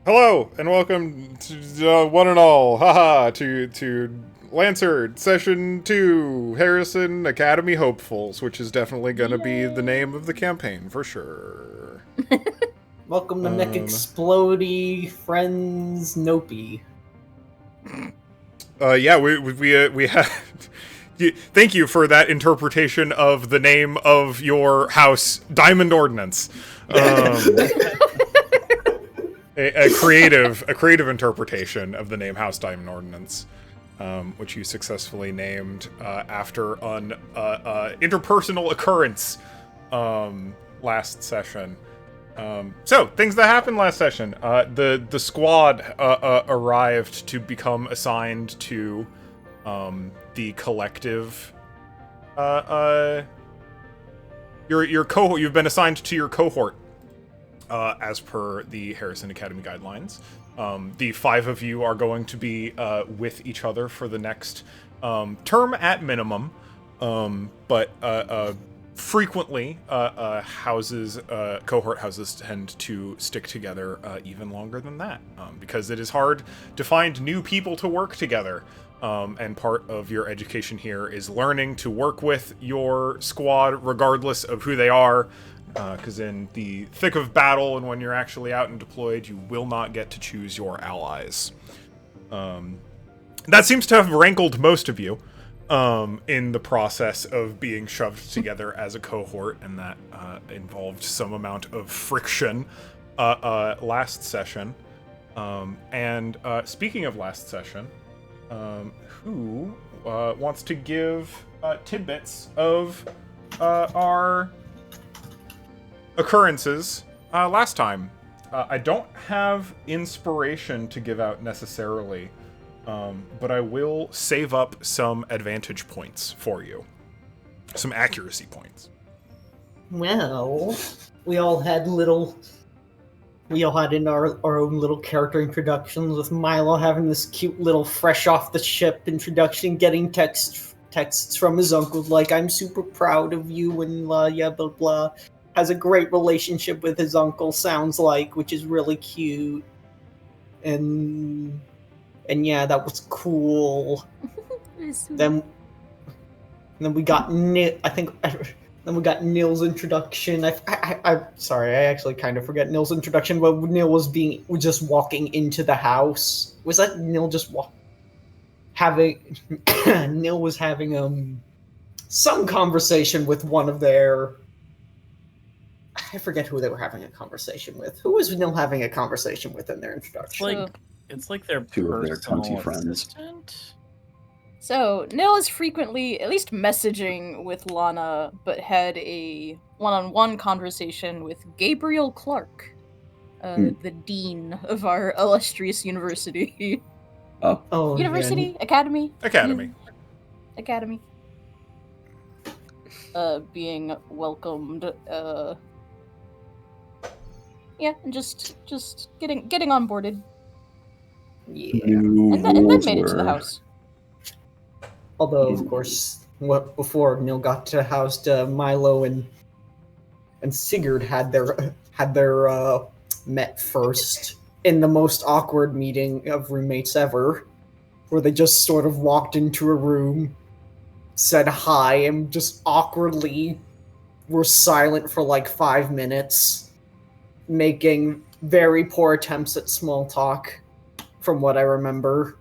Hello and welcome to one and all, haha, to Lancer Session 2, Harrison Academy Hopefuls, which is definitely going to be the name of the campaign for sure. Welcome to Mech Explodey Friends Nope. Yeah, we had. Thank you for that interpretation of the name of your house, Diamond Ordnance. A creative interpretation of the name House Diamond Ordnance, which you successfully named after an interpersonal occurrence last session. So things that happened last session. The squad arrived to become assigned to the collective. Your cohort. You've been assigned to your cohort. As per the Harrison Academy guidelines. The 5 of you are going to be with each other for the next term at minimum, but frequently cohort houses tend to stick together even longer than that, because it is hard to find new people to work together. And part of your education here is learning to work with your squad regardless of who they are. Because in the thick of battle and when you're actually out and deployed, you will not get to choose your allies. That seems to have rankled most of you in the process of being shoved together as a cohort, and that involved some amount of friction last session. And speaking of last session, who wants to give tidbits of our occurrences last time? I don't have inspiration to give out necessarily, but I will save up some advantage points for you. Some accuracy points. Well, we all had in our own little character introductions, with Milo having this cute little fresh off the ship introduction, getting texts from his uncle like, "I'm super proud of you," and yeah, blah blah. Has a great relationship with his uncle, sounds like, which is really cute. And yeah, that was cool. Then we got then we got Neil's introduction. I'm sorry, I actually kind of forget Neil's introduction, but Neil was just walking into the house. Was that Neil just Neil was having some conversation with one of their, I forget who they were having a conversation with. Who was Neil having a conversation with in their introduction? It's like their two of their cunty friends. Assistant? So, Neil is frequently, at least messaging with Lana, but had a one-on-one conversation with Gabriel Clark, the dean of our illustrious university. University? Yeah. Academy? Academy. Academy. Being welcomed, yeah, and just getting onboarded. Yeah. And then made it to the house. Although, of course, before Neil got to the house, Milo and Sigurd had their met first in the most awkward meeting of roommates ever, where they just sort of walked into a room, said hi, and just awkwardly were silent for like 5 minutes, making very poor attempts at small talk, from what I remember.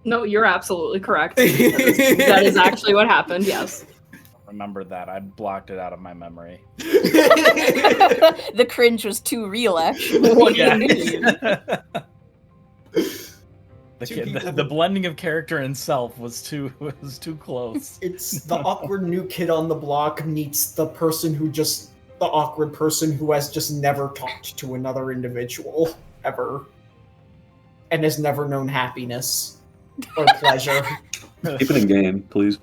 No, you're absolutely correct. That is actually what happened, yes. Remember that. I blocked it out of my memory. The cringe was too real, actually. The blending of character and self was too close. It's the awkward new kid on the block meets the awkward person who has just never talked to another individual ever, and has never known happiness or pleasure. Keep it in game, please.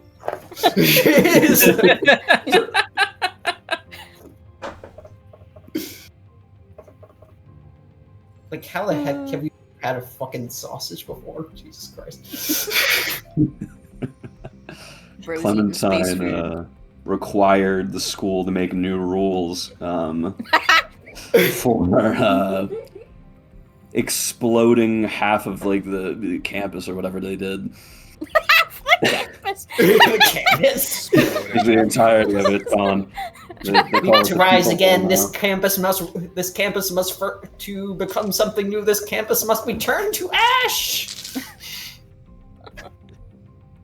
Like, how the heck have you had a fucking sausage before? Jesus Christ. Clementine required the school to make new rules for exploding half of like the campus or whatever they did. Campus. Campus. The entirety of it gone. They We call need it to the rise people again. now. This campus must to become something new. This campus must be turned to ash.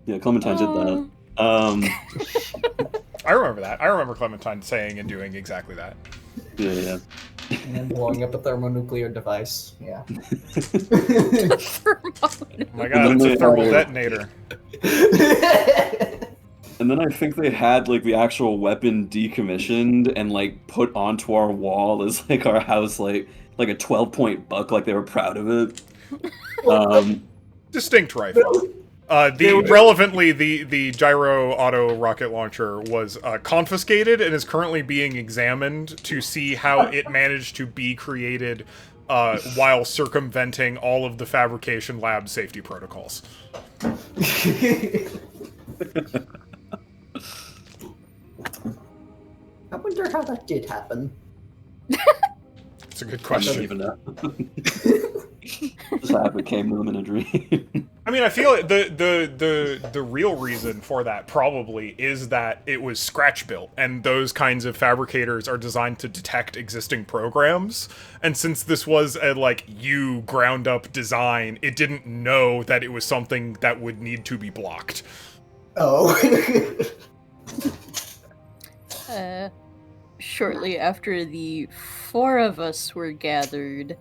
Yeah, Clementine did that. I remember that. I remember Clementine saying and doing exactly that. Yeah. And then blowing up a thermonuclear device. Yeah. Oh my god, And it's then a they thermal had detonator. And then I think they had like the actual weapon decommissioned and like put onto our wall as like our house like a 12-point buck, like they were proud of it. Distinct rifle. Relevantly, the gyro auto rocket launcher was confiscated and is currently being examined to see how it managed to be created while circumventing all of the fabrication lab safety protocols. I wonder how that did happen. It's a good I don't question. even know. Just happened came to them in a dream. I mean, I feel the real reason for that probably is that it was scratch built, and those kinds of fabricators are designed to detect existing programs. And since this was a you ground up design, it didn't know that it was something that would need to be blocked. Oh. Shortly after the four of us were gathered,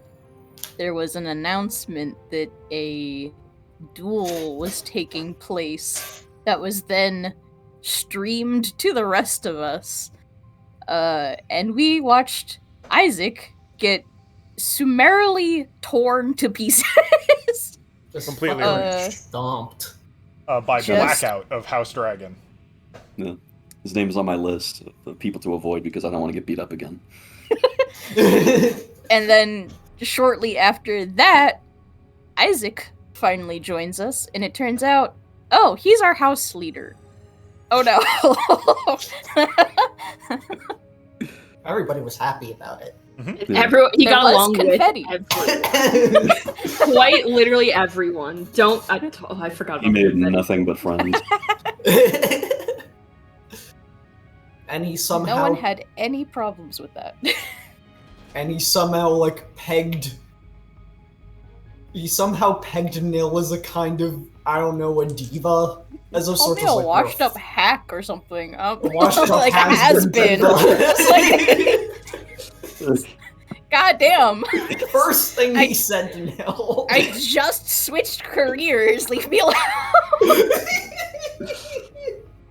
there was an announcement that a duel was taking place that was then streamed to the rest of us. And we watched Isaac get summarily torn to pieces. Just Completely fucking stomped. By Just- Blackout of House Dragon. Yeah. His name is on my list of people to avoid because I don't want to get beat up again. And then shortly after that, Isaac finally joins us, and it turns out, oh, he's our house leader. Oh no. Everybody was happy about it. Everyone, he There got was along confetti. with everyone. Quite literally everyone. I forgot He about made confetti. nothing but friends. And he No somehow one had any problems with that. pegged. He somehow pegged Nil as a kind of, I don't know, a diva, as a Call sort me of a like washed up hack or something. washed up like a has-been. God damn. First thing I- he said to Nil. I just switched careers. Leave me alone.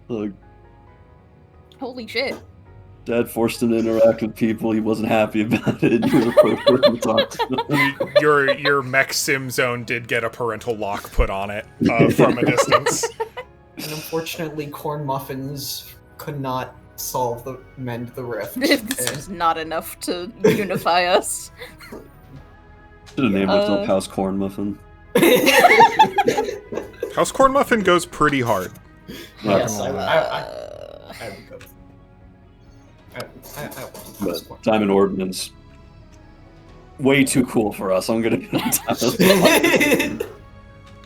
Look, Holy shit. Dad forced him to interact with people. He wasn't happy about it. He was a person to talk to. Your mech sim zone did get a parental lock put on it from a distance. And unfortunately, corn muffins could not mend the rift. This is not enough to unify us. Should have named myself House Corn Muffin. House Corn Muffin goes pretty hard. Not Yes, gonna lie. I would go. I But Diamond Ordnance, way too cool for us. I'm gonna be on top of it.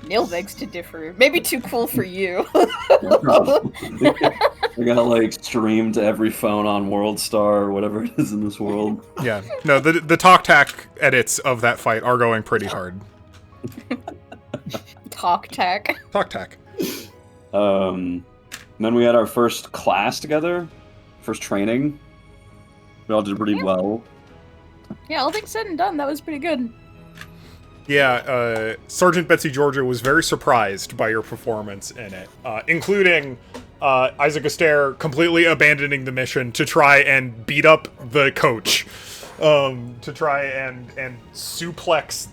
Neil begs to differ. Maybe too cool for you. I got streamed to every phone on WorldStar or whatever it is in this world. Yeah. No, the Talk Tac edits of that fight are going pretty hard. Talk tack. Talk Tac. And then we had our first class together, first training. We all did pretty well. Yeah, all things said and done, that was pretty good. Yeah, Sergeant Betsy Georgia was very surprised by your performance in it, including Isaac Astaire completely abandoning the mission to try and beat up the coach, to try and suplex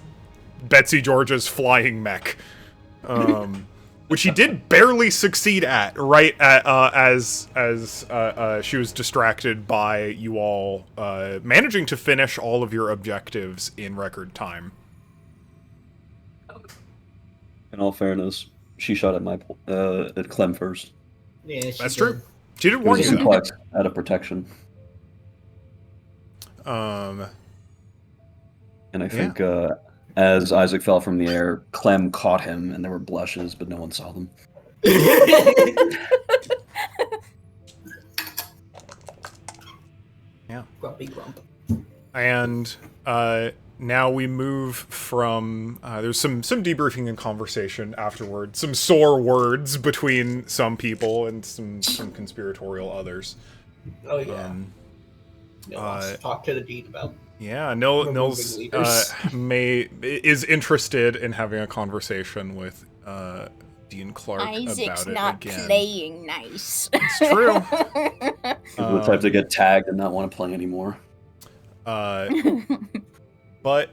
Betsy Georgia's flying mech, which he did barely succeed at. Right as she was distracted by you all managing to finish all of your objectives in record time. In all fairness, she shot at Clem first. Yeah, she That's did. true. She did It warn was a you though. suplex out of protection. And I Yeah. think as Isaac fell from the air, Clem caught him, and there were blushes, but no one saw them. Yeah. Grumpy grump. And now we move from there's some debriefing and conversation afterward, some sore words between some people and some conspiratorial others. Oh yeah. No wants to uh, talk to the Dean about. Yeah, Removing Nils leaders. is interested in having a conversation with Dean Clark Isaac's about it not again. playing nice. It's true. The type to get tagged and not want to play anymore. But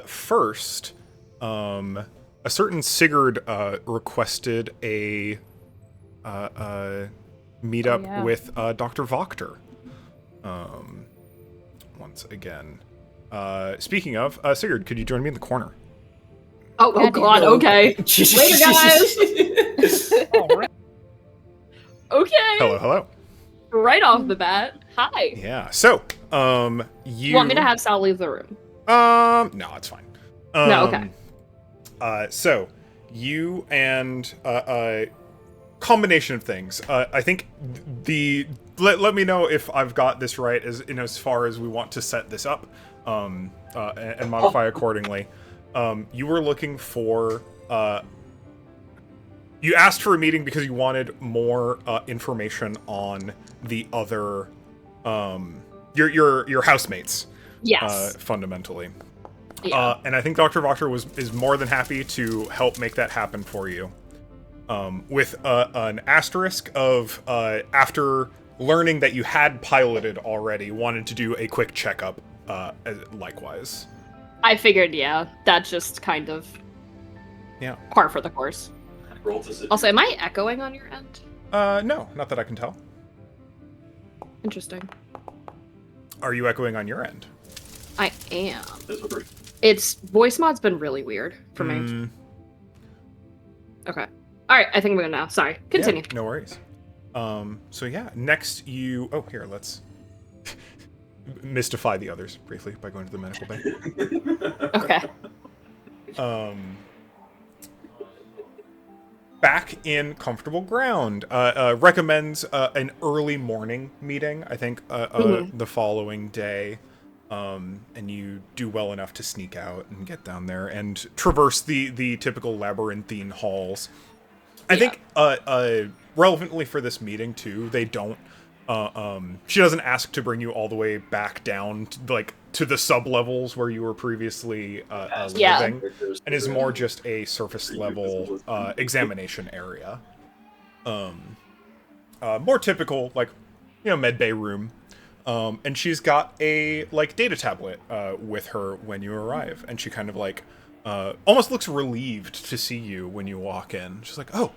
first, a certain Sigurd requested a meetup yeah. with Dr. Wachter. Once again. Speaking of, Sigurd, could you join me in the corner? Oh Yeah, god, No. okay. Later, guys. Okay. Hello. Right off the bat. Hi. Yeah. So, You want me to have Sal leave the room? No, it's fine. No, okay. So you and a combination of things. I think let me know if I've got this right as far as we want to set this up, and modify accordingly. You were looking for you asked for a meeting because you wanted more information on the other your housemates. Yes. Fundamentally. Yeah. And I think Dr. Wachter is more than happy to help make that happen for you. With an asterisk of after learning that you had piloted already, wanted to do a quick checkup likewise. I figured, yeah. That's just kind of par for the course. Also, am I echoing on your end? No, not that I can tell. Interesting. Are you echoing on your end? I am. It's voice mod's been really weird for me. Mm, Okay. Alright, I think I'm gonna now. Sorry. Continue. yeah, no worries. So yeah, next you... Oh, here, let's mystify the others briefly by going to the medical bay. Okay. Back in comfortable ground. Recommends an early morning meeting, I think, the following day. And you do well enough to sneak out and get down there and traverse the typical labyrinthine halls. I think relevantly for this meeting too, they don't she doesn't ask to bring you all the way back down to the sub levels where you were previously living, and is more just a surface level examination area. More typical med bay room. And she's got a data tablet with her when you arrive, and she kind of almost looks relieved to see you when you walk in. She's like, "Oh,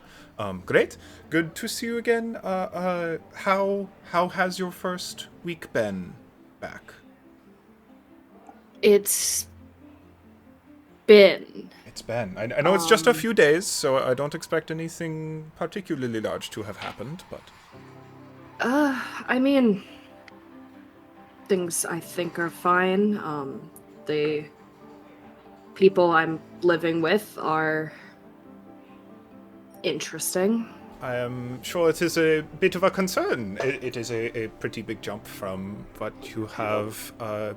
great, good to see you again. How has your first week been back?" It's been. It's been. I know it's just a few days, so I don't expect anything particularly large to have happened, but I mean, things I think are fine. The people I'm living with are interesting. I am sure it is a bit of a concern. It is a pretty big jump from what you have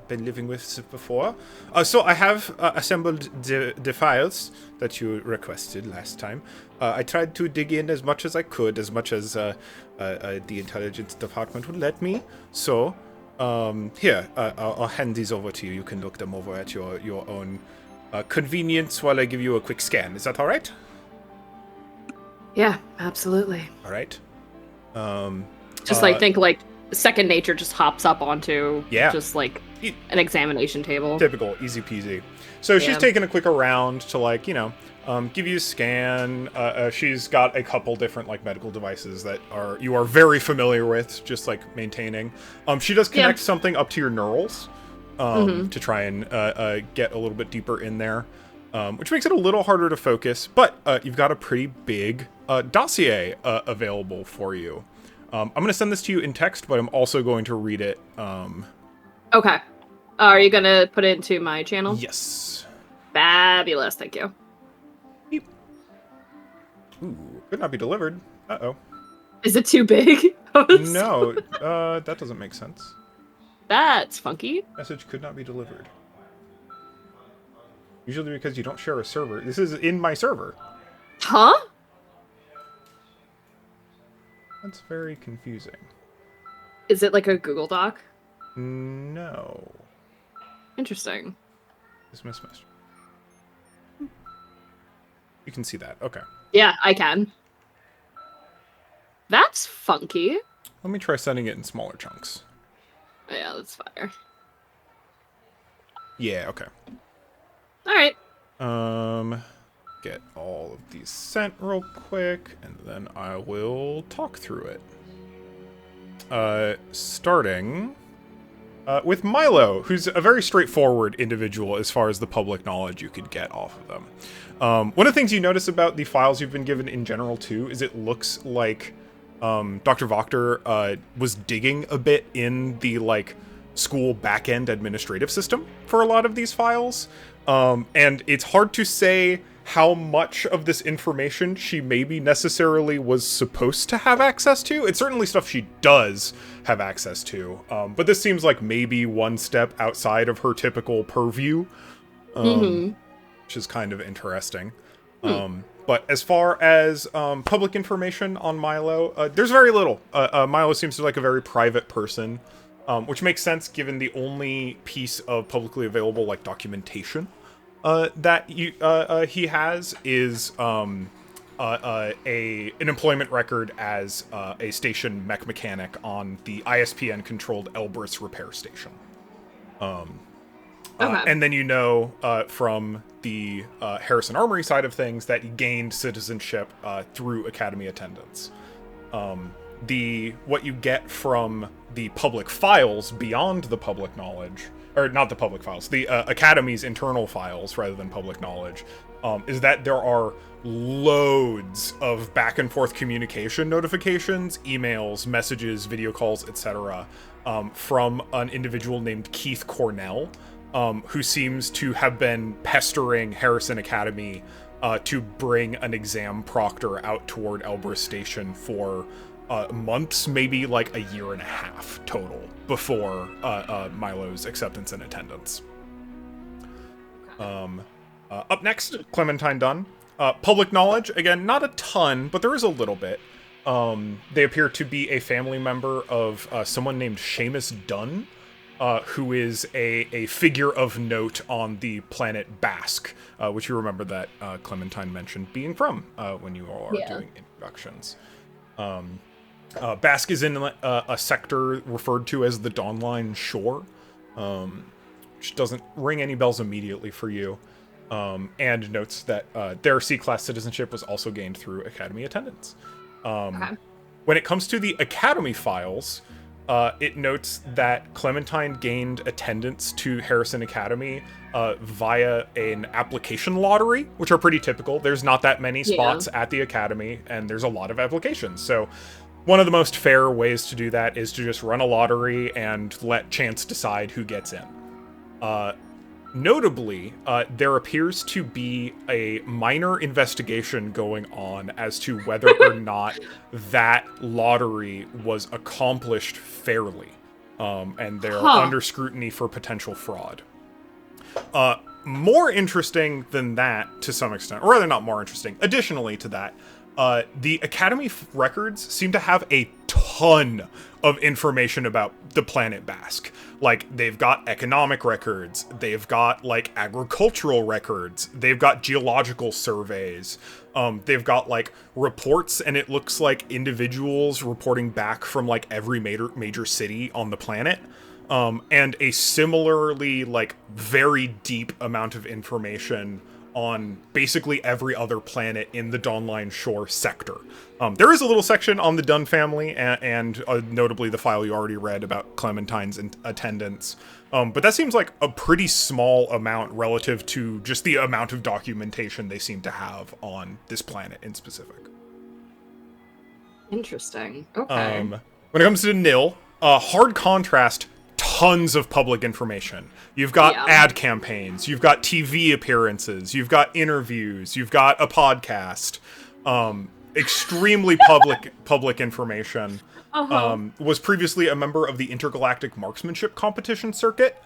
been living with before. So I have assembled the files that you requested last time. I tried to dig in as much as I could, as much as the intelligence department would let me. So here, I'll hand these over to you. You can look them over at your own convenience while I give you a quick scan. Is that all right? Yeah, absolutely. All right. Just think second nature just hops up onto just an examination table. Typical, easy peasy. So she's taking a quick around to give you a scan. She's got a couple different medical devices that you are very familiar with, just maintaining. She does connect something up to your neurals to try and get a little bit deeper in there. Which makes it a little harder to focus, but you've got a pretty big dossier available for you. I'm going to send this to you in text, but I'm also going to read it. Okay. Are you gonna put it into my channel? Yes. Fabulous, thank you. Beep. Ooh, could not be delivered. Uh-oh. Is it too big? No, that doesn't make sense. That's funky. Message could not be delivered. Usually because you don't share a server. This is in my server. Huh? That's very confusing. Is it like a Google Doc? No. Interesting. Dismiss message. You can see that. Okay. Yeah, I can. That's funky. Let me try sending it in smaller chunks. Yeah, that's fire. Yeah, okay. Alright. Get all of these sent real quick, and then I will talk through it. Starting with Milo, who's a very straightforward individual as far as the public knowledge you could get off of them. One of the things you notice about the files you've been given in general, too, is it looks like Dr. Wachter was digging a bit in the, like, school back-end administrative system for a lot of these files. And it's hard to say how much of this information she maybe necessarily was supposed to have access to. It's certainly stuff she does have access to, but this seems like maybe one step outside of her typical purview, which is kind of interesting. But as far as public information on Milo, there's very little. Milo seems to be like a very private person, which makes sense given the only piece of publicly available like documentation that he has is an employment record as a station mech mechanic on the ISPN-controlled Elbrus repair station. And then from the Harrison Armory side of things that he gained citizenship through Academy attendance. What you get from the public files beyond the public knowledge, or not the public files, the Academy's internal files rather than public knowledge, is that there are loads of back and forth communication notifications, emails, messages, video calls, etc. From an individual named Keith Cornell, who seems to have been pestering Harrison Academy to bring an exam proctor out toward Elbrus Station for months, maybe like a year and a half total, before Milo's acceptance and attendance. Up next, Clementine Dunn. Public knowledge, again, not a ton, but there is a little bit. They appear to be a family member of someone named Seamus Dunn, who is a figure of note on the planet Basque, which you remember that Clementine mentioned being from when you all are doing introductions. Basque is in a sector referred to as the Dawnline Shore, which doesn't ring any bells immediately for you, and notes that their C-class citizenship was also gained through Academy attendance. When it comes to the Academy files, it notes that Clementine gained attendance to Harrison Academy via an application lottery, which are pretty typical. There's not that many spots at the Academy, and there's a lot of applications. So one of the most fair ways to do that is to just run a lottery and let chance decide who gets in. Notably, there appears to be a minor investigation going on as to whether or not that lottery was accomplished fairly, and they're under scrutiny for potential fraud. More interesting than that, to some extent, or rather not more interesting, additionally to that, the Academy records seem to have a ton of information about the planet Basque. Like, they've got economic records, they've got, like, agricultural records, they've got geological surveys, they've got, like, reports, and it looks like individuals reporting back from, like, every major city on the planet, and a similarly, like, very deep amount of information on basically every other planet in the Dawnline Shore sector. There is a little section on the Dunn family, and notably the file you already read about Clementine's attendance. But that seems like a pretty small amount relative to just the amount of documentation they seem to have on this planet in specific. Interesting. Okay. When it comes to Nil, hard contrast, tons of public information. You've got ad campaigns, you've got TV appearances, you've got interviews, you've got a podcast. Extremely public information. Was previously a member of the Intergalactic Marksmanship Competition circuit,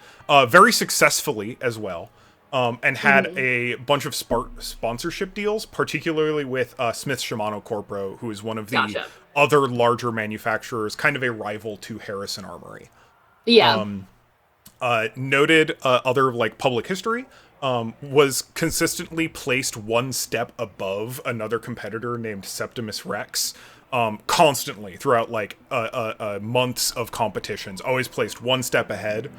very successfully as well, and had a bunch of sponsorship deals, particularly with Smith Shimano Corpro, who is one of the other larger manufacturers, kind of a rival to Harrison Armory. Yeah. Noted other like public history. Was consistently placed one step above another competitor named Septimus Rex, constantly throughout like months of competitions, always placed one step ahead.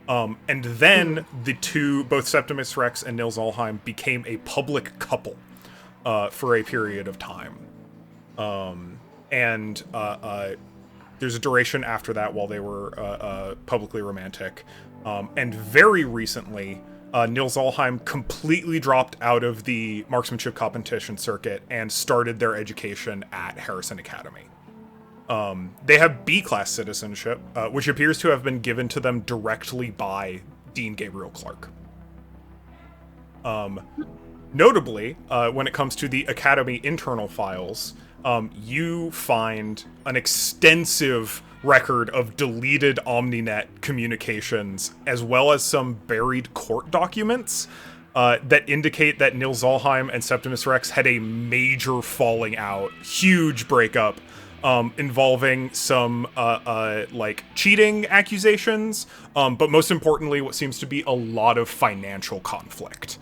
And then the two, both Septimus Rex and Nils Alheim, became a public couple for a period of time. And there's a duration after that while they were publicly romantic. And very recently, Nils Alheim completely dropped out of the marksmanship competition circuit and started their education at Harrison Academy. They have B-class citizenship, which appears to have been given to them directly by Dean Gabriel Clark. Notably, when it comes to the Academy internal files, you find an extensive record of deleted OmniNet communications, as well as some buried court documents that indicate that Nils Alheim and Septimus Rex had a major falling out, huge breakup, involving some like cheating accusations, but most importantly, what seems to be a lot of financial conflict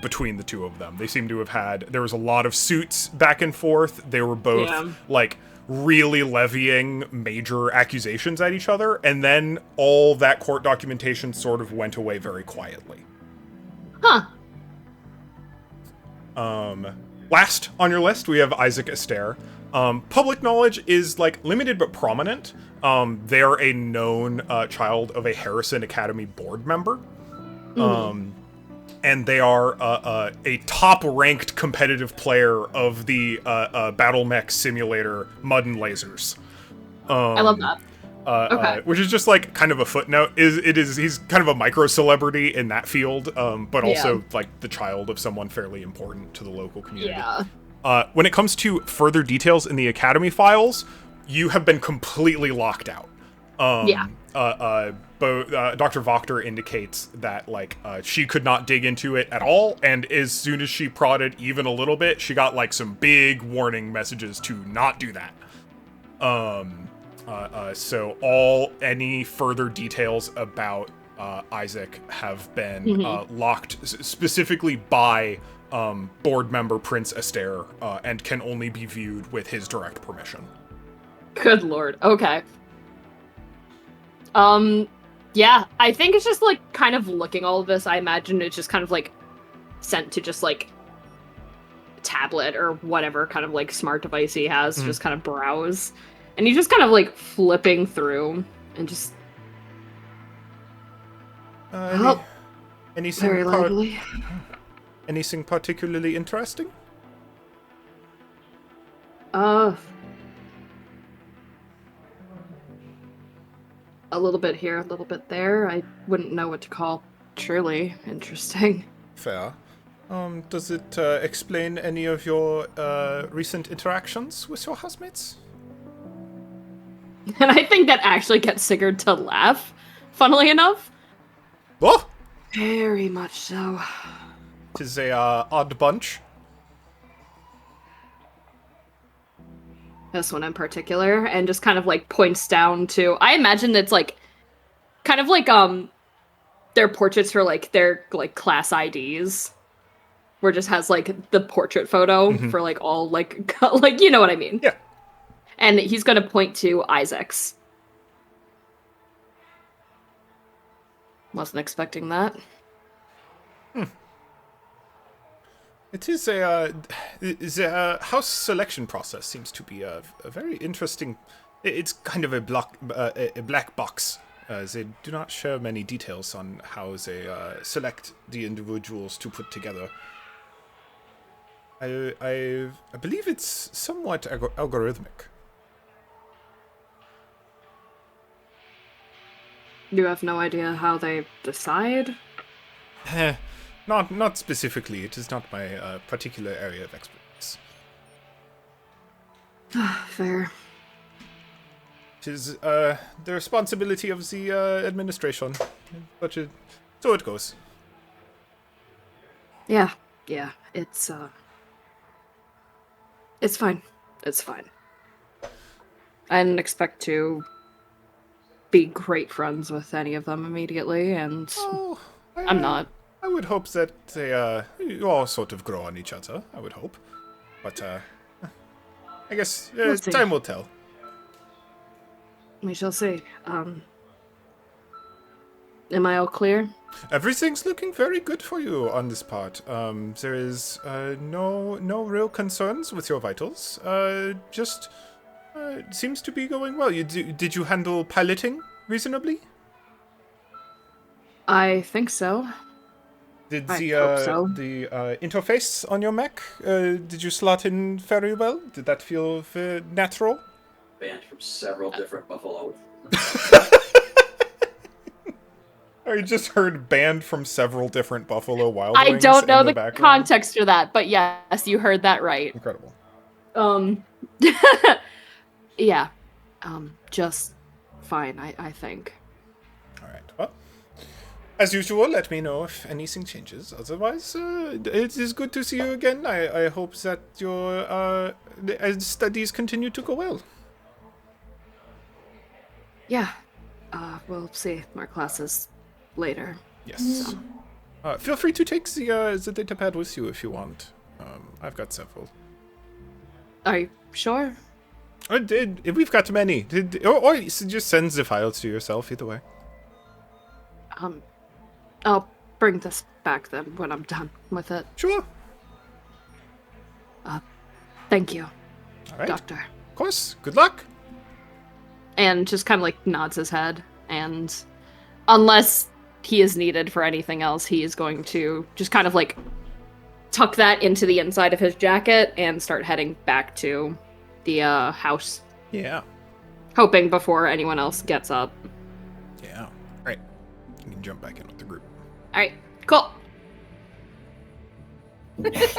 between the two of them. They seem to have there was a lot of suits back and forth. They were both like really levying major accusations at each other, and then all that court documentation sort of went away very quietly. Last on your list, we have Isaac Astaire. Public knowledge is like limited but prominent. They are a known child of a Harrison Academy board member. And they are a top-ranked competitive player of the Battle Mech simulator Mud and Lasers. I love that. Okay. Which is just like kind of a footnote. He's kind of a micro-celebrity in that field, but also like the child of someone fairly important to the local community. Yeah. When it comes to further details in the Academy files, you have been completely locked out. Dr. Wachter indicates that like she could not dig into it at all, and as soon as she prodded even a little bit, she got like some big warning messages to not do that. So any further details about Isaac have been locked specifically by board member Prince Astaire, and can only be viewed with his direct permission. Good lord. Okay. Yeah, I think it's just like kind of looking all of this. I imagine it's just kind of like sent to just like tablet or whatever kind of like smart device he has to just kind of browse. And he's just kind of like flipping through and just anything very lively. Anything particularly interesting? A little bit here, a little bit there. I wouldn't know what to call truly interesting. Fair. Does it explain any of your recent interactions with your housemates? And I think that actually gets Sigurd to laugh, funnily enough. Oh! Very much so. It is a odd bunch. This one in particular, and just kind of like points down to, I imagine it's like kind of like their portraits for like their like class IDs, where it just has like the portrait photo for like all like like you know what I mean. Yeah. And he's gonna point to Isaac's. Wasn't expecting that. It is the house selection process seems to be a very interesting. It's kind of a black box. They do not share many details on how they select the individuals to put together. I believe it's somewhat algorithmic. You have no idea how they decide? Not specifically. It is not my particular area of expertise. Fair. It is the responsibility of the administration. But so it goes. Yeah, it's fine. It's fine. I didn't expect to be great friends with any of them immediately, and Oh, I'm not. I would hope that they you all sort of grow on each other. I would hope, but I guess We'll see. time will tell. We shall see. Am I all clear? Everything's looking very good for you on this part. There is no real concerns with your vitals. Just it seems to be going well. Did you handle piloting reasonably? I think so. Did I the hope so. the interface on your Mac? Did you slot in very well? Did that feel natural? Banned from several different Buffalo. I just heard banned from several different Buffalo Wild I Wings don't know in the background. context for that, but yes, you heard that right. Incredible. Yeah. Just fine, I think. All right. Well, as usual, let me know if anything changes. Otherwise, it is good to see you again. I hope that your studies continue to go well. Yeah. We'll see more classes later. Yes. Feel free to take the datapad with you if you want. I've got several. Are you sure? We've got many. Or just send the files to yourself, either way. I'll bring this back then when I'm done with it. Sure. Thank you, All right. Doctor. Of course. Good luck. And just kind of like nods his head, and unless he is needed for anything else, he is going to just kind of like tuck that into the inside of his jacket and start heading back to the house, Yeah. hoping before anyone else gets up. Yeah. All right. You can jump back in with the group. All right, cool.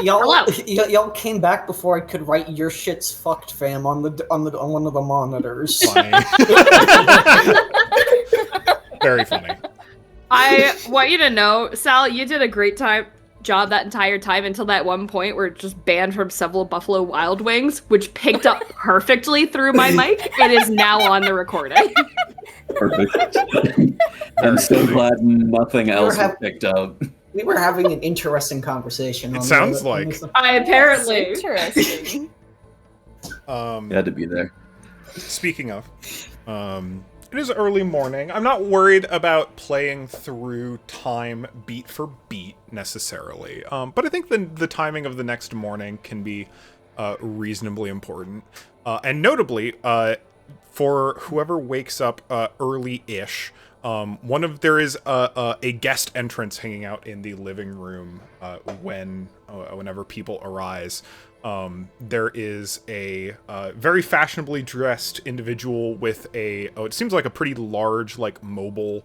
Y'all, y'all came back before I could write "your shit's fucked, fam" on one of the monitors. Funny. Very funny. I want you to know, Sal, you did a great job that entire time until that one point where it just banned from several Buffalo Wild Wings, which picked up perfectly through my mic. It is now on the recording. Perfect. I'm so glad nothing else was picked up. We were having an interesting conversation. It on sounds the- on like. the- Apparently. Interesting. You had to be there. Speaking of, it is early morning. I'm not worried about playing through time beat for beat necessarily, but I think the timing of the next morning can be reasonably important, and notably for whoever wakes up early-ish. There is a guest entrance hanging out in the living room whenever people arise. There is a very fashionably dressed individual with it seems like a pretty large, like, mobile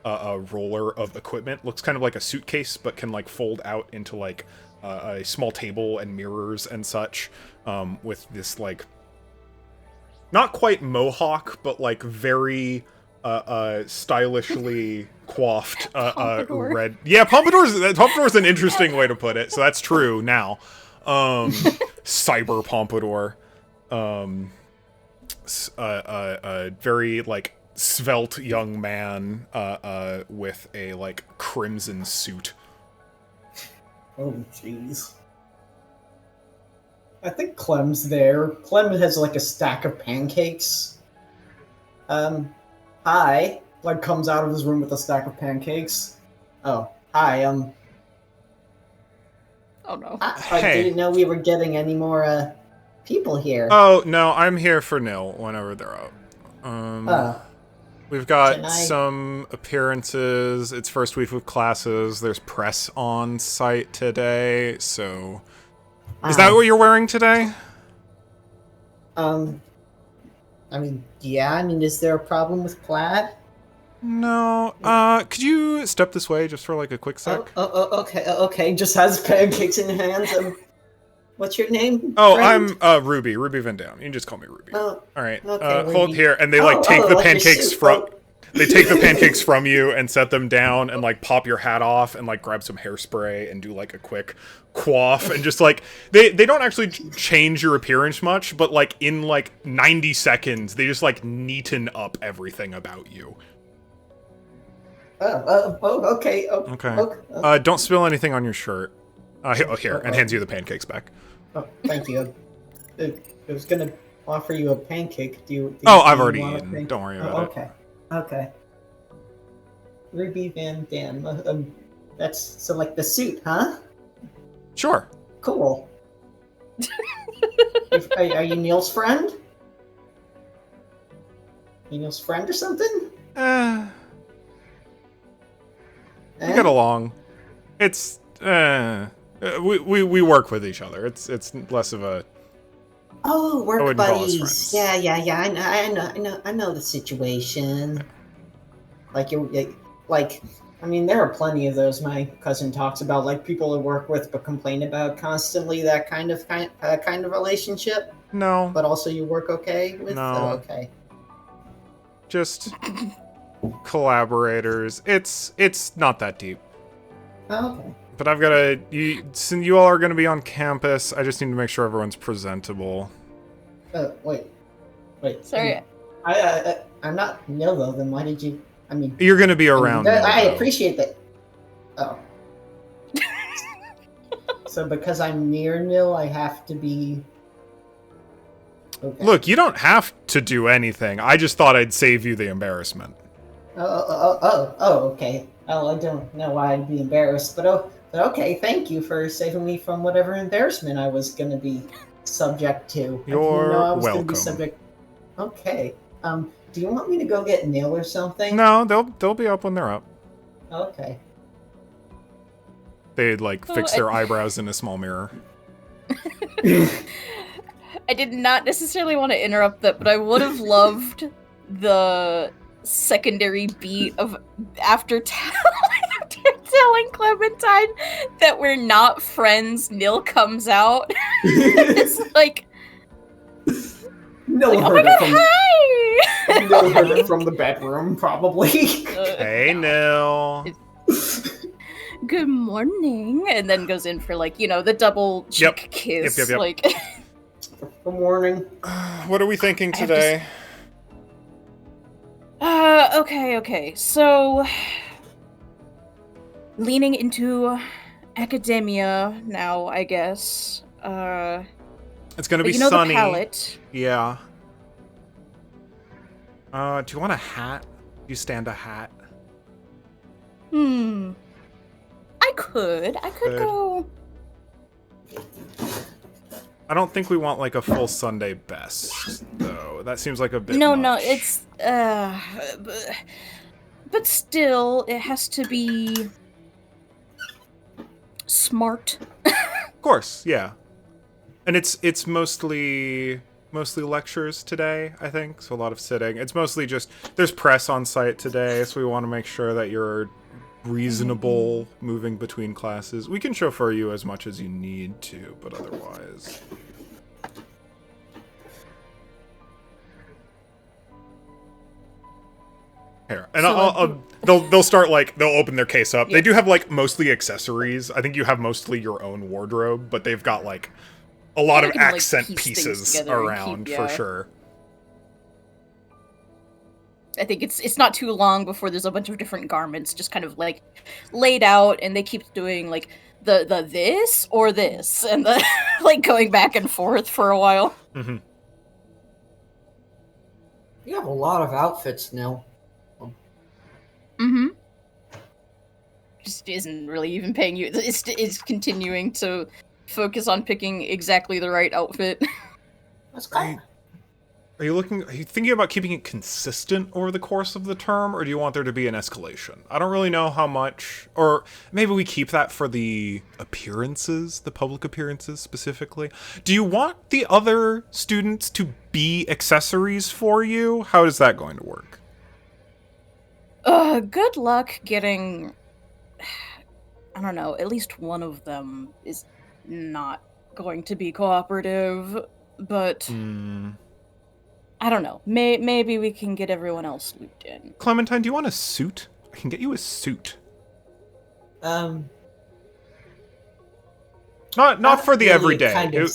roller of equipment. Looks kind of like a suitcase, but can, like, fold out into, like, a small table and mirrors and such, with this, like, not quite mohawk, but, like, very stylishly coiffed Pompadour. red. Yeah, Pompadour's an interesting way to put it, so that's true now. Cyber Pompadour. Very, like, svelte young man with a, like, crimson suit. Oh, jeez. I think Clem's there. Clem has like a stack of pancakes. Hi. Like comes out of his room with a stack of pancakes. Oh, hi. Oh no. I Hey. didn't know we were getting any more people here. Oh, no, I'm here for Nil whenever they're out. We've got Can I- some appearances. It's first week of classes. There's press on site today, so... Is that what you're wearing today? I mean, yeah. I mean, is there a problem with plaid? No. Could you step this way just for like a quick sec? Okay. Just has pancakes in hands. What's your name? Oh, friend? I'm Ruby Van Dam. You can just call me Ruby. Oh, All right. okay, Hold Ruby. here, and they like take the like your pancakes suit. from. They take the pancakes from you and set them down and like pop your hat off and like grab some hairspray and do like a quick quaff and just like they don't actually change your appearance much, but like in like 90 seconds they just like neaten up everything about you. Okay. Okay. Don't spill anything on your shirt. Here, and hands you the pancakes back. Oh, thank you. I was gonna offer you a pancake. Do you I've already want a eaten. pancake? Don't worry about it. Okay. Ruby Van Dam. That's so like the suit, huh? Sure. Cool. Are you Neil's friend? You Neil's friend or something? We get along. It's we work with each other. It's less of a. Oh, I work wouldn't call us buddies. friends. Yeah. I know the situation. Like I mean, there are plenty of those my cousin talks about, like people I work with but complain about constantly. That kind of relationship. No. But also, you work okay with. No. Oh, okay. Just collaborators. It's not that deep. Oh, okay. But I've got to. Since you all are going to be on campus, I just need to make sure everyone's presentable. Wait. Sorry. I'm not Neil though. Then why did you? I mean, You're going to be around. I though. appreciate that. Oh. So because I'm near Nil, I have to be. Okay. Look, you don't have to do anything. I just thought I'd save you the embarrassment. Okay. Oh, I don't know why I'd be embarrassed, but okay. Thank you for saving me from whatever embarrassment I was going to be subject to. You're I was welcome. Gonna be subject. Okay. Do you want me to go get Nil or something? No, they'll be up when they're up. Okay. They'd like fix their eyebrows in a small mirror. I did not necessarily want to interrupt that, but I would have loved the secondary beat of after telling Clementine that we're not friends. Nil comes out. It's like. No, Like, oh my god, hi! Nil heard it from the bedroom, probably. Hey, Nil. Good morning, and then goes in for like the double cheek kiss. Yep. Like, Good morning. What are we thinking today? okay. So, leaning into academia now, I guess. It's gonna be the sunny. palette. Yeah. Do you want a hat? Do you stand a hat? I could go. I don't think we want like a full Sunday best, though. That seems like a bit. No, much. it's but still, it has to be smart. Of course, yeah. And it's mostly lectures today, I think. So a lot of sitting. It's mostly just there's press on site today, so we want to make sure that you're reasonable moving between classes. We can chauffeur you as much as you need to, but otherwise. Here, and So, they'll start like they'll open their case up. Yeah. They do have like mostly accessories. I think you have mostly your own wardrobe, but they've got like a lot You of can, like, accent piece things pieces together and around keep- for yeah. sure. I think it's not too long before there's a bunch of different garments just kind of like laid out, and they keep doing like the this or this, and the like going back and forth for a while. Hmm. You have a lot of outfits, Nil. Mm-hmm. Just isn't really even paying you. It's continuing to focus on picking exactly the right outfit. That's cool. Are you thinking about keeping it consistent over the course of the term, or do you want there to be an escalation? I don't really know how much, or maybe we keep that for the appearances, the public appearances specifically. Do you want the other students to be accessories for you? How is that going to work? Good luck getting. I don't know. At least one of them is not going to be cooperative, but Hmm. I don't know. Maybe we can get everyone else looped in. Clementine, do you want a suit? I can get you a suit. Not for the really everyday. Kind of,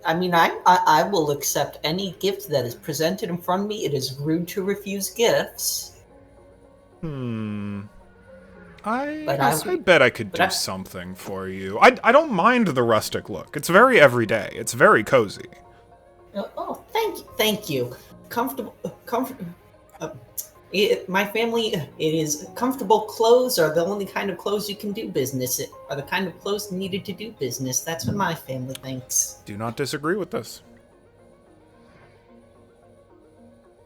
I mean, I will accept any gift that is presented in front of me. It is rude to refuse gifts. I bet I could do something for you. I don't mind the rustic look. It's very everyday. It's very cozy. Oh, thank you. Comfortable. My family, it is comfortable clothes are the only kind of clothes you can do business. Are the kind of clothes needed to do business. That's what my family thinks. Do not disagree with this.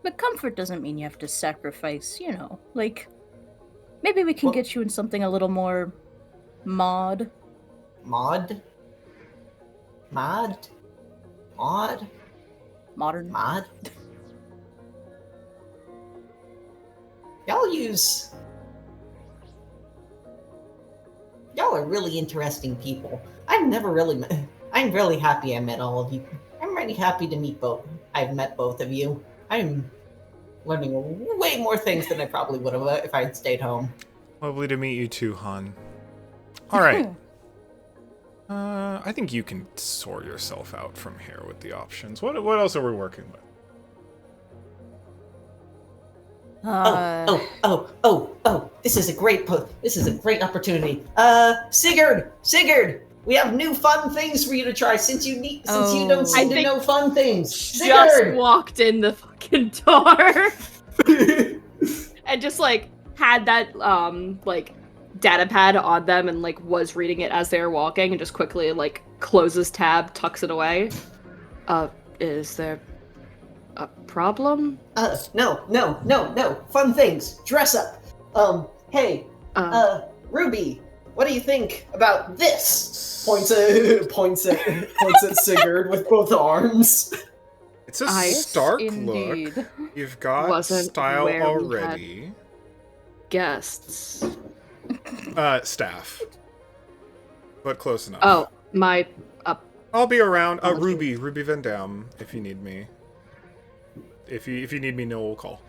But comfort doesn't mean you have to sacrifice, like, maybe we can get you in something a little more mod. Mod? Modern. Mod? Y'all are really interesting people. I'm really happy I met all of you. I'm really happy to meet I've met both of you. I'm learning way more things than I probably would have if I had stayed home. Lovely to meet you too, Han. All right. I think you can sort yourself out from here with the options. What else are we working with? This is a great opportunity. Sigurd, we have new fun things for you to try since you don't seem to know fun things. Just Sigurd! walked in the fucking door and just like had that like data pad on them and like was reading it as they were walking and just quickly like closes tab, tucks it away. Is there a problem? No. Fun things. Dress up. Hey, Ruby, what do you think about this? Points at Sigurd with both arms. It's a stark indeed. look. You've got Wasn't style where we already. Guests. Staff. But close enough. Oh, my I'll be around. Ruby Van Dam, if you need me. If you need me, no, we'll call.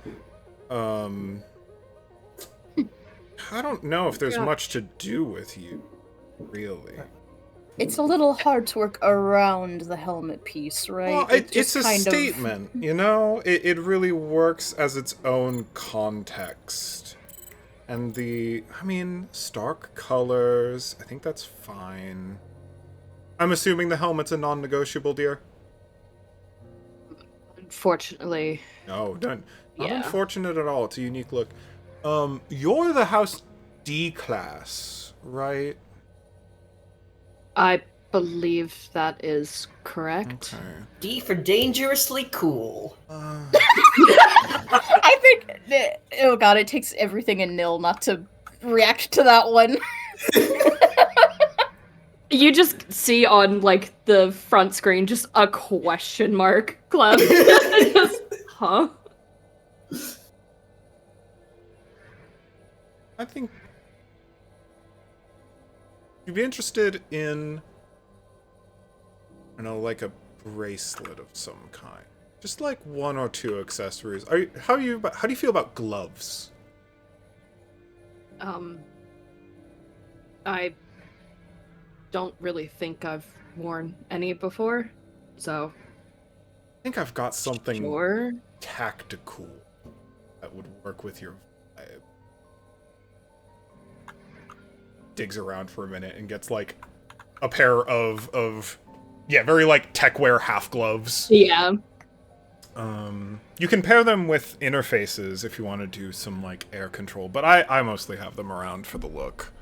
I don't know if there's much to do with you, really. It's a little hard to work around the helmet piece, right? Well, it's a statement, you know? It really works as its own context. And stark colors, I think that's fine. I'm assuming the helmet's a non-negotiable, dear? Unfortunately. No, not Yeah. unfortunate at all. It's a unique look. You're the House D class, right? I believe that is correct. Okay. D for dangerously cool. I think. Oh god, it takes everything in Nil not to react to that one. You just see on like the front screen just a question mark, Clem. Just, huh? I think you'd be interested in, like a bracelet of some kind. Just like one or two accessories. How do you feel about gloves? I don't really think I've worn any before, so I think I've got something sure. tactical that would work with your vibe. Digs around for a minute and gets like a pair of very like techwear half gloves. Yeah. You can pair them with interfaces if you want to do some like air control, but I mostly have them around for the look.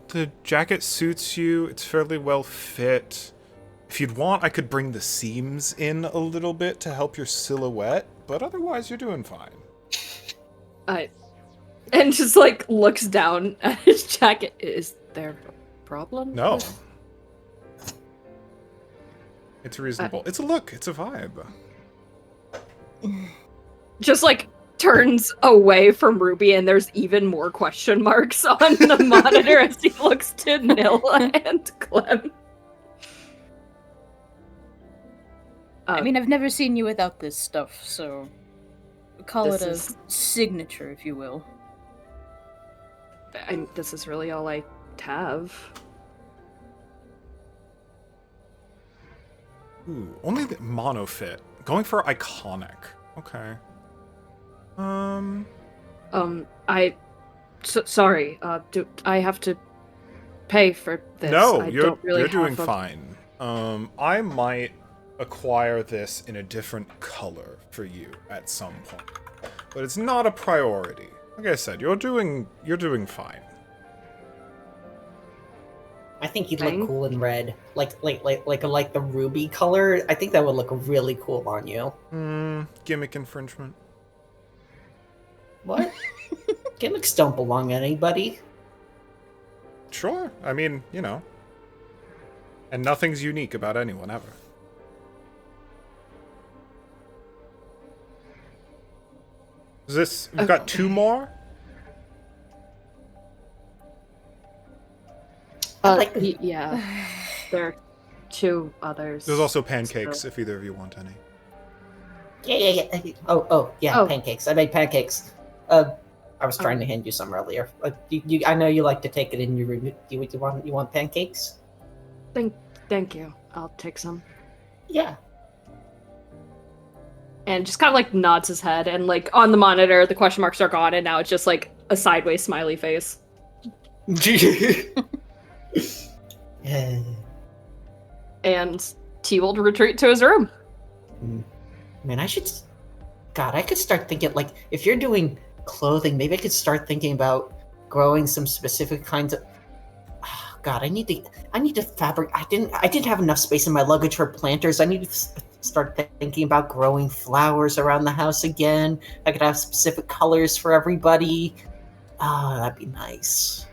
The jacket suits you. It's fairly well fit. If you'd want, I could bring the seams in a little bit to help your silhouette, but otherwise you're doing fine. And just like looks down at his jacket. Is there a problem? No. It's reasonable. It's a look. It's a vibe. just like turns away from Ruby, and there's even more question marks on the monitor as he looks to Nil and Clem. I mean, I've never seen you without this stuff, so call it This a is- signature, if you will. This is really all I have. Ooh, only the monofit. Going for iconic. Okay. Sorry, do I have to pay for this? No, I you're don't really you're doing have a- fine. I might acquire this in a different color for you at some point, but it's not a priority. Like I said, you're doing fine. I think you'd Fine. look cool in red, like the ruby color. I think that would look really cool on you. Gimmick infringement. What? Gimmicks don't belong to anybody. Sure. I mean, you know. And nothing's unique about anyone ever. Is this? We've got two more. Yeah, there are two others. There's also pancakes, So- if either of you want any. Yeah. Yeah, Oh. pancakes. I made pancakes. I was trying to hand you some earlier. I know you like to take it in your room. You want pancakes? Thank you. I'll take some. Yeah. And just kind of like nods his head, and like on the monitor, the question marks are gone, and now it's just like a sideways smiley face. Yeah. And T will retreat to his room. Man, I could start thinking, like, if you're doing clothing, maybe I could start thinking about growing some specific kinds of. Oh, God, I need to fabric. I didn't have enough space in my luggage for planters. I need to start thinking about growing flowers around the house again. I could have specific colors for everybody. Oh, that'd be nice.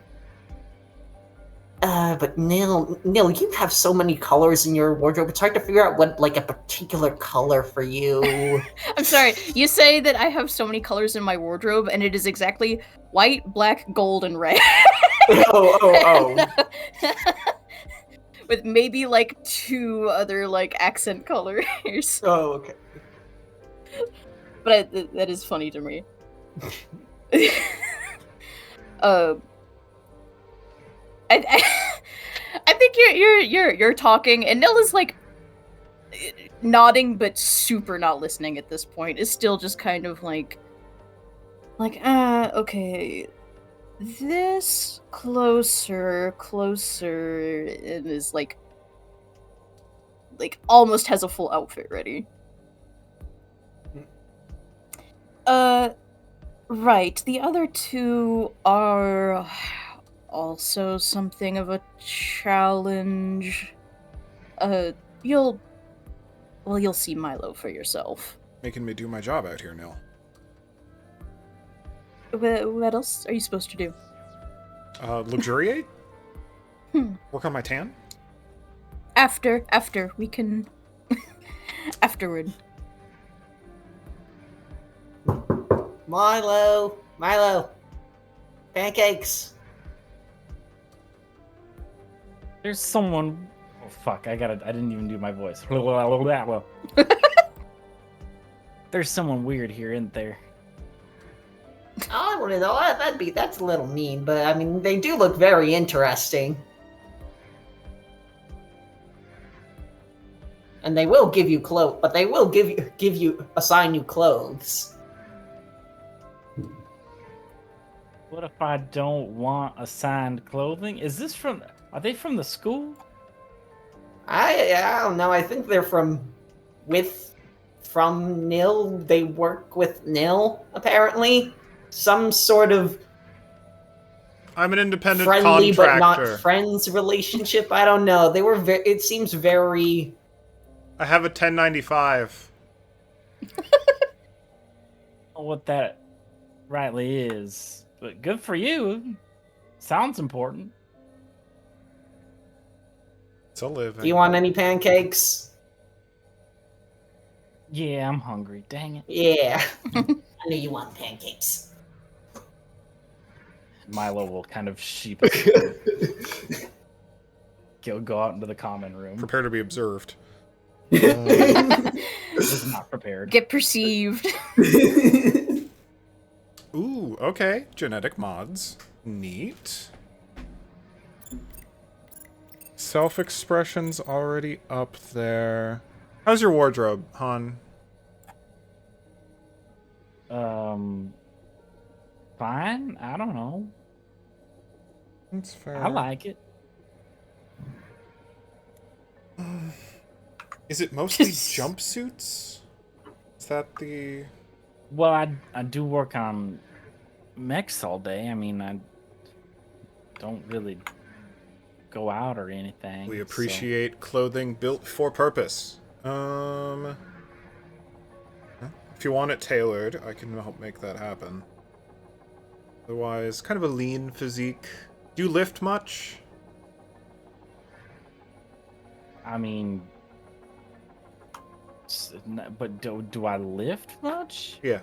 But Nil, you have so many colors in your wardrobe. It's hard to figure out what, like, a particular color for you. I'm sorry, you say that I have so many colors in my wardrobe, and it is exactly white, black, gold, and red. Oh. With maybe like two other like accent colors. Oh, okay. But that is funny to me. I think you're talking, and Nil is like nodding, but super not listening at this point. Is still just kind of like okay, this closer, and is like almost has a full outfit ready. Right. The other two are also something of a challenge. You'll see Milo for yourself. Making me do my job out here, Nil. What else are you supposed to do? Luxuriate? Work on my tan? After we can afterward. Milo, pancakes. There's someone. Oh fuck! I didn't even do my voice. There's someone weird here, isn't there? I don't know. That's a little mean, but I mean they do look very interesting. And they will give you clothes, but they will assign you clothes. What if I don't want assigned clothing? Are they from the school? I don't know. I think they're from Nil. They work with Nil, apparently. Some sort of I'm an independent friendly but contractor. not friends relationship. I don't know. They were it seems very. I have a 1095. I don't know what that rightly is, but good for you. Sounds important. It's a living. Do you want any pancakes? Yeah, I'm hungry. Dang it. Yeah. I knew you want pancakes. Milo will kind of sheepishly go out into the common room. Prepare to be observed. Was not prepared. Get perceived. Ooh, okay. Genetic mods. Neat. Self-expression's already up there. How's your wardrobe, Han? Fine. I don't know. That's fair. I like it. Is it mostly jumpsuits? Is that the... Well, I do work on mechs all day. I mean, I don't really go out or anything. We so- appreciate clothing built for purpose. If you want it tailored, I can help make that happen. Otherwise, kind of a lean physique. Do you lift much? I mean, but do I lift much? Yeah.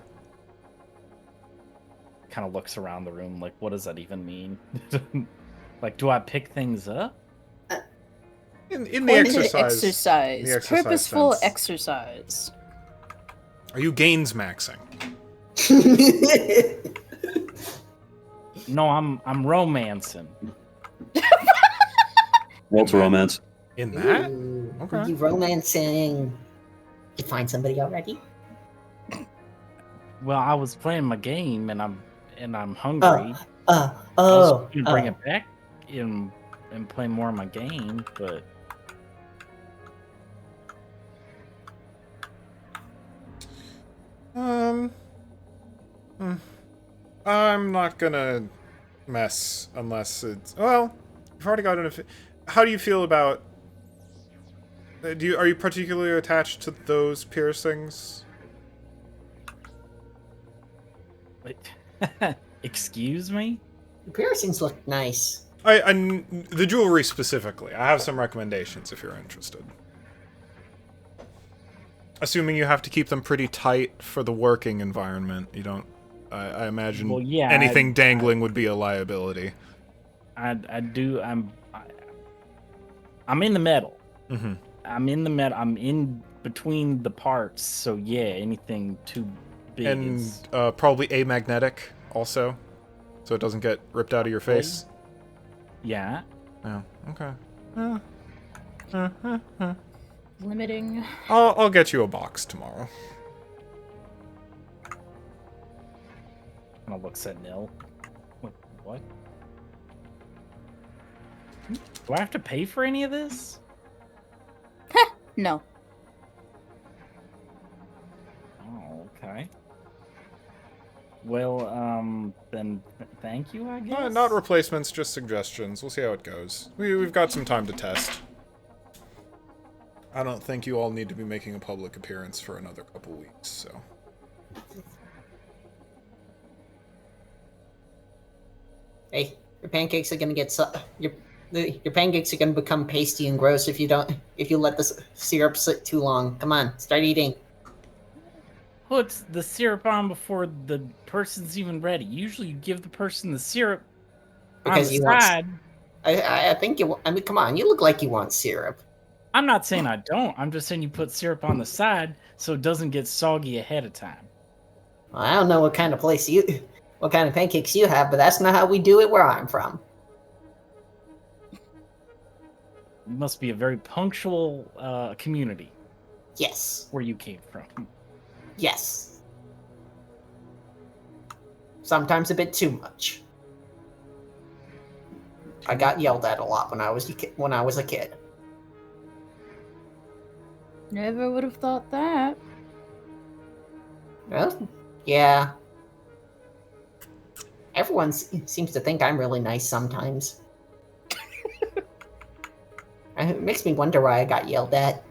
Kind of looks around the room like, what does that even mean? Like, do I pick things up? In the Pointed exercise. exercise. the exercise Purposeful sense. exercise. Are you gains maxing? No, I'm romancing. Walt's romance. In that? Ooh, Okay. You romancing. You find somebody already? Well, I was playing my game and I'm hungry. I was Oh. gonna bring it back and play more of my game, but I'm not gonna mess unless it's... Well, you've already got enough... How do you feel about... Are you particularly attached to those piercings? wait. Excuse me? The piercings look nice. The jewelry specifically. I have some recommendations if you're interested. Assuming you have to keep them pretty tight for the working environment. You don't... I imagine Well, yeah, anything dangling would be a liability. I do. I'm in the metal. Mm-hmm. I'm in the metal. I'm in between the parts. So yeah, anything too big And is probably amagnetic also, so it doesn't get ripped out of your face. yeah. Oh, okay. Limiting. I'll get you a box tomorrow. And I looks at Nil. What? Do I have to pay for any of this? No. Oh, okay. Well, then thank you, I guess. Not replacements, just suggestions. We'll see how it goes. We've got some time to test. I don't think you all need to be making a public appearance for another couple weeks, so... Hey, your pancakes are gonna get your pancakes are gonna become pasty and gross if you let the syrup sit too long. Come on, start eating. Puts the syrup on before the person's even ready. Usually, you give the person the syrup Because on the you want- side. I think you. I mean, come on, you look like you want syrup. I'm not saying I don't. I'm just saying you put syrup on the side so it doesn't get soggy ahead of time. Well, I don't know what kind of pancakes you have, but that's not how we do it where I'm from. It must be a very punctual community Yes, where you came from. yes. Sometimes a bit too much. I got yelled at a lot when I was a kid. Never would have thought that. Well, yeah. Everyone seems to think I'm really nice sometimes. It makes me wonder why I got yelled at.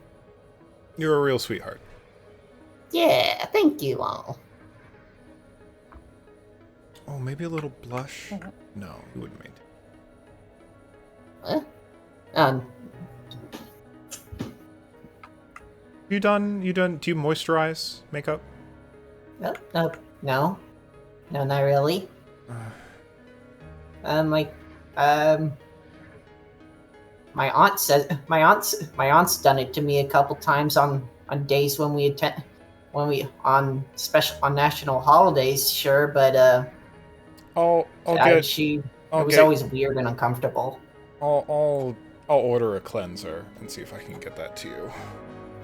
You're a real sweetheart. Yeah, thank you all. Oh, maybe a little blush? No, you wouldn't maintain. Huh? You done? Do you moisturize makeup? No, no, not really. My aunt says my aunt's done it to me a couple times on days when we on national holidays, sure, but I'll it was always weird and uncomfortable. I'll order a cleanser and see if I can get that to you.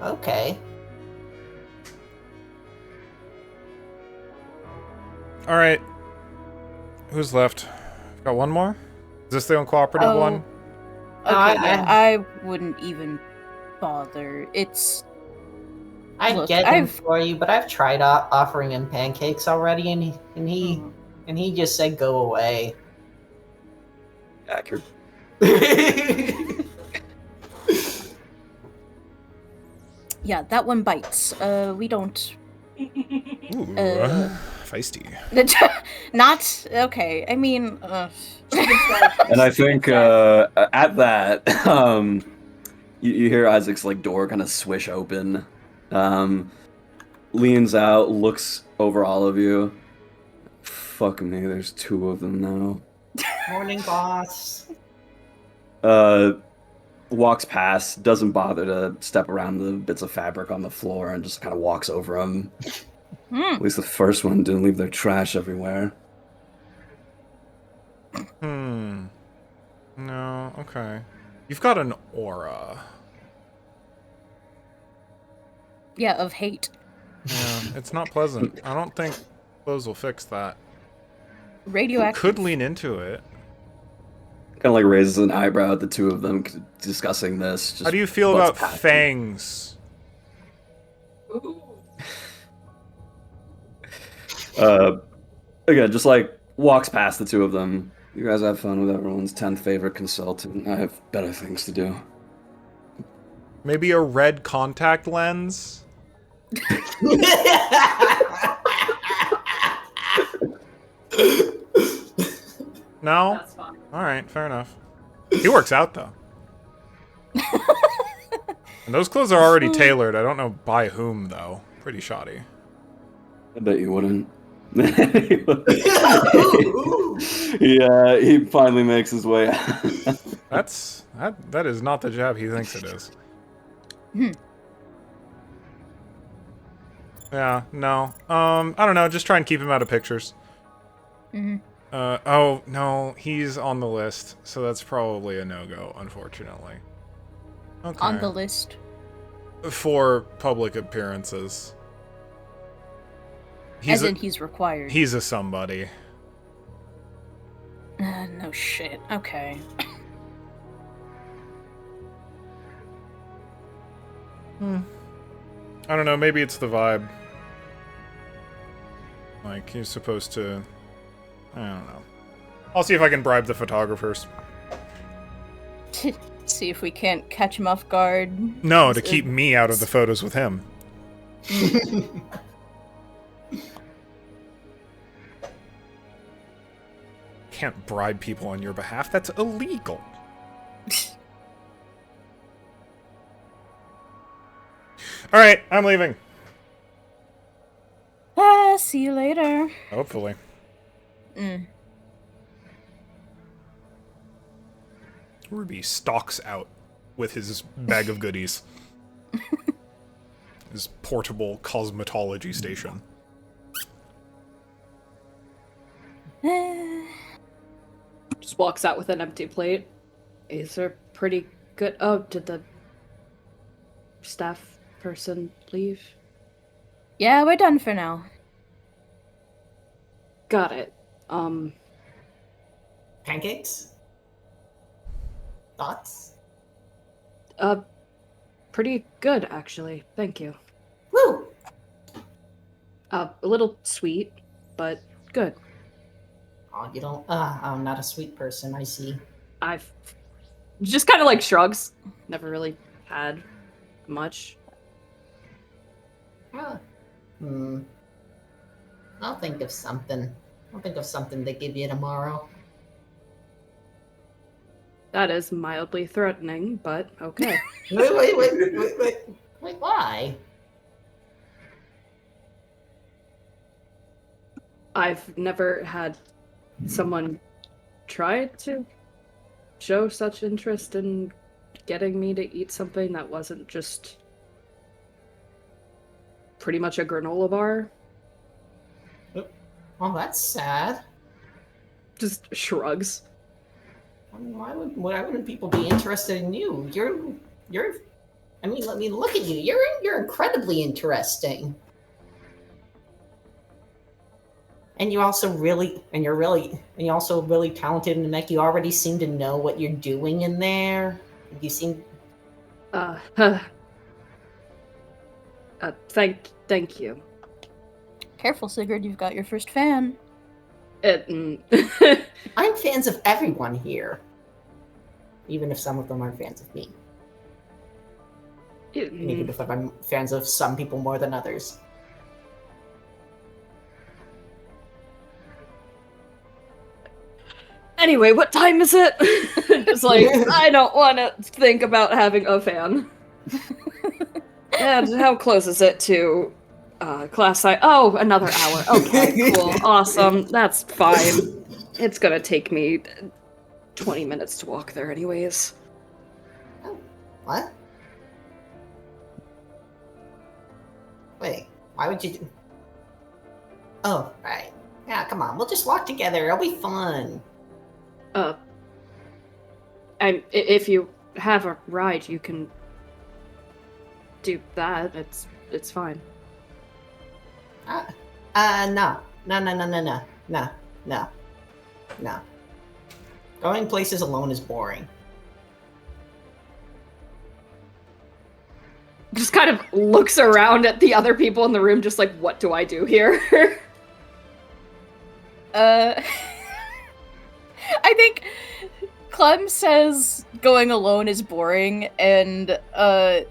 Okay. All right. Who's left? Got one more? Is this the uncooperative one? Okay, I- I wouldn't even bother. I'd Look, get him for you, but I've tried offering him pancakes already, and he just said go away. Accurate. Yeah, that one bites. We don't. Ooh, feisty. Not okay. I mean, And I think at that, you hear Isaac's like door kind of swish open. Leans out, looks over all of you. Fuck me, there's two of them now. Morning, boss. Walks past, doesn't bother to step around the bits of fabric on the floor, and just kind of walks over them. At least the first one didn't leave their trash everywhere. No, okay. You've got an aura. yeah, of hate. Yeah, it's not pleasant. I don't think clothes will fix that. Radioactive. Could lean into it. Kind of like raises an eyebrow at the two of them discussing this. Just How do you feel butts about past fangs? Again, just like walks past the two of them. You guys have fun with everyone's 10th favorite consultant. I have better things to do. Maybe a red contact lens? No? That's fine. Alright, fair enough. He works out, though. And those clothes are already tailored. I don't know by whom, though. Pretty shoddy. I bet you wouldn't. Yeah, he finally makes his way out. That is not the job he thinks it is. Yeah, no. I don't know, just try and keep him out of pictures. Oh, no, he's on the list, so that's probably a no-go, unfortunately. Okay. On the list. For public appearances. As in he's required. He's a somebody. No shit. Okay. I don't know, maybe it's the vibe. Like, he's supposed to... I don't know. I'll see if I can bribe the photographers. See if we can't catch him off guard. No, to keep me out of the photos with him. Can't bribe people on your behalf. That's illegal. All right, I'm leaving. See you later. Hopefully. Ruby stalks out with his bag of goodies. His portable cosmetology station. Just walks out with an empty plate. These are pretty good. Oh, did the staff person leave? Yeah, we're done for now. Got it. Pancakes? Thoughts? Pretty good, actually. Thank you. Woo! A little sweet, but good. Oh, you don't. I'm not a sweet person. I see. I've just kind of like shrugs. Never really had much. Huh. I'll think of something. I'll think of something to give you tomorrow. That is mildly threatening, but okay. Wait. Wait, why? I've never had someone try to show such interest in getting me to eat something that wasn't just pretty much a granola bar. Well, that's sad. Just shrugs. Why wouldn't people be interested in you? You're. I mean, let me look at you. You're incredibly interesting. And you're also really talented in mech. You already seem to know what you're doing in there. You seem. Thank you. Careful, Sigurd, you've got your first fan. I'm fans of everyone here, even if some of them aren't fans of me. And even if I'm fans of some people more than others. Anyway, what time is it? It's like, I don't want to think about having a fan. And how close is it to class size? Oh, another hour. Okay, cool. Awesome. That's fine. It's gonna take me 20 minutes to walk there anyways. Oh, what? Wait, why would you do... Oh, right. Yeah, come on, we'll just walk together. It'll be fun. And if you have a ride, you can do that. It's fine. No. Going places alone is boring. Just kind of looks around at the other people in the room, just like, what do I do here? I think Clem says going alone is boring, and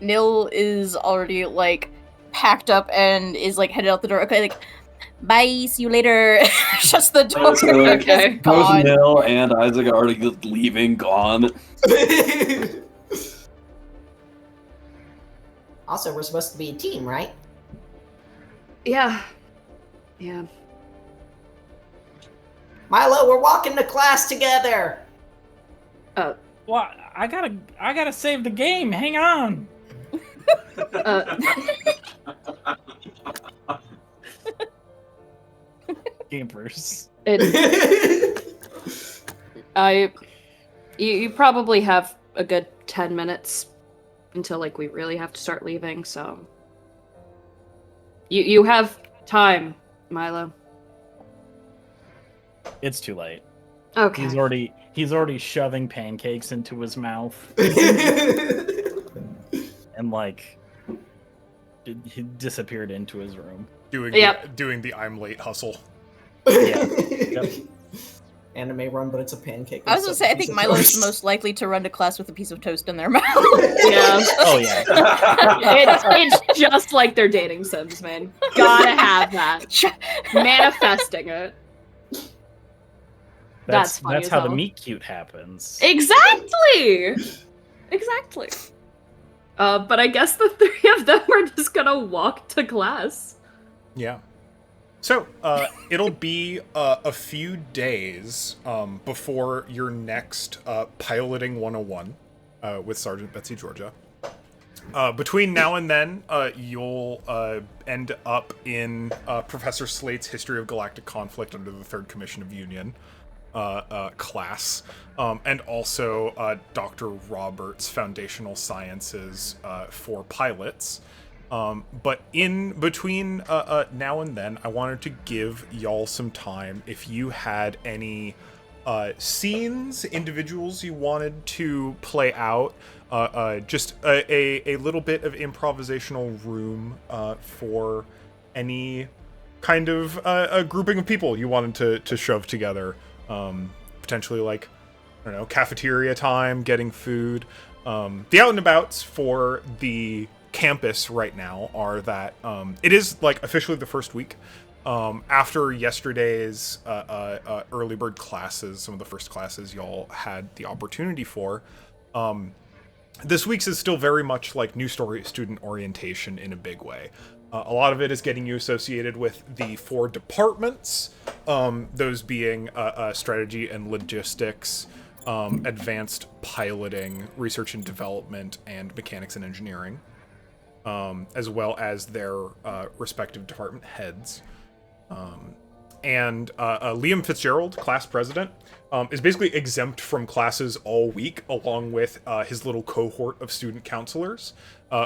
Nil is already like packed up and is like headed out the door. Okay, like bye, see you later. Shuts the door. Okay. Both Nil and Isaac are already leaving, gone. Also, we're supposed to be a team, right? Yeah. Milo, we're walking to class together. Well, I gotta save the game. Hang on. Gamers. You probably have a good 10 minutes until like we really have to start leaving, so you have time, Milo. It's too late. Okay. He's already shoving pancakes into his mouth. And like he disappeared into his room. Doing the I'm late hustle. Yeah. Yep. Anime run, but it's a pancake. I was gonna say, I think Milo is most likely to run to class with a piece of toast in their mouth. Yeah. Oh yeah. It's just like they're dating Sims, man. Gotta have that. Manifesting it. That's funny That's as how the hell. meet cute happens. Exactly. But I guess the three of them are just gonna walk to class. Yeah. So, it'll be a few days before your next Piloting 101 with Sergeant Betsy Georgia. Between now and then, you'll end up in Professor Slate's History of Galactic Conflict under the Third Commission of Union class, and also Dr. Roberts' Foundational Sciences for Pilots. But in between now and then, I wanted to give y'all some time if you had any scenes, individuals you wanted to play out, just a little bit of improvisational room for any kind of a grouping of people you wanted to shove together. Potentially like, I don't know, cafeteria time, getting food. The out and abouts for the campus right now are that it is like officially the first week after yesterday's early bird classes, some of the first classes y'all had the opportunity for. this week's is still very much like new story student orientation in a big way. A lot of it is getting you associated with the 4 departments, those being strategy and logistics, advanced piloting, research and development, and mechanics and engineering, as well as their respective department heads. And Liam Fitzgerald, class president, is basically exempt from classes all week, along with his little cohort of student counselors,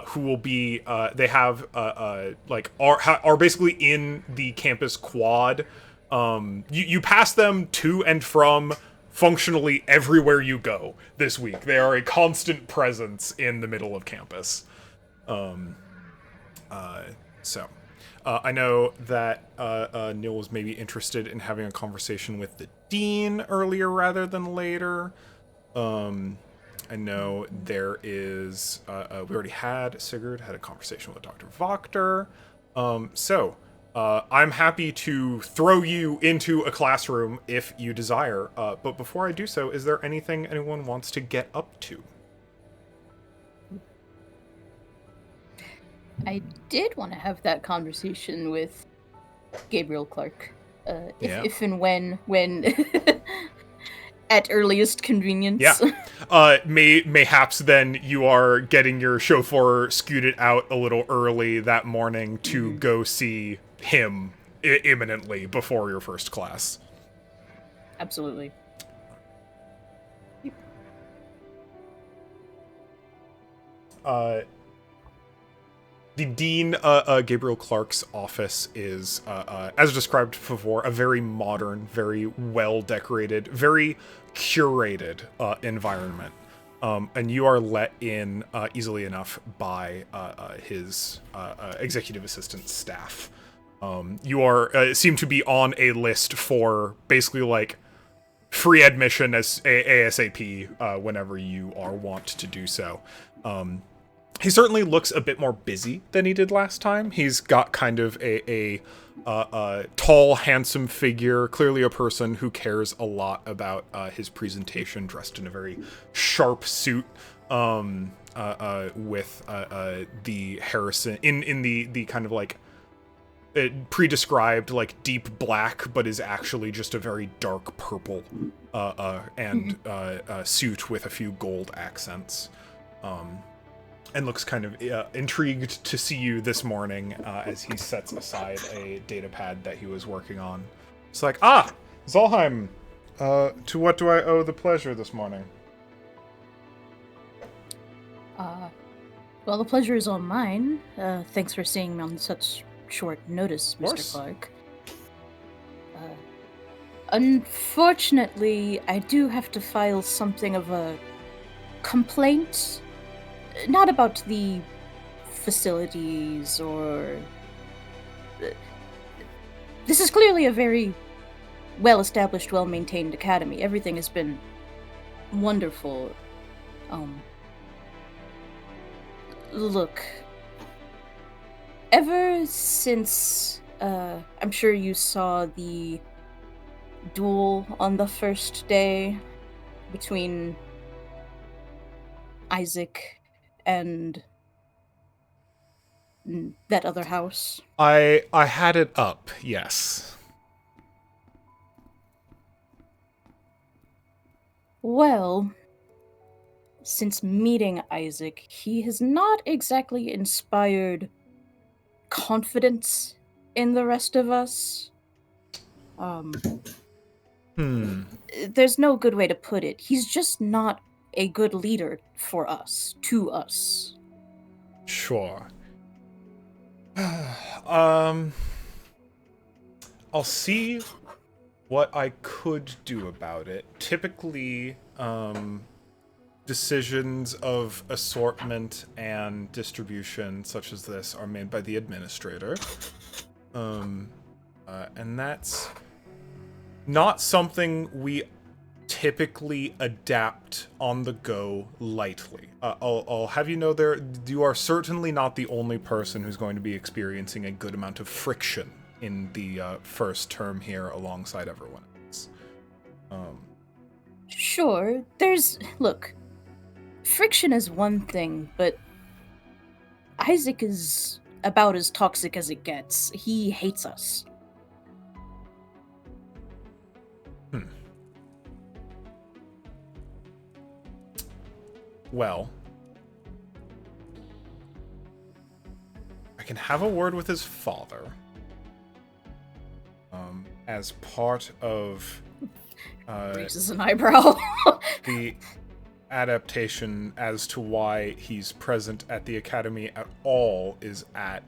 who will be they have are basically in the campus quad. You pass them to and from functionally everywhere you go this week. They are a constant presence in the middle of campus. I know that Neil was maybe interested in having a conversation with the dean earlier rather than later. I know there is... we already had... Sigurd had a conversation with Dr. Wachter. I'm happy to throw you into a classroom if you desire. But before I do so, is there anything anyone wants to get up to? I did want to have that conversation with Gabriel Clark, if and when at earliest convenience. Yeah. Mayhaps then you are getting your chauffeur scooted out a little early that morning to go see him imminently before your first class. Absolutely. The Dean, Gabriel Clark's office is, as described before, a very modern, very well-decorated, very curated environment. And you are let in easily enough by his executive assistant staff. You are seem to be on a list for basically like free admission as ASAP whenever you are wont to do so. He certainly looks a bit more busy than he did last time. He's got kind of a tall, handsome figure, clearly a person who cares a lot about his presentation, dressed in a very sharp suit, with the Harrison in the kind of like pre-described like deep black, but is actually just a very dark purple and suit with a few gold accents. And looks kind of intrigued to see you this morning as he sets aside a data pad that he was working on. It's like, Zolheim, to what do I owe the pleasure this morning? Well, the pleasure is all mine. Thanks for seeing me on such short notice, Mr. Clark. Unfortunately, I do have to file something of a complaint. Not about the facilities or... This is clearly a very well-established, well-maintained academy. Everything has been wonderful. Look, ever since, I'm sure you saw the duel on the first day between Isaac and that other house. I had it up, yes. Well, since meeting Isaac, he has not exactly inspired confidence in the rest of us. There's no good way to put it. He's just not a good leader for us, to us. Sure. I'll see what I could do about it. Typically, decisions of assortment and distribution such as this are made by the administrator. And that's not something we typically adapt on the go lightly. I'll have you know you are certainly not the only person who's going to be experiencing a good amount of friction in the first term here alongside everyone else. Sure, look, friction is one thing, but Isaac is about as toxic as it gets. He hates us. Well, I can have a word with his father. As part of Raises an eyebrow. the adaptation as to why he's present at the academy at all is at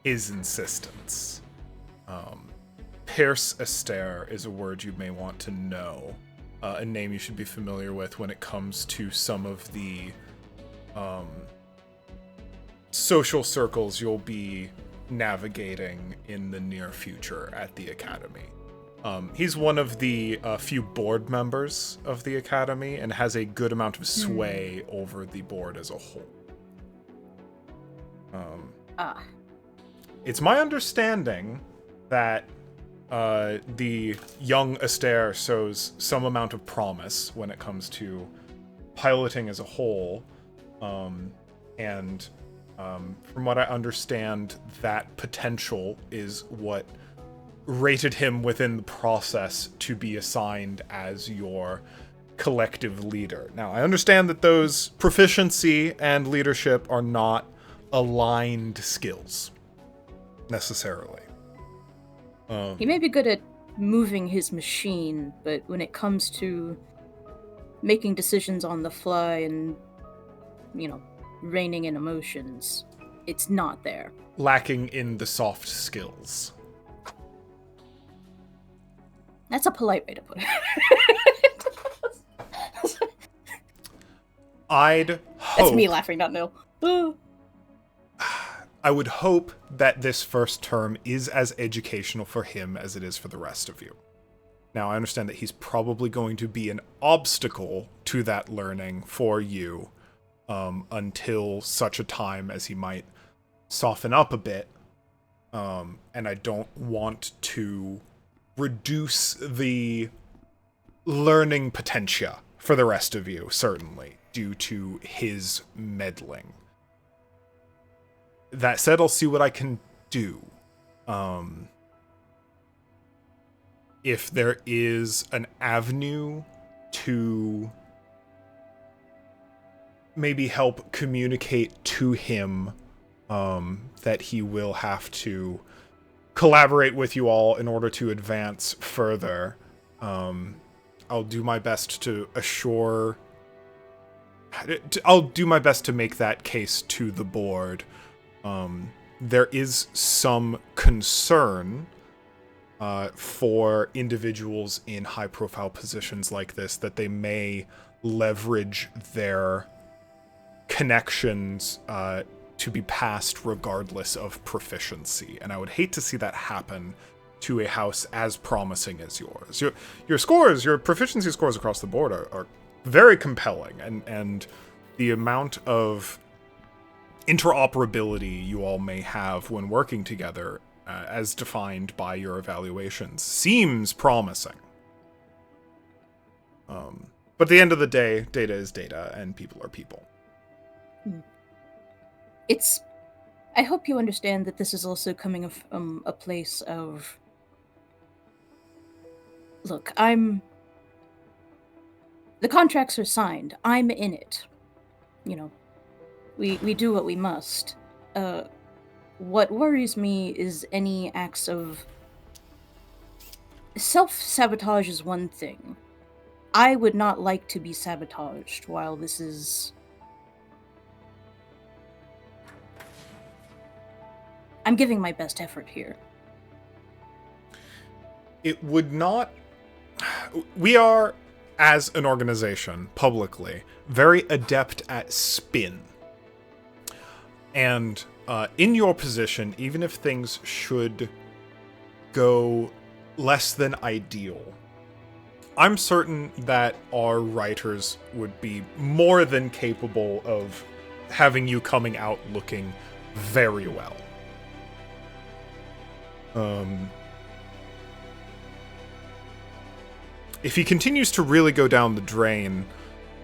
his insistence. Pierce Astaire is a word you may want to know, a name you should be familiar with when it comes to some of the social circles you'll be navigating in the near future at the academy. He's one of the few board members of the academy and has a good amount of sway over the board as a whole. It's my understanding that the young Astaire shows some amount of promise when it comes to piloting as a whole, and from what I understand, that potential is what rated him within the process to be assigned as your collective leader. Now, I understand that those proficiency and leadership are not aligned skills, necessarily. He may be good at moving his machine, but when it comes to making decisions on the fly and, reining in emotions, it's not there. Lacking in the soft skills. That's a polite way to put it. I'd hope... That's me laughing, not Nil. I would hope that this first term is as educational for him as it is for the rest of you. Now, I understand that he's probably going to be an obstacle to that learning for you until such a time as he might soften up a bit. And I don't want to reduce the learning potentia for the rest of you, certainly, due to his meddling. That said, I'll see what I can do. If there is an avenue to maybe help communicate to him that he will have to collaborate with you all in order to advance further, I'll do my best to assure... I'll do my best to make that case to the board. There is some concern for individuals in high-profile positions like this that they may leverage their connections to be passed regardless of proficiency, and I would hate to see that happen to a house as promising as yours. Your scores, your proficiency scores across the board are very compelling, and the amount of interoperability you all may have when working together, as defined by your evaluations, seems promising. But at the end of the day, data is data, and people are people. I hope you understand that this is also coming from a place of... Look, the contracts are signed. I'm in it. We do what we must. What worries me is any acts of... Self-sabotage is one thing. I would not like to be sabotaged while this is... I'm giving my best effort here. It would not... We are, as an organization, publicly, very adept at spin. And in your position, even if things should go less than ideal, I'm certain that our writers would be more than capable of having you coming out looking very well. If he continues to really go down the drain,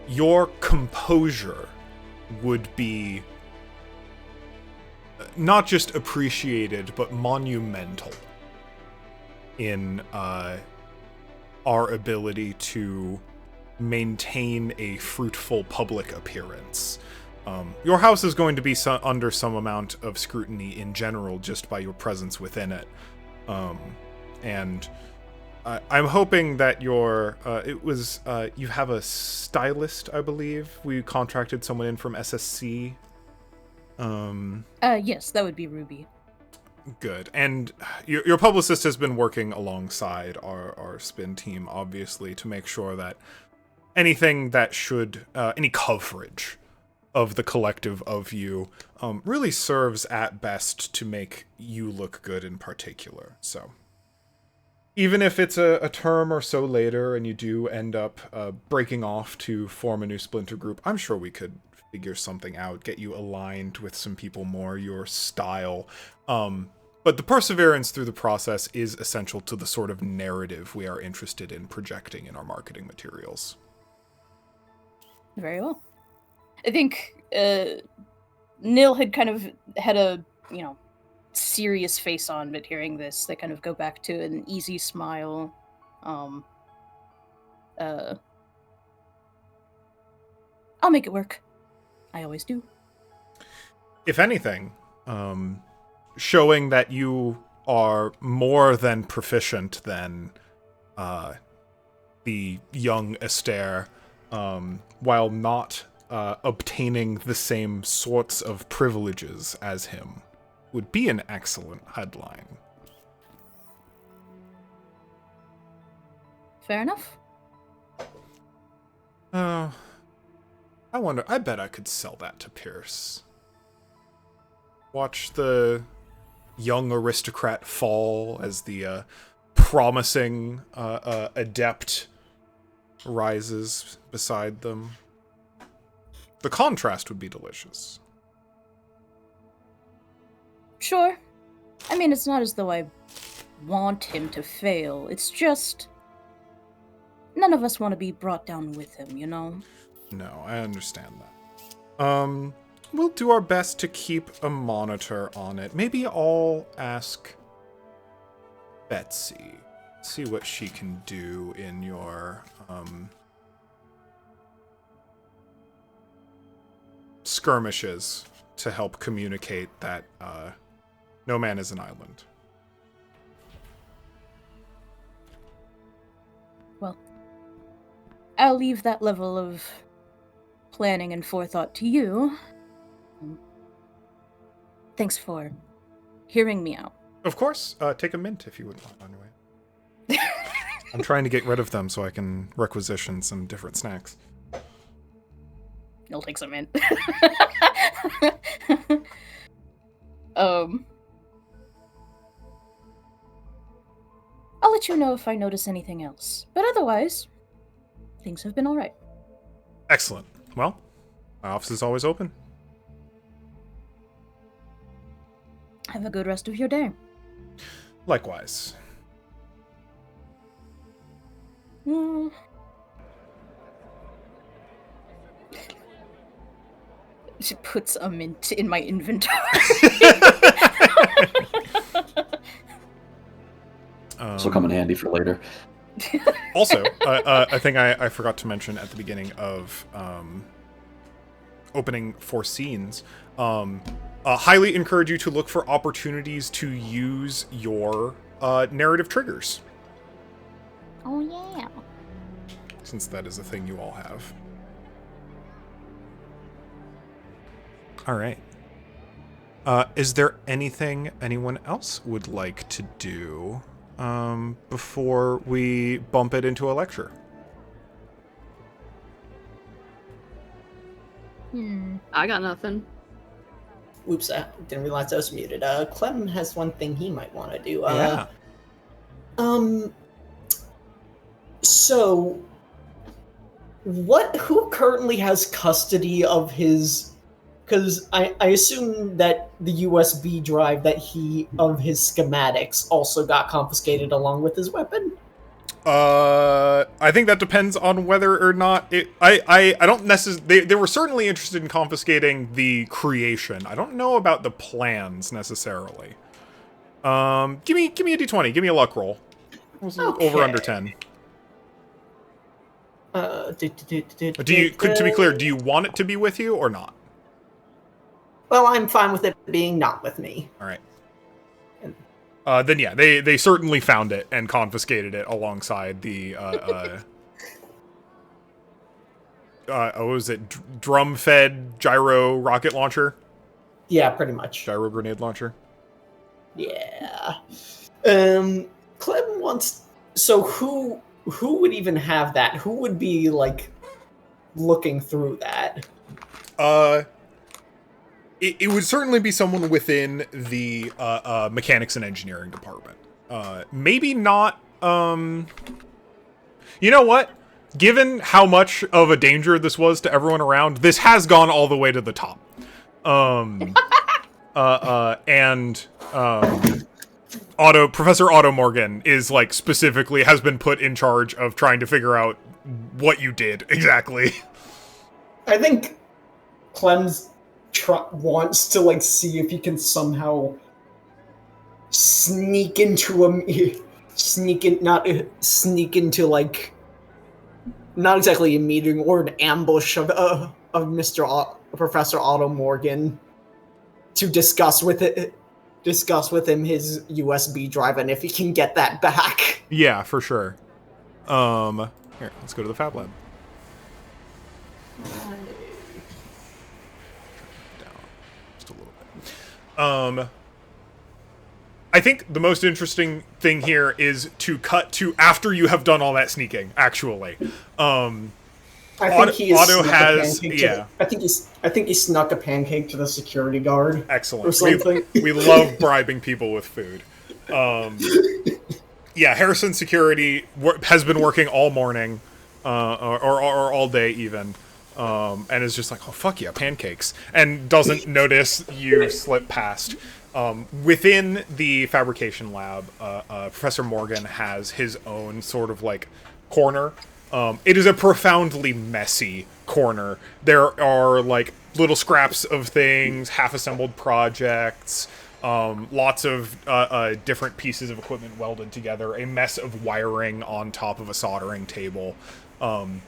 your composure would be not just appreciated, but monumental in our ability to maintain a fruitful public appearance. Your house is going to be under some amount of scrutiny in general just by your presence within it. And I'm hoping that you have a stylist, I believe. We contracted someone in from SSC. Yes, that would be Ruby. Good. And your publicist has been working alongside our spin team, obviously, to make sure that anything that should, any coverage of the collective of you really serves at best to make you look good in particular. So even if it's a term or so later and you do end up breaking off to form a new splinter group, I'm sure we could figure something out, get you aligned with some people more, your style. But the perseverance through the process is essential to the sort of narrative we are interested in projecting in our marketing materials. Very well. I think Nil had kind of had a, serious face on, but hearing this, they kind of go back to an easy smile. I'll make it work. I always do. If anything, showing that you are more than proficient than the young Esther, while not obtaining the same sorts of privileges as him, would be an excellent headline. Fair enough. I bet I could sell that to Pierce. Watch the young aristocrat fall as the promising adept rises beside them. The contrast would be delicious. Sure. I mean, it's not as though I want him to fail. It's just none of us want to be brought down with him, No, I understand that. We'll do our best to keep a monitor on it. Maybe I'll ask Betsy, see what she can do in your skirmishes to help communicate that no man is an island. Well, I'll leave that level of planning and forethought to you. Thanks for hearing me out. Of course. Take a mint if you would want on your way. I'm trying to get rid of them so I can requisition some different snacks. I'll take some mint. I'll let you know if I notice anything else. But otherwise, things have been alright. Excellent. Well, my office is always open. Have a good rest of your day. Likewise. She puts a mint in my inventory. This will come in handy for later. Also, I think I forgot to mention at the beginning of opening for scenes, highly encourage you to look for opportunities to use your narrative triggers. Oh, yeah. Since that is a thing you all have. All right. Is there anything anyone else would like to do before we bump it into a lecture? I got nothing. Oops, I didn't realize I was muted. Clem has one thing he might want to do. Yeah. So, who currently has custody of his? Because I assume that the USB drive of his schematics also got confiscated along with his weapon. I think that depends on whether or not it. I don't necessarily. They were certainly interested in confiscating the creation. I don't know about the plans necessarily. Give me a d20. Give me a luck roll. Over under 10. Do you? To be clear, do you want it to be with you or not? Well, I'm fine with it being not with me. All right. Then yeah, they certainly found it and confiscated it alongside the what was it? Drum-fed gyro rocket launcher? Yeah, pretty much. Gyro grenade launcher? Yeah. Clem wants... So who would even have that? Who would be, like, looking through that? It would certainly be someone within the mechanics and engineering department. Maybe not... You know what? Given how much of a danger this was to everyone around, this has gone all the way to the top. Professor Otto Morgan is, like, specifically has been put in charge of trying to figure out what you did exactly. I think Clem's wants to, like, see if he can somehow sneak into like, not exactly a meeting or an ambush of Professor Otto Morgan to discuss with him his USB drive and if he can get that back. Yeah, for sure. Here, let's go to the Fab Lab. Just a little bit. I think the most interesting thing here is to cut to after you have done all that sneaking, actually. I think he snuck a pancake to the security guard. Excellent. Or something. We love bribing people with food. Yeah, Harrison Security has been working all morning, or all day even, and is just like, oh fuck yeah, pancakes, and doesn't notice you slip past. Within the fabrication lab, Professor Morgan has his own sort of like corner. It is a profoundly messy corner. There are like little scraps of things, half-assembled projects, lots of different pieces of equipment welded together, a mess of wiring on top of a soldering table. And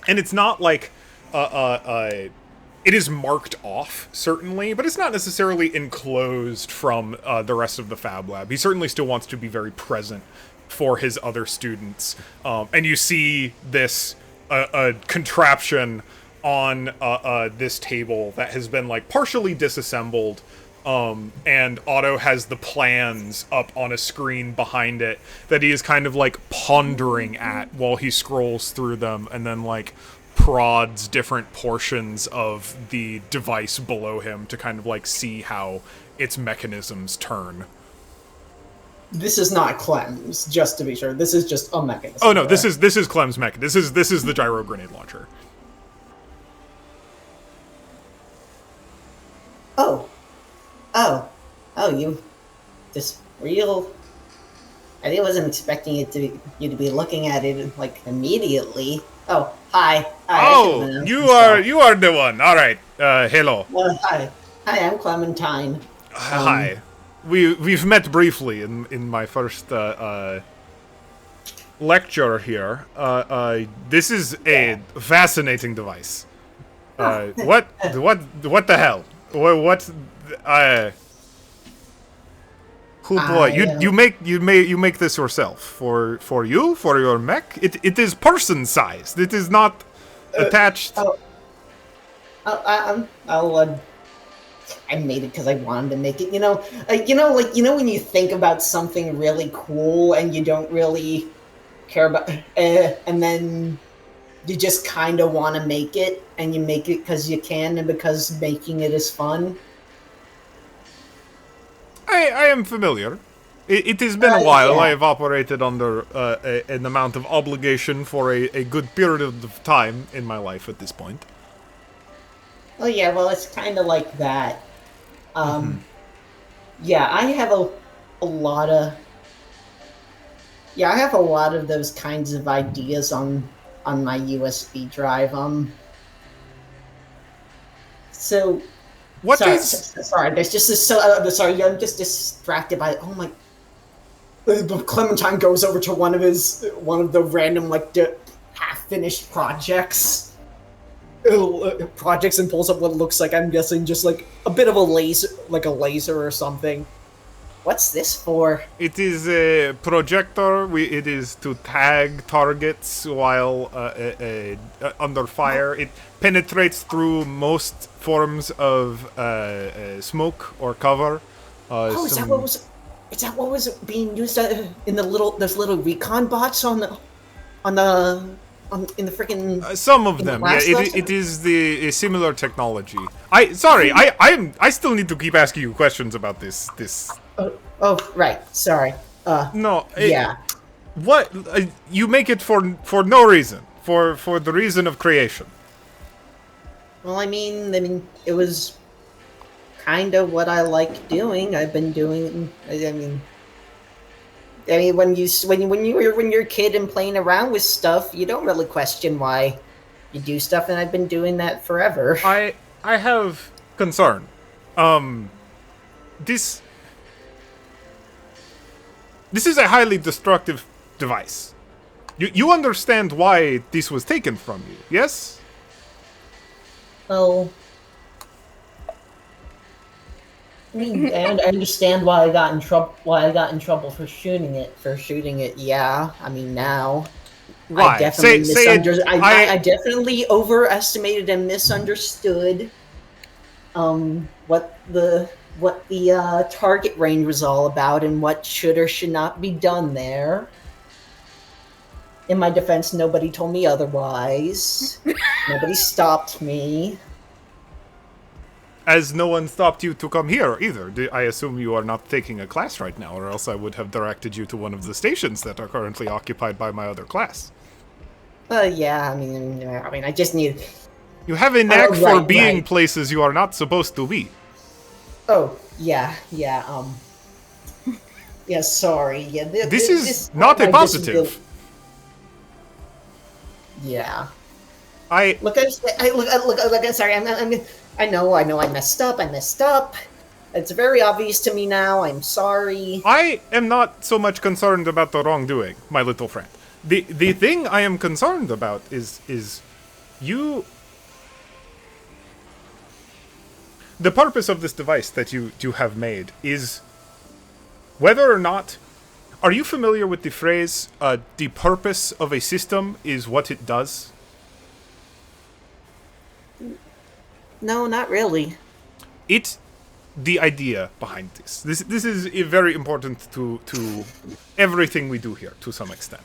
it's not like it is marked off, certainly, but it's not necessarily enclosed from the rest of the Fab Lab. He certainly still wants to be very present for his other students. And you see this contraption on this table that has been, like, partially disassembled, and Otto has the plans up on a screen behind it that he is kind of, like, pondering at while he scrolls through them, and then, like, prods different portions of the device below him to kind of, like, see how its mechanisms turn. This is not Clem's, just to be sure. This is just a mechanism. Oh no, this is Clem's mech. This is the gyro grenade launcher. You this real I wasn't expecting you to be looking at it like immediately. Oh, hi. Oh, you are the one. All right. Hello. Hi, I'm Clementine. Hi. We've met briefly in my first lecture here. This is a fascinating device. What the hell? You make this yourself for your mech? It is person sized. It is not attached. I made it because I wanted to make it. You know when you think about something really cool and you don't really care about, and then you just kind of want to make it, and you make it because you can and because making it is fun. I am familiar. It has been a while. Yeah. I have operated under an amount of obligation for a good period of time in my life at this point. Oh yeah, well it's kind of like that. Yeah, I have a lot of Yeah, I have a lot of those kinds of ideas on my USB drive. So What sorry, is? sorry. There's just this. Sorry, I'm just distracted by. Oh my. Clementine goes over to one of the random half-finished projects. Projects and pulls up what looks like, I'm guessing, just like a bit of a laser or something. What's this for? It is a projector. It is to tag targets while under fire. It penetrates through most forms of smoke or cover. Oh, is that what was being used in those little recon bots in the freaking? Some of in the them, yeah. last lesson? It is the similar technology. I still need to keep asking you questions about this. Oh, right. Sorry. No. Yeah. What you make it for no reason, for the reason of creation. Well, I mean, it was kind of what I like doing. I've been doing. I mean, when you're a kid and playing around with stuff, you don't really question why you do stuff, and I've been doing that forever. I have concern. This is a highly destructive device. You understand why this was taken from you, yes? Well, I mean, I understand why I got in trouble. Why I got in trouble for shooting it. Yeah. I mean, now. Why? I definitely I I definitely overestimated and misunderstood what the target range was all about and what should or should not be done there. In my defense, nobody told me otherwise. Nobody stopped me. As no one stopped you to come here either. I assume you are not taking a class right now, or else I would have directed you to one of the stations that are currently occupied by my other class. Yeah, I mean, I just need. You have a knack for right, being right. places you are not supposed to be. Oh, yeah. Yeah, sorry. Yeah, This is not a positive. Yeah. I Look, I'm sorry. I know I messed up. It's very obvious to me now. I'm sorry. I am not so much concerned about the wrongdoing, my little friend. The thing I am concerned about is you. The purpose of this device that you have made is whether or not. Are you familiar with the phrase, the purpose of a system is what it does? No, not really. The idea behind this. This is very important to everything we do here, to some extent.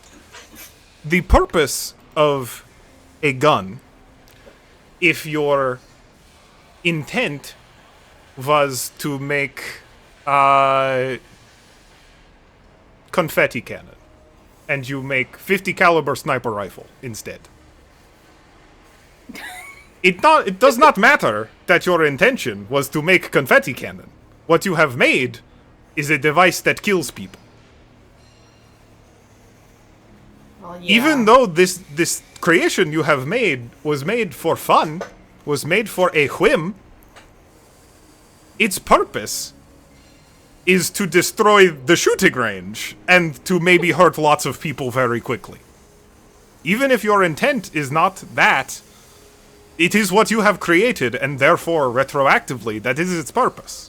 The purpose of a gun, if your intent was to make confetti cannon, and you make 50 caliber sniper rifle instead. It does not matter that your intention was to make confetti cannon. What you have made is a device that kills people. Well, yeah. Even though this creation you have made was made for fun, was made for a whim, its purpose is to destroy the shooting range and to maybe hurt lots of people very quickly. Even if your intent is not that, it is what you have created, and therefore, retroactively, that is its purpose.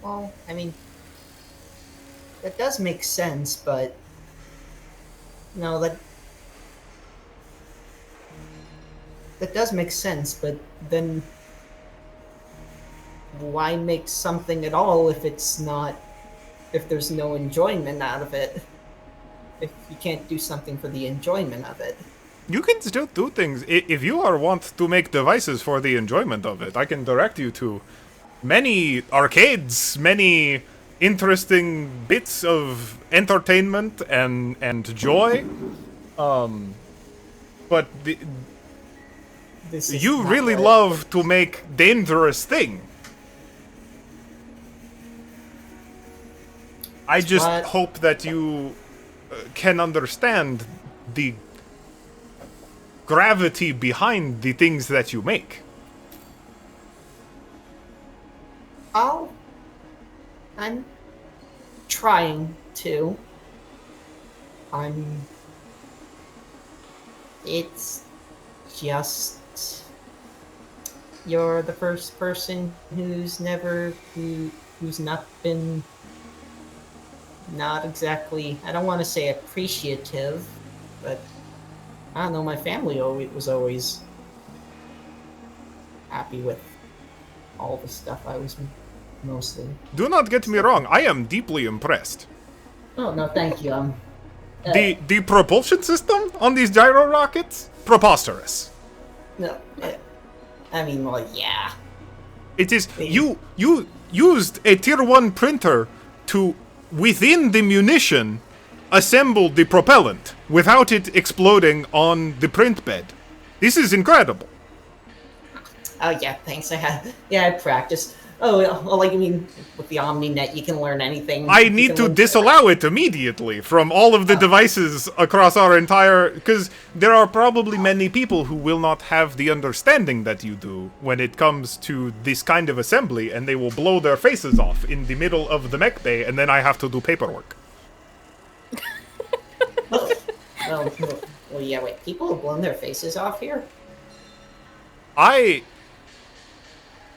Well, I mean, that does make sense, but no, that does make sense, but then why make something at all if there's no enjoyment out of it? If you can't do something for the enjoyment of it. You can still do things. If you want to make devices for the enjoyment of it, I can direct you to many arcades, many interesting bits of entertainment and joy. But This is you not really right. love to make dangerous thing. I just What? hope that you can understand the gravity behind the things that you make. I'm trying to. It's just you're the first person who's not exactly, I don't want to say appreciative, but I don't know, my family was always happy with all the stuff I was mostly. Do not get me wrong, I am deeply impressed. Oh, no, thank you. The propulsion system on these gyro rockets? Preposterous. No, I mean, well, yeah. It is, you used a tier 1 printer to, within the munition, assemble the propellant without it exploding on the print bed. This is incredible. Oh, yeah, thanks. I practiced. Oh, well, like, I mean, with the OmniNet, you can learn anything. I You need can to learn- disallow it immediately from all of the devices across our entire... Because there are probably many people who will not have the understanding that you do when it comes to this kind of assembly, and they will blow their faces off in the middle of the mech bay, and then I have to do paperwork. Well, yeah, wait, people have blown their faces off here?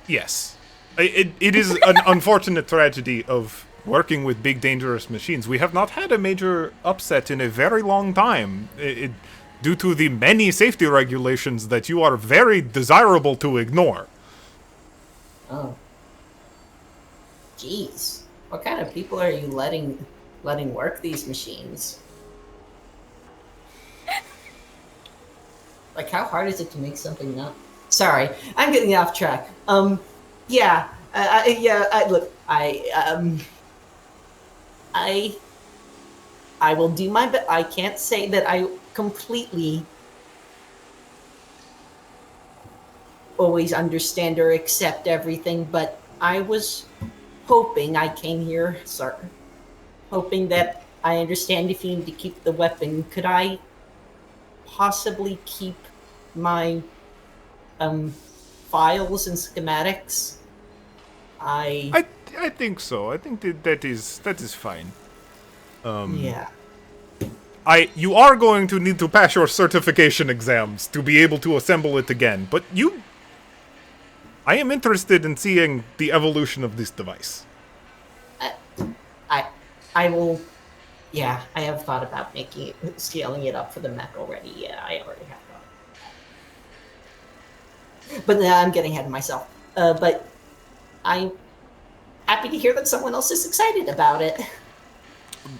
Yes. It is an unfortunate tragedy of working with big, dangerous machines. We have not had a major upset in a very long time, due to the many safety regulations that you are very desirable to ignore. Oh. Jeez. What kind of people are you letting work these machines? Like, how hard is it to make something up? Sorry, I'm getting off track. Yeah, look, I will do my best. I can't say that I completely always understand or accept everything, but I was hoping I came here, hoping that I understand if you need to keep the weapon. Could I possibly keep my files and schematics? I think so. I think that is fine. Yeah. You are going to need to pass your certification exams to be able to assemble it again, but I am interested in seeing the evolution of this device. I will. Yeah, I have thought about scaling it up for the mech already. Yeah, I already have thought. But now I'm getting ahead of myself. But I'm happy to hear that someone else is excited about it.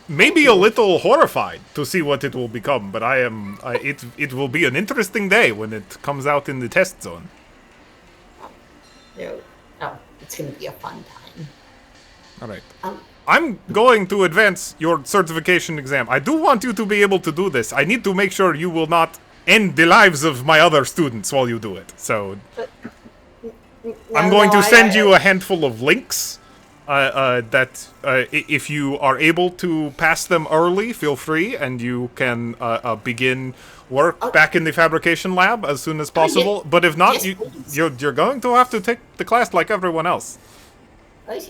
Maybe a little horrified to see what it will become, but it will be an interesting day when it comes out in the test zone. Oh, it's going to be a fun time. All right. I'm going to advance your certification exam. I do want you to be able to do this. I need to make sure you will not end the lives of my other students while you do it. So I'm going to send you a handful of links that if you are able to pass them early, feel free, and you can begin work back in the fabrication lab as soon as possible. But if not, you're going to have to take the class like everyone else.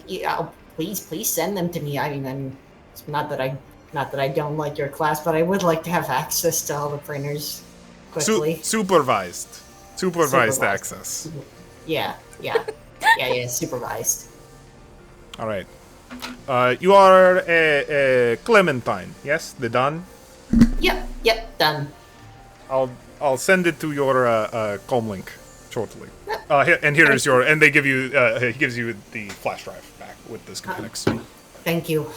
Yeah, please send them to me. I mean, it's not that I don't like your class, but I would like to have access to all the printers quickly. Supervised access. Yeah, supervised. All right. You are a Clementine, yes? The Dun? Yep, done. I'll send it to your Comlink shortly. And here is your, and they give you, he gives you the flash drive back with the schematics. Thank you.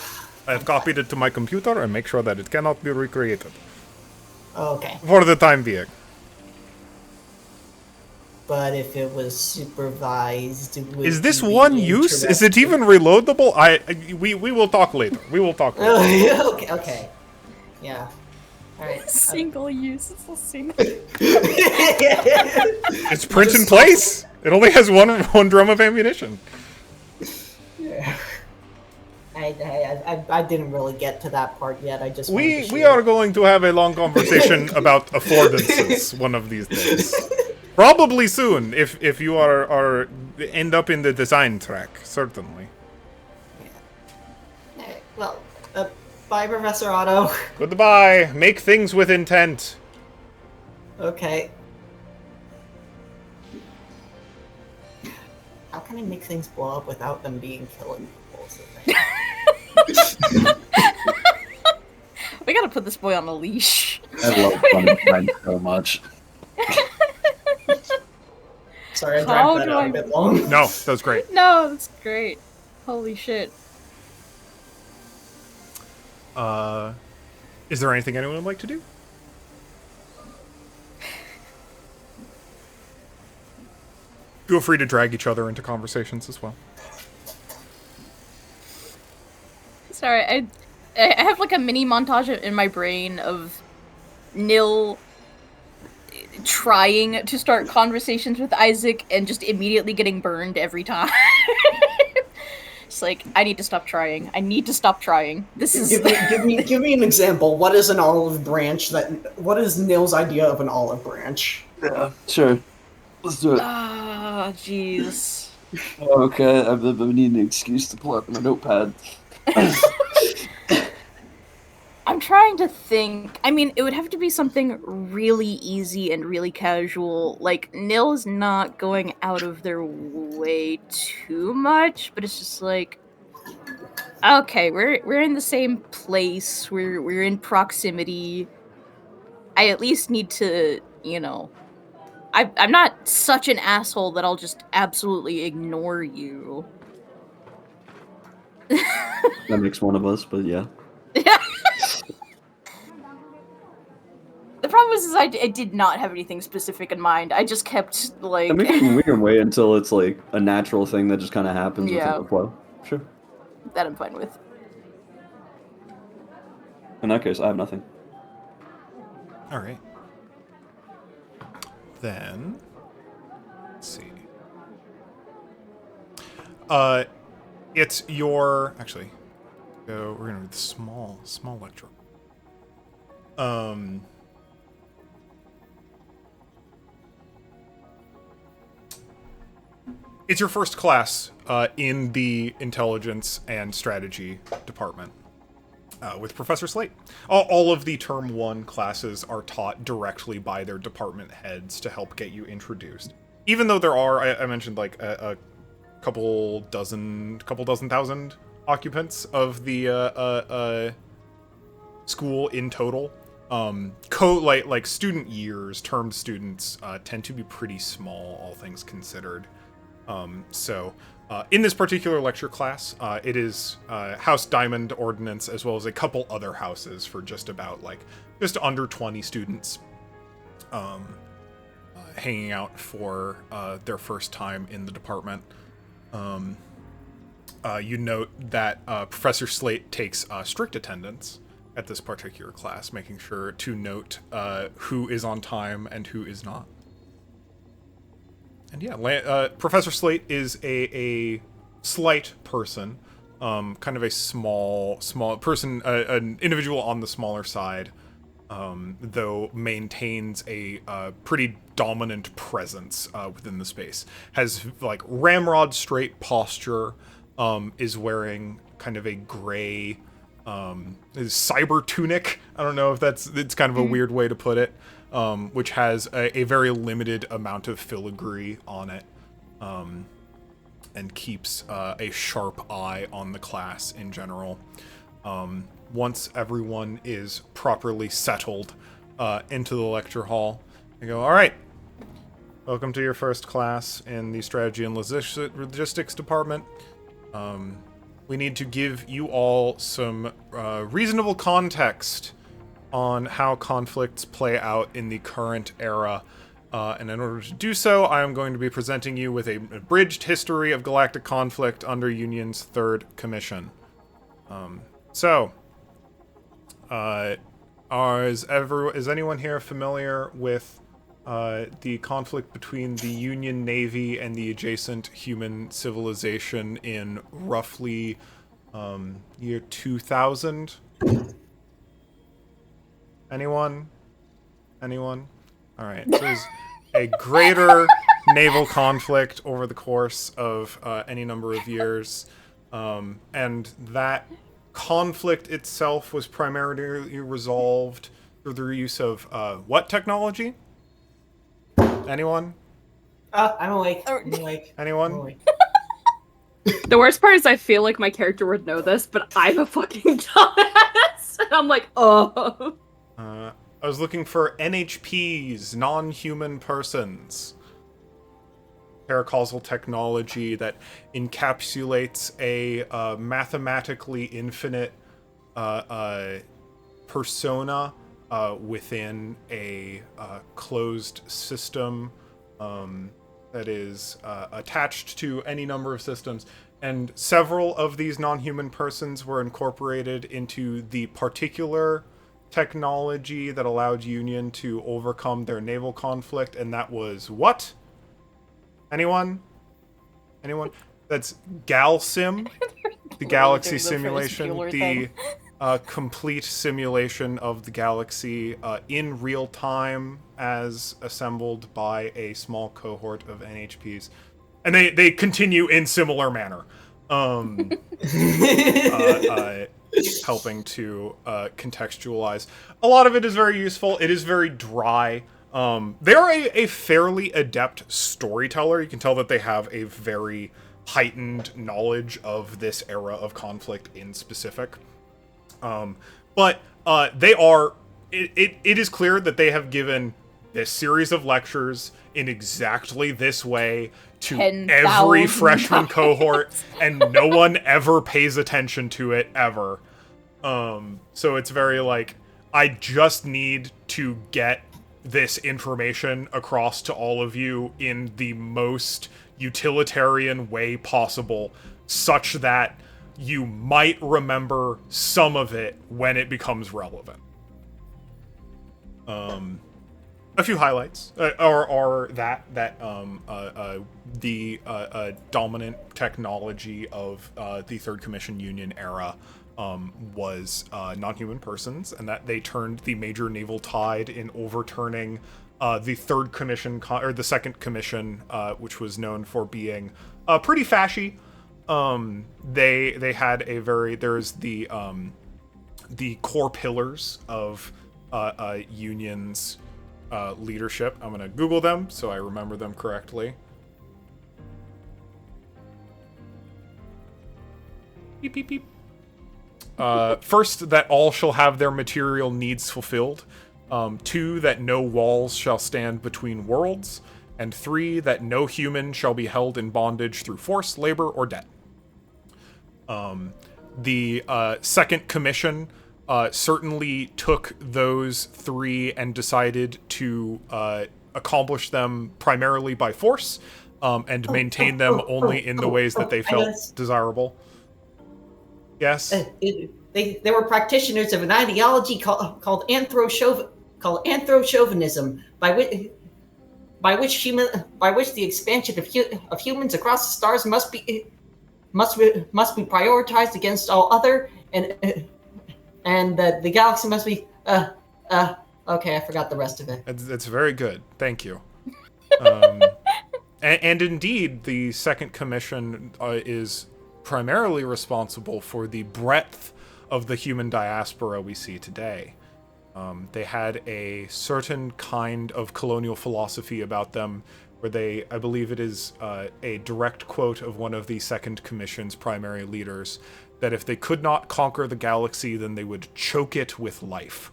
I have copied it to my computer and make sure that it cannot be recreated. Okay. For the time being. But if it was supervised, is this one use? Is it even reloadable? We will talk later. We will talk later. Okay. Yeah. All right. Single use. It's a single. It's print in place. It only has one drum of ammunition. Yeah. I didn't really get to that part yet. I just wanted to We share. are going to have a long conversation about affordances one of these days. Probably soon, if you are end up in the design track, certainly. Alright, well, bye, Professor Otto. Goodbye. Make things with intent. Okay. How can I make things blow up without them being killing people? is the thing. We gotta put this boy on a leash. I love Clementine so much. Sorry, I How dragged that do out I- a bit long. No, that was great. No, that's great. Holy shit. Is there anything anyone would like to do? Feel free to drag each other into conversations as well. Sorry, I have like a mini montage in my brain of Nil trying to start conversations with Isaac and just immediately getting burned every time. It's like, I need to stop trying. I need to stop trying. This is Give me an example. What is an olive branch? What is Nil's idea of an olive branch? Yeah, sure. Let's do it. Ah, jeez. Okay, I need an excuse to pull up my notepad. I'm trying to think. I mean, it would have to be something really easy and really casual. Like, Nil is not going out of their way too much, but it's just like, okay, we're in the same place. We're in proximity. I at least need to, you know, I'm not such an asshole that I'll just absolutely ignore you. That makes one of us, but yeah. The problem is I did not have anything specific in mind. I just kept, like... And we can wait until it's like a natural thing that just kind of happens Yeah. within the flow. Sure. that I'm fine with. In that case, I have nothing. All right. Then, let's see. It's your actually. So we're gonna do the small lecture. It's your first class in the intelligence and strategy department. With Professor Slate. All of the Term 1 classes are taught directly by their department heads to help get you introduced. Even though there are, I mentioned, like, a couple dozen thousand occupants of the school in total. Like student years, term students tend to be pretty small, all things considered. In this particular lecture class, it is House Diamond Ordnance, as well as a couple other houses for just under 20 students hanging out for their first time in the department. You note that Professor Slate takes strict attendance at this particular class, making sure to note who is on time and who is not. And yeah, Professor Slate is a slight person, kind of a small person, an individual on the smaller side, though maintains a pretty dominant presence within the space. Has like ramrod straight posture, is wearing kind of a gray cyber tunic. I don't know if it's kind of a weird way to put it. Which has a very limited amount of filigree on it, and keeps a sharp eye on the class in general. Once everyone is properly settled into the lecture hall, they go, all right, welcome to your first class in the Strategy and Logistics Department. We need to give you all some reasonable context on how conflicts play out in the current era. And in order to do so, I am going to be presenting you with a abridged history of galactic conflict under Union's Third Commission. Is anyone here familiar with the conflict between the Union Navy and the adjacent human civilization in roughly Year 2000. Anyone? All right. So there's a greater naval conflict over the course of any number of years, and that conflict itself was primarily resolved through the use of what technology? Anyone? I'm awake. I'm awake. Anyone? I'm awake. The worst part is I feel like my character would know this, but I'm a fucking dumbass. And I'm like, oh. I was looking for NHPs, non-human persons. Paracausal technology that encapsulates a mathematically infinite persona within a closed system that is attached to any number of systems. And several of these non-human persons were incorporated into the particular technology that allowed Union to overcome their naval conflict, and that was what? Anyone? That's GalSim, the galaxy doing the simulation, Ferris Bueller the thing. complete simulation of the galaxy in real time as assembled by a small cohort of NHPs. And they continue in similar manner. Helping to contextualize. A lot of it is very useful. It is very dry. They're a fairly adept storyteller. You can tell that they have a very heightened knowledge of this era of conflict in specific. But they are... It is clear that they have given this series of lectures in exactly this way to 10,000 every freshman times. cohort, and no one ever pays attention to it, ever. So it's very like, I just need to get this information across to all of you in the most utilitarian way possible, such that you might remember some of it when it becomes relevant. A few highlights are that the dominant technology of the Third Commission Union era was non-human persons, and that they turned the major naval tide in overturning the Third Commission or the Second Commission, which was known for being pretty fashy. They had a very there's the core pillars of Union's leadership. I'm gonna Google them so I remember them correctly. Beep, beep, beep. First, that all shall have their material needs fulfilled. 2, that no walls shall stand between worlds. And 3, that no human shall be held in bondage through force, labor, or debt. The Second Commission certainly took those 3 and decided to accomplish them primarily by force, and maintain them only in the ways that they felt desirable. Yes? They were practitioners of an ideology called anthrochauvinism, by which the expansion of humans across the stars must be prioritized against all other, and the galaxy must be okay, I forgot the rest of it. It's very good. Thank you. And indeed, the Second Commission is primarily responsible for the breadth of the human diaspora we see today. They had a certain kind of colonial philosophy about them, where I believe it is a direct quote of one of the Second Commission's primary leaders, that if they could not conquer the galaxy, then they would choke it with life.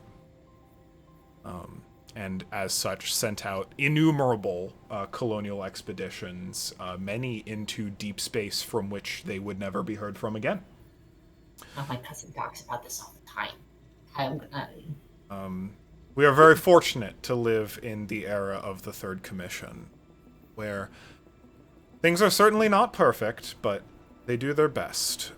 And as such, sent out innumerable colonial expeditions, many into deep space from which they would never be heard from again. Oh, my cousin talks about this all the time. We are very fortunate to live in the era of the Third Commission, where things are certainly not perfect, but they do their best,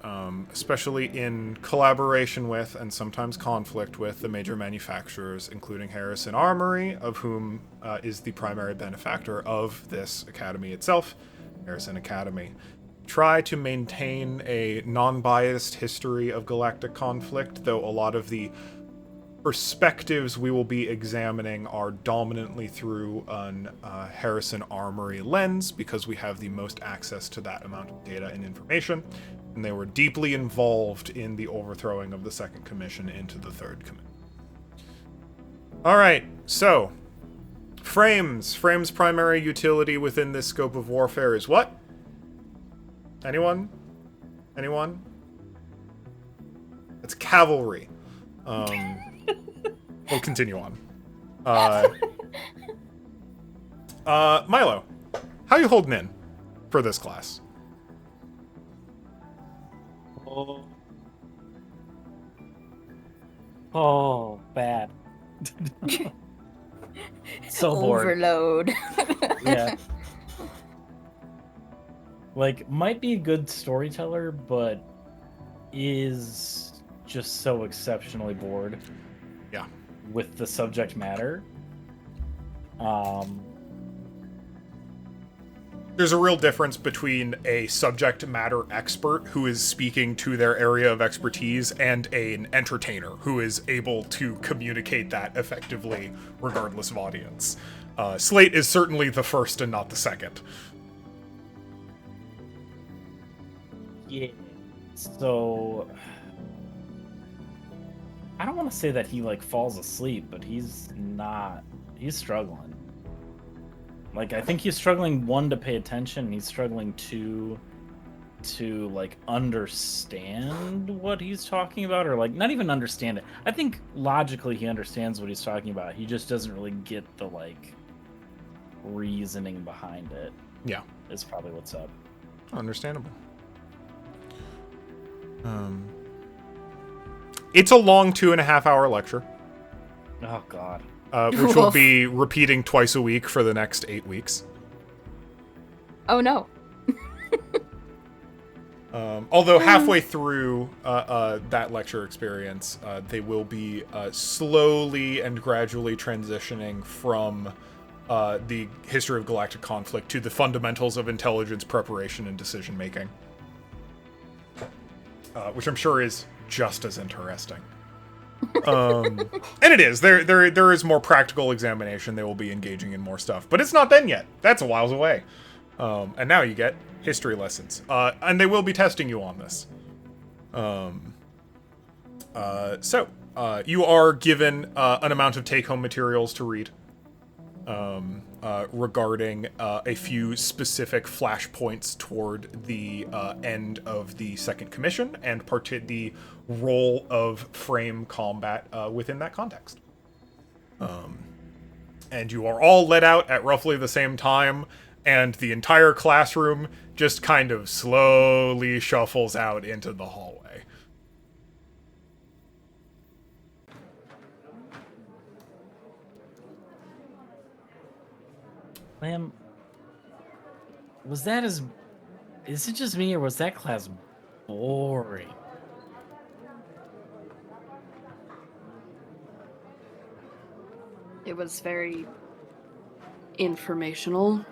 especially in collaboration with, and sometimes conflict with, the major manufacturers, including Harrison Armory, of whom is the primary benefactor of this academy itself, Harrison Academy. try to maintain a non-biased history of galactic conflict, though a lot of the perspectives we will be examining are dominantly through an Harrison Armory lens, because we have the most access to that amount of data and information, and they were deeply involved in the overthrowing of the Second Commission into the Third Commission. Alright, so, frames. Frames' primary utility within this scope of warfare is what? Anyone? It's cavalry. We'll continue on. Milo, how you holding in for this class? Oh, bad. So bored. Overload. Yeah. Like, might be a good storyteller, but is just so exceptionally bored. Yeah. With the subject matter. There's a real difference between a subject matter expert who is speaking to their area of expertise and an entertainer who is able to communicate that effectively regardless of audience. Slate is certainly the first and not the second. Yeah. So I don't want to say that he like falls asleep, but he's struggling. Like, I think he's struggling, one, to pay attention, and he's struggling to like understand what he's talking about, or like not even understand it. I think logically he understands what he's talking about. He just doesn't really get the like reasoning behind it. Yeah. Is probably what's up. Understandable. It's a long 2.5-hour lecture. Oh god. Which will be repeating twice a week for the next 8 weeks. Oh no. Although halfway through that lecture experience, they will be slowly and gradually transitioning from the history of galactic conflict to the fundamentals of intelligence preparation and decision making. Which I'm sure is just as interesting. And it is. There is more practical examination. They will be engaging in more stuff. But it's not then yet. That's a whiles away. And now you get history lessons. And they will be testing you on this. So, you are given an amount of take-home materials to read. Regarding a few specific flashpoints toward the end of the Second Commission and the role of frame combat within that context. And you are all let out at roughly the same time, and the entire classroom just kind of slowly shuffles out into the hallway. Lamb, is it just me, or was that class boring? It was very informational.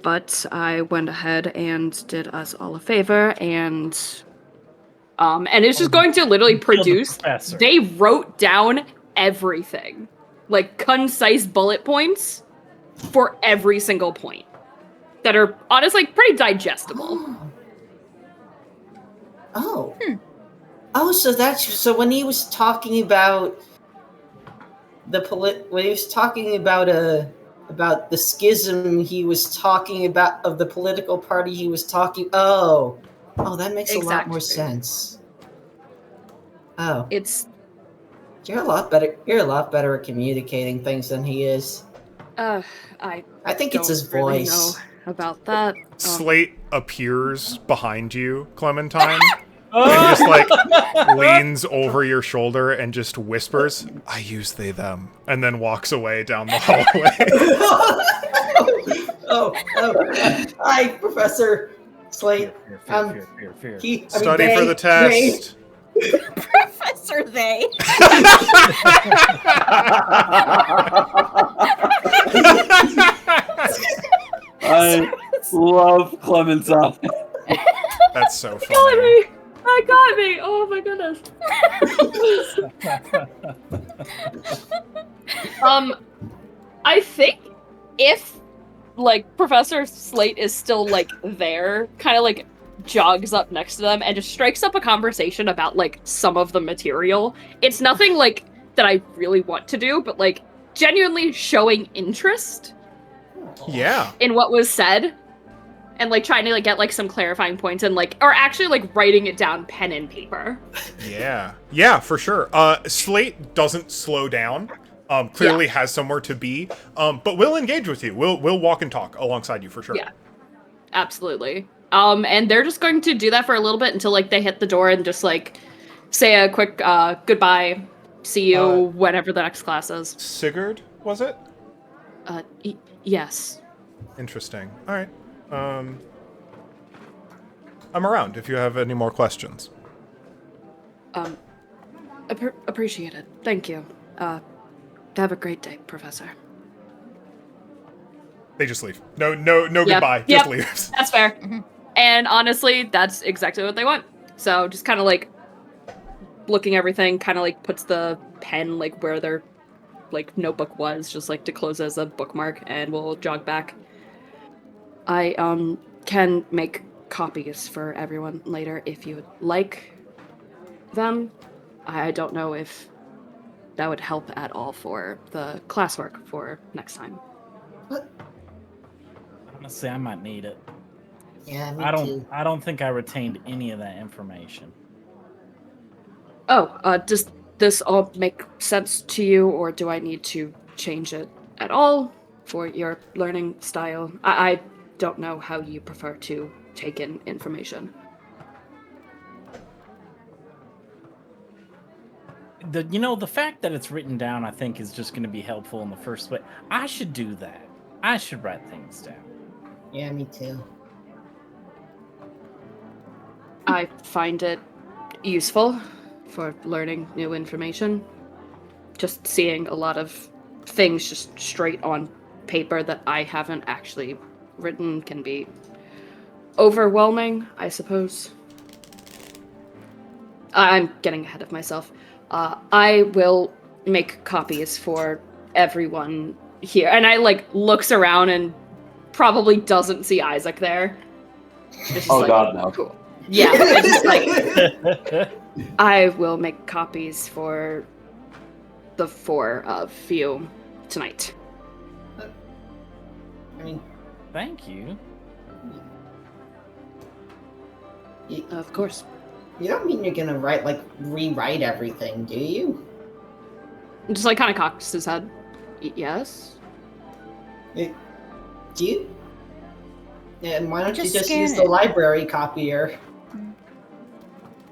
But I went ahead and did us all a favor, and it's just going to literally produce. They wrote down everything. Like, concise bullet points for every single point that are honestly pretty digestible. Oh. Oh, so when he was talking about when he was talking about the schism, he was talking about of the political party. He was talking. Oh, that makes a lot more sense. Oh, You're a lot better. You're a lot better at communicating things than he is. I think it's his really voice. know about that. Slate appears behind you, Clementine, and just like leans over your shoulder and just whispers, "I use they them," and then walks away down the hallway. Hi, Professor Slate. Fear. Study for the test. Professor They. I love Clementine. That's so Got funny. me! That got me! Oh my goodness. I think if like Professor Slate is still like there, kind of like jogs up next to them and just strikes up a conversation about like some of the material. It's nothing like that I really want to do, but like genuinely showing interest Yeah. in what was said and like trying to like get like some clarifying points and like or actually like writing it down pen and paper. Yeah. Yeah, for sure. Slate doesn't slow down. Clearly has somewhere to be. But we'll engage with you. We'll walk and talk alongside you for sure. Yeah. Absolutely. And they're just going to do that for a little bit until like they hit the door and just like say a quick goodbye, see you whenever the next class is. Sigurd, was it? Yes. Interesting. All right. I'm around if you have any more questions. Appreciate it. Thank you. Have a great day, Professor. They just leave. No goodbye. Just leaves. That's fair. And honestly, that's exactly what they want. So just kind of like looking everything, kind of like puts the pen like where their like notebook was, just like to close as a bookmark, and we'll jog back. I can make copies for everyone later if you would like them. I don't know if that would help at all for the classwork for next time. Honestly, I might need it. Yeah, me too. I don't think I retained any of that information. Oh, does this all make sense to you, or do I need to change it at all for your learning style? I don't know how you prefer to take in information. The fact that it's written down, I think, is just going to be helpful in the first way. I should do that. I should write things down. Yeah, me too. I find it useful for learning new information. Just seeing a lot of things just straight on paper that I haven't actually written can be overwhelming, I suppose. I'm getting ahead of myself. I will make copies for everyone here. And I like looks around and probably doesn't see Isaac there. It's just God, no. Cool. Yeah, it's just like I will make copies for the 4 of you tonight. I mean, Thank you. Of course. you don't mean you're gonna rewrite everything, do you? Just like kind of cocks his head. Yes. Do you? Yeah, and why don't you Just just scan use it. the library copier?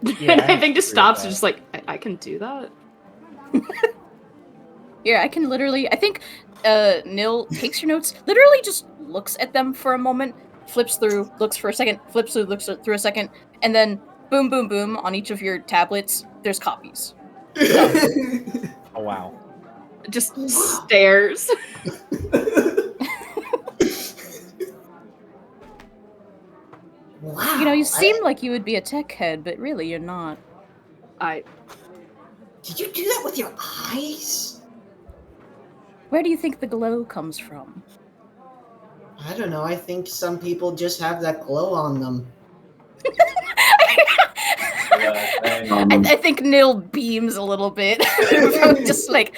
Yeah, And I I think just agree with stops that. and just like, I can do that? Yeah, I can literally. I think Nil takes your notes, literally just looks at them for a moment, flips through, looks for a second, flips through, looks through a second, and then boom, boom, boom on each of your tablets. There's copies. Oh, wow. Just stares. Wow. You know, you seem like you would be a tech head, but really you're not. Did you do that with your eyes? Where do you think the glow comes from? I don't know. I think some people just have that glow on them. I think Nil beams a little bit. Just like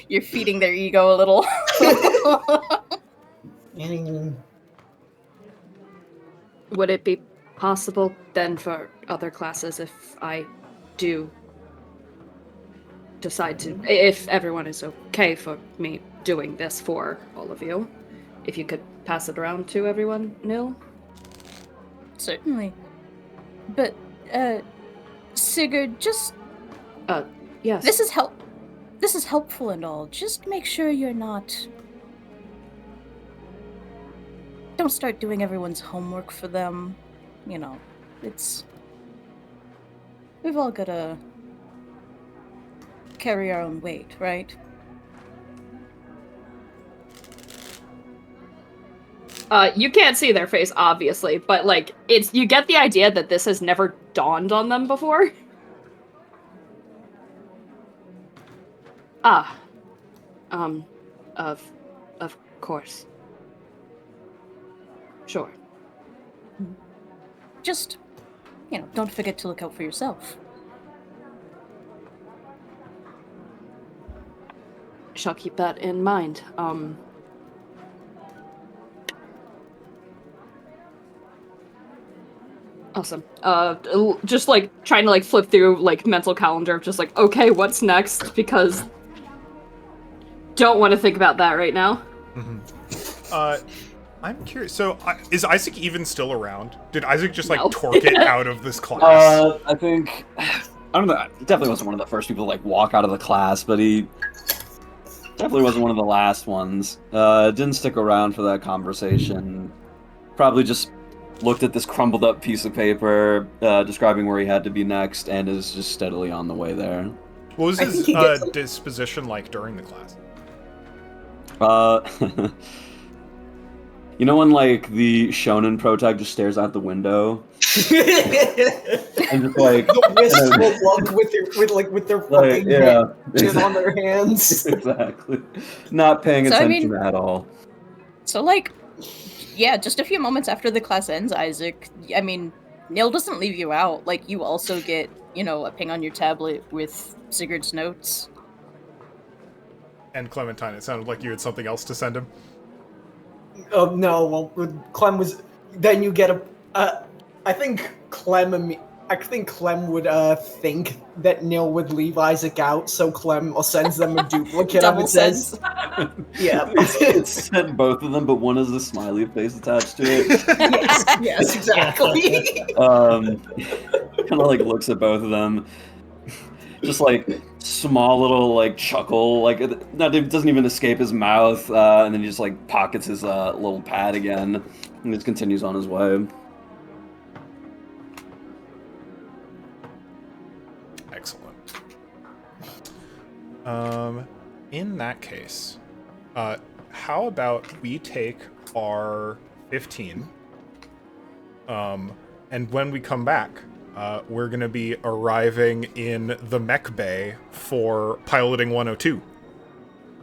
you're feeding their ego a little. Would it be possible then for other classes if I do decide to, if everyone is okay for me doing this for all of you, if you could pass it around to everyone, Nil? Certainly. But, Sigurd, just Yes. this is helpful and all. Just make sure you're not. Don't start doing everyone's homework for them. You know, we've all gotta carry our own weight, right? You can't see their face, obviously, but like you get the idea that this has never dawned on them before. Of course. Sure. Just, don't forget to look out for yourself. Shall keep that in mind. Awesome. Just like trying to like flip through like mental calendar of just like, okay, what's next? Because don't want to think about that right now. I'm curious. So, is Isaac even still around? Did Isaac just like No. torque it out of this class? I think I don't know. He definitely wasn't one of the first people to like walk out of the class, but he definitely wasn't one of the last ones. Didn't stick around for that conversation. Probably just looked at this crumbled up piece of paper describing where he had to be next, and is just steadily on the way there. What was I his think he gets a- disposition like during the class? You know when like the shonen protag just stares out the window and just like The wistful look with their like fucking yeah, head on their hands. exactly, not paying So, I attention mean- at all. So, just a few moments after the class ends, Isaac, Neil doesn't leave you out. Like, you also get, a ping on your tablet with Sigurd's notes. And Clementine, it sounded like you had something else to send him. Oh no! Well, Clem was. Then you get a. I think Clem would think that Neil would leave Isaac out, so Clem sends them a duplicate of Double it. Says, yeah, It's sent both of them, but one has a smiley face attached to it. yes, exactly. Kind of like looks at both of them, just like small little like chuckle, like it doesn't even escape his mouth, and then he just like pockets his little pad again, and just continues on his way. Excellent. In that case, how about we take our 15, and when we come back, we're going to be arriving in the mech bay for piloting 102.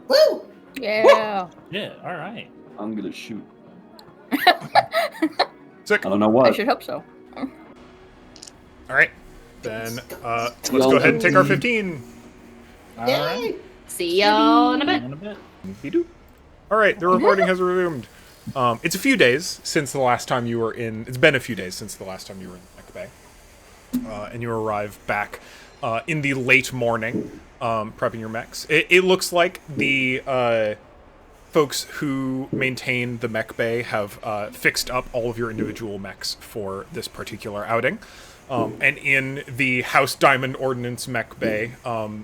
Woo! Yeah. Yeah, all right. I'm gonna shoot. Sick. I don't know I what. should hope so. All right. Then let's Yo. go ahead and take our 15. All right. See y'all in a bit. In a bit. Be-doo. All right, the recording has resumed. It's a few days since the last time you were in. It's been a few days since the last time you were in Mech Bay, and you arrive back in the late morning, prepping your mechs. It looks like the folks who maintain the mech bay have fixed up all of your individual mechs for this particular outing. And in the House Diamond Ordnance mech bay,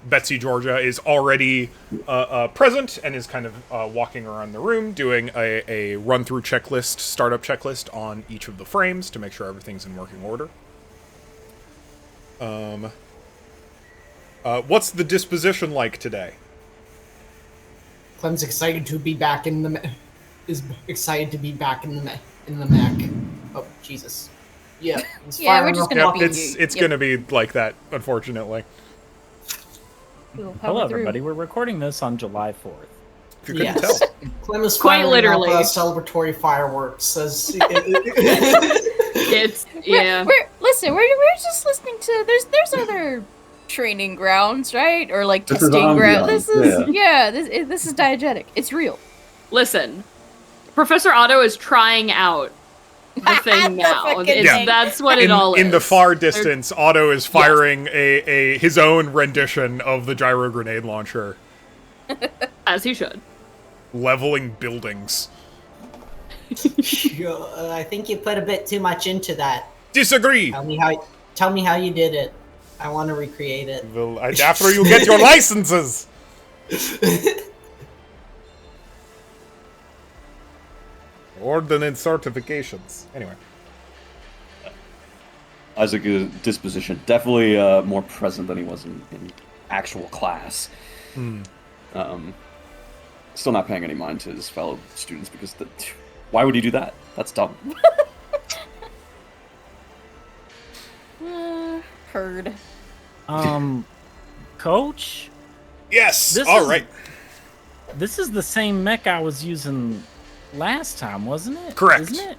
Betsy Georgia is already present and is kind of walking around the room doing a run-through checklist, startup checklist on each of the frames to make sure everything's in working order. What's the disposition like today? Clem's excited to be back in the. Is excited to be back in the Mac. Oh Jesus! Yeah. It's Yeah, we're firing just up gonna rockets. be- It's Yep. gonna be like that, unfortunately. We'll power Hello, through. everybody. We're recording this on July 4th. If you couldn't Yes. tell. Clem is Quite firing literally. off, celebratory fireworks. As It's yeah. We're just listening to. There's other training grounds, right? Or like This is testing grounds. ambiance, This is this is diegetic. It's real. Listen, Professor Otto is trying out the thing The now. fucking It's, thing. That's what it all is. In the far distance, Otto is firing his own rendition of the gyro grenade launcher, As he should. leveling buildings. I think you put a bit too much into that. Disagree. Tell me how you did it. I want to recreate it. Well, after you get your licenses. Ordnance certifications. Anyway. Isaac's disposition definitely more present than he was in actual class. Still not paying any mind to his fellow students because Why would you do that? That's dumb. Heard. Coach, Yes. This All is- right. this is the same mech I was using last time, wasn't it? Correct. Isn't it?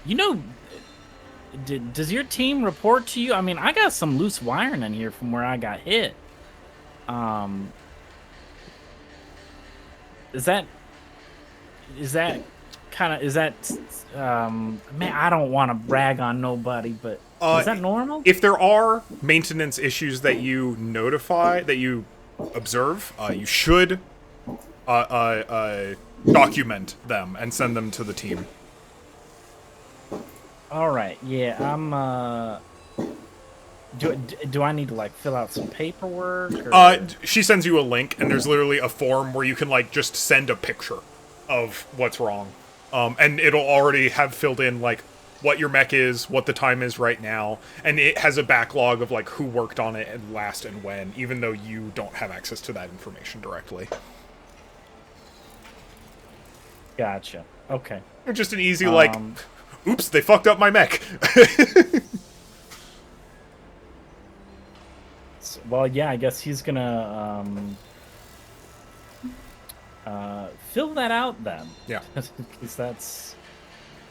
You know, does your team report to you? I mean, I got some loose wiring in here from where I got hit. Is that man, I don't want to brag on nobody, but is that normal? If there are maintenance issues that you notify, that you observe, you should document them and send them to the team. All right, yeah, I'm do I need to like fill out some paperwork? Or... She sends you a link, and there's literally a form where you can like just send a picture of what's wrong, and it'll already have filled in like what your mech is, what the time is right now, and it has a backlog of like who worked on it and last and when, even though you don't have access to that information directly. Gotcha. Okay. Just an easy like, oops, they fucked up my mech. Well, yeah, I guess he's gonna fill that out then. Yeah. Because that's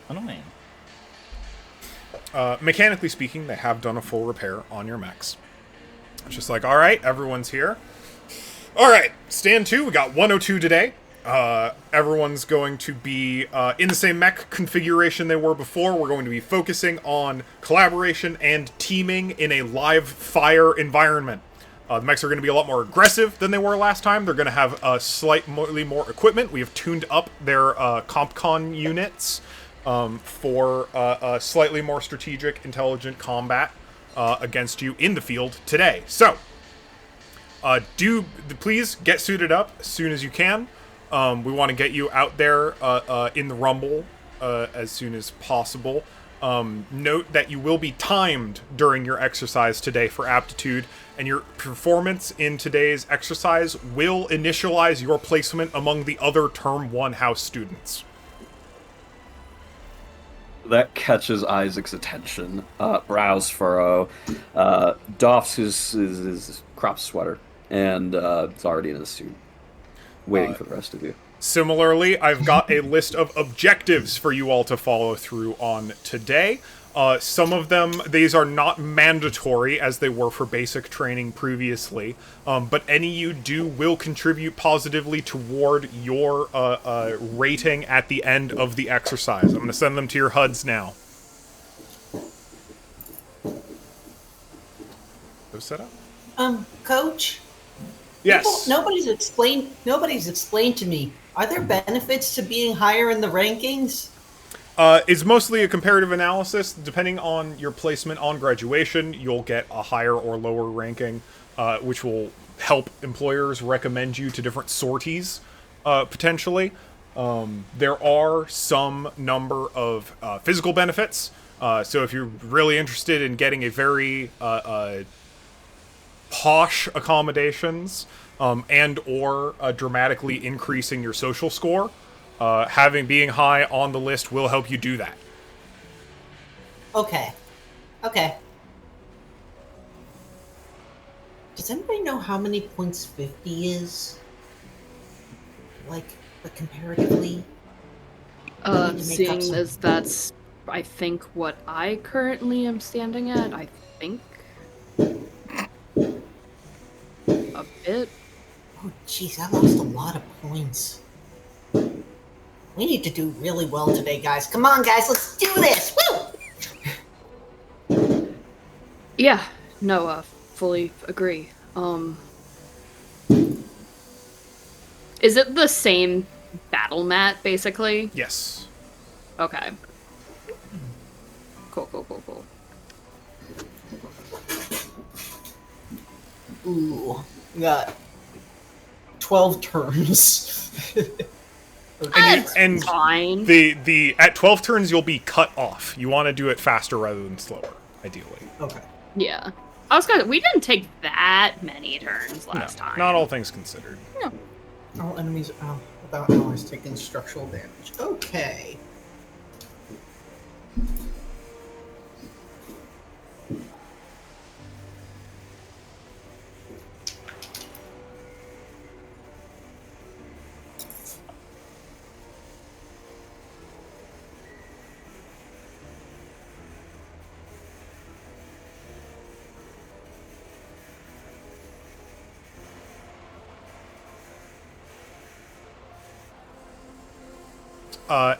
annoying. Mechanically speaking, they have done a full repair on your mechs. It's just like, all right, everyone's here. All right, stand 2. We got 102 today. Everyone's going to be in the same mech configuration they were before. We're going to be focusing on collaboration and teaming in a live fire environment. The mechs are going to be a lot more aggressive than they were last time. They're going to have slightly more equipment. We have tuned up their CompCon units for slightly more strategic, intelligent combat against you in the field today. So, please get suited up as soon as you can. We want to get you out there in the Rumble as soon as possible. Note that you will be timed during your exercise today for aptitude, and your performance in today's exercise will initialize your placement among the other Term 1 house students. That catches Isaac's attention. Brows furrow. Doffs his crop sweater, and is already in his suit, waiting for the rest of you. Similarly, I've got a list of objectives for you all to follow through on today. Some of them, these are not mandatory as they were for basic training previously, but any you do will contribute positively toward your rating at the end of the exercise. I'm going to send them to your HUDs now. Those set up? Coach? Yes. Nobody's explained to me. Are there benefits to being higher in the rankings? It's mostly a comparative analysis. Depending on your placement on graduation, you'll get a higher or lower ranking, which will help employers recommend you to different sorties, potentially. There are some number of physical benefits. So if you're really interested in getting a very posh accommodations, and or dramatically increasing your social score, being high on the list will help you do that. Okay. Does anybody know how many points 50 is? Like, but comparatively? Seeing as that's, I think, what I currently am standing at, I think a bit. Oh, jeez, I lost a lot of points. We need to do really well today, guys. Come on, guys, let's do this! Woo! Yeah, no, fully agree. Is it the same battle mat, basically? Yes. Okay. Cool. Ooh, we got 12 turns. And Fine. the at 12 turns you'll be cut off. You want to do it faster rather than slower, ideally. Okay. Yeah. I was gonna. We didn't take that many turns last time. Not all things considered. All enemies without allies taking structural damage. Okay.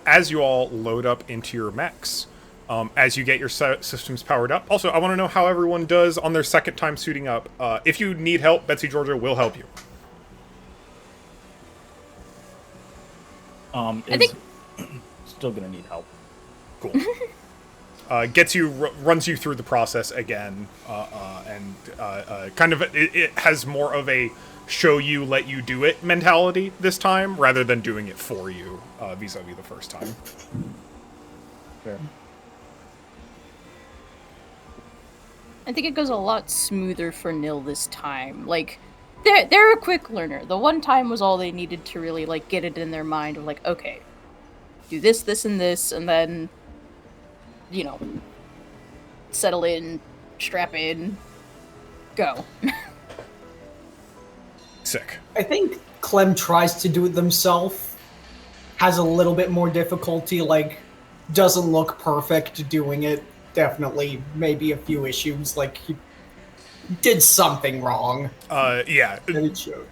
As you all load up into your mechs, as you get your systems powered up. Also, I want to know how everyone does on their second time suiting up. If you need help, Betsy Georgia will help you. I think still gonna need help. Cool. Gets you, runs you through the process again, and kind of it has more of a show you, let you do it mentality this time, rather than doing it for you vis-a-vis the first time. Fair. I think it goes a lot smoother for Nil this time. Like, they're a quick learner. The one time was all they needed to really, like, get it in their mind of, like, okay, do this, this, and this, and then, you know, settle in, strap in, go. Sick. I think Clem tries to do it themselves, has a little bit more difficulty, like, doesn't look perfect doing it. Definitely, maybe a few issues, like, he did something wrong. Yeah. And it showed.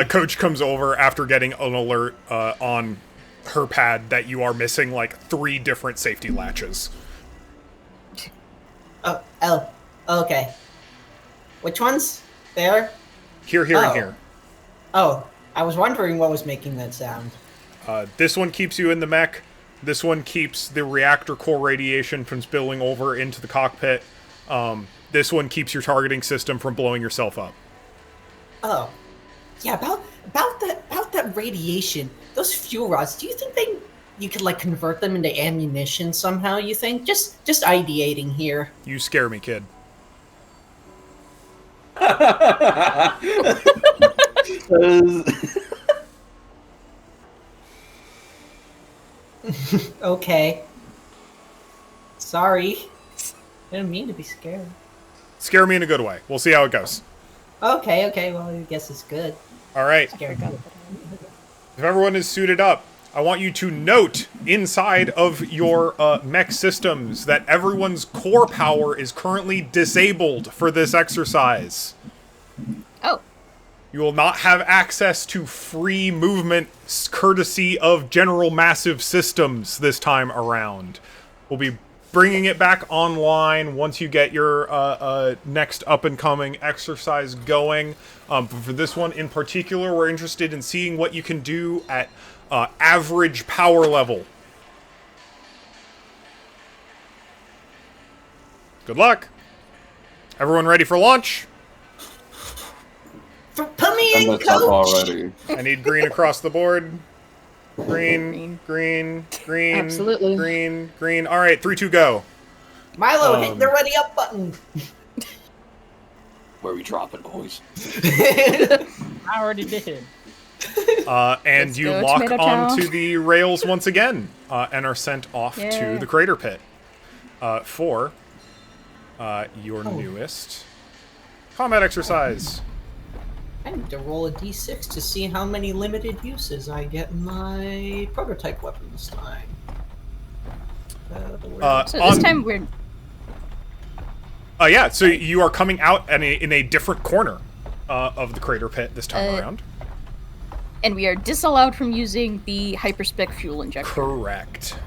Coach comes over after getting an alert on her pad that you are missing, like, 3 different safety latches. Oh, okay. Which ones? There? Here, here, Oh. and here. Oh, I was wondering what was making that sound. This one keeps you in the mech. This one keeps the reactor core radiation from spilling over into the cockpit. This one keeps your targeting system from blowing yourself up. Oh, yeah. About that radiation. Those fuel rods. Do you think you could like convert them into ammunition somehow? You think? Just ideating here. You scare me, kid. Okay. Sorry. I didn't mean to be scared. Scare me in a good way. We'll see how it goes. Okay. Well, I guess it's good. All right. Scared. If everyone is suited up, I want you to note inside of your mech systems that everyone's core power is currently disabled for this exercise. Oh. You will not have access to free movement courtesy of General Massive Systems this time around. We'll be bringing it back online once you get your next up-and-coming exercise going. But for this one in particular, we're interested in seeing what you can do at average power level. Good luck. Everyone ready for launch? Put me in, Done this up coach. already. I need green across the board. Green. Absolutely. Green. All right, 3, 2, go. Milo, hit the ready up button. Where we dropping, boys? I already did. And Let's you go, lock Tomato Town. onto the rails once again, and are sent off to Yay. the crater pit for your newest combat exercise. I need to roll a d6 to see how many limited uses I get in my prototype weapon this time. So this time we're... Yeah, so you are coming out in a different corner of the crater pit this time around. And we are disallowed from using the hyperspec fuel injector. Correct.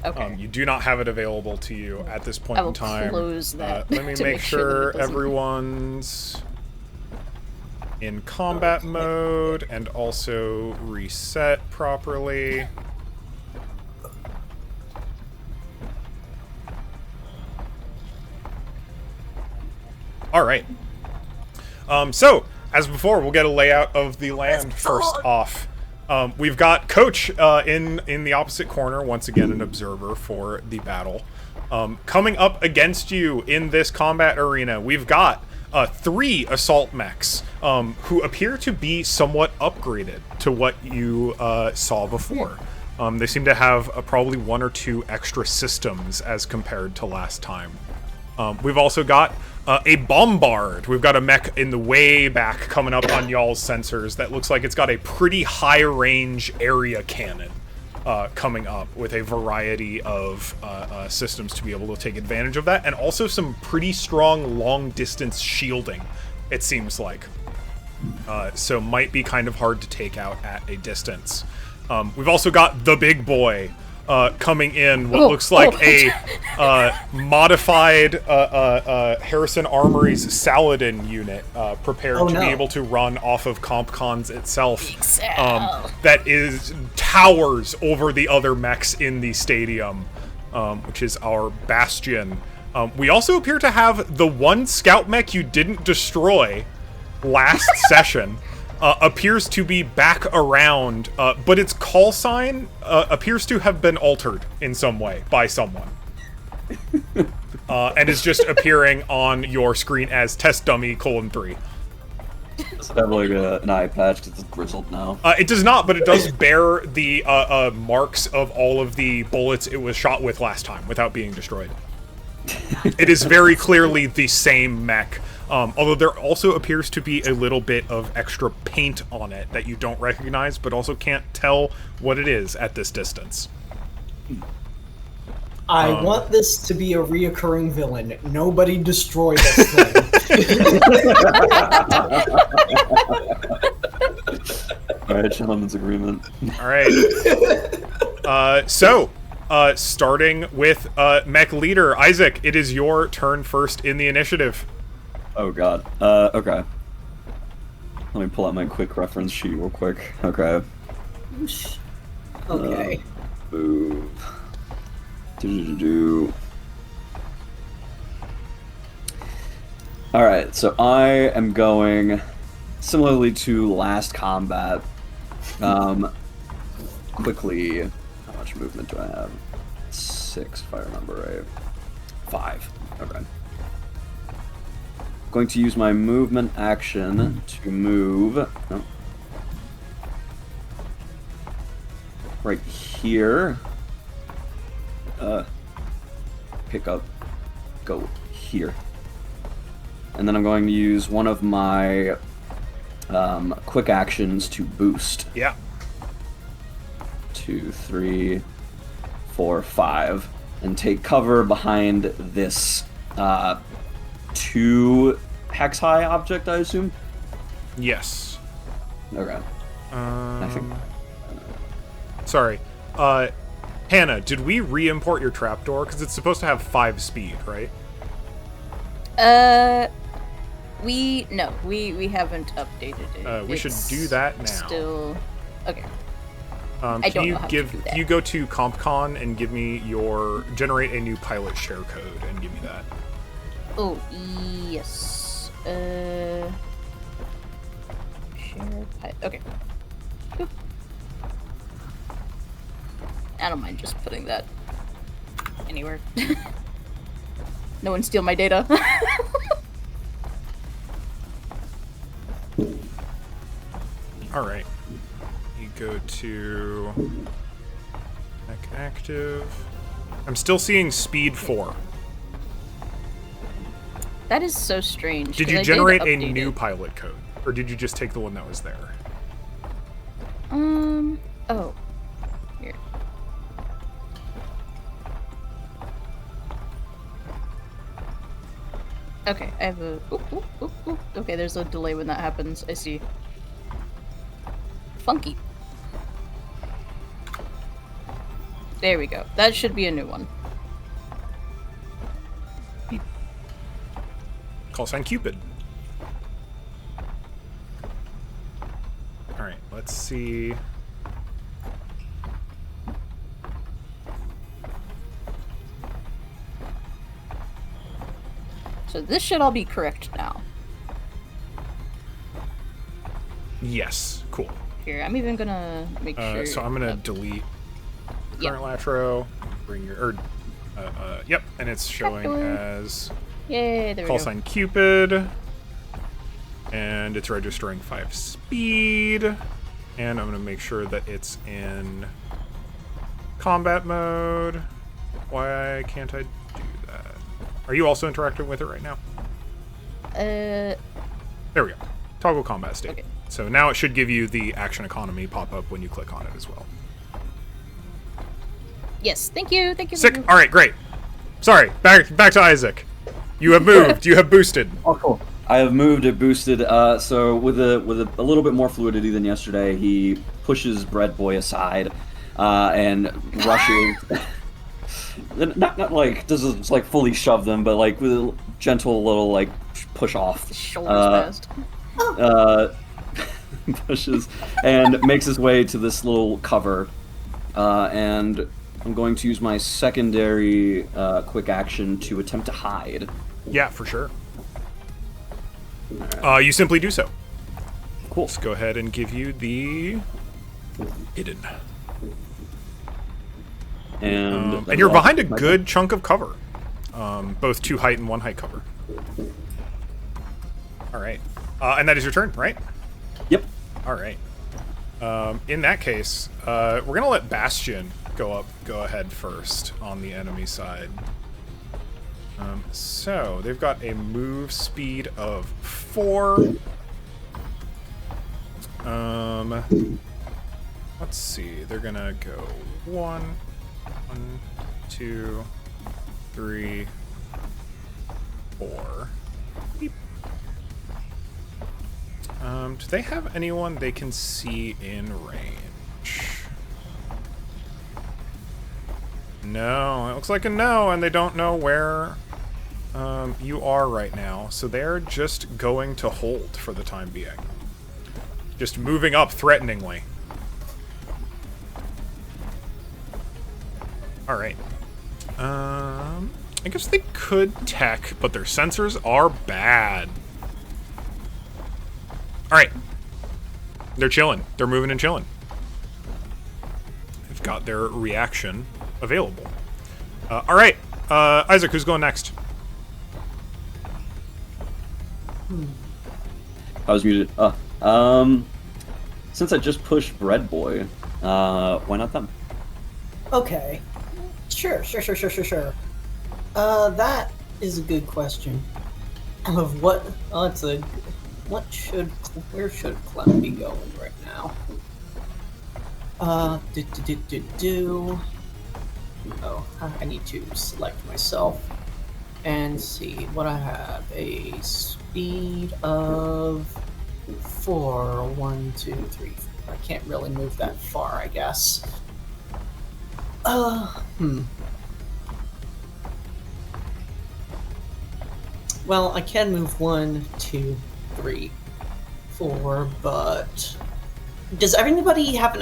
Okay. You do not have it available to you at this point I will in time. close that Let me to make make sure sure that it doesn't- everyone's in combat mode and also reset properly. All right. So, as before, we'll get a layout of the land first off. We've got Coach in the opposite corner, once again an observer for the battle. Coming up against you in this combat arena, we've got 3 assault mechs who appear to be somewhat upgraded to what you saw before. They seem to have probably 1 or 2 extra systems as compared to last time. We've also got a Bombard. We've got a mech in the way back coming up on y'all's sensors that looks like it's got a pretty high range area cannon coming up with a variety of systems to be able to take advantage of that, and also some pretty strong long distance shielding, it seems like. So might be kind of hard to take out at a distance. We've also got the big boy coming in, what looks like a modified Harrison Armory's Saladin unit, prepared to be able to run off of CompCons itself. That towers over the other mechs in the stadium, which is our Bastion. We also appear to have the one scout mech you didn't destroy last session. Appears to be back around, but its call sign appears to have been altered in some way by someone. And is just appearing on your screen as test dummy :3. Does it have like an eye patch because it's grizzled now? It does not, but it does bear the marks of all of the bullets it was shot with last time without being destroyed. It is very clearly the same mech. Although there also appears to be a little bit of extra paint on it that you don't recognize, but also can't tell what it is at this distance. I want this to be a reoccurring villain. Nobody destroy this thing. Alright, gentlemen's agreement. Alright. Starting with mech leader, Isaac, it is your turn first in the initiative. Oh god. Okay. Let me pull out my quick reference sheet real quick. Okay. Okay. Move. Alright, so I am going similarly to last combat. Quickly, how much movement do I have? 6, if I remember right. 5. Okay. Going to use my movement action to move right here. Pick up, go here. And then I'm going to use one of my quick actions to boost. Yeah. 2, 3, 4, 5. And take cover behind this 2 hex high object, I assume? Yes. Okay. I think. Sorry. Hannah, did we re-import your trapdoor? Because it's supposed to have 5 speed, right? We haven't updated it. We should do that now. Still, okay. Can you go to CompCon and give me generate a new pilot share code and give me that? Oh, yes. Share okay. Boop. I don't mind just putting that anywhere. No one steal my data. Alright. You go to Mech Active. I'm still seeing speed 4. That is so strange. Did you generate a new pilot code? Or did you just take the one that was there? Oh. Here. Okay, I have a... Ooh. Okay, there's a delay when that happens. I see. Funky. There we go. That should be a new one. Call sign Cupid. Alright, let's see. So this should all be correct now. Yes, cool. Here, I'm even gonna make sure. So I'm gonna delete current latro, bring your, yep, and it's showing as Yay, there we call go. sign Cupid. And it's registering 5 speed. And I'm going to make sure that it's in combat mode. Why can't I do that? Are you also interacting with it right now? There we go. Toggle combat state. Okay. So now it should give you the action economy pop up when you click on it as well. Yes, thank you, thank you. Sick. Thank you. All right, great. Sorry, back to Isaac. You have moved. You have boosted. Oh, cool. I have moved it, boosted. So with a little bit more fluidity than yesterday, he pushes Bread Boy aside and rushes. not like doesn't like fully shove them, but like with a gentle little like push off. Shoulders fast. Pushes and makes his way to this little cover, and I'm going to use my secondary quick action to attempt to hide. Yeah, for sure. You simply do so. Cool. Let's go ahead and give you the hidden. And And you're behind a good chunk of cover. Both 2 height and 1 height cover. All right. And that is your turn, right? Yep. All right. In that case, we're going to let Bastion go ahead first on the enemy side. So they've got a move speed of 4. Let's see. They're gonna go 1, 2, 3, 4. Beep. Do they have anyone they can see in range? No, it looks like a no, and they don't know where you are right now, so they're just going to hold for the time being. Just moving up threateningly. Alright. I guess they could tech, but their sensors are bad. Alright. They're chilling. They're moving and chilling. They've got their reaction available. Alright. Isaac, who's going next? I was muted. Since I just pushed Bread Boy, why not them? Okay. Sure. That is a good question. Of what? Oh, it's a. Where should Clem be going right now? Oh, I need to select myself and see what I have. A speed of 4. 1, 2, 3. I can't really move that far, I guess. Well, I can move 1, 2, 3, 4, but does anybody have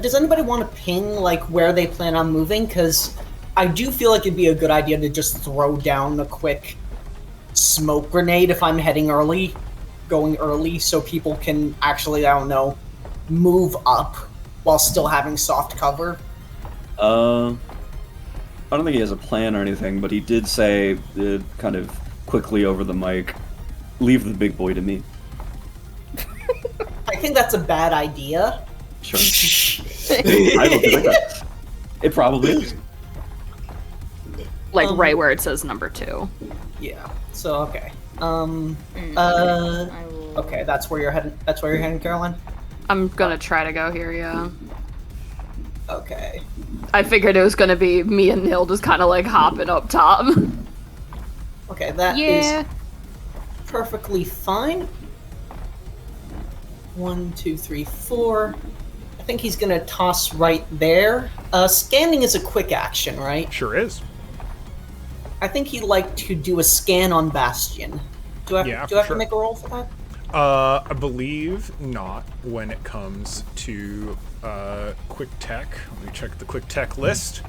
does anybody want to ping like where they plan on moving? Because I do feel like it'd be a good idea to just throw down a quick smoke grenade if I'm heading going early, so people can actually, I don't know, move up while still having soft cover. I don't think he has a plan or anything, but he did say, kind of quickly over the mic, leave the big boy to me. I think that's a bad idea. Sure. I don't think that. It probably is. Like right where it says number 2. Yeah. So okay. I will... Okay, that's where you're heading. That's where you're heading, Caroline. I'm gonna try to go here, yeah. Okay. I figured it was gonna be me and Neil just kind of like hopping up top. Okay, that is perfectly fine. 1, 2, 3, 4. I think he's gonna toss right there. Scanning is a quick action, right? Sure is. I think he'd like to do a scan on Bastion. Do I have to make a roll for that? I believe not when it comes to quick tech. Let me check the quick tech list.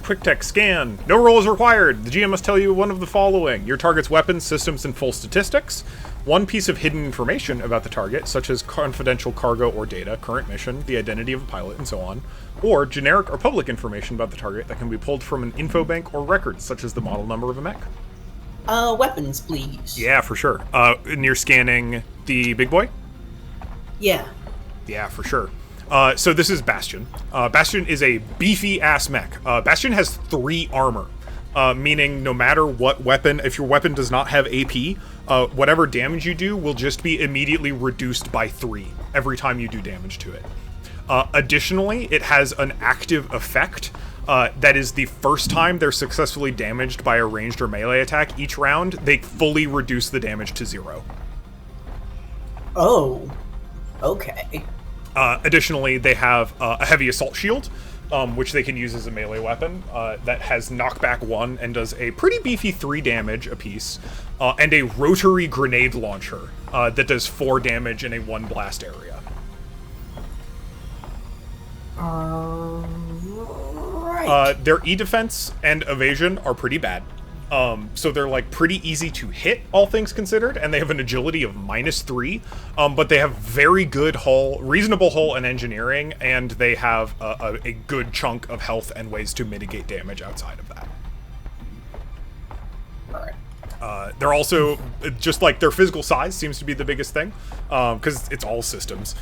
Quick tech scan. No roll is required. The GM must tell you one of the following: your target's weapons, systems, and full statistics. One piece of hidden information about the target, such as confidential cargo or data, current mission, the identity of a pilot, and so on. Or generic or public information about the target that can be pulled from an info bank or records, such as the model number of a mech. Weapons, please. Yeah, for sure. And you're scanning the big boy? Yeah. Yeah, for sure. So this is Bastion. Bastion is a beefy-ass mech. Bastion has 3 armor, meaning no matter what weapon, if your weapon does not have AP, whatever damage you do will just be immediately reduced by 3 every time you do damage to it. Additionally, it has an active effect that is the first time they're successfully damaged by a ranged or melee attack each round, they fully reduce the damage to 0. Oh. Okay. Additionally, they have a heavy assault shield, which they can use as a melee weapon, that has knockback 1 and does a pretty beefy 3 damage apiece, and a rotary grenade launcher that does 4 damage in a 1 blast area. Right. Their E-defense and evasion are pretty bad. So they're like pretty easy to hit, all things considered, and they have an agility of -3, but they have very good hull, reasonable hull and engineering, and they have a good chunk of health and ways to mitigate damage outside of that. Alright. They're also, just like their physical size seems to be the biggest thing, because it's all systems.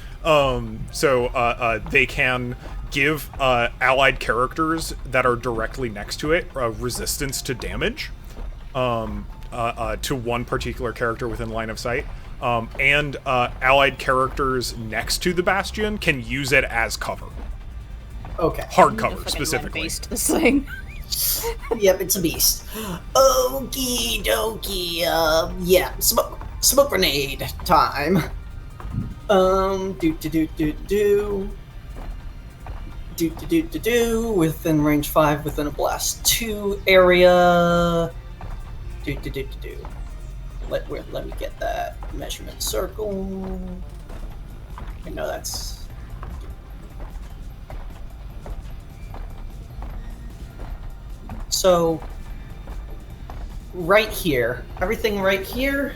So they can give allied characters that are directly next to it resistance to damage to one particular character within line of sight. And allied characters next to the Bastion can use it as cover. Okay. Hard cover, specifically. Based this thing. Yep, it's a beast. Okie dokie. Yeah, smoke grenade time. Within range 5, within a blast 2 area. Let me get that measurement circle. I know that's. So, right here, everything right here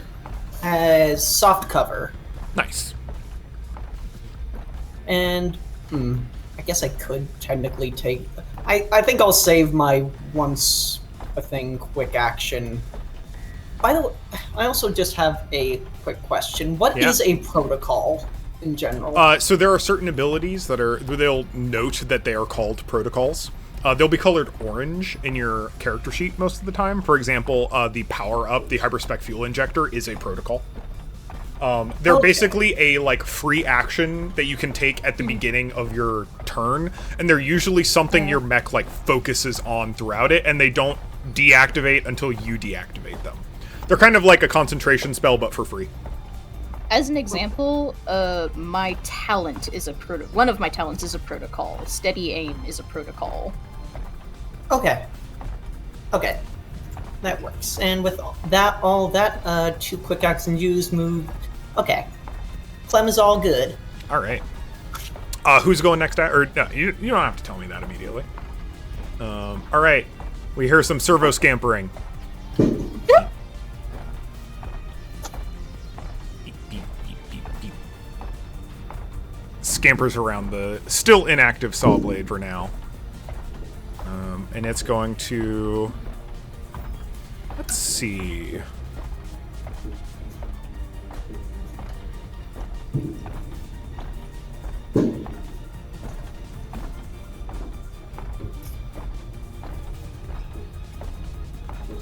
has soft cover. Nice. And, I guess I could technically take... I think I'll save my once a thing quick action. By the way, I also just have a quick question. What is a protocol in general? So there are certain abilities that they'll note that they are called protocols. They'll be colored orange in your character sheet most of the time. For example, the power-up, the Hyperspec Fuel Injector, is a protocol. They're basically a like free action that you can take at the beginning of your turn, and they're usually something your mech like focuses on throughout it, and they don't deactivate until you deactivate them. They're kind of like a concentration spell, but for free. As an example, my talent is one of my talents is a protocol. Steady aim is a protocol. Okay. That works. And with all that, 2 quick actions used, move. Okay. Clem is all good. All right. Who's going next? Or no, you don't have to tell me that immediately. All right. We hear some servo scampering. Scampers around the still inactive saw blade for now. And it's going to... Let's see...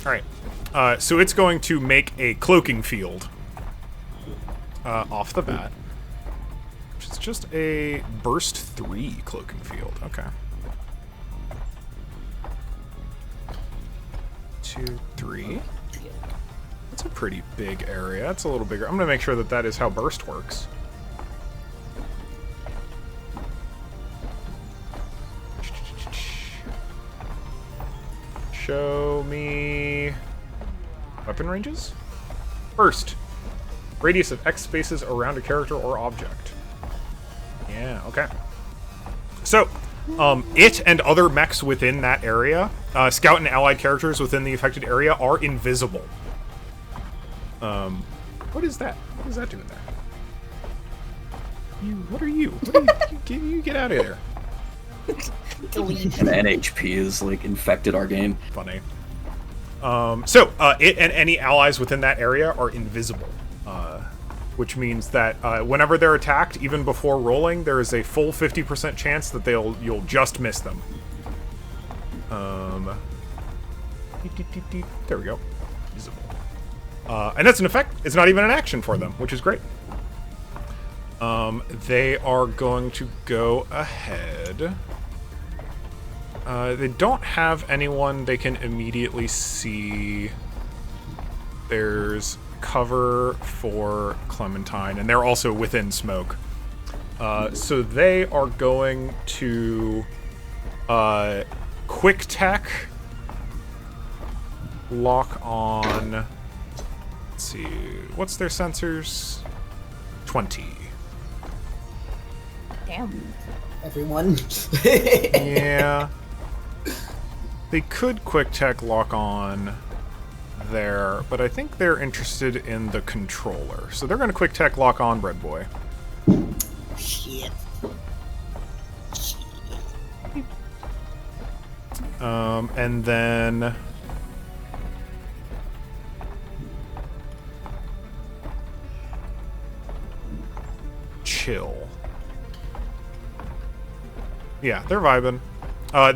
Alright. So it's going to make a cloaking field off the bat. It's just a burst 3 cloaking field. Okay. 2, 3. That's a pretty big area. It's a little bigger. I'm going to make sure that is how burst works. Show me weapon ranges. Burst. Radius of X spaces around a character or object. Yeah, okay. So, it and other mechs within that area, scout and allied characters within the affected area, are invisible. What is that? What is that doing there? What are you? You get out of there. And NHP is like infected our game. Funny. It and any allies within that area are invisible, which means that whenever they're attacked, even before rolling, there is a full 50% chance that you'll just miss them. There we go. Visible. And that's an effect. It's not even an action for them, which is great. They are going to go ahead. They don't have anyone they can immediately see. There's cover for Clementine, and they're also within smoke. So they are going to quick tech, lock on. Let's see, what's their sensors? 20. Damn. Everyone. Yeah. They could quick tech lock on there, but I think they're interested in the controller. So they're going to quick tech lock on Red Boy. Shit. And then chill. Yeah, they're vibing.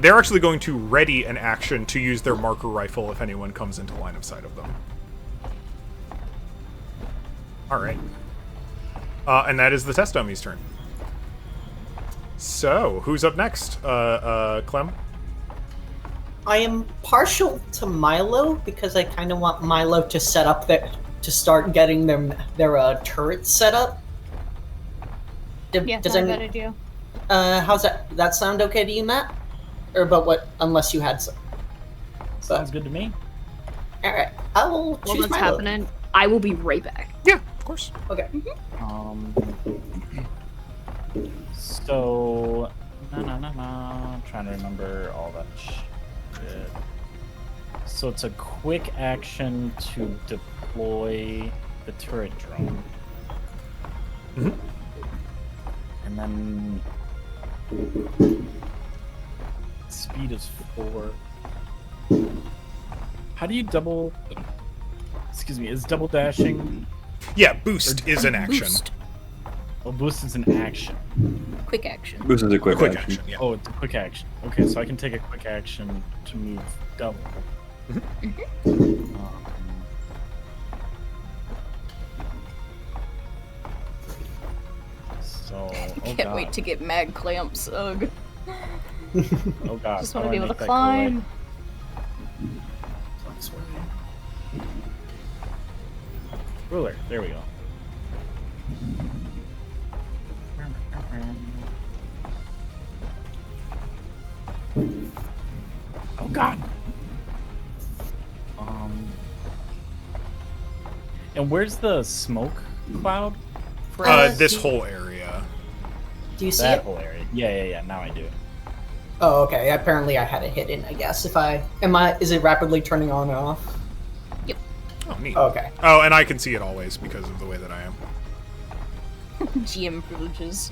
They're actually going to ready an action to use their marker rifle if anyone comes into line of sight of them. Alright. And that is the test dummy's turn. So, who's up next? Clem? I am partial to Milo because I kind of want Milo to set up to start getting their turret set up. Yeah, Does not a any- bad idea. How's that sound okay to you, Matt? Or about what? Unless you had some. Sounds good to me. All right, I will While choose that's Milo. happening, I will be right back. Yeah, of course. Okay. So, I'm trying to remember all that shit. So it's a quick action to deploy the turret drone. Mhm. And then speed is 4. How do you double? Excuse me. Is double dashing? Yeah, boost is an action. Boost. Oh, boost is an action. Quick action. Boost is a quick, Quick action. action, yeah. Oh, it's a quick action. Okay, so I can take a quick action to move double. So, oh Can't wait to get mag clamps. Ugh. Oh god. Just how want do to be I able to make that go away? climb. Ruler. There we go. Oh god. And where's the smoke cloud? For us? This whole area. Do you see That it? whole area. Yeah. Now I do. Oh, okay. Apparently, I had it hidden. I guess is it rapidly turning on and off? Oh, neat. Okay. Oh, and I can see it always because of the way that I am. GM privileges.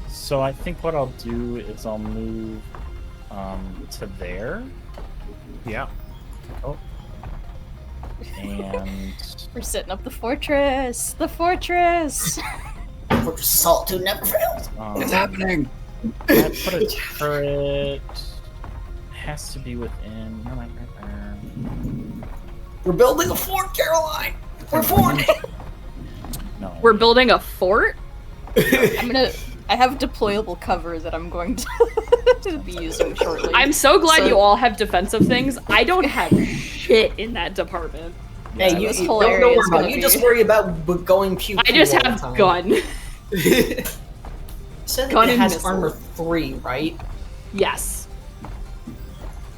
So I think what I'll do is I'll move to there. Yeah. Oh. And We're setting up the fortress. The fortress. Fortress of Solitude never fails. It's happening. I put a turret. Has to be within. We're building a fort, Caroline. We're forting. No. We're building a fort? I have deployable cover that I'm going to be using shortly. I'm so glad So- you all have defensive things. I don't have shit in that department. Hey, Yeah, you this don't whole don't area worry is about gonna it. You be- just worry about going pew. I just all the have time. gun. Said Gun it and has missile. armor 3, right? Yes.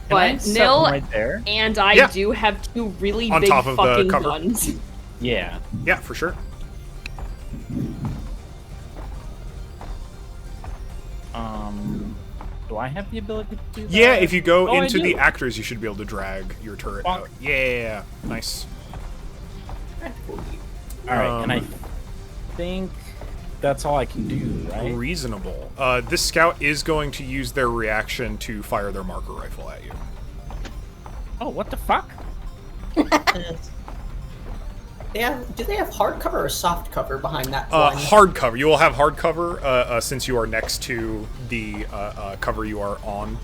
Can I But set Nil them right there. and I Yeah. do have 2 really On big top of the fucking cover. guns. Yeah. Yeah, for sure. Do I have the ability to do that? Yeah, if you go Oh, I into the do. actors, you should be able to drag your turret Bonk. out. Yeah, nice. All right, and I Um, think that's all I can do, right? Reasonable. This scout is going to use their reaction to fire their marker rifle at you. Oh, what the fuck? Do they have hard cover or soft cover behind that one? Hard cover. You will have hard cover since you are next to the cover you are on.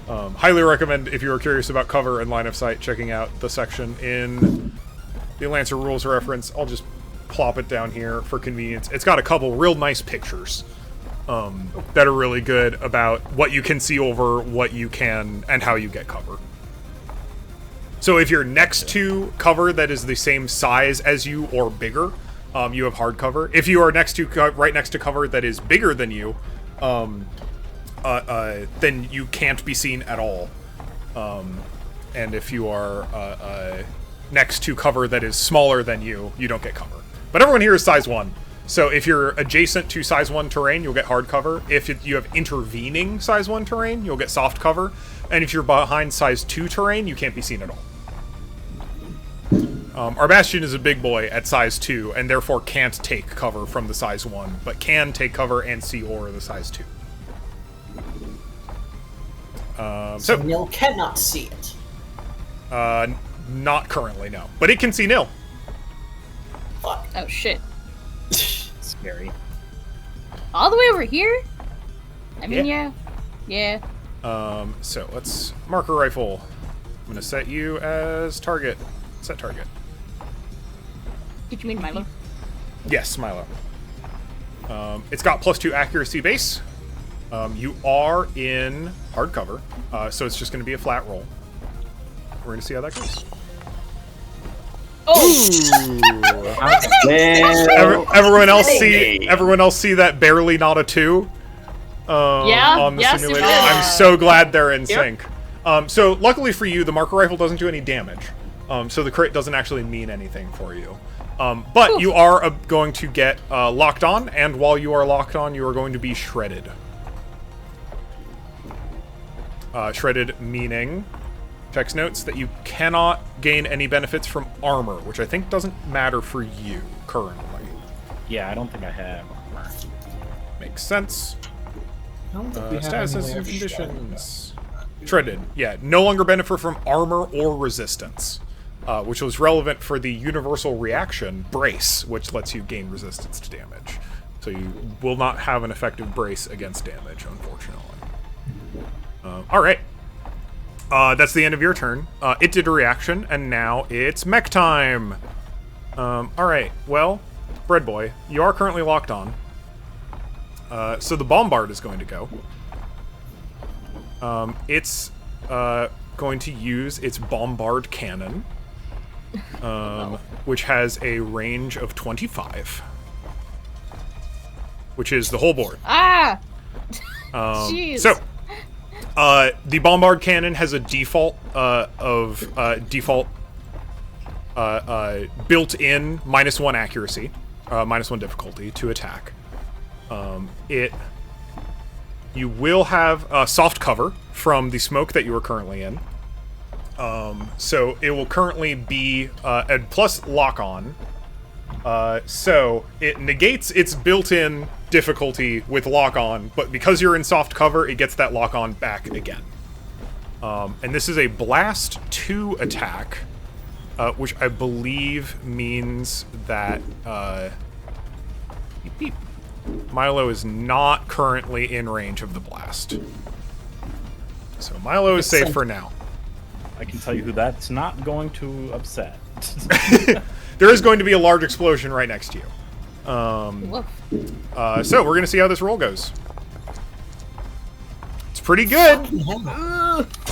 Highly recommend, if you are curious about cover and line of sight, checking out the section in the Lancer Rules reference. I'll just plop it down here for convenience. It's got a couple real nice pictures that are really good about what you can see over, what you can, and how you get cover. So if you're next to cover that is the same size as you or bigger, you have hard cover. If you are next to right next to cover that is bigger than you, then you can't be seen at all. And if you are next to cover that is smaller than you, you don't get cover. But everyone here is size 1. So if you're adjacent to size 1 terrain, you'll get hard cover. If you have intervening size 1 terrain, you'll get soft cover. And if you're behind size 2 terrain, you can't be seen at all. Our Bastion is a big boy at size 2, and therefore can't take cover from the size 1, but can take cover and see aura the size 2. So Nil cannot see it. Not currently, no. But it can see Nil. Fuck. Oh shit. Scary. All the way over here? I mean, yeah. So let's marker rifle. I'm gonna set you as target. Set target. Did you mean Milo? Yes, Milo. It's got +2 accuracy base. You are in hard cover, so it's just going to be a flat roll. We're going to see how that goes. Oh! Everyone else see that barely not a 2? On the simulator. I'm so glad they're in sync. So luckily for you, the marker rifle doesn't do any damage. So the crit doesn't actually mean anything for you. But you are going to get locked on, and while you are locked on, you are going to be shredded. Shredded meaning, text notes that you cannot gain any benefits from armor, which I think doesn't matter for you currently. Yeah, I don't think I have. Makes sense. I don't think we have Statuses any way and of conditions. Shredded, yeah. No longer benefit from armor or resistance, which was relevant for the universal reaction, Brace, which lets you gain resistance to damage. So you will not have an effective brace against damage, unfortunately. Alright. That's the end of your turn. It did a reaction, and now it's mech time! Alright, well, Bread Boy, you are currently locked on. So the Bombard is going to go. It's going to use its Bombard cannon, which has a range of 25, which is the whole board. Ah! Jeez. So, the Bombard cannon has a default built-in -1 accuracy, -1 difficulty to attack. You will have soft cover from the smoke that you are currently in. So it will currently be at plus lock on. So it negates its built-in difficulty with lock on, but because you're in soft cover, it gets that lock on back again. And this is a blast 2 attack, which I believe means that beep, beep. Milo is not currently in range of the blast. So Milo is safe for now. I can tell you who that's not going to upset. There is going to be a large explosion right next to you. So we're going to see how this roll goes. It's pretty good.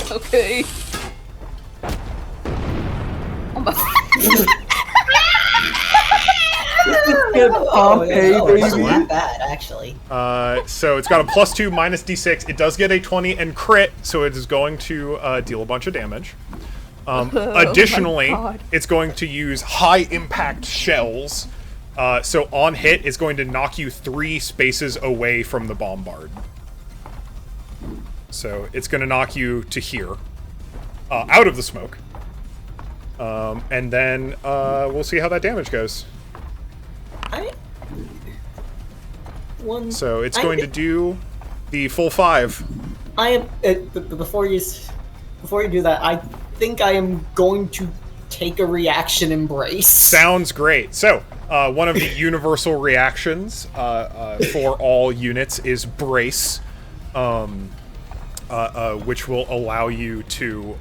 Okay. Oh my. Good Pompeii, It wasn't baby. that bad, actually. So it's got a +2, -d6. It does get a 20 and crit, so it is going to deal a bunch of damage. Additionally, God. it's going to use high impact shells. So on hit, it's going to knock you 3 spaces away from the Bombard. So it's going to knock you to here, out of the smoke. And then we'll see how that damage goes. So it's going to do the full 5. I am before you before you do that, I think I am going to take a reaction embrace. Sounds great. So, one of the universal reactions for all units is brace, which will allow you to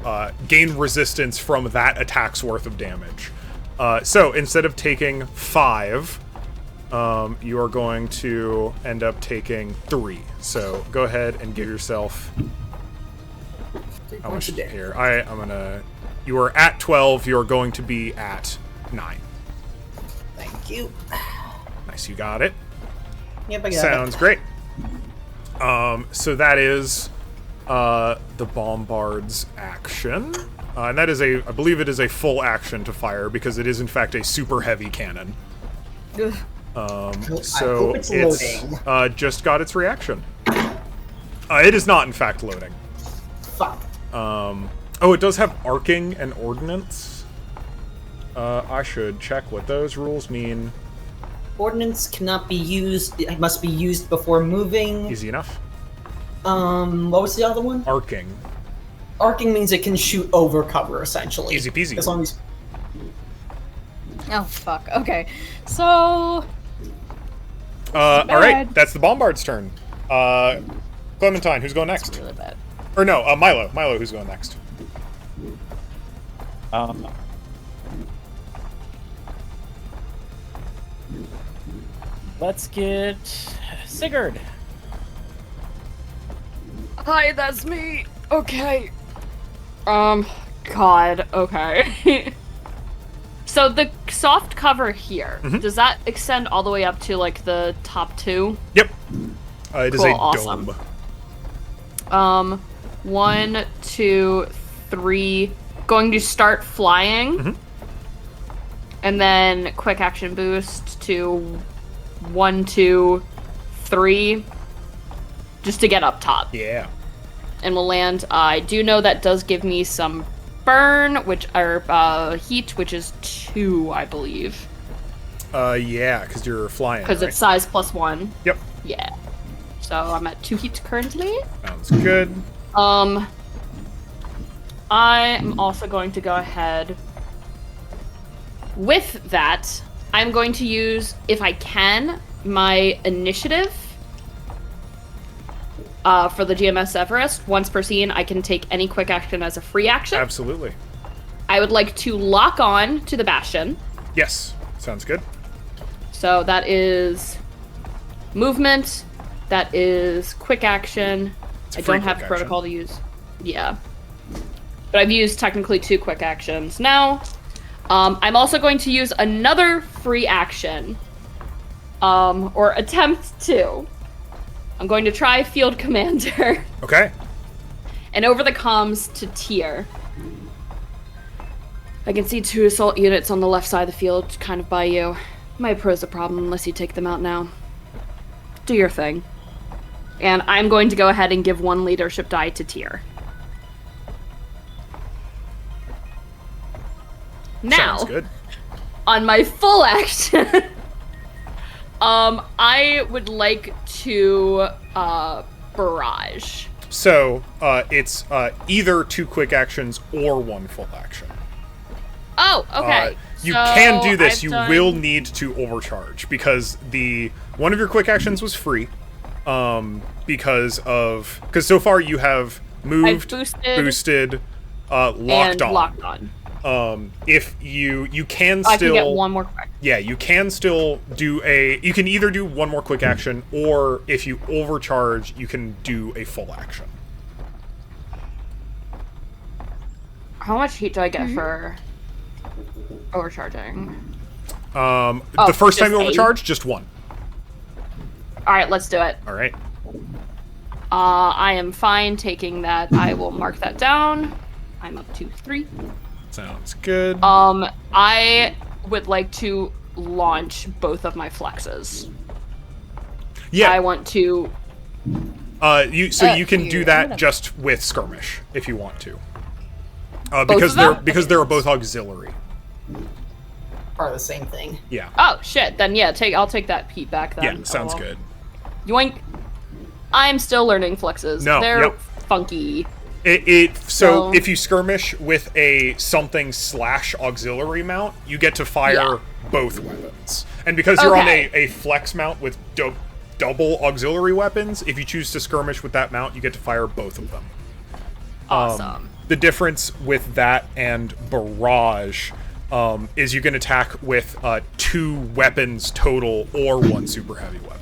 gain resistance from that attack's worth of damage. So, instead of taking 5, you are going to end up taking 3. So, go ahead and give yourself... How much here? I'm gonna... You are at 12, you're going to be at 9. Thank you. Nice, you got it. Yep, I got Sounds it. great. So that is the Bombard's action. And that is I believe it is a full action to fire, because it is in fact a super heavy cannon. I So hope it's loading. Just got its reaction. It is not in fact loading. Fuck. Oh, it does have arcing and ordnance. I should check what those rules mean. Ordnance cannot be used. It must be used before moving. Easy enough. What was the other one? Arcing. Arcing means it can shoot over cover, essentially. Easy peasy. As long as... Oh fuck. Okay. So Alright, that's the Bombard's turn. Clementine, who's going next? it's really bad. Or no, Milo. Milo, who's going next? Let's get Sigurd. Hi, that's me. Okay. God, okay. So the soft cover here, does that extend all the way up to, like, the top 2? Yep. It is Cool, a awesome. dome. 1, 2, 3. Going to start flying. And then quick action boost to 1, 2, 3. Just to get up top. Yeah. And we'll land. I do know that does give me some burn, which are heat, which is 2, I believe. Yeah, because you're flying. Because right? it's size +1. Yep. Yeah. So I'm at 2 heat currently. Sounds good. I'm also going to go ahead. With that, I'm going to use, if I can, my initiative. For the GMS Everest, once per scene, I can take any quick action as a free action. Absolutely. I would like to lock on to the Bastion. Yes. Sounds good. So that is movement. That is quick action. It's a I free don't have quick protocol to use. Yeah. But I've used technically 2 quick actions now. I'm also going to use another free action. Or attempt to. I'm going to try Field Commander. Okay. And over the comms to Tyr. I can see 2 assault units on the left side of the field, kind of by you. Might pose a problem unless you take them out now. Do your thing. And I'm going to go ahead and give 1 leadership die to Tyr. Now, Sounds good. on my full action, I would like to barrage. So, it's either 2 quick actions or 1 full action. Oh, okay. You So can do this. I've You done- will need to overcharge because one of your quick actions was free. Because so far you have moved, boosted, locked and on. locked on. If you can I still can get 1 more quick. Yeah, you can still do you can either do 1 more quick action, or if you overcharge, you can do a full action. How much heat do I get for overcharging? The first time you just 8? overcharge, just 1. Alright, let's do it. Alright. I am fine taking that. I will mark that down. I'm up to 3. Sounds good. I would like to launch both of my flexes. Yeah. I want to... you can do here, that I'm gonna- just with skirmish if you want to. Both Because of them? they're both auxiliary. Part of the same thing. Yeah. Oh, shit. Then, yeah, I'll take that heat back then. Yeah, sounds Oh, well. good. Yoink. I'm still learning flexes. No, They're yep. funky. So if you skirmish with a something / auxiliary mount, you get to fire both weapons. And because you're on a flex mount with double auxiliary weapons, if you choose to skirmish with that mount, you get to fire both of them. Awesome. The difference with that and barrage is you can attack with 2 weapons total or 1 super heavy weapon.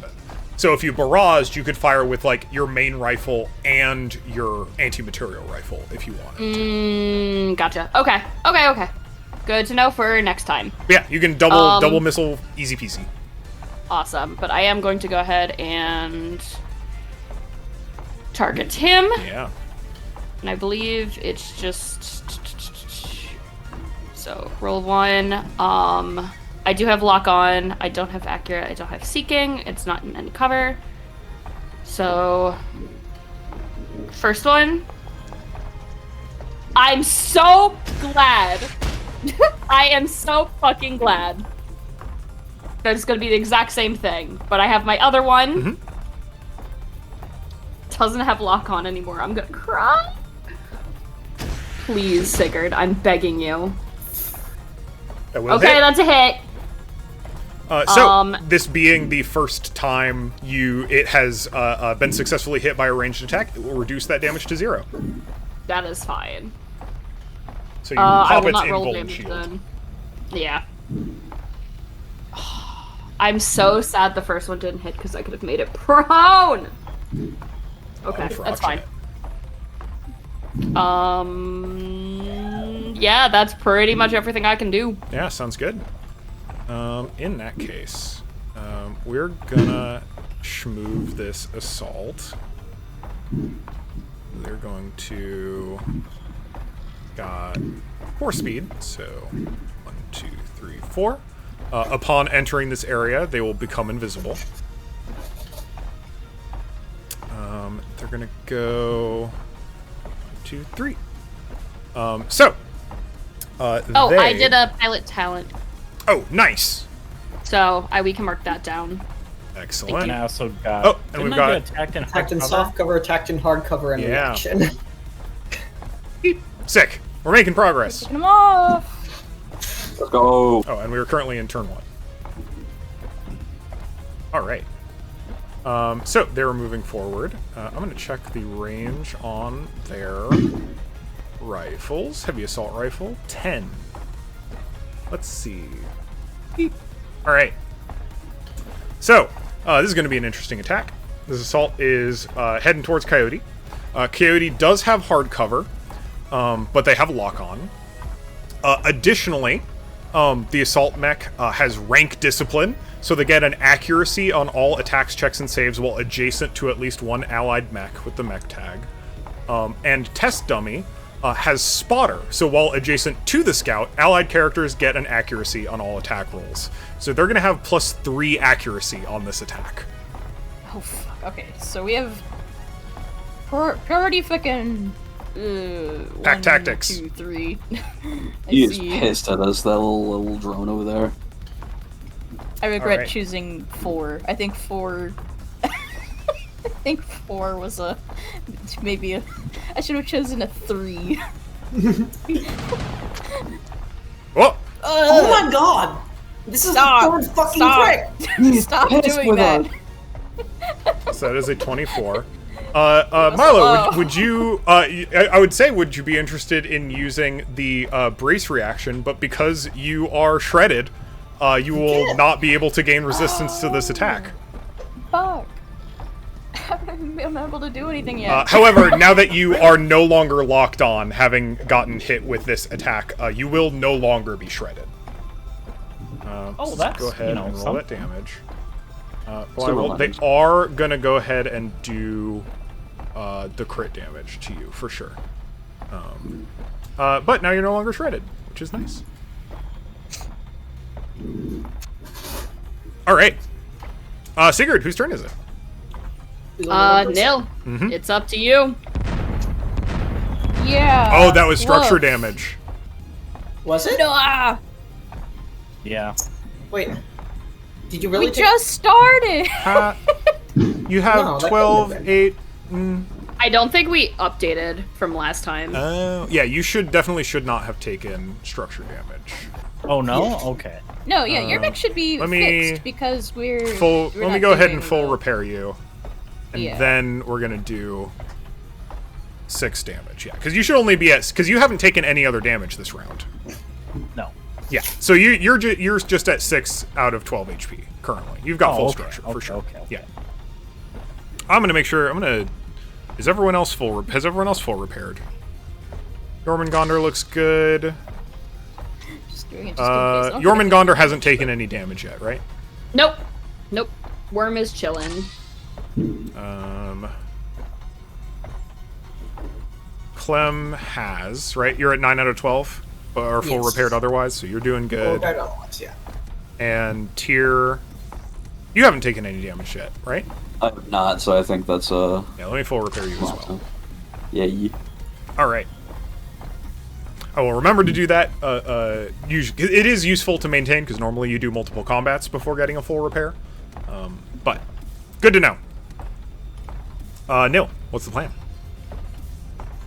So if you barraged, you could fire with like your main rifle and your anti-material rifle if you wanted. Gotcha. Okay. Good to know for next time. Yeah, you can double missile, easy peasy. Awesome. But I am going to go ahead and target him. Yeah. And I believe it's just so roll 1. I do have lock on. I don't have accurate. I don't have seeking. It's not in any cover. So first one. I'm so glad. I am so fucking glad that it's gonna be the exact same thing. But I have my other one. Doesn't have lock on anymore. I'm gonna cry. Please, Sigurd, I'm begging you. Okay, that's a hit. This being the first time it has been successfully hit by a ranged attack, it will reduce that damage to 0. That is fine. So you I pop will its not roll invuln damage shield. then. Yeah. I'm so sad the first one didn't hit because I could have made it prone. Okay, that's fine. Yeah, that's pretty much everything I can do. Yeah, sounds good. In that case, we're gonna schmoove this assault. They're going to got 4 speed, so 1, 2, 3, 4. Upon entering this area, they will become invisible. They're gonna go 1, 2, 3. I did a pilot talent. Oh, nice. So we can mark that down. Excellent. And I also got. Oh, and we've got attacked in Attacked in hard soft cover, attacked in hard cover, and Yeah. reaction. sick. We're making progress. Taking them off. Let's go. Oh, and we are currently in turn 1. All right. So they were moving forward. I'm going to check the range on their rifles. Heavy assault rifle, 10. Let's see. Beep. All right. So this is going to be an interesting attack. This assault is heading towards Coyote. Coyote does have hard cover, but they have lock on. Additionally, the assault mech has rank discipline, so they get an accuracy on all attacks, checks, and saves while adjacent to at least one allied mech with the mech tag. And test dummy has spotter, so while adjacent to the scout, allied characters get an accuracy on all attack rolls. So they're going to have +3 accuracy on this attack. Oh, fuck. Okay, so we have priority fucking. Pack 1, tactics. 2, 3. He is pissed at us, that little drone over there. I regret Alright. choosing 4. I think 4. I think 4 was maybe I should have chosen a 3. Oh! Oh my god! This is Stop. the third fucking Stop. trick! Stop Pissed doing with that. So that is a 24. Milo, would you? I would say, would you be interested in using the brace reaction? But because you are shredded, you will not be able to gain resistance to this attack. Fuck. I haven't been able to do anything yet. However, now that you are no longer locked on, having gotten hit with this attack, you will no longer be shredded. Oh, that's, go ahead you know, and roll something. that damage. Silver They linings. are gonna go ahead and do the crit damage to you for sure. But now you're no longer shredded, which is nice. All right, Sigurd, whose turn is it? Nil. Mhm. It's up to you. Yeah. Oh, that was structure woof. damage. Was it? No, ah, Yeah. Wait. Did you really we take... just started. You have No, that couldn't 12, have been. 8. I don't think we updated from last time. Yeah, you should not have taken structure damage. Oh no? Okay. No, yeah, your mech should be let me- fixed because we're Let me not go ahead and doing full the- repair you. And Yeah. then we're gonna do 6 damage. Yeah, because you should only be at, because you haven't taken any other damage this round. No. Yeah, so you're just at 6 out of 12 HP currently. You've got full okay, structure for okay, sure. okay. Yeah. I'm gonna make sure. Is everyone else full? Has everyone else full repaired? Jormungandr looks good. Just doing it just in case. I don't think Jormungandr hasn't taken any damage yet, right? Nope. Nope. Worm is chilling. Clem has, right? You're at 9 out of 12, or full Yes. repaired otherwise, so you're doing good. Right on once, yeah. And Tyr, you haven't taken any damage yet, right? I have not, so I think that's Yeah, let me full repair you as well. Yeah. All right. I will remember to do that. It is useful to maintain because normally you do multiple combats before getting a full repair. But good to know. Nil, what's the plan?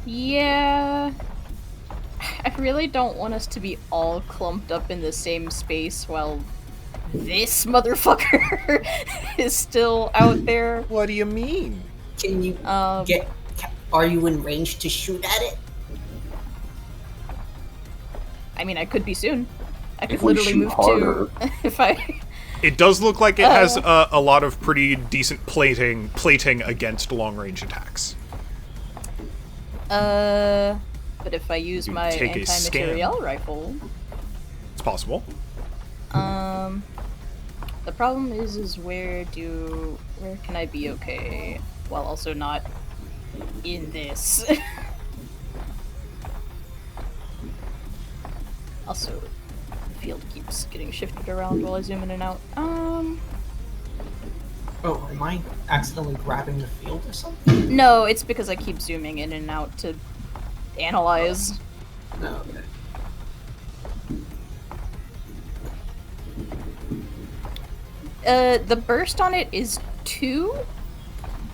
Yeah. I really don't want us to be all clumped up in the same space while this motherfucker is still out there. What do you mean? Can you Um, are you in range to shoot at it? I mean, I could be soon. I could If we literally shoot move harder. to if I. It does look like it has a lot of pretty decent plating against long-range attacks. But if I use You my take a anti-materiel rifle, It's possible. the problem is where can I be okay while also not in this? Also, the field keeps getting shifted around while I zoom in and out. Oh, am I accidentally grabbing the field or something? No, it's because I keep zooming in and out to analyze. No, okay. The burst on it is 2?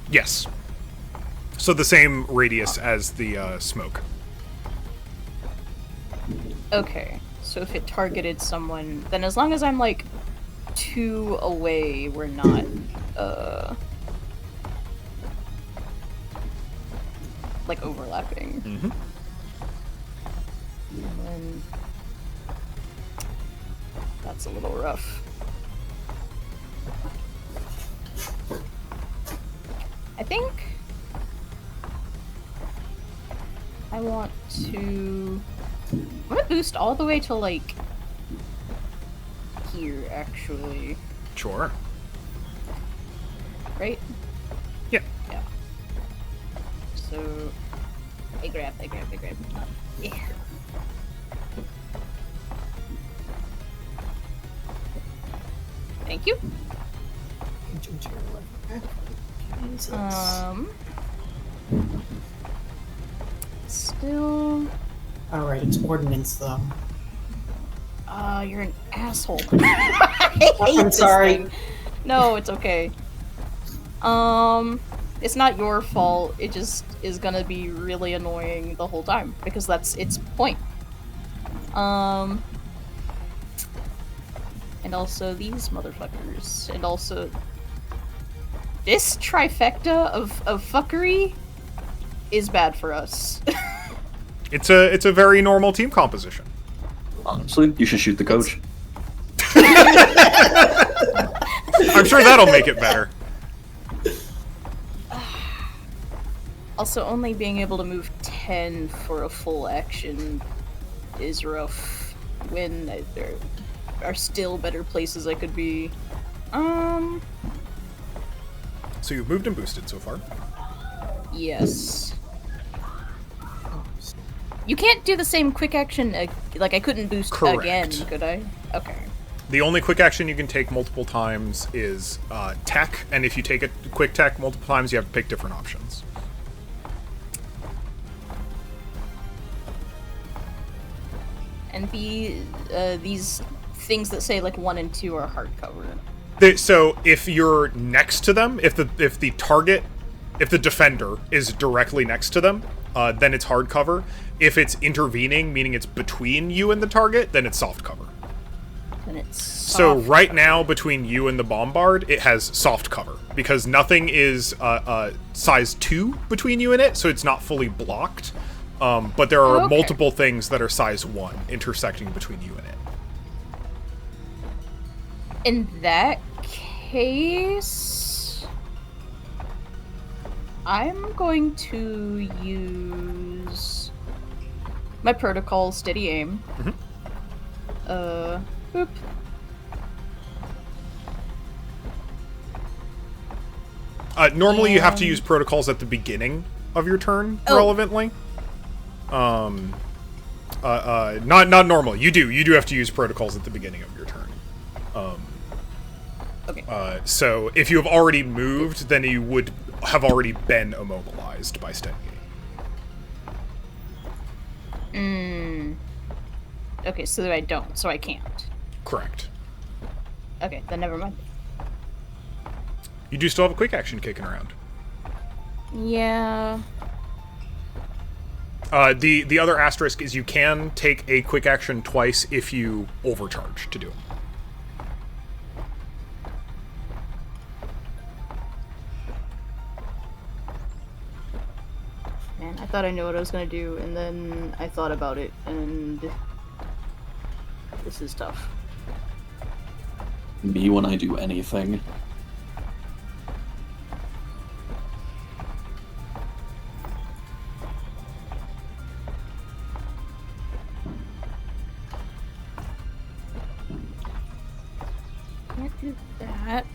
Yes. So the same radius as the smoke. Okay, so if it targeted someone, then as long as I'm like 2 away, we're not, like overlapping. Mm-hmm. And then that's a little rough. I think I want to. I'm gonna boost all the way to like here, actually. Sure. Right? Yeah. Yeah. So I grab. Yeah. Thank you. Still. Alright, it's ordnance though. You're an asshole. I hate I'm this sorry. thing. No, it's okay. It's not your fault. It just is gonna be really annoying the whole time because that's its point. And also these motherfuckers, and also this trifecta of fuckery is bad for us. It's a very normal team composition. Honestly, you should shoot the coach. I'm sure that'll make it better. Also, only being able to move 10 for a full action is rough when there are still better places I could be. So you've moved and boosted so far. Yes. You can't do the same quick action, like I couldn't boost Correct. again, could I? Okay. The only quick action you can take multiple times is tech, and if you take a quick tech multiple times, you have to pick different options. And these things that say like 1 and 2 are hardcover. So if you're next to them, if the target if the defender is directly next to them, then it's hard cover. If it's intervening, meaning it's between you and the target, then it's soft cover. And it's So soft. right now, between you and the bombard, it has soft cover because nothing is size 2 between you and it, so it's not fully blocked. But there are Okay. multiple things that are size 1 intersecting between you and it. In that case, I'm going to use my protocol steady aim. Boop. Normally, you have to And- use protocols at the beginning of your turn, Oh. relevantly. Not normally. You do have to use protocols at the beginning of your turn. Okay. So if you have already moved, then you would have already been immobilized by steady aim. Okay, so I don't, so I can't. Correct. Okay, then never mind. You do still have a quick action kicking around. Yeah. The other asterisk is you can take a quick action twice if you overcharge to do it. Man, I thought I knew what I was gonna do, and then I thought about it, and this is tough. Me when I do anything. Can't do that.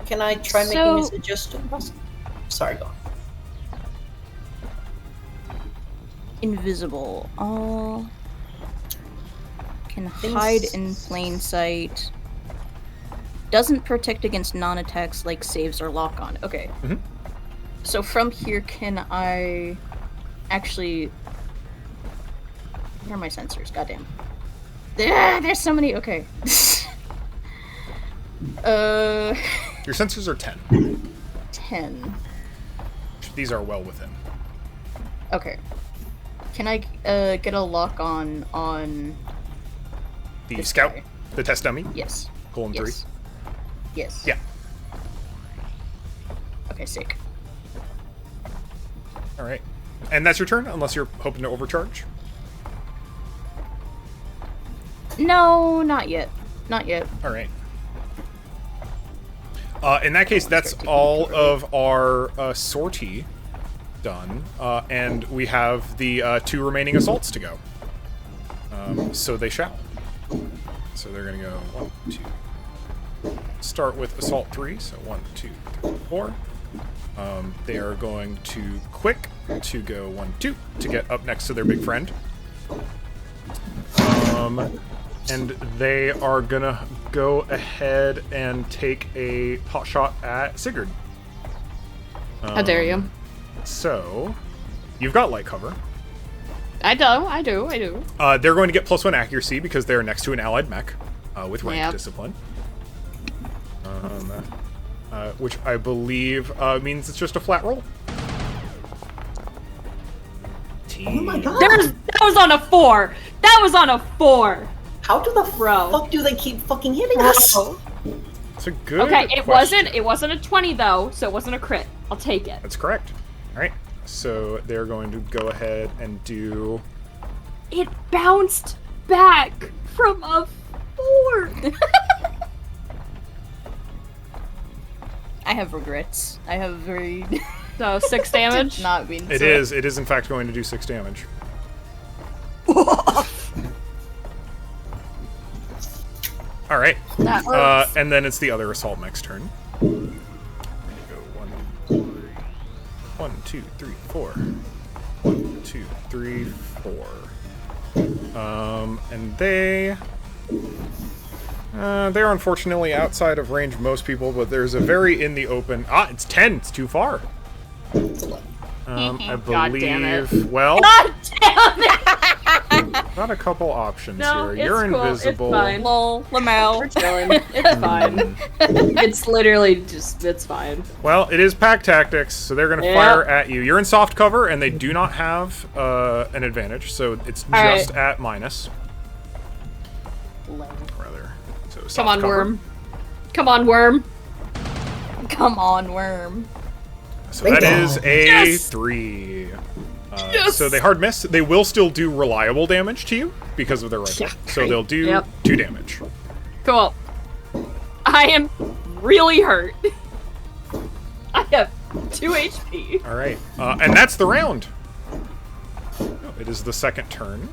Can I try making a So- suggestion? Sorry, go on. Invisible. Can Things- hide in plain sight. Doesn't protect against non-attacks like saves or lock on. Okay. Mhm. So from here, can I actually? Where are my sensors? Goddamn. There's so many. Okay. Your sensors are 10. 10. These are well within. Okay. Can I get a lock on The this scout, guy? the test dummy, Yes. colon 3. Yes. Yes. Yeah. Okay, sick. All right. And that's your turn, unless you're hoping to overcharge. No, not yet. Not yet. All right. In that case, that's all of our sortie done, and we have the 2 remaining assaults to go. So they shall. So they're going to go 1, 2. Start with assault 3. So 1, 2, 3, 4. They are going to quick to go 1, 2 to get up next to their big friend. And they are gonna go ahead and take a pot shot at Sigurd. How dare you? So, you've got light cover. I do. They're going to get +1 accuracy because they're next to an allied mech with rank Yep. discipline. Which I believe means it's just a flat roll. Oh my god! That was on a 4. That was on a 4. How do the Bro. fuck do they keep fucking hitting us? It's a good Okay, question. it wasn't a 20 though, so it wasn't a crit. I'll take it. That's correct. All right. So they're going to go ahead and do. It bounced back from a 4. I have regrets. I have very So 6 damage. not been. It is in fact going to do 6 damage. All right. That hurts. And then it's the other assault mech's turn. I'm gonna go 1, 2, 3, 4. 1, 2, 3, 4. And they're unfortunately outside of range of most people, but there's a very in the open. It's 10. It's too far. I God damn it. believe. Well, God damn it! got a couple options No, here. it's You're cool. invisible. It's fine. Lol, We're Lamau. chilling. It's fine. It's literally just, it's fine. Well, it is pack tactics, so they're going to Yep. fire at you. You're in soft cover, and they do not have an advantage, so it's All just right. at minus. Rather, so soft Come on, cover. worm. Come on, worm. Come on, worm. So Thank that God. is a Yes! 3. Yes! So they hard miss. They will still do reliable damage to you because of their rifle. Yeah, So they'll do Yep. 2 damage. Cool. I am really hurt. I have 2 HP. All right, and that's the round. It is the second turn.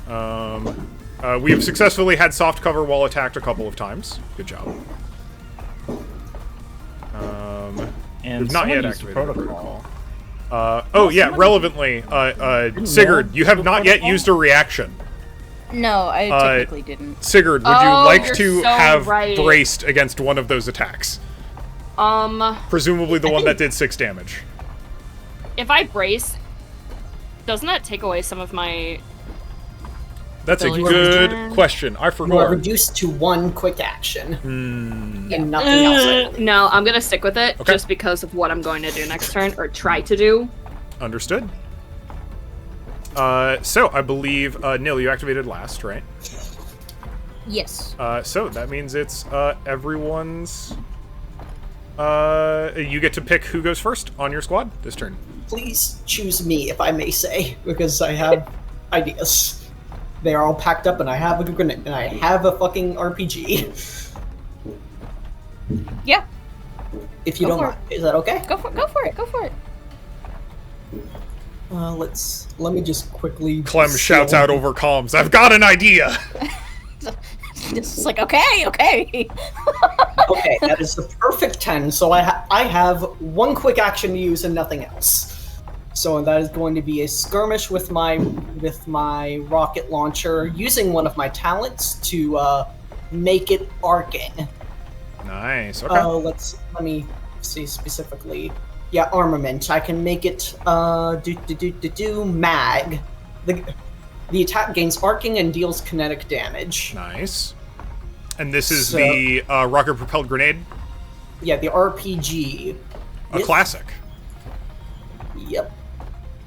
We have successfully had soft cover while attacked a couple of times. Good job. And We've not someone yet used activated protocol. the protocol. Yeah, relevantly, Sigurd, you have not yet protocol? used a reaction. No, I technically didn't. Sigurd, would you Oh, like you're to so have right. braced against one of those attacks? Presumably the one that did 6 damage. If I brace, doesn't that take away some of my... That's a Ability good return. question. I You are forgot. reduced to 1 quick action Hmm. and nothing else. I believe. No, I'm gonna stick with it Okay. just because of what I'm going to do next turn, or try to do. Understood. So I believe Nil, you activated last, right? Yes. So that means it's everyone's. You get to pick who goes first on your squad this turn. Please choose me, if I may say, because I have ideas. They are all packed up, and I have a grenade, and I have a fucking RPG. Yeah. If you Go don't for mind, is that okay? Go for it. Go for it. Let me just quickly. Clem seal- shouts out over comms, "I've got an idea!" It's like okay. Okay, that is the perfect 10. So I have 1 quick action to use and nothing else. So that is going to be a skirmish with my rocket launcher, using one of my talents to make it arcing. Nice. Okay. Let me see specifically. Yeah, armament. I can make it mag. The attack gains arcing and deals kinetic damage. Nice. And this is So- the rocket-propelled grenade, Yeah, the RPG. a Yes. classic. Yep.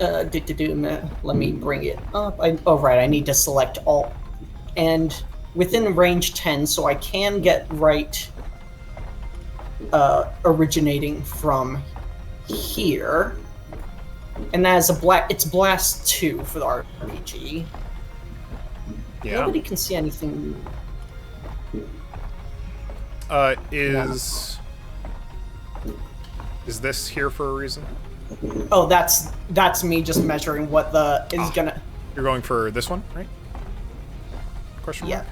Let me bring it up. Right, I need to select all. And within range 10, so I can get right originating from here. And that is it's blast 2 for the RPG. Yeah. Nobody can see anything. Is this here for a reason? Oh, that's me just measuring what is gonna. You're going for this one, right? Question mark?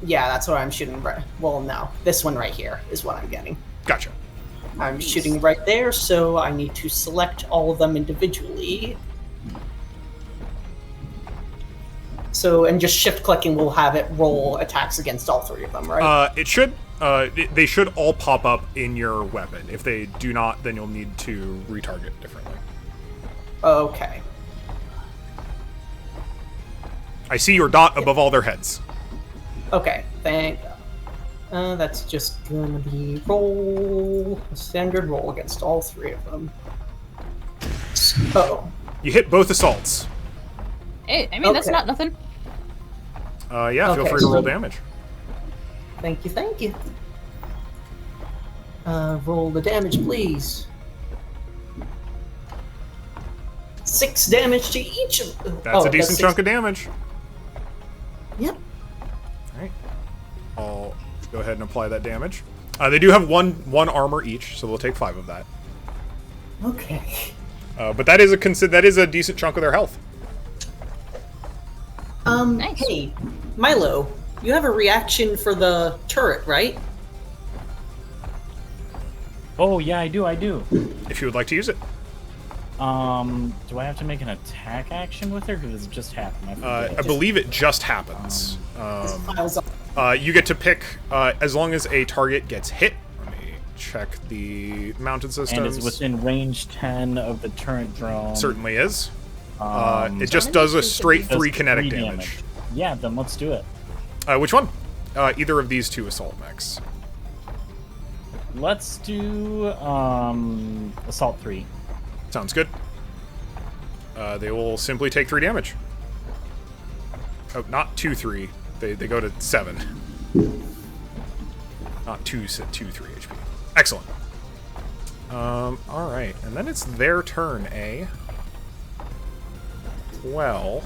Yeah, that's what I'm shooting right. Well, no, this one right here is what I'm getting. Gotcha. I'm shooting right there, so I need to select all of them individually. So, and just shift clicking will have it roll attacks against all 3 of them, right? It should. They should all pop up in your weapon. If they do not, then you'll need to retarget differently. Okay. I see your dot above all their heads. Okay, thank God. That's just gonna be a standard roll against all 3 of them. So, You hit both assaults. Hey, I mean that's Okay. not nothing. Yeah, feel Okay, free to roll so- damage. thank you. Roll the damage, please. 6 damage to each of them. That's a decent chunk of damage. Yep. Alright. I'll go ahead and apply that damage. They do have one armor each, so they'll take 5 of that. Okay. But that is a decent chunk of their health. Nice. Hey, Milo, you have a reaction for the turret, right? Oh yeah, I do. If you would like to use it. Do I have to make an attack action with her? Because it's just happened. I believe it just happens. Piles up. You get to pick, as long as a target gets hit. Let me check the mounted systems. and it's within range 10 of the turret drone. Certainly is. It just does a straight does 3 kinetic 3 damage. Yeah, then let's do it. Which one? Either of these 2 assault mechs. Let's do assault 3. Sounds good. They will simply take 3 damage. Oh, not 2-3. They go to 7. Not 2, 3 HP. Excellent. Alright. And then it's their turn, eh? Well...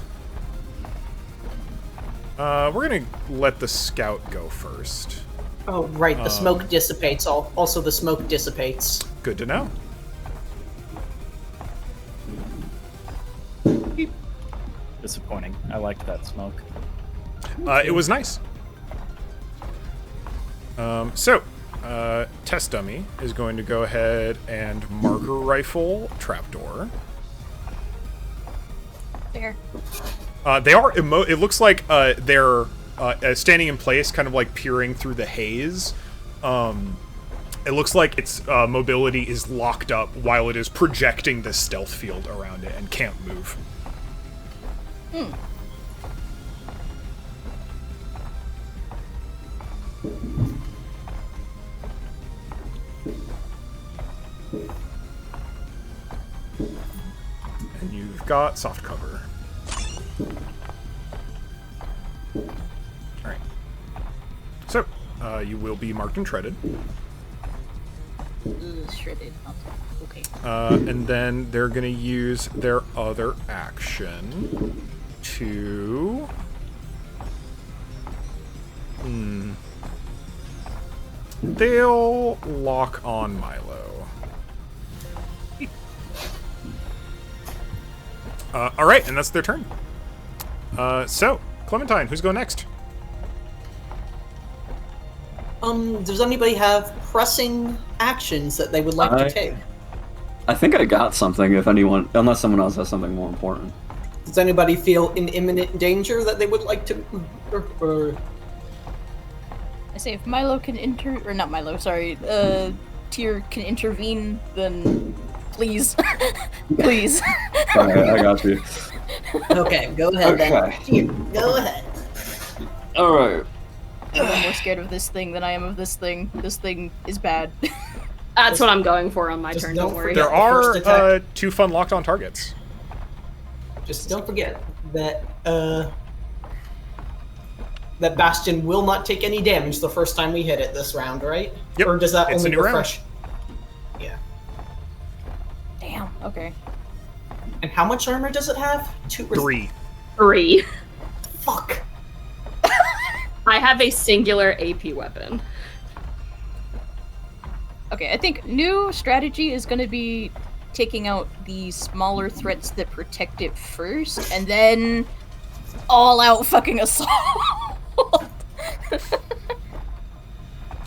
we're gonna let the scout go first. Oh, right. The smoke dissipates. Also, the smoke dissipates. Good to know. Disappointing. I liked that smoke. It was nice. Test Dummy is going to go ahead and marker rifle trapdoor. There. They are it looks like they're standing in place, kind of like peering through the haze. It looks like its mobility is locked up while it is projecting this stealth field around it and can't move. And you've got soft cover. Alright. So, you will be marked and shredded. Shredded. Okay. And then they're going to use their other action to... They'll lock on Milo. Alright, and that's their turn. So, Clementine, who's going next? Does anybody have pressing actions that they would like to take? I think I got something, if anyone, unless someone else has something more important. Does anybody feel in imminent danger that they would like to... or I say if Milo can or not Milo, sorry, Tyr can intervene, then please. Please. Alright, I got you. Okay, go ahead then. Here, go ahead. Alright. I'm more scared of this thing than I am of this thing. This thing is bad. That's what I'm going for on my Just turn. don't Don't worry. forget- There the first are attack. 2 fun locked on targets. Just don't forget that that Bastion will not take any damage the first time we hit it this round, right? Yep, Or does that it's a only new round. refresh? Yeah. Damn. Okay. And how much armor does it have? 2 or 3. 3. Fuck. I have a singular AP weapon. Okay, I think new strategy is going to be taking out the smaller threats that protect it first, and then all out fucking assault.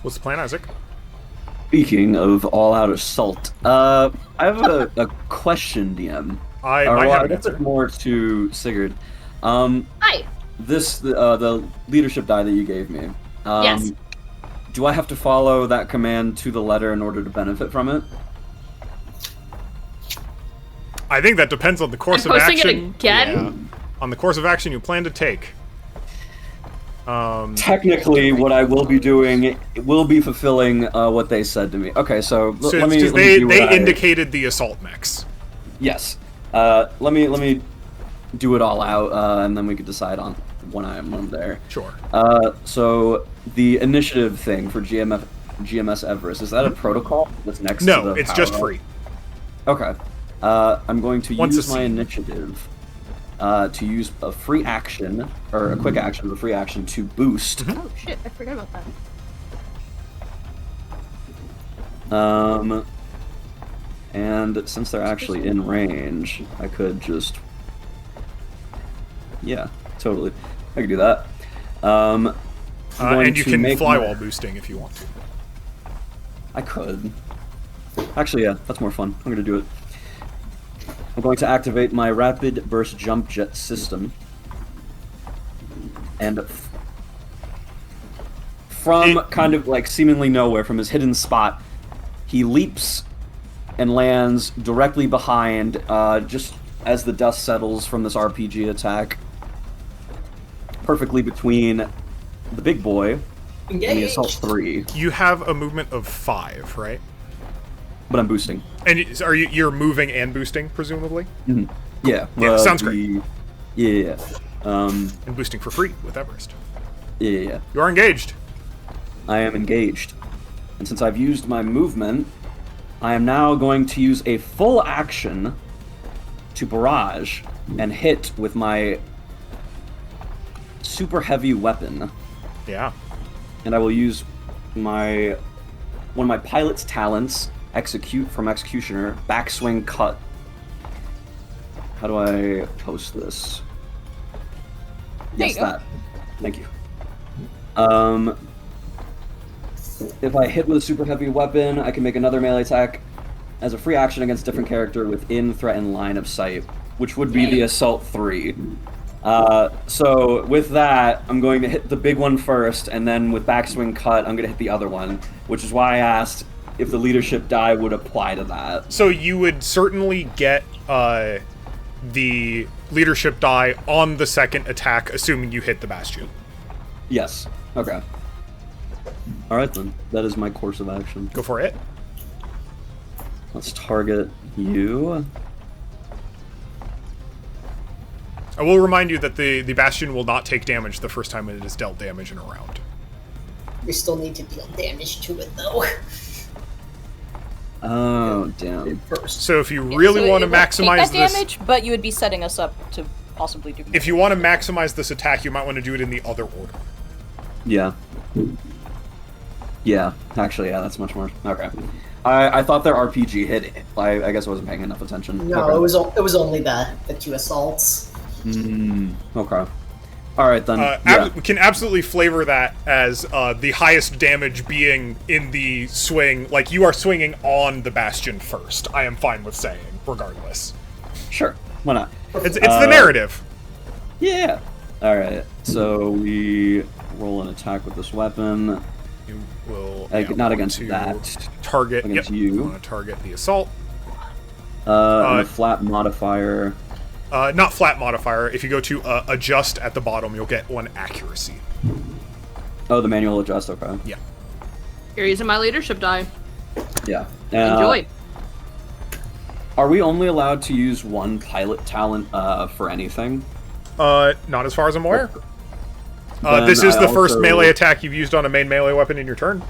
What's the plan, Isaac? Speaking of all-out assault, I have a question, DM. I Or, might well, have I an guess answer. it's more to Sigurd. Hi. The leadership die that you gave me. Yes. Do I have to follow that command to the letter in order to benefit from it? I think that depends on the course I'm of posting it action. again? Yeah. On the course of action you plan to take. Technically, what I will be doing will be fulfilling what they said to me. Okay, so So let me. because Let me do they what I- indicated the assault mechs. Yes. Let me do it all out, and then we could decide on when I'm there. Sure. So the initiative thing for GMS Everest, is that a protocol that's next to No, the it's just power-up? free. Okay. I'm going to Once a use my scene. initiative to use a free action, or a quick action, a free action to boost. Oh shit, I forgot about that. And since they're actually in range, I could just... Yeah, totally. I could do that. I'm going And you to can make fly my- while boosting if you want to. I could. Actually, yeah, that's more fun. I'm going to do it. I'm going to activate my Rapid Burst Jump Jet system. And from kind of like seemingly nowhere, from his hidden spot, he leaps and lands directly behind, just as the dust settles from this RPG attack, perfectly between the big boy and the Assault 3. You have a movement of 5, right? But I'm boosting. And you're moving and boosting, presumably? Yeah. Yeah, sounds great. Yeah. And boosting for free with Everest. Yeah. You are engaged. I am engaged. And since I've used my movement, I am now going to use a full action to barrage and hit with my super heavy weapon. Yeah. And I will use one of my pilot's talents, Execute from Executioner, Backswing Cut. How do I post this? There Yes, you go. that. Thank you. If I hit with a super heavy weapon, I can make another melee attack as a free action against a different character within threatened line of sight, which would be the Assault 3. So with that, I'm going to hit the big one first, and then with Backswing Cut, I'm going to hit the other one, which is why I asked if the leadership die would apply to that. So you would certainly get the leadership die on the second attack, assuming you hit the Bastion. Yes. Okay. Alright then. That is my course of action. Go for it. Let's target you. I will remind you that the Bastion will not take damage the first time it is dealt damage in a round. We still need to deal damage to it, though. Oh, damn. First. So if you really So want to it won't maximize take that this... damage, but you would be setting us up to possibly do. If you want to maximize this attack, you might want to do it in the other order. Yeah. Yeah, actually, yeah, that's much more. Okay. I thought their RPG hit. I guess I wasn't paying enough attention. No, Okay. it was only the 2 assaults. Okay. Alright then. We can absolutely flavor that as the highest damage being in the swing. Like, you are swinging on the Bastion first. I am fine with saying, regardless. Sure. Why not? It's the narrative. Yeah. Alright, so we roll an attack with this weapon. You will Not want against to that. target. Against Yep. you. Want to target the assault. And a flat modifier. Not flat modifier. If you go to adjust at the bottom, you'll get 1 accuracy. Oh, the manual adjust, okay. Yeah. You're using my leadership die. Yeah. Enjoy. Are we only allowed to use 1 pilot talent for anything? Not as far as I'm aware. Then This is I the first also- melee attack you've used on a main melee weapon in your turn.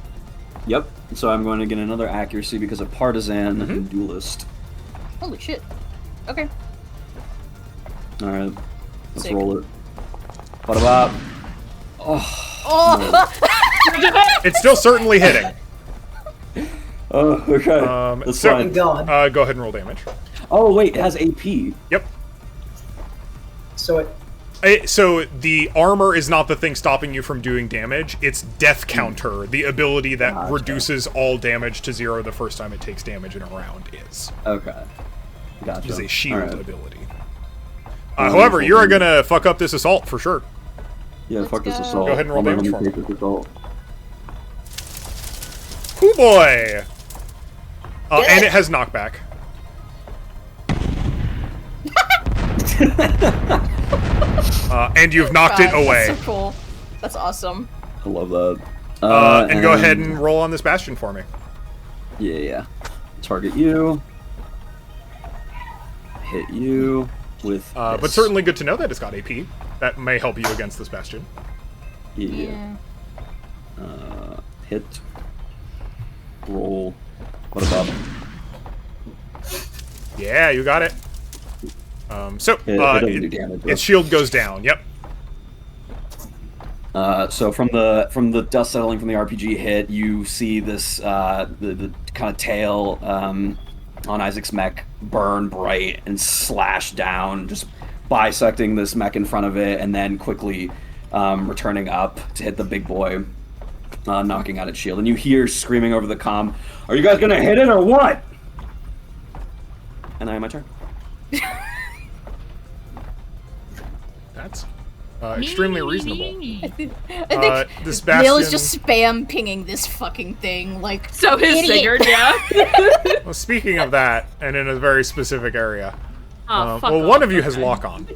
Yep. So I'm going to get another accuracy because of Partisan and Duelist. Holy shit. Okay. Alright. Let's Sick. roll it. What about... Oh! It's still certainly hitting. Oh, okay. That's so- fine. God. Go ahead and roll damage. Oh, wait, it has AP. Yep. So So the armor is not the thing stopping you from doing damage. It's Death Counter, the ability that Gotcha. reduces all damage to 0 the first time it takes damage in a round is. Okay. Gotcha. It is a shield Alright. ability. However, you're gonna fuck up this assault for sure. Yeah, fuck this go. assault. Go ahead and roll Hold on, damage let me for me. take this assault. Hoo boy! And it has knockback. And you've knocked it God, away. That's so cool. That's awesome. I love that. And go ahead and roll on this Bastion for me. Yeah. Target you. Hit you with. But this. certainly good to know that it's got AP. That may help you against this Bastion. Yeah. Hit. Roll. What about? Yeah, you got it. So It doesn't do damage. its shield goes down. Yep. So from the dust settling from the RPG hit, you see this the kind of tail on Isaac's mech burn bright and slash down, just bisecting this mech in front of it, and then quickly returning up to hit the big boy, knocking out its shield. And you hear screaming over the comm, "Are you guys gonna hit it or what?" And I have my turn. That's extremely reasonable. I think This Neil is Bastion- just spam pinging this fucking thing, like. So his Idiot. Sigurd, yeah. Well, speaking of that, and in a very specific area, Oh, fuck well, off. one of you has Okay. lock on.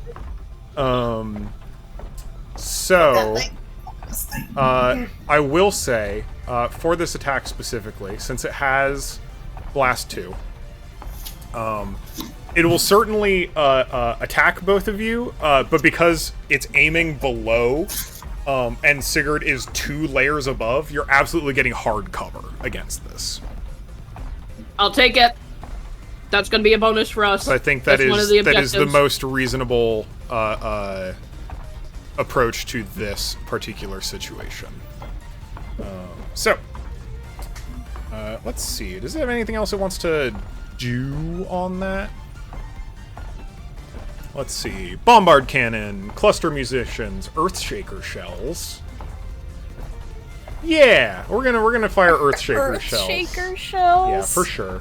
So I will say for this attack specifically, since it has Blast 2, it will certainly attack both of you, but because it's aiming below, and Sigurd is 2 layers above, you're absolutely getting hard cover against this. I'll take it. That's gonna be a bonus for us. So I think that That's one is of the that is the objectives. most reasonable approach to this particular situation. So let's see. Does it have anything else it wants to do on that? Let's see. Bombard cannon, cluster musicians, Earthshaker shells. Yeah, we're gonna fire Earthshaker shells. Earthshaker shells. Yeah, for sure.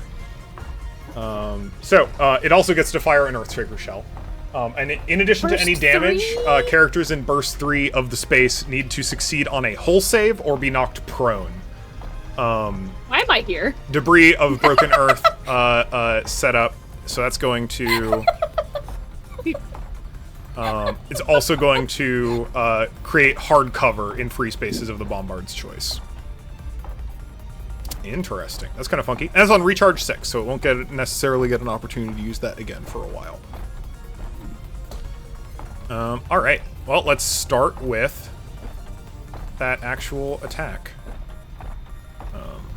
So it also gets to fire an Earthshaker shell. And in addition to any Burst damage, 3? Characters in Burst 3 of the space need to succeed on a hull save or be knocked prone. Why am I here? Debris of Broken Earth set up, so that's going to... it's also going to create hard cover in free spaces of the Bombard's choice. Interesting. That's kind of funky. And it's on Recharge 6, so it won't necessarily get an opportunity to use that again for a while. Alright. Well, let's start with that actual attack.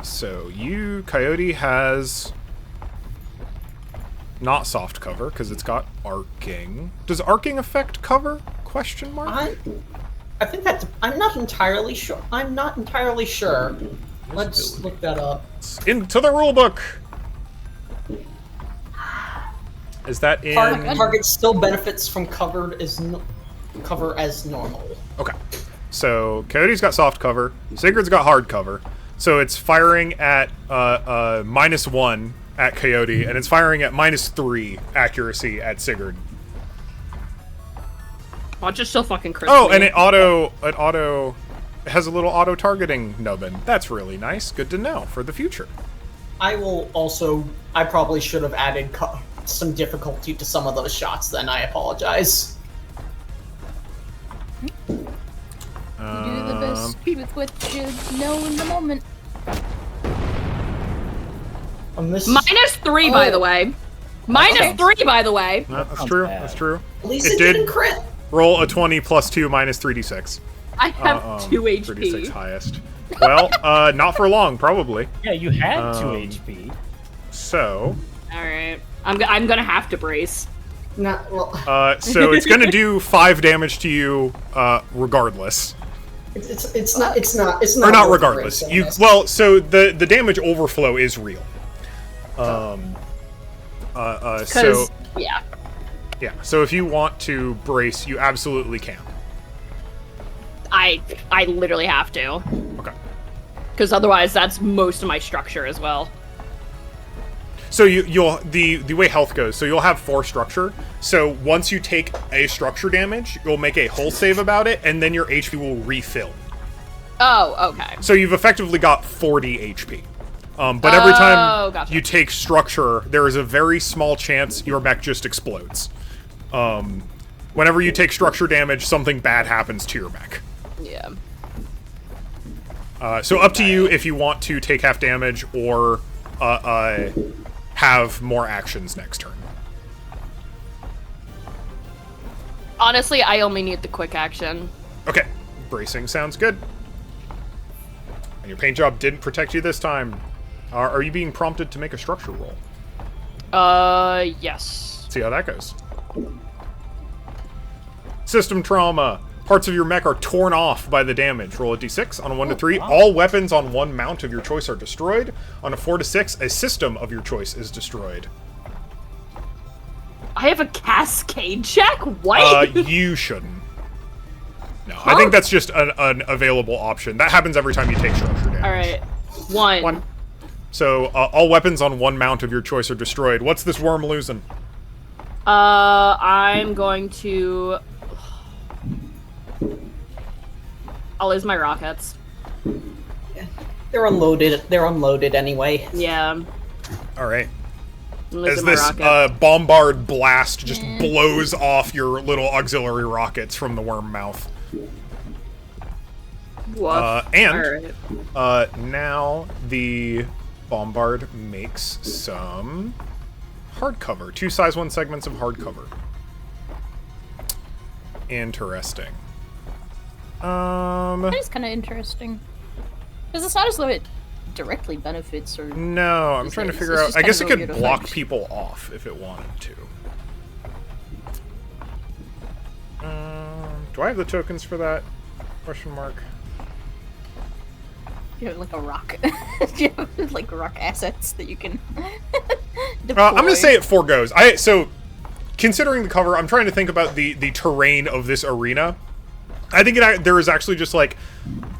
So you, Coyote, has not soft cover, because it's got arcing. Does arcing affect cover? Question mark? I think that's. I'm not entirely sure. Let's look that up. Into the rulebook! Is that in... Target still benefits from cover as normal. Okay. So, Coyote's got soft cover. Sigurd's got hard cover. So it's firing at -1 at Coyote, and it's firing at -3 accuracy at Sigurd. Watch it still fucking crit. Oh, me. and it has a little auto-targeting nubbin. That's really nice. Good to know for the future. I probably should have added some difficulty to some of those shots. Then I apologize. You do the best with what you know in the moment. -3, by the way. -3, by the way. No, that's sounds true. bad. That's true. At least It it did. didn't crit. Roll a 20 plus 2 minus 3d6. I have 2 3d6 HP. highest. Well, not for long, probably. Yeah, you had 2 Um, HP. So, All right, I'm gonna have to brace. Not well. so it's gonna do 5 damage to you, regardless. It's not. Or not worth regardless. erasing You this. well, so the damage overflow is real. So Because yeah, yeah. So if you want to brace, you absolutely can. I literally have to. Okay. Because otherwise, that's most of my structure as well. So you'll the way health goes. So you'll have 4 structure. So once you take a structure damage, you'll make a hull save about it, and then your HP will refill. Oh, okay. So you've effectively got 40 HP. But every time gotcha. you take structure, there is a very small chance your mech just explodes. Whenever you take structure damage, something bad happens to your mech. Yeah. So up to you if you want to take half damage or have more actions next turn. Honestly, I only need the quick action. Okay, bracing sounds good. And your paint job didn't protect you this time. Are you being prompted to make a structure roll? Yes. See how that goes. System trauma. Parts of your mech are torn off by the damage. Roll a d6 on a 1 to 3. wow. All weapons on one mount of your choice are destroyed. On a 4 to 6, a system of your choice is destroyed. I have a cascade check? What? You shouldn't. No, I think that's just an available option. That happens every time you take structure damage. Alright. 1. So, all weapons on one mount of your choice are destroyed. What's this worm losing? I'm going to... I'll lose my rockets. They're unloaded. They're unloaded anyway. Yeah. All right. Lose as my this rocket. bombard blast just blows off your little auxiliary rockets from the worm mouth. Woof. And Alright. now the bombard makes some hardcover. 2 size 1 segments of hardcover. Interesting. That is kind of interesting. Because it's not as though it directly benefits or... No, I'm trying to It's figure just out. I kind guess of it a could weird block effect. people off if it wanted to. Do I have the tokens for that? Question mark. You have like a rock. You have like rock assets that you can deploy. I'm gonna say it foregoes. So, considering the cover, I'm trying to think about the terrain of this arena. I think there is actually just like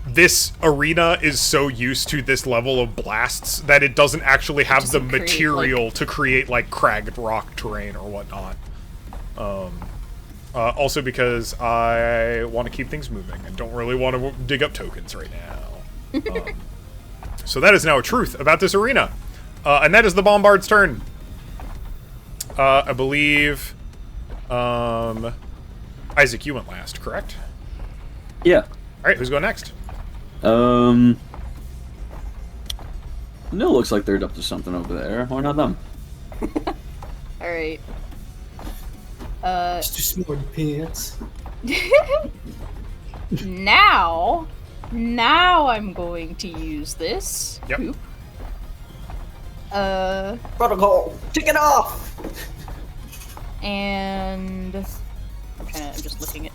this arena is so used to this level of blasts that it doesn't actually have the doesn't create, material to create like cragged rock terrain or whatnot. Also because I want to keep things moving and don't really want to dig up tokens right now. So that is now a truth about this arena. And that is the Bombard's turn. I believe... Isaac, you went last, correct? Yeah. Alright, who's going next? No, looks like they're up to something over there. Why not them? Alright. Mr. Smart Pants. Now I'm going to use this Yep. hoop. Protocol, take it off! And I'm just looking at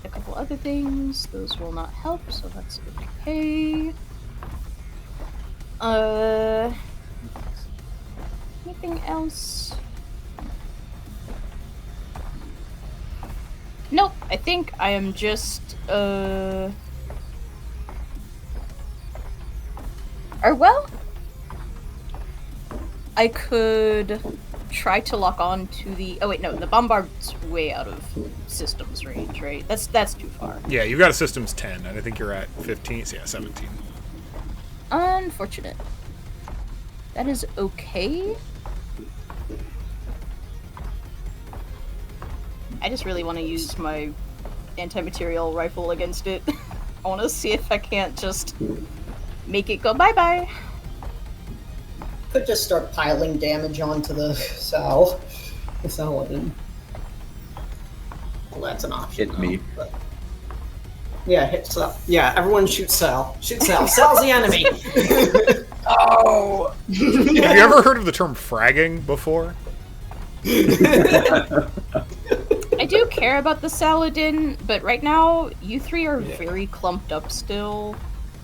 a couple other things. Those will not help, so that's okay. Anything else? Nope, I think I am just, or well, I could try to lock on to the, oh wait, no, the Bombard's way out of systems range, right? That's too far. Yeah, you've got a systems 10, and I think you're at 15, so yeah, 17. Unfortunate. That is okay. I just really want to use my anti-material rifle against it. I want to see if I can't just make it go bye-bye. Could just start piling damage onto the Saladin. Well, that's an option. Hit me. But... Yeah, hit Sal. Yeah, everyone shoot Sal. Shoot Sal. Sal's the enemy! Oh! Have you ever heard of the term fragging before? I do care about the Saladin, but right now, you three are very clumped up still.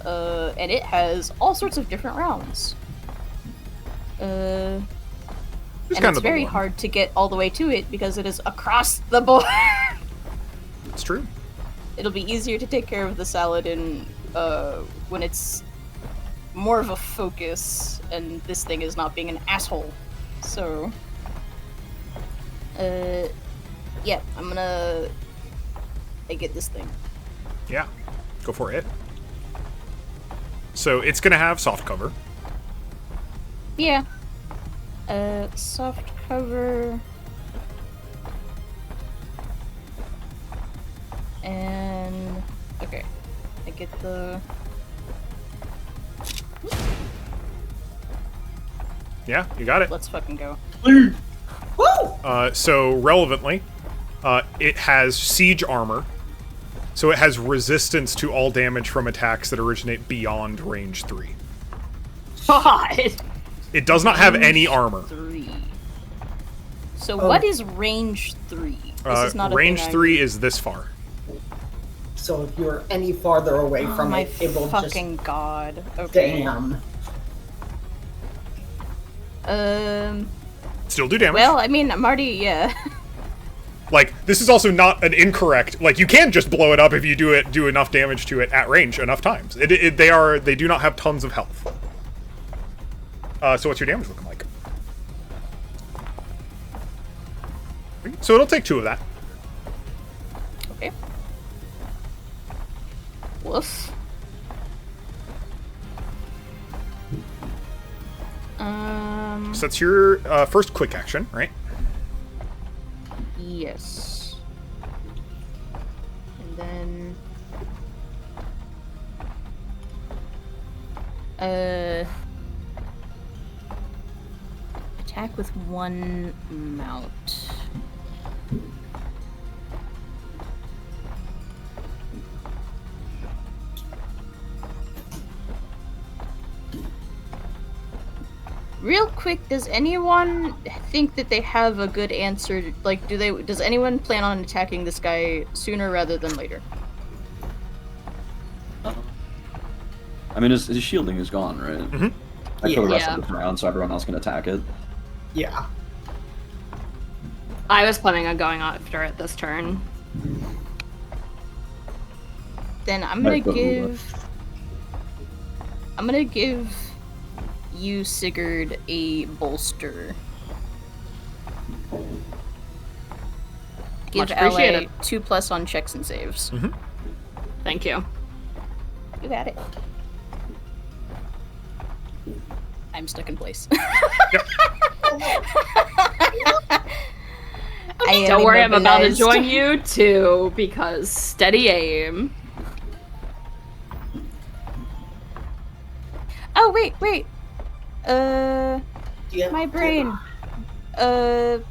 And it has all sorts of different rounds. And it's very hard to get all the way to it because it is across the board. It's true. It'll be easier to take care of the Saladin when it's more of a focus and this thing is not being an asshole. So, yeah, I'm gonna get this thing. Yeah, go for it. So it's gonna have soft cover. Yeah. Soft cover. And okay, I get the. Yeah, you got it. Let's fucking go. So relevantly, it has siege armor. So it has resistance to all damage from attacks that originate beyond range 3. God. It does not have any armor. 3. So what is range 3? This is not a Range thing 3 is this far. So if you're any farther away Oh from my it, it will fucking god. Okay. Damn. Still do damage. Well, I mean, I'm already, yeah. Like, this is also not an incorrect... Like, you can just blow it up if you do enough damage to it at range enough times. They do not have tons of health. So what's your damage looking like? So it'll take 2 of that. Okay. Woof. So that's your first quick action, right? Yes. And then attack with one mount. Real quick, does anyone think that they have a good answer? Like, does anyone plan on attacking this guy sooner rather than later? I mean, his shielding is gone, right? Mm-hmm. Like for the rest Yeah. of the round, so everyone else can attack it. Yeah. I was planning on going after it this turn. Then I'm gonna Right, go give you, Sigurd, a bolster. Give Much appreciated. ally 2+ on checks and saves. Mm-hmm. Thank you. You got it. I'm stuck in place. Don't worry, I'm about to join you too, because steady aim. Oh, wait. Yeah. My brain. I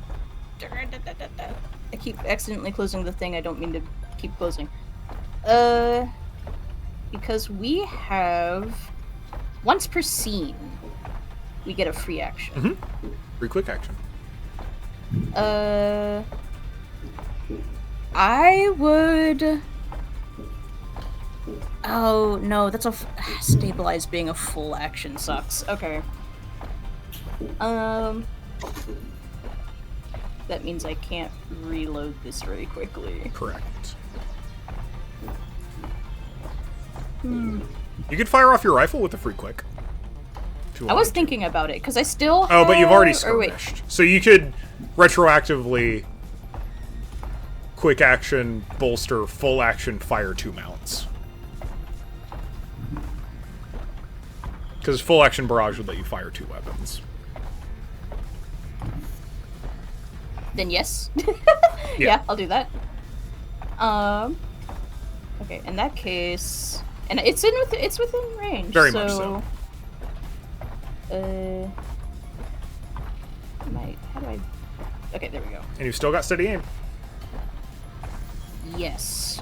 keep accidentally closing the thing I don't mean to keep closing. Because we have once per scene, we get a free action. Mm-hmm. Free quick action. I would. Oh no, that's stabilize being a full action sucks. Okay. That means I can't reload this very quickly. Correct. Hmm. You could fire off your rifle with a free quick. if you I was wanted to. thinking about it because I still. Oh, but you've already or wait. skirmished. So you could retroactively quick action, bolster, full action, fire 2 mounts. Because full action barrage would let you fire 2 weapons. Then yes. Yeah. Yeah, I'll do that. Okay, in that case, and it's within range. Very much so. How do I? Okay, there we go. And you've still got steady aim. Yes.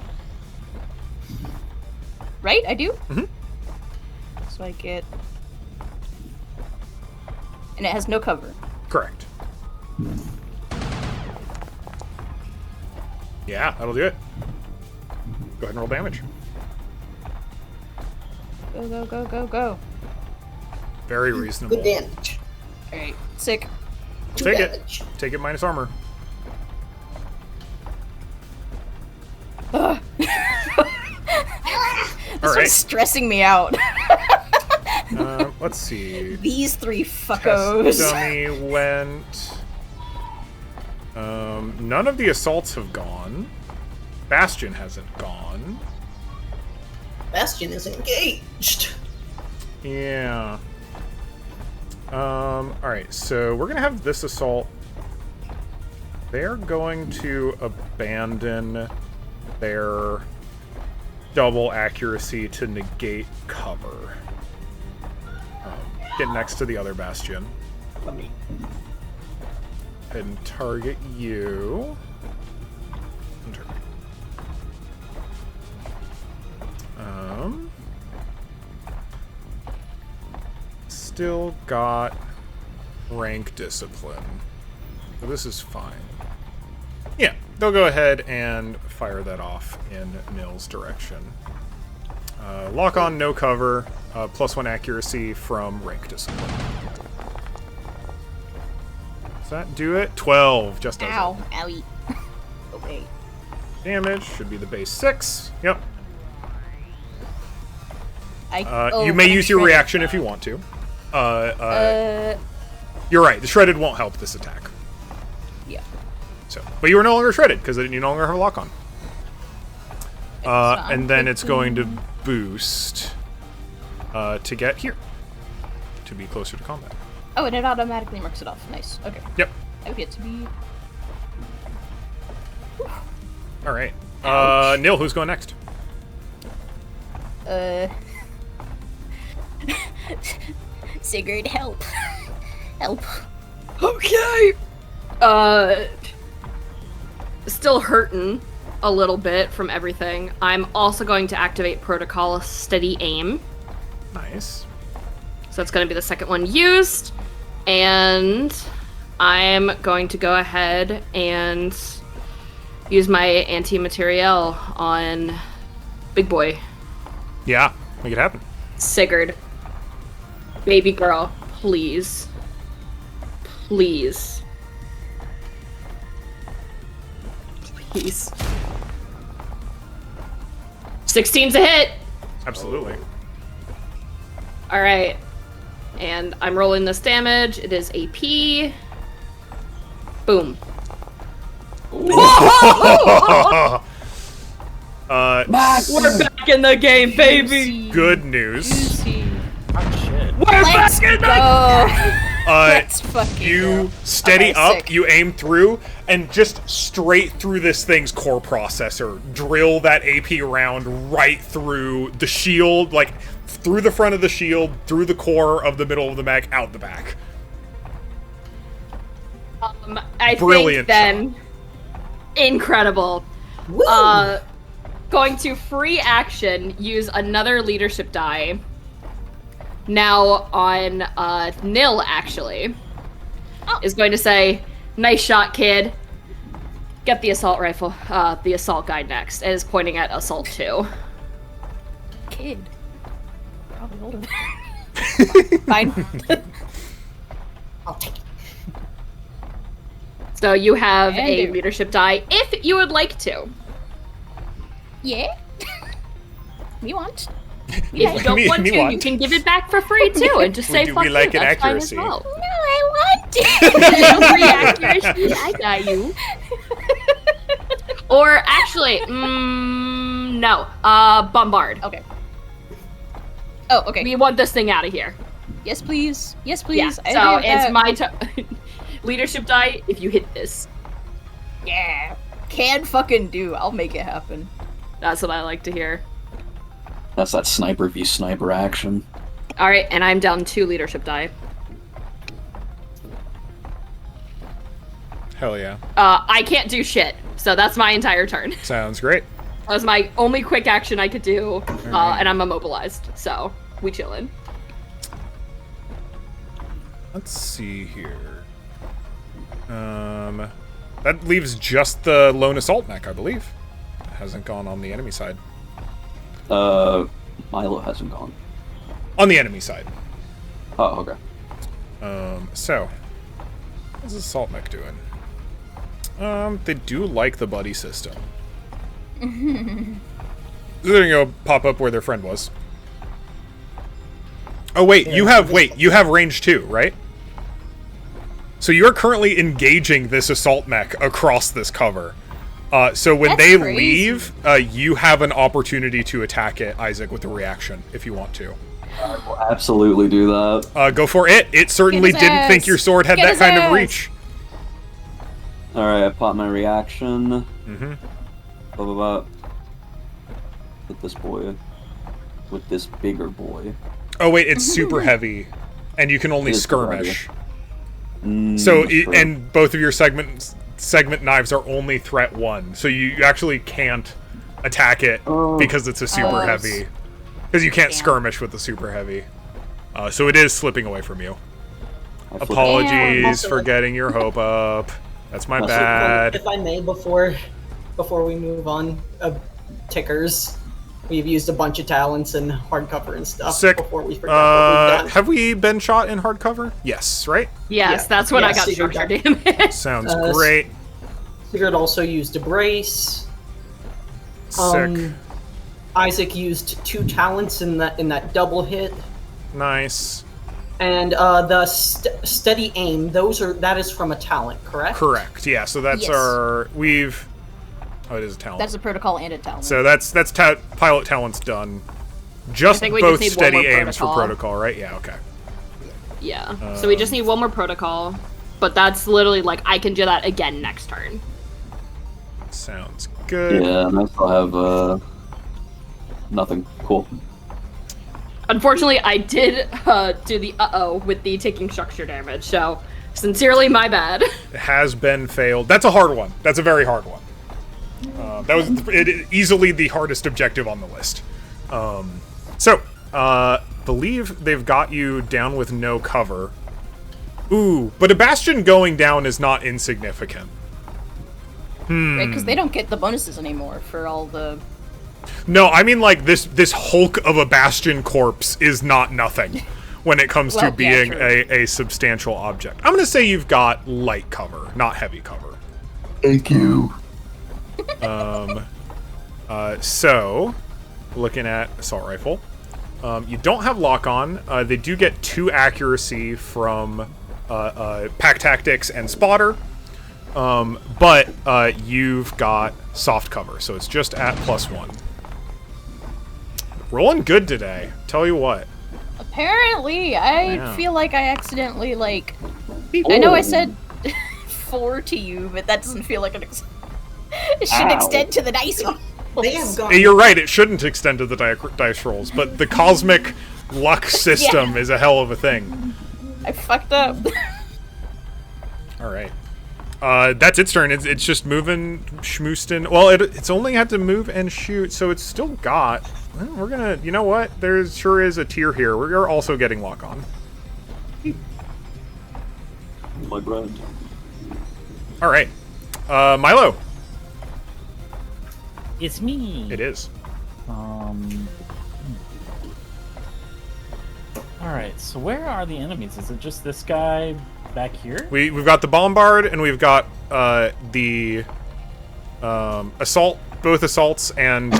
Right, I do. Mhm. So I get, and it has no cover. Correct. Yeah, that'll do it. Go ahead and roll damage. Go go go go go. Very reasonable. Good damage. All right, sick. Good Take it. damage. Take it minus armor. Ugh. This All one's right. stressing me out. Let's see. These 3 Test fuckos. dummy went. None of the assaults have gone. Bastion hasn't gone. Bastion is engaged. Yeah. Alright, so we're gonna have this assault. They're going to abandon their double accuracy to negate cover. Get next to the other Bastion. Let me. And target you. And target. Still got rank discipline. So this is fine. Yeah, they'll go ahead and fire that off in Nil's direction. Lock on, no cover, +1 accuracy from rank discipline. Does that do it? 12, just does Ow, it. owie. Okay. Damage should be the base 6. Yep. Oh, You may but I'm use your shredded. reaction if you want to. You're right. The shredded won't help this attack. Yeah. So, but you are no longer shredded because you no longer have a lock on. not And then it's going to boost to get here to be closer to combat. Oh, and it automatically marks it off. Nice. Okay. Yep. I get to be. All right. Neil, who's going next? Sigurd, help. Help. Okay. Still hurting a little bit from everything. I'm also going to activate Protocol Steady Aim. Nice. So that's going to be the second one used. And I'm going to go ahead and use my anti-materiel on Big Boy. Yeah, make it happen. Sigurd. Baby girl, please. Please. Please. 16's a hit! Absolutely. Alright. And I'm rolling this damage. It is AP. Boom. We're back in the game, baby! Good news. Juicy. Oh, shit. We're Let's back in the go. Uh, Let's fucking you go. steady Okay, up, sick. you aim through, and just straight through this thing's core processor. Drill that AP round right through the shield, like through the front of the shield, through the core of the middle of the mech, out the back. I Brilliant think then, incredible. Woo! Going to free action, use another leadership die. Now on Nil, actually, is going to say, "Nice shot, kid. Get the assault rifle, the assault guide next," and is pointing at assault 2. Kid. Probably older than Fine. I'll take it. So you have And a do. leadership die if you would like to. Yeah. We want. If you don't Me- want me to, want. you can give it back for free too, and just say do fuck we like you. an That's fine accuracy? as well. No, I want it. Free accuracy, I got you. Or actually, no. Bombard. Okay. Oh, okay. We want this thing out of here. Yes, please. Yes, please. Yeah. I So agree with it's that. my turn. Leadership die if you hit this. Yeah. Can fucking do. I'll make it happen. That's what I like to hear. That's that sniper v sniper action. All right, and I'm down 2 leadership die. Hell yeah. I can't do shit, so that's my entire turn. Sounds great. That was my only quick action I could do, Alright. and I'm immobilized, so we chillin'. Let's see here. That leaves just the lone assault mech, I believe. It hasn't gone on the enemy side. Milo hasn't gone. On the enemy side. Oh, okay. So, what's the assault mech doing? They do like the buddy system. They're gonna go pop up where their friend was. Oh wait, you have range 2, right? So you're currently engaging this assault mech across this cover. So when That's they crazy. leave, you have an opportunity to attack it, Isaac, with a reaction if you want to. We'll absolutely do that. Go for it. It certainly Get his didn't think ass. your sword had Get that his kind of ass. reach. Alright, I pop my reaction. Mm-hmm. Blah, blah, blah. With this boy. With this bigger boy. Oh wait, it's super heavy, and you can only It is super skirmish. Mm, So that's true. and both of your segment knives are only threat 1, so you actually can't attack it Oh. because it's a super Oh, heavy. Because you can't damn. skirmish with the super heavy. So it is slipping away from you. I flip- Apologies Yeah. for getting your hope up. That's my That's bad. If I may, before we move on, tickers. We've used a bunch of talents and hardcover and stuff Sick. before we forget what we've done. Have we been shot in hardcover? Yes, right? Yes, Yeah. that's when I Yes, got so you're structure done. damage. Sounds Uh, great. Sigurd also used a brace. Sick. Isaac used 2 talents in that double hit, Nice. and the steady aim. That is from a talent, correct? Correct. Yeah, so that's Yes. Oh, it is a talent. That's a protocol and a talent. So that's pilot talent's done. Just think we both just need one steady more aims for protocol. protocol, right? Yeah, okay. Yeah. So we just need one more protocol, but that's literally like I can do that again next turn. Sounds good. Yeah, and I still have nothing. Cool. Unfortunately, I did do the with the taking structure damage, so sincerely my bad. It has been failed. That's a hard one. That's a very hard one. That was easily the hardest objective on the list. Believe they've got you down with no cover. Ooh, but a bastion going down is not insignificant. Right, because they don't get the bonuses anymore for all the... No, I mean, like, this hulk of a bastion corpse is not nothing when it comes to being a substantial object. I'm gonna say you've got light cover, not heavy cover. Thank you. So, looking at assault rifle, you don't have lock on. They do get 2 accuracy from pack tactics and spotter, but you've got soft cover, so it's just at +1. Rolling good today. Tell you what. Apparently, I Yeah. feel like I accidentally, like... I know I said 4 to you, but that doesn't feel like an... It should extend to the dice rolls. They have gone. You're right, it shouldn't extend to the dice rolls, but the cosmic luck system is a hell of a thing. I fucked up. Alright. That's its turn. It's just moving Schmooston. Well, it's only had to move and shoot, so it's still got... Well, we're gonna... You know what? There sure is a tier here. We're also getting lock on. My bread. Alright. Milo. It's me. It is. Alright, so where are the enemies? Is it just this guy back here? We've got the bombard, and we've got the assault, both assaults, and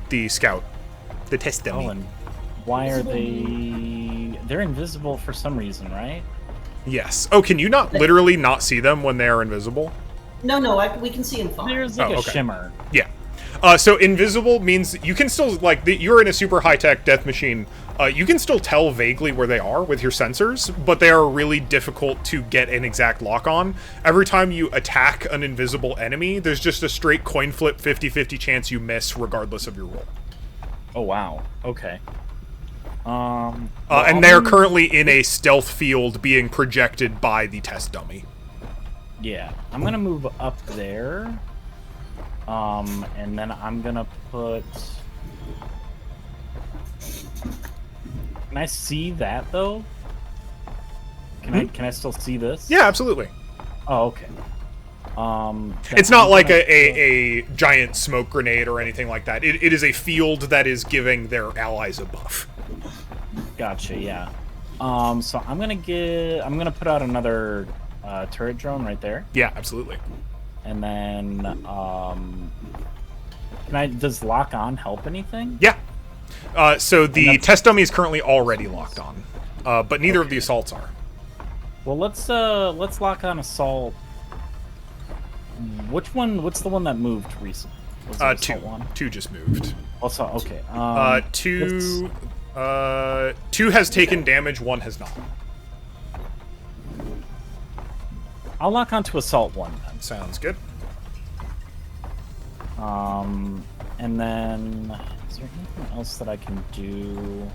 the scout. The test dummy. Oh, and why are they... They're invisible for some reason, right? Yes. Oh, can you not literally not see them when they are invisible? No, we can see him fine. There's like Oh, a okay. shimmer. Yeah. So invisible means you can still, like, you're in a super high-tech death machine. You can still tell vaguely where they are with your sensors, but they are really difficult to get an exact lock on. Every time you attack an invisible enemy, there's just a straight coin flip 50-50 chance you miss regardless of your roll. Oh, wow. Okay. Well, And they're currently in a stealth field being projected by the test dummy. Yeah. I'm gonna move up there. And then I'm gonna put... Can I see that, though? Can I still see this? Yeah, absolutely. Oh, okay. It's not like a giant smoke grenade or anything like that. It is a field that is giving their allies a buff. Gotcha, yeah. So I'm gonna put out another turret drone right there. Yeah, absolutely. And then does lock on help anything? Yeah. So the that's- test dummy is currently already locked on, but neither of the assaults are. Well, let's lock on assault. Which one? What's the one that moved recently? Was it Two. assault one? Two just moved. Also, okay. Two. Two has taken damage. One has not. I'll lock on to assault one then. Sounds good. And then is there anything else that I can do?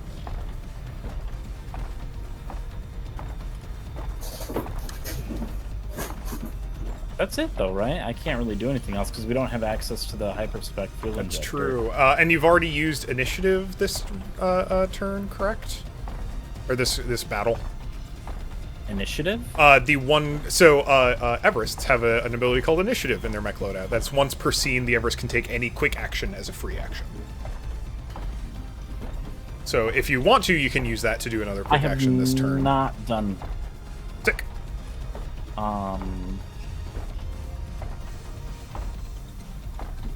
That's it, though, right? I can't really do anything else because we don't have access to the hyperspec field That's injector. true. And you've already used initiative this turn, correct? Or this battle? Initiative? The one. So Everests have an ability called Initiative in their mech loadout. That's once per scene. The Everest can take any quick action as a free action. So if you want to, you can use that to do another I quick have action this turn. not done. Sick.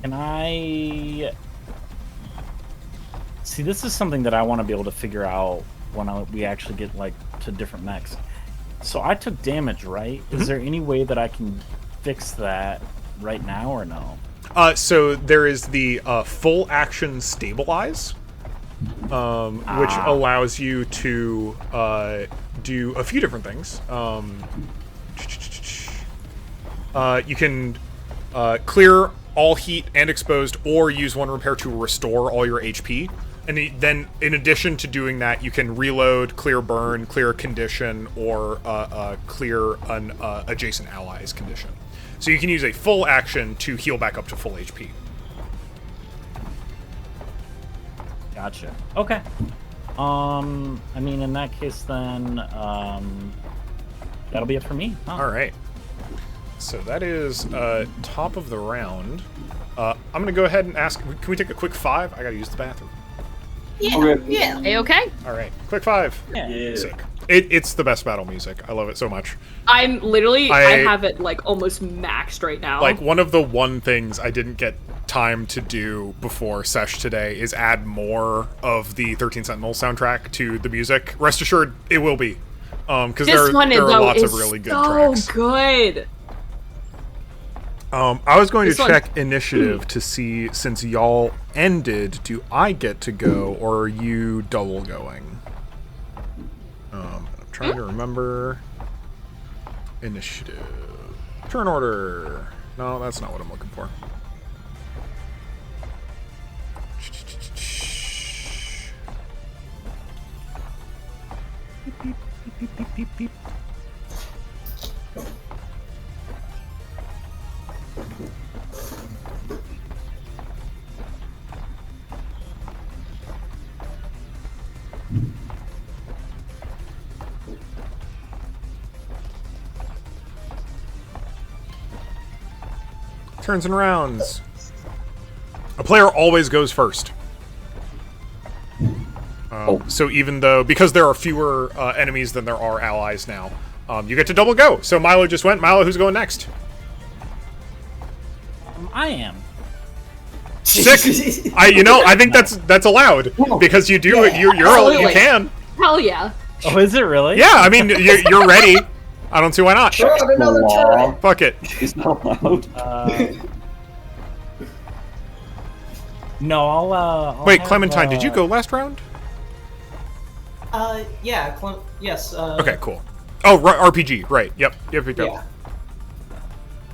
Can I see? This is something that I want to be able to figure out when we actually get like to different mechs. So I took damage, right? Is there any way that I can fix that right now or no? So there is the full action stabilize, which allows you to do a few different things. You can clear all heat and exposed, or use one repair to restore all your HP. And then, in addition to doing that, you can reload, clear burn, clear condition, or clear an adjacent ally's condition. So you can use a full action to heal back up to full HP. Gotcha. Okay. I mean, in that case, then that'll be it for me. Huh? All right. So that is top of the round. I'm gonna go ahead and ask. Can we take a quick 5? I gotta use the bathroom. Yeah, Okay. yeah. A-okay? All right, quick 5. Yeah. Sick. It's the best battle music. I love it so much. I'm literally, I have it like almost maxed right now. Like, one of the things I didn't get time to do before Sesh today is add more of the 13 Sentinel soundtrack to the music. Rest assured, it will be. Because there are lots of really good tracks. so good. I was going This to one- check initiative to see, since y'all ended, do I get to go, or are you double going? I'm trying to remember. Initiative. Turn order. No, that's not what I'm looking for. Beep, beep, beep, beep, beep, beep. Turns and rounds. A player always goes first. So even though, because there are fewer enemies than there are allies now, you get to double go. So Milo just went. Milo, who's going next? I am. Sick. I think that's allowed because you do it. You Absolutely. can. Hell yeah. Oh, is it really? Yeah, I mean you're ready. I don't see why not. Throw out another turret. Fuck it. He's not allowed. No, I'll Wait, have, Clementine, did you go last round? Yeah, yes. Okay, cool. Oh, RPG, right? Yep. Yeah.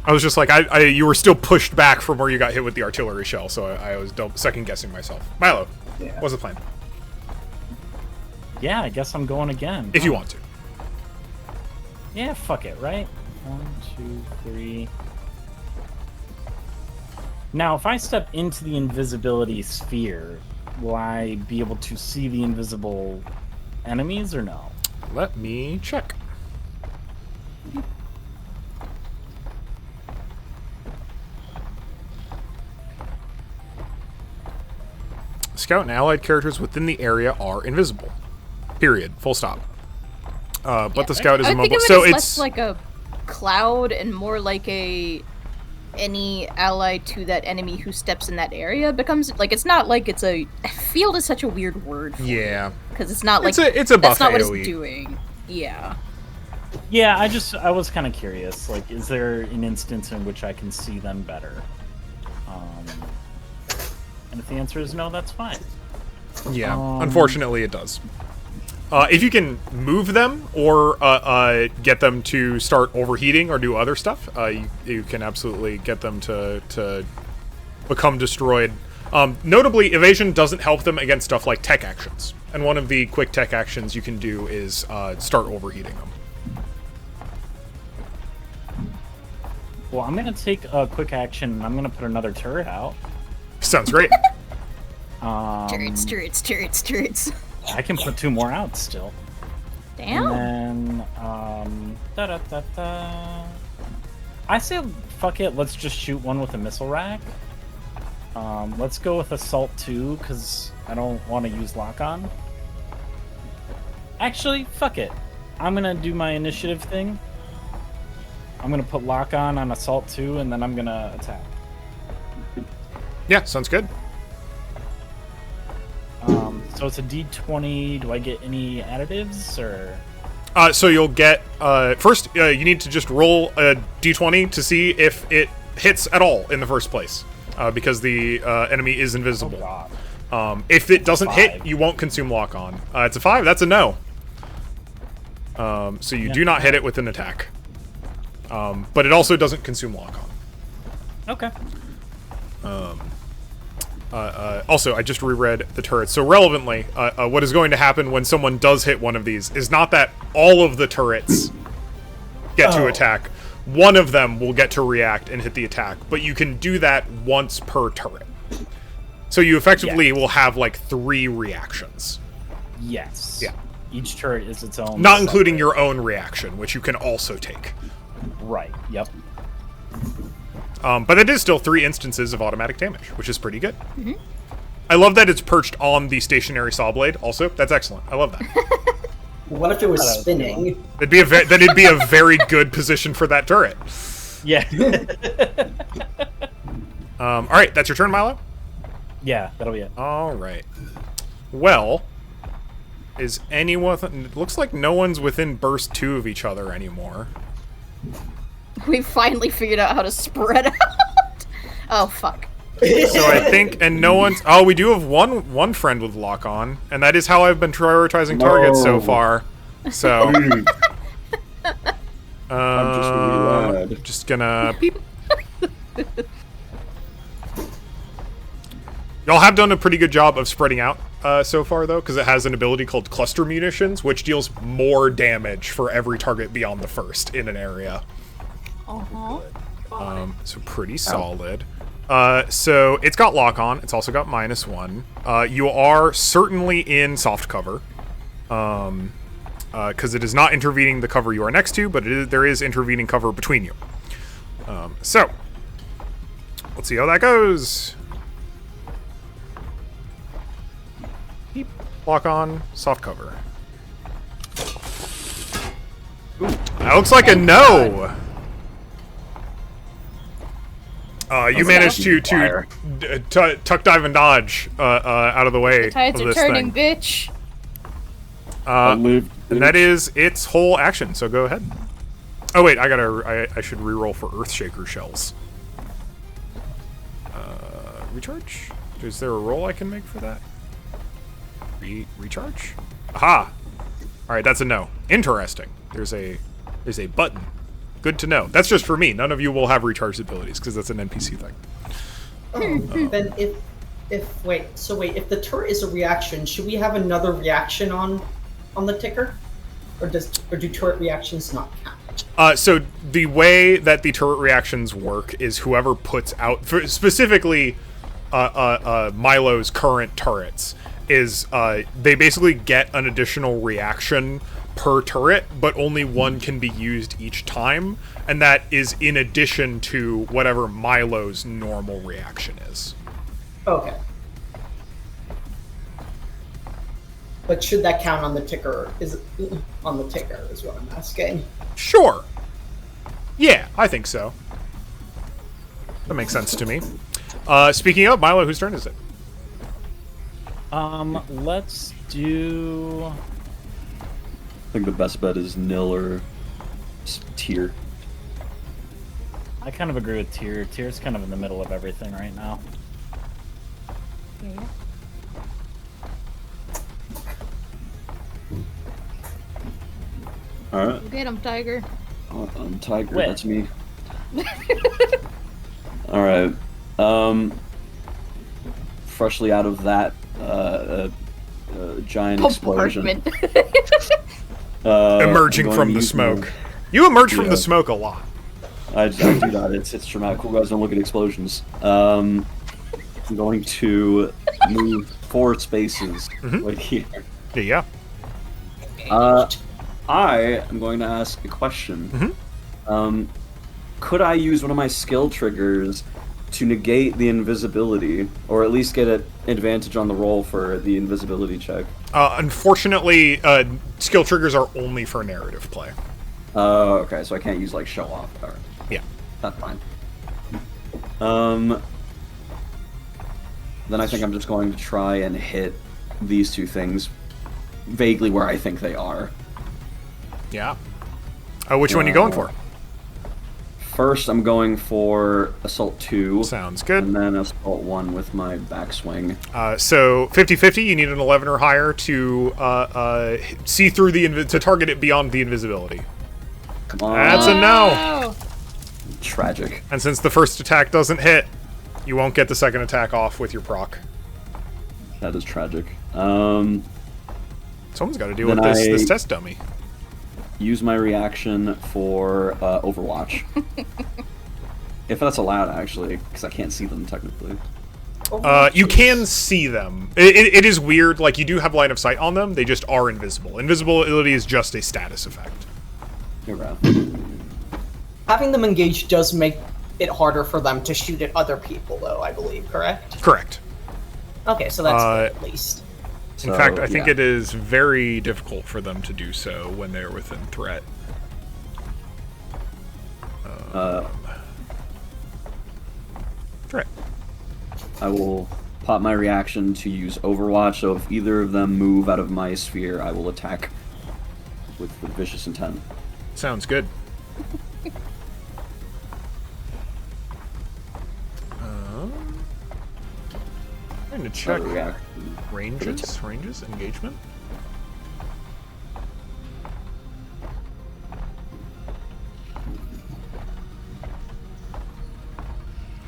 I was just like, you were still pushed back from where you got hit with the artillery shell, so I was second guessing myself. Milo, what's the plan? Yeah, I guess I'm going again. If you want to. Yeah, fuck it, right? 1, 2, 3. Now, if I step into the invisibility sphere, will I be able to see the invisible enemies or no? Let me check. Scout and allied characters within the area are invisible. Period. Full stop. But the scout is I immobile. think of it So as it's less like a cloud and more like any ally to that enemy who steps in that area becomes like, it's not like it's a field is such a weird word for yeah. because it's not like It's a buff that's not what AoE. it's doing. Yeah. Yeah, I was kind of curious. Like, is there an instance in which I can see them better? And if the answer is no, that's fine. Yeah, unfortunately it does. If you can move them or get them to start overheating or do other stuff, you can absolutely get them to become destroyed. Notably, evasion doesn't help them against stuff like tech actions. And one of the quick tech actions you can do is start overheating them. Well, I'm gonna take a quick action. And I'm gonna put another turret out. Sounds great. Turrets. I can put 2 more out still. Damn. And then, da-da-da-da. I say, fuck it, let's just shoot one with a missile rack. Let's go with Assault 2, because I don't want to use Lock-On. Actually, fuck it. I'm gonna do my initiative thing. I'm gonna put Lock-On on Assault 2, and then I'm gonna attack. Yeah, sounds good. So it's a D20. Do I get any additives, or...? So you'll get first. You need to just roll a d20 to see if it hits at all in the first place, because the enemy is invisible. Oh, If it doesn't hit, 5. you won't consume lock on. It's a 5. That's a no. So you do not hit it with an attack. But it also doesn't consume lock on. Okay. Also, I just reread the turrets. So relevantly, what is going to happen when someone does hit one of these is not that all of the turrets get to attack. One of them will get to react and hit the attack, but you can do that once per turret. So you effectively will have like 3 reactions. Yes. Yeah. Each turret is its own. Not including separate- your own reaction, which you can also take. Right. Yep. But it is still 3 instances of automatic damage, which is pretty good. I love that it's perched on the stationary saw blade. Also, that's excellent. I love that. What if it was That was spinning? It'd be it'd be a very good position for that turret. Yeah. All right, that's your turn, Milo. Yeah, that'll be it. All right. Well, is anyone? It looks like no one's within burst 2 of each other anymore. We finally figured out how to spread out. Oh fuck. So I think, and no one's. Oh, we do have one friend with lock on, and that is how I've been prioritizing targets so No. far. So, I'm just really glad. just gonna beep. Y'all have done a pretty good job of spreading out so far, though, because it has an ability called Cluster Munitions, which deals more damage for every target beyond the first in an area. So pretty solid. So it's got lock on. It's also got -1. You are certainly in soft cover, because it is not intervening the cover you are next to, but there is intervening cover between you. So let's see how that goes. Lock on, soft cover. That looks like a no. You managed to tuck, dive, and dodge out of the way Tides of are this turning, thing. bitch. And that is its whole action. So go ahead. Oh wait, I should reroll for Earthshaker shells. Recharge? Is there a roll I can make for that? Recharge? Aha! Alright, that's a no. Interesting. There's a button. Good to know. That's just for me. None of you will have recharge abilities, because that's an NPC thing. Then if if the turret is a reaction, should we have another reaction on the ticker, or do turret reactions not count? So the way that the turret reactions work is whoever puts out, specifically Milo's current turrets, is they basically get an additional reaction per turret, but only one can be used each time, and that is in addition to whatever Milo's normal reaction is. Okay. But should that count on the ticker? Is what I'm asking. Sure. Yeah, I think so. That makes sense to me. Speaking of, Milo, whose turn is it? Let's do. I think the best bet is nil or tier. I kind of agree with Tyr. Tyr's kind of in the middle of everything right now. Yeah. All right. Get him, Tiger. I'm Tiger. Wait. That's me. All right. Freshly out of that giant explosion. Bombardment. Emerging I'm going from to the use smoke. my- You emerge from Yeah. the smoke a lot. I do that. It's dramatic. Cool guys don't look at explosions. I'm going to move 4 spaces right here. Yeah. I am going to ask a question. Could I use one of my skill triggers to negate the invisibility, or at least get an advantage on the roll for the invisibility check? Unfortunately, skill triggers are only for narrative play. Okay, so I can't use like show off. All right. Yeah. That's fine. Then I think I'm just going to try and hit these 2 things vaguely where I think they are. Yeah. Which one are you going for? first I'm going for Assault 2. Sounds good. And then Assault 1 with my backswing. So 50-50, you need an 11 or higher to see through to target it beyond the invisibility. Come on. That's a no. Oh, Tragic. And since the first attack doesn't hit, you won't get the second attack off with your proc. That is tragic. Someone's got to deal with Then this test dummy. Use my reaction for Overwatch. If that's allowed, actually, because I can't see them technically. You can see them. It is weird. Like, you do have line of sight on them. They just are invisible. Invisibility is just a status effect. You're right. Having them engaged does make it harder for them to shoot at other people, though, I believe, correct? Correct. Okay, so that's good, at least. In fact, I think it is very difficult for them to do so when they're within threat. Threat. I will pop my reaction to use Overwatch, so if either of them move out of my sphere, I will attack with vicious intent. Sounds good. I'm going to check ranges, engagement.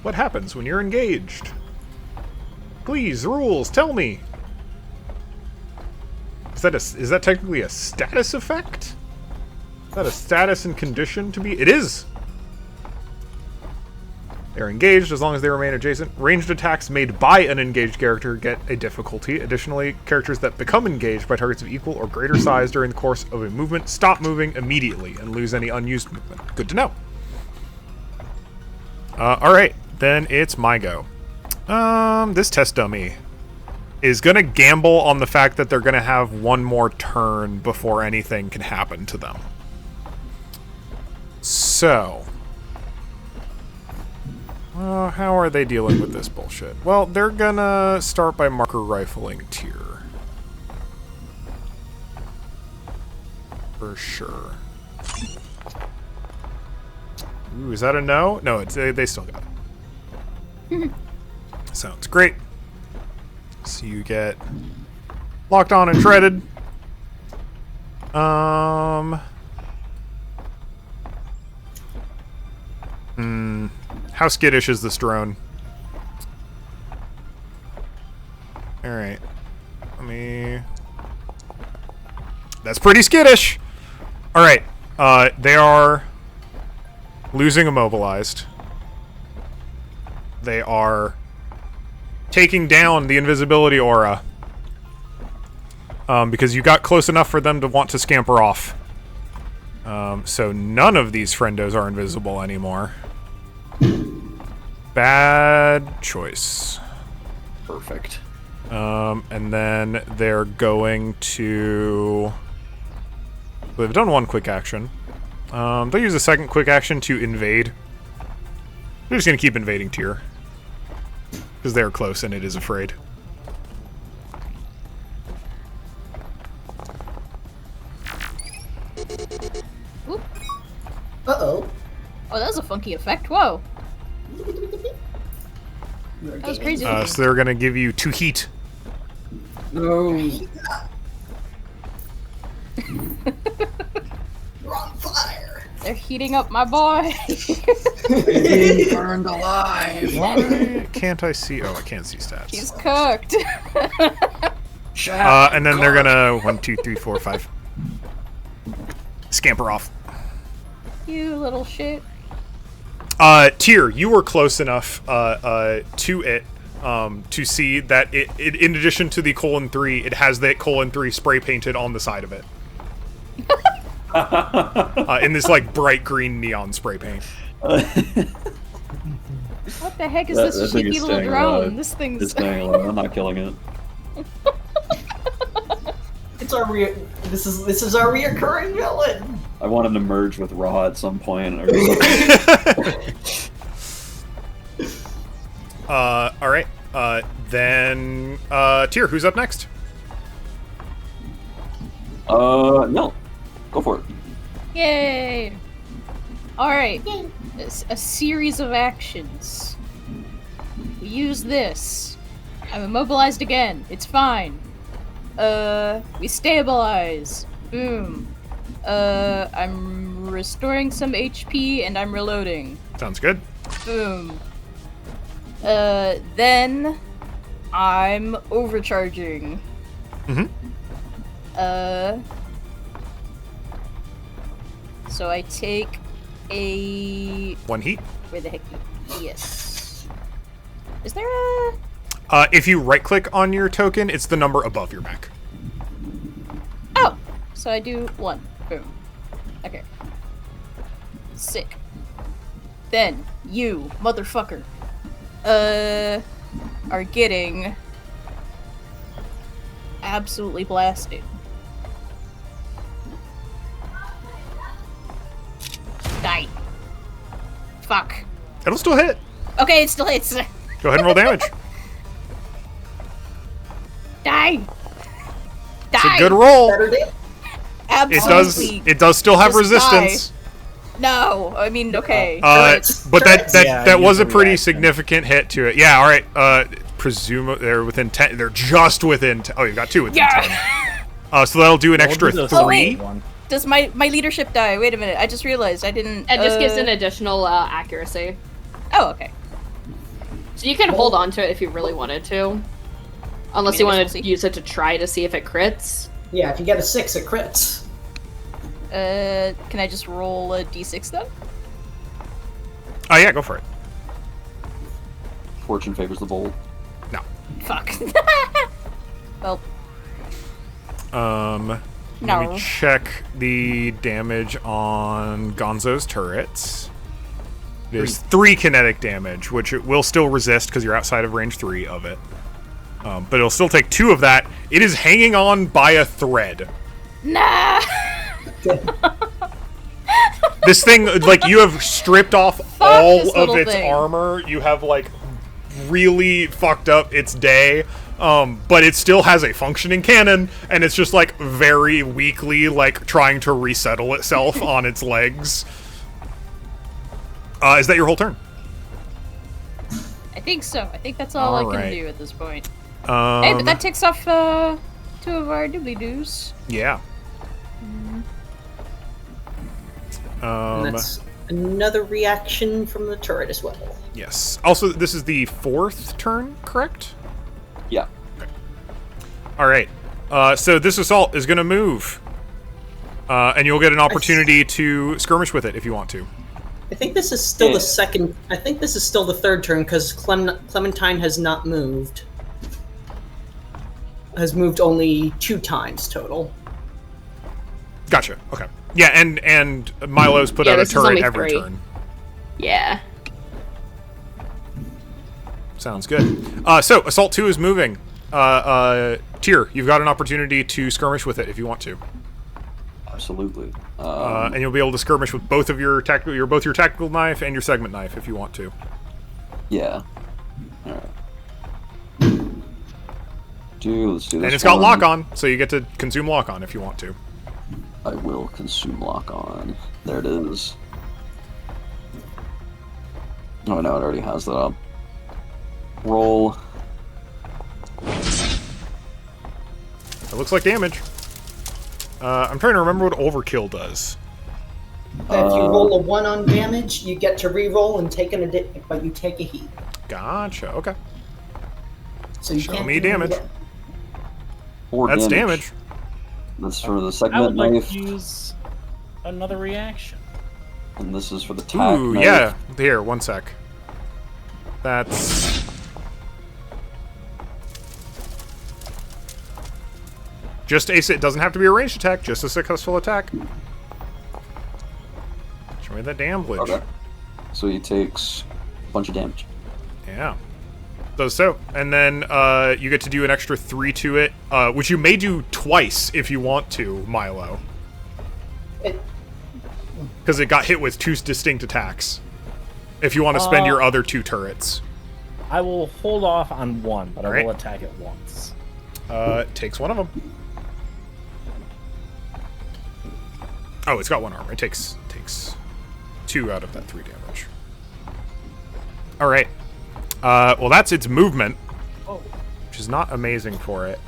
What happens when you're engaged? Please, rules, tell me. Is that technically a status effect? Is that a status and condition to be? It is! They're engaged as long as they remain adjacent. Ranged attacks made by an engaged character get a difficulty. Additionally, characters that become engaged by targets of equal or greater size during the course of a movement stop moving immediately and lose any unused movement. Good to know. Alright, then it's my go. This test dummy is going to gamble on the fact that they're going to have one more turn before anything can happen to them. So... how are they dealing with this bullshit? Well, they're gonna start by marker rifling Tyr. For sure. Ooh, is that a no? No, they still got it. Sounds great. So you get locked on and shredded. How skittish is this drone? Alright. That's pretty skittish! Alright. They are losing immobilized. They are taking down the invisibility aura. Because you got close enough for them to want to scamper off. So none of these friendos are invisible anymore. Bad choice. Perfect. And then they're going to... They've done one quick action. They'll use a second quick action to invade. They're just going to keep invading Tyr. Because they're close and it is afraid. Oop. Uh-oh. Oh, that was a funky effect. Whoa. That was crazy. So they're going to give you 2 heat. No. You're on fire. They're heating up my boy. Being burned alive. Why can't I see? Oh, I can't see stats. He's cooked. And then they're going to 1, 2, 3, 4, 5. Scamper off. You little shit. Tyr, you were close enough to it to see that it, in addition to the :3, it has that :3 spray painted on the side of it. In this like bright green neon spray paint. What the heck is this thing cheeky is little staying drone? alive. This thing's It's staying alive. I'm not killing it. It's our this is our reoccurring villain. I want him to merge with Raw at some point. Alright. Then Tyr, who's up next? No. Go for it. Yay! Alright. A series of actions. We use this. I'm immobilized again. It's fine. We stabilize. Boom. I'm restoring some HP and I'm reloading. Sounds good. Boom. Then I'm overcharging. Mhm. So I take a... 1 heat. Where the heck? Yes. Is there a... If you right-click on your token, it's the number above your mech. Oh! So I do 1. Boom. Okay. Sick. Then, you, motherfucker, are getting absolutely blasted. Die. Fuck. It'll still hit. Okay, it still hits. Go ahead and roll damage. Die. Die. It's a good roll. Better day. Absolutely. It does still have Just resistance. No, I mean, okay. But Yeah, that was a use a pretty reaction. significant hit to it. Yeah, all right. Presume they're within 10. They're just within 10. Oh, you've got 2 within 10. So that'll do an extra We'll do the 3. Oh, wait. one. Does my leadership die? Wait a minute. I just realized I didn't. It just gives an additional accuracy. Oh, okay. So you can hold on to it if you really wanted to. Unless you I guess want to we'll see. use it to try to see if it crits. Yeah, if you get a 6, it crits. Can I just roll a d6 then? Oh, yeah, go for it. Fortune favors the bold. No. Fuck. Well, Let no. me check the damage on Gonzo's turrets. There's 3 kinetic damage, which it will still resist because you're outside of range 3 of it. But it'll still take 2 of that. It is hanging on by a thread. Nah. This thing, like, you have stripped off all this of little its thing. armor. You have, like, really fucked up its day. But it still has a functioning cannon, and it's just, like, very weakly, like, trying to resettle itself on its legs. Is that your whole turn? I think so. I think that's all I Alright. can do at this point. Hey, but that takes off 2 of our doobly-doos. Yeah. And that's another reaction from the turret as well. Yes. Also, this is the 4th turn, correct? Yeah. All right. So this assault is going to move. And you'll get an opportunity to skirmish with it if you want to. I think this is still Yeah. the second. I think this is still the 3rd turn because Clementine has not moved. Has moved only 2 times total. Gotcha. Okay. Yeah, and Milo's put Yeah, out a this is turret only every 3. turn. Yeah. Sounds good. So assault 2 is moving. Tyr, you've got an opportunity to skirmish with it if you want to. Absolutely. And you'll be able to skirmish with both of your both your tactical knife and your segment knife if you want to. Yeah. Alright. Let's do this. And it's got one. lock on, so you get to consume lock on if you want to. I will consume lock on. There it is. Oh no, it already has that up. Roll. It looks like damage. I'm trying to remember what overkill does. If you roll a 1 on damage, you get to re-roll and take but you take a heat. Gotcha. Okay. So you Show can't me do it damage. again. 4 That's damage. That's for the I would segment like knife, to use another reaction. and this is for the tack Ooh, knife. yeah. Here, 1 sec. That's... Just it doesn't have to be a ranged attack, just a successful attack. Show me that damage. Okay. So he takes a bunch of damage. Yeah. Does so. And then you get to do an extra 3 to it, which you may do twice if you want to, Milo. Because it got hit with 2 distinct attacks. If you want to spend your other 2 turrets. I will hold off on 1, but I Alright. will attack it once. It takes 1 of them. Oh, it's got 1 arm. It takes 2 2 out of that 3 damage. All right. Well, that's its movement, which is not amazing for it.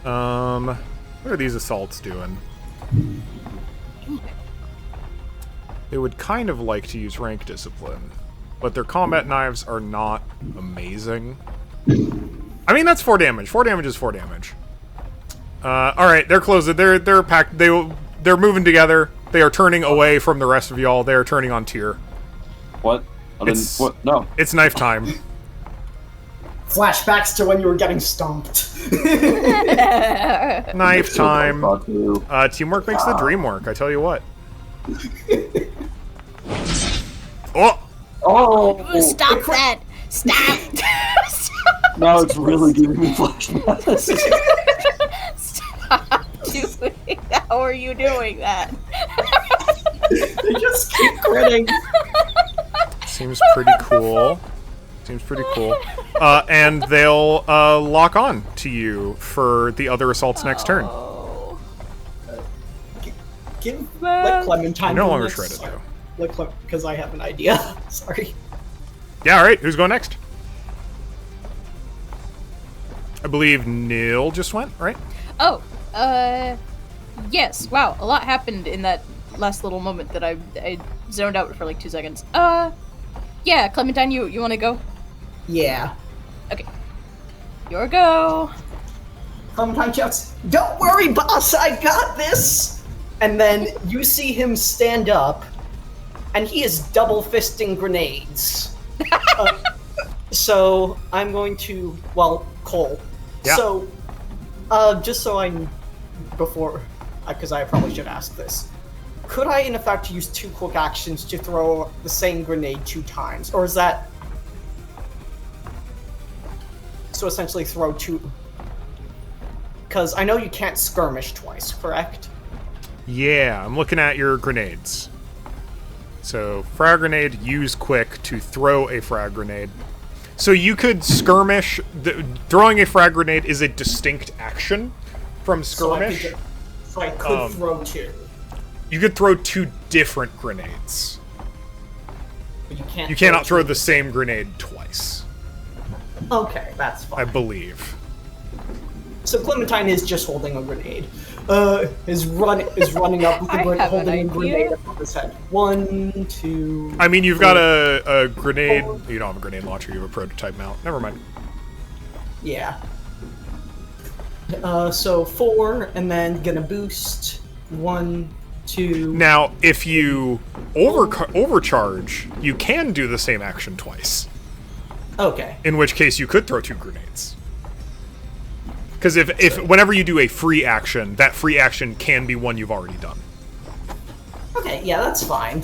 What are these assaults doing? They would kind of like to use rank discipline, but their combat knives are not amazing. I mean, that's 4 damage. 4 damage is 4 damage. All right, they're closing. They're packed. They're moving together. They are turning away from the rest of y'all. They are turning on Tyr. What? What? No. It's knife time. Flashbacks to when you were getting stomped. Knife time. Teamwork makes the dream work. I tell you what. Oh! Oh! Stop that! Stop! Now it's really giving me flashbacks. Stop doing. How are you doing that? They just keep critting. Seems pretty cool. Seems pretty cool. And they'll lock on to you for the other assaults next turn. Let Clementine. You're no do longer this. shredded, though. Because I have an idea. Sorry. Yeah, alright. Who's going next? I believe Neil just went, right? Oh, yes. Wow, a lot happened in that last little moment that I zoned out for like 2 seconds. Yeah, Clementine, you want to go? Yeah. Okay. Your go. Clementine shouts, "Don't worry, boss, I got this!" And then you see him stand up, and he is double fisting grenades. So I'm going to, well, Cole. Yeah. So, just so before, because I probably should ask this, could I in effect use 2 quick actions to throw the same grenade 2 times, or is that? So essentially throw 2. Because I know you can't skirmish twice, correct? Yeah, I'm looking at your grenades. So, frag grenade, use quick to throw a frag grenade. So you could skirmish. Throwing a frag grenade is a distinct action from skirmish. So I could throw 2. You could throw 2 different grenades. But you can't. You cannot throw 2. the same grenade twice, Okay, that's fine. I believe. So Clementine is just holding a grenade. Is running up with the grenade, holding a grenade above his head. 1, 2. I mean, you've got a grenade. You don't have a grenade launcher. You have a prototype mount. Never mind. Yeah. So 4, and then gonna boost. 1, 2. Now, if you overcharge, you can do the same action twice. Okay. In which case, you could throw 2 grenades. Because if whenever you do a free action, that free action can be one you've already done. Okay, yeah, that's fine.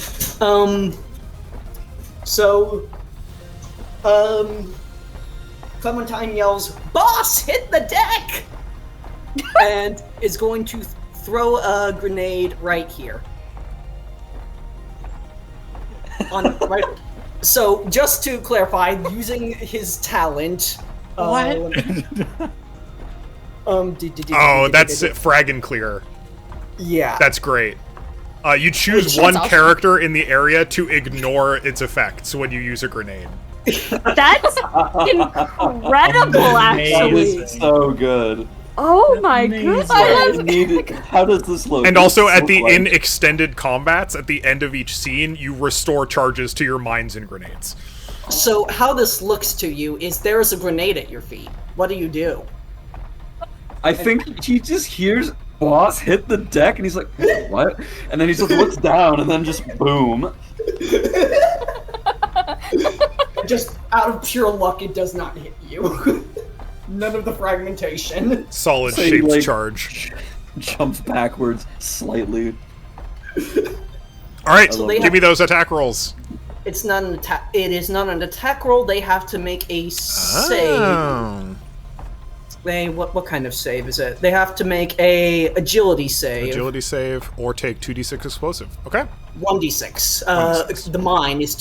Clementine yells, "Boss, hit the deck!" and is going to throw a grenade right here. Right. So, just to clarify, using his talent. Oh, that's it. Frag and clear. Yeah. That's great. You choose one character in the area to ignore its effects when you use a grenade. That's incredible, actually. That is so good. Oh my goodness! How does this look? And also, in extended combats, at the end of each scene, you restore charges to your mines and grenades. So, how this looks to you is there is a grenade at your feet. What do you do? I think he just hears "boss hit the deck" and he's like, "What?" And then he just looks down and then just boom. Just out of pure luck, it does not hit you. None of the fragmentation. Solid So he, shaped like, charge. Jumps backwards slightly. Alright, So they give me those attack rolls. It's not an attack. It is not an attack roll. They have to make a save. Oh. What kind of save is it? They have to make a agility save. Agility save or take 2d6 explosive. Okay. 1d6. 1d6. The mine is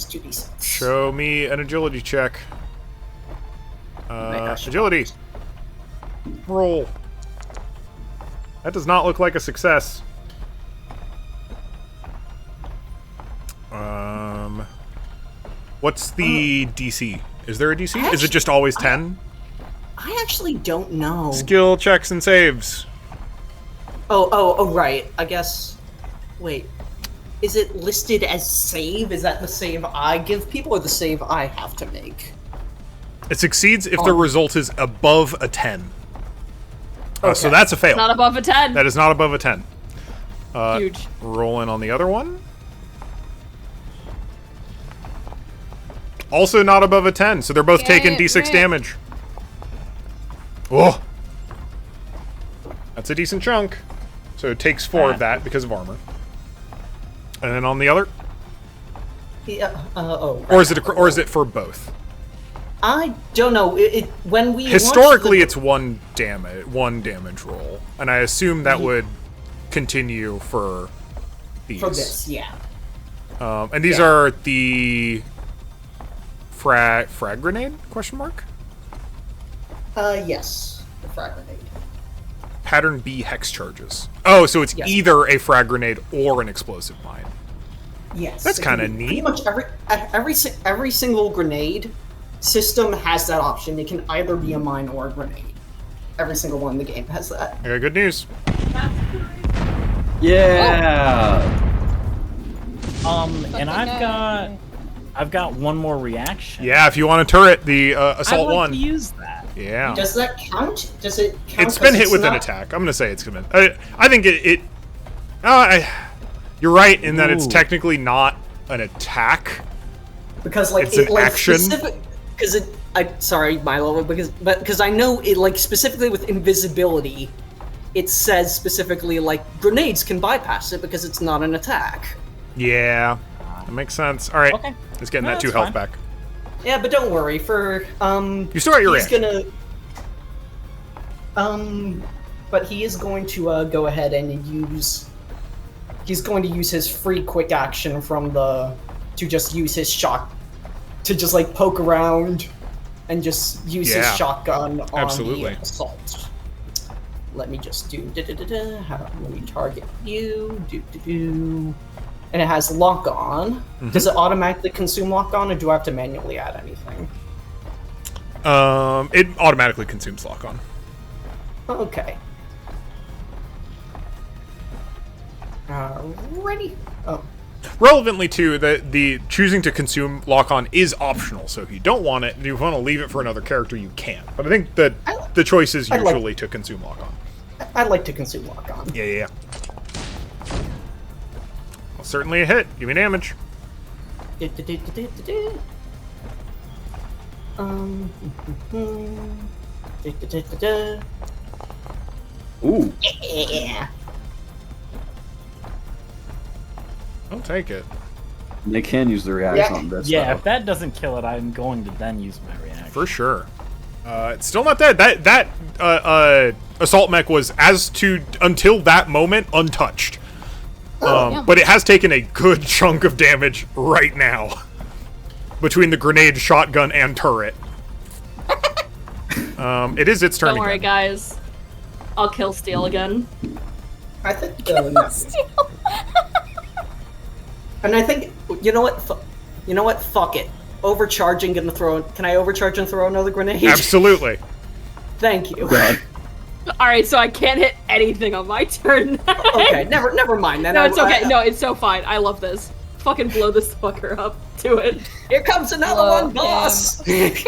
2d6. Show me an agility check. Agility. Roll. That does not look like a success. What's the DC? Is there a DC? Is it just always 10? I actually don't know. Skill checks and saves. Oh, right. I guess. Wait. Is it listed as save? Is that the save I give people or the save I have to make? It succeeds if the result is above a 10. So Okay. that's a fail. Not above a 10. That is not above a 10. Huge. Rolling on the other one. Also not above a 10, so they're both taking D6 yeah. damage. Oh! That's a decent chunk. So it takes 4 of that because of armor. And then on the other? Yeah. Or is it for both? I don't know. When we Historically, launched it's one damage roll, and I assume that would continue for these. for this, yeah. And these are the frag grenade? Question mark. Yes, the frag grenade. Pattern B hex charges. Oh, so it's Yes. either a frag grenade or an explosive mine. Yes, That's it can kinda be neat. Pretty much every single grenade system has that option. It can either be a mine or a grenade. Every single one in the game has that. I got good news. Yeah. And I've got one more reaction. Yeah, if you want a turret, the I'd assault like one. to use that. Yeah. Does that count? Does it count? It's been 'cause hit with an not- attack. I'm gonna say it's been. I think you're right in that it's Ooh. technically not an attack. Because like It's it an like action? because it. Sorry, Milo, because I know it like specifically with invisibility, it says specifically like grenades can bypass it because it's not an attack. Yeah, that makes sense. All right, Okay. let's get No, that 2 that's health fine. back. Yeah, but don't worry for You still got your he's reaction. gonna but he is going to go ahead and use. He's going to use his free quick action to just use his shot to just like poke around and just use Yeah. his shotgun on Absolutely. the assault. Let me just do let me target you. And it has lock on. Mm-hmm. Does it automatically consume lock on, or do I have to manually add anything? It automatically consumes lock on. Okay. Ready? Oh. Relevantly, too, the choosing to consume lock on is optional. So if you don't want it, and you want to leave it for another character, you can. But I think that the choice is I like- usually to consume lock on. I'd like to consume lock on. Yeah. Well, certainly a hit. Give me damage. Um. Ooh. Yeah. I'll take it. They can use the reaction Yeah. on this. Yeah, though. if that doesn't kill it, I'm going to then use my reaction. For sure. It's still not dead. That assault mech was until that moment untouched. yeah. But it has taken a good chunk of damage right now between the grenade, shotgun, and turret. It is its turn Don't worry, again. guys. I'll kill Steel again. I think. And I think you know what? You know what? Fuck it. Overcharging. Gonna throw. Can I overcharge and throw another grenade? Absolutely. Thank you. God. All right, so I can't hit anything on my turn. Okay. Never mind. Then No, it's okay. I- No, it's so fine. I love this. Fucking blow this fucker up. Do it. Here comes another Love one, boss.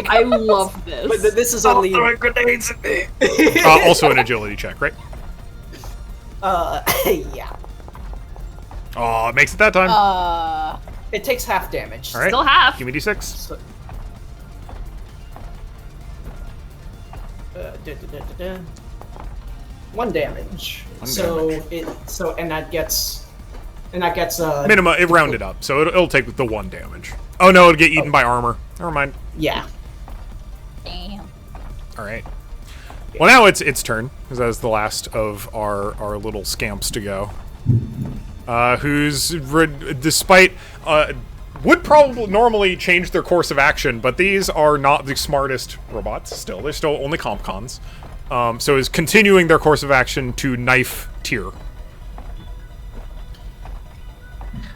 I love this. But this is only. grenades at me. Also an agility check, right? Yeah. Oh, it makes it that time. It takes half damage. All right. Still half. Give me d6. So, da. 1 damage. And that gets Minimum, it rounded up, so it'll take the 1 damage. Oh no, it'll get eaten by armor. Never mind. yeah. Damn. All right. Well, now it's turn, because that was the last of our little scamps to go. Despite would probably normally change their course of action, but these are not the smartest robots. Still, they're still only comp cons. So is continuing their course of action to knife Tyr.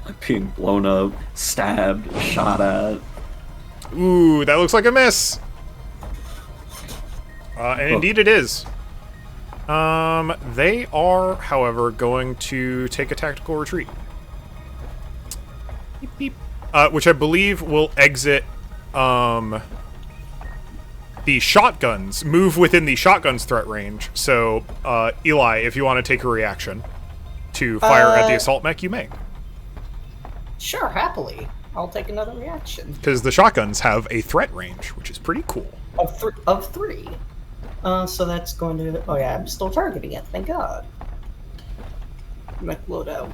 Like being blown up, stabbed, shot at. Ooh, that looks like a miss. And indeed it is. They are, however, going to take a tactical retreat. Beep, beep. Which I believe will exit, the shotguns, move within the shotgun's threat range. So, Eli, if you want to take a reaction to fire at the assault mech, you may. Sure, happily. I'll take another reaction. Because the shotguns have a threat range, which is pretty cool. Of three. So that's going to... Oh yeah, I'm still targeting it, thank God. Mech loadout.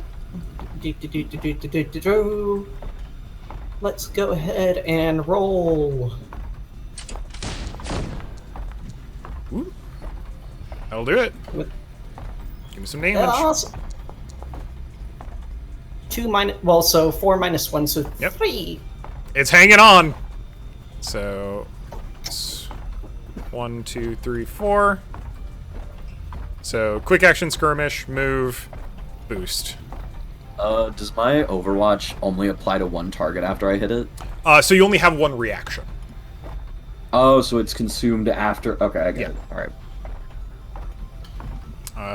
Let's go ahead and roll. Ooh. That'll do it. Give me some damage. Awesome. 2 minus... Well, so 4 minus 1, so Yep. 3. It's hanging on. So, it's 1, 2, 3, 4. So, quick action skirmish, move, boost. Does my Overwatch only apply to one target after I hit it? So you only have one reaction. Oh, so it's consumed after... Okay, I get Yeah. it. Alright.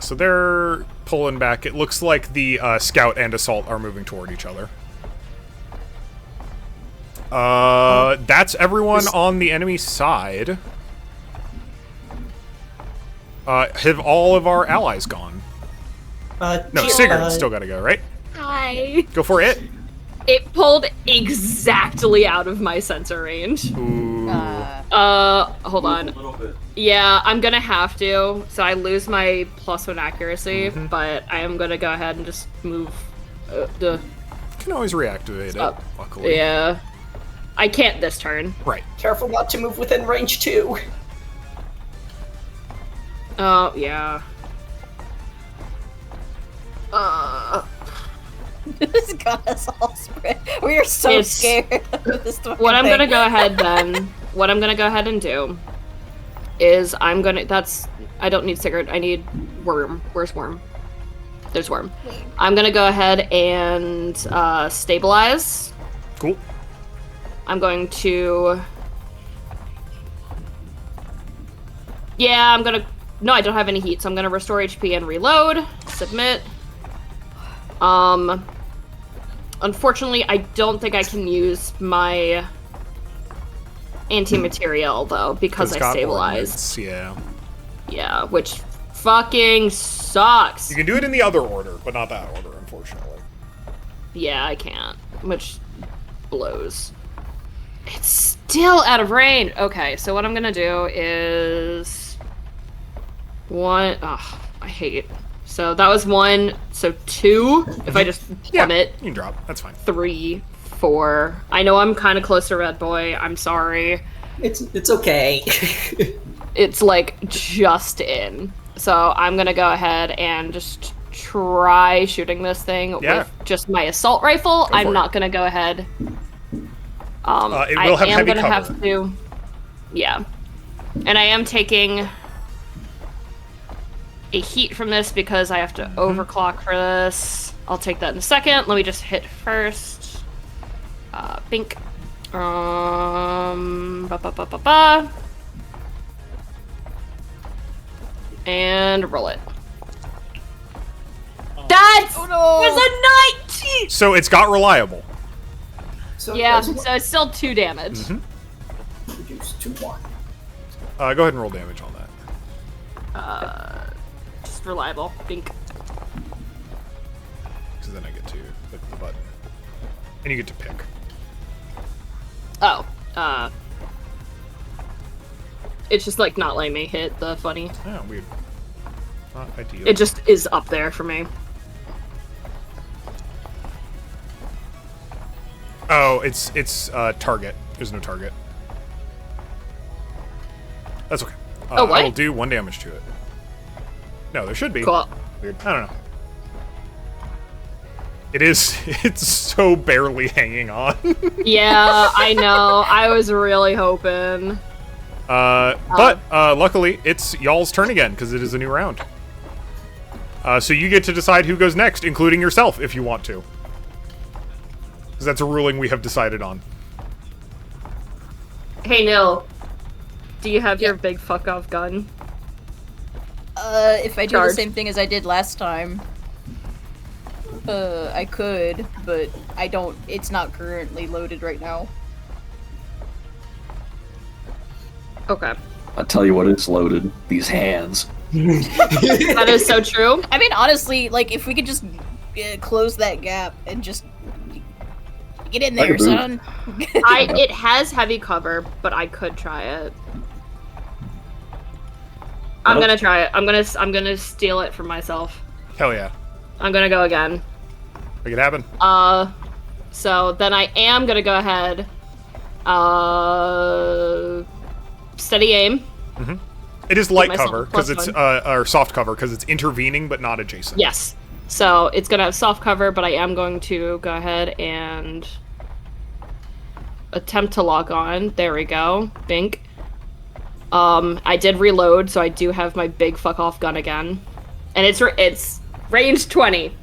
So they're pulling back. It looks like the scout and assault are moving toward each other. That's everyone on the enemy side. Have all of our allies gone? No, Sigurd's still gotta go, right? Hi. Go for it. It pulled exactly out of my sensor range. Ooh. Hold on. A little bit. Yeah, I'm gonna have to. So I lose my +1 accuracy, Mm-hmm. but I am gonna go ahead and just move Can always reactivate it, Up. luckily. Yeah. I can't this turn. Right. Careful not to move within range 2. Oh, yeah. This got us all spread. We are so It's- scared of this fucking What I'm thing. gonna go ahead then, what I'm gonna go ahead and do is I don't need Sigurd, I need Worm. Where's Worm? There's Worm. I'm gonna go ahead and stabilize. Cool. I'm going to... Yeah, I'm gonna... No, I don't have any heat, so I'm gonna restore HP and reload. Submit. Unfortunately, I don't think I can use my anti-material, though, because I got stabilized. ordnance, yeah. Yeah, which fucking sucks. You can do it in the other order, but not that order, unfortunately. Yeah, I can't, which blows. It's still out of range. Okay, so what I'm gonna do is one. Oh, I hate. So that was 1. So 2. If I just plummet. You can drop. That's fine. 3, 4. I know I'm kind of close to Red Boy. I'm sorry. It's okay. It's like just in. So I'm gonna go ahead and just try shooting this thing Yeah. with just my assault rifle. for I'm it. not gonna go ahead. It will have I am heavy gonna cover. have to. Yeah, and I am taking a heat from this because I have to overclock for this. I'll take that in a second. Let me just hit first. Bink. Ba. And roll it. That's was a 19. So it's got reliable. So Yeah, that's so it's still 2 damage. reduced to 1. Go ahead and roll damage on that. Just reliable. Bink. Because then I get to click the button. And you get to pick. Oh, it's just like not letting me hit the funny. Oh, weird. Not ideal. It just is up there for me. Oh, it's target. There's no target. That's okay. Oh, what? I will do 1 damage to it. No, there should be. Cool. Weird. I don't know. It is. It's so barely hanging on. Yeah, I know. I was really hoping. But luckily, it's y'all's turn again because it is a new round. So you get to decide who goes next, including yourself, if you want to. Because that's a ruling we have decided on. Hey, Nil. Do you have your big fuck off gun? If I do Charge. the same thing as I did last time, I could, but I don't. It's not currently loaded right now. Okay. I tell you what, it's loaded. These hands. That is so true. I mean, honestly, like if we could just close that gap and just get in there, Like a boot. son. It has heavy cover, but I could try it. I'm gonna try it. I'm gonna steal it for myself. Hell yeah. I'm gonna go again. Make it happen. So then I am gonna go ahead. Steady aim. It is light myself cover a because plus it's one. or soft cover because it's intervening but not adjacent. Yes. So it's gonna have soft cover, but I am going to go ahead and attempt to lock on. There we go. Bink. I did reload, so I do have my big fuck off gun again, and it's range 20.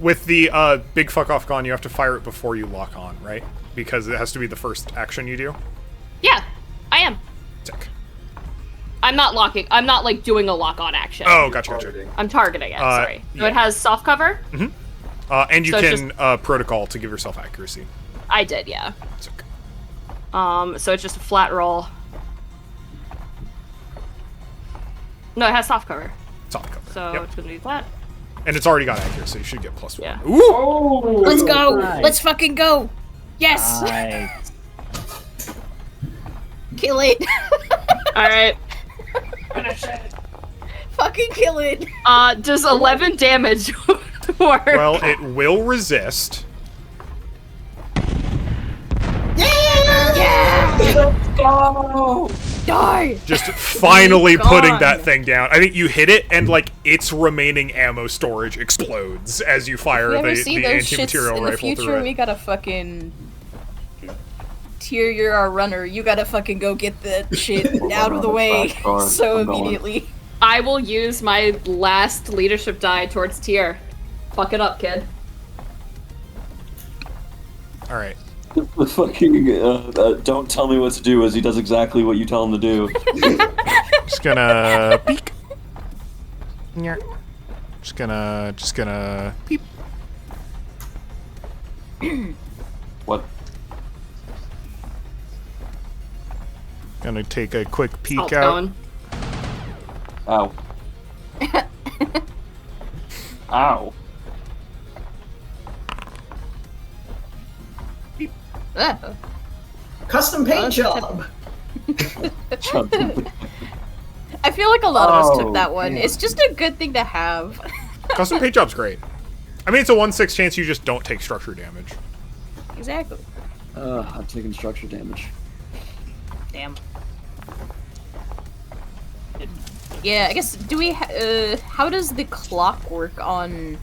With the big fuck off gun, you have to fire it before you lock on, right? Because it has to be the first action you do. Yeah, I am. Sick. I'm not locking. I'm not like doing a lock on action. Oh, gotcha. I'm targeting it. Sorry. So yeah. it has soft cover. And you So it's can protocol to give yourself accuracy. I did, yeah. Sick. So it's just a flat roll. No, it has soft cover. Soft cover. So Yep. it's gonna be flat. And it's already got accuracy, so you should get +1. Yeah. Ooh! Let's go. Nice. Let's fucking go. Yes. Nice. Kill it. All right. Fucking kill it. Does 11 damage work? Well, it will resist. Die. Just finally putting God. that thing down. I think you hit it, and like its remaining ammo storage explodes as you fire You ever the see those shits anti-material in the rifle future? through We it. gotta fucking. Tyr, you're our runner. You gotta fucking go get that shit out of the way so I'm going. immediately. I will use my last leadership die towards Tyr. Fuck it up, kid. All right. The fucking don't tell me what to do as he does exactly what you tell him to do. Just gonna peek. Yeah. Just gonna peep. What? Gonna take a quick peek Salt out. going. Ow. Ow. Ah. Custom paint job. I feel like a lot of us Oh, took that one. man. It's just a good thing to have. Custom paint job's great. I mean, it's a 1/6 chance you just don't take structure damage. Exactly. I'm taking structure damage. Damn. Yeah, I guess. Do we? How does the clock work on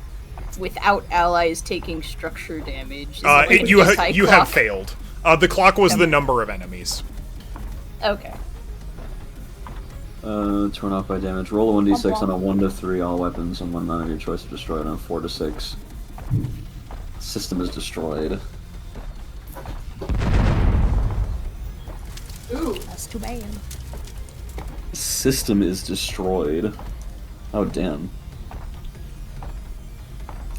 without allies taking structure damage? Is it like an You anti-clock? have failed. The clock was the number of enemies. Okay. Turn off by damage. Roll a 1d6 on a 1 to 3 all weapons and one none of your choice are destroyed on a 4 to 6. System is destroyed. Ooh, that's too bad. System is destroyed. Oh damn.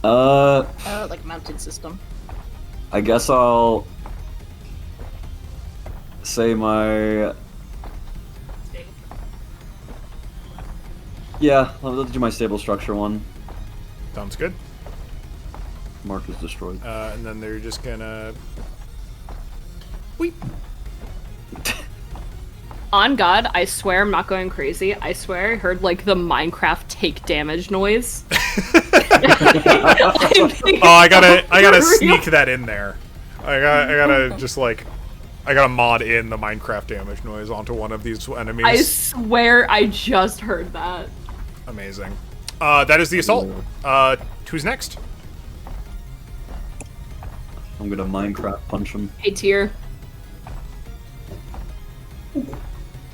Like mounted system. I guess I'll say my. Yeah, let's do my stable structure one. Sounds good. Mark is destroyed. And then they're just gonna. Weep. On God, I swear I'm not going crazy. I swear I heard like the Minecraft take damage noise. Oh, I gotta sneak that in there. I gotta just like, I gotta mod in the Minecraft damage noise onto one of these enemies. I swear I just heard that. Amazing. That is the assault. Who's next? I'm gonna Minecraft punch him. Hey, Tyr.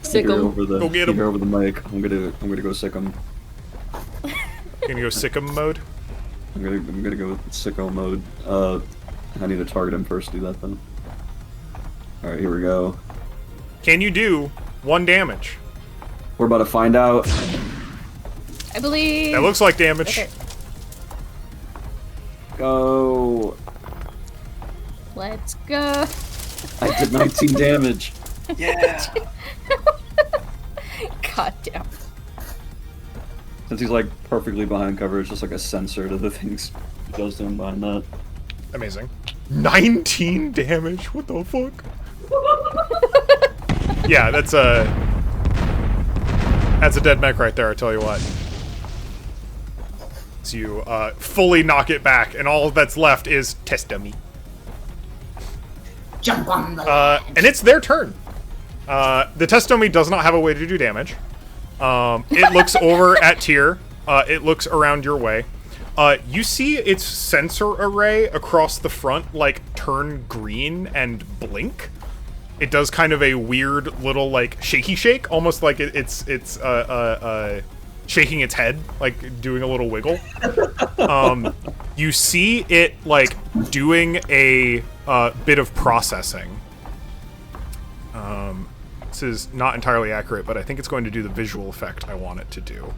Sick Here 'em. over the Go get him. here over the mic. I'm gonna go sick him. Gonna go Sikkim mode. I'm gonna go with sicko mode. I need to target him first. Do that then. All right, here we go. can you do 1 damage? We're about to find out. I believe. That looks like damage. Okay. Go. Let's go. I did 19 damage. Yeah. God damn. Since he's like perfectly behind cover, it's just like a sensor to the things he does to him behind that. Amazing. 19 damage? What the fuck? Yeah, that's a dead mech right there, I tell you what. So you fully knock it back, and all that's left is test dummy. Jump on the And it's their turn. The test dummy does not have a way to do damage. It looks over at Tyr. It looks around your way. You see its sensor array across the front, like, turn green and blink. It does kind of a weird little, like, shaky shake, almost like it's shaking its head, like, doing a little wiggle. You see it, like, doing a bit of processing. This is not entirely accurate, but I think it's going to do the visual effect I want it to do.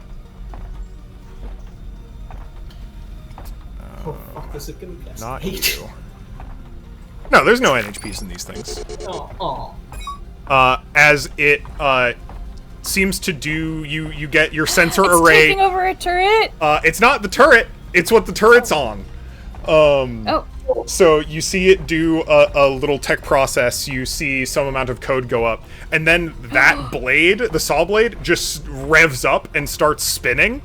Oh, fuck, is it gonna guess? Not you. No, there's no NHPs in these things. Oh. As it seems to do, you get your sensor It's array. taking over a turret. It's not the turret. It's what the turret's on. Oh. So you see it do a little tech process. You see some amount of code go up, and then that blade, the saw blade, just revs up and starts spinning.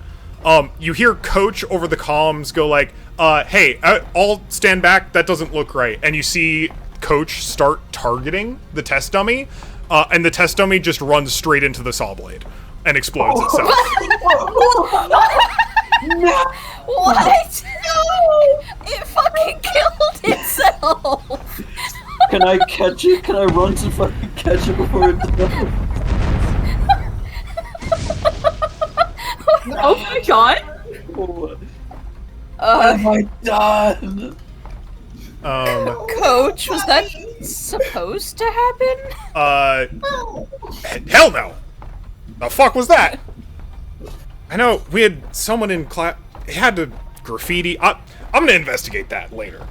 You hear Coach over the comms go like, "Hey, I'll stand back. That doesn't look right." And you see Coach start targeting the test dummy, and the test dummy just runs straight into the saw blade and explodes itself. What? No! It fucking killed itself! Can I catch it? Can I run to fucking catch it before it does? Oh my god! What have I done? Coach, was that supposed to happen? Hell no! The fuck was that? I know we had someone in class. It had to graffiti. I'm gonna investigate that later.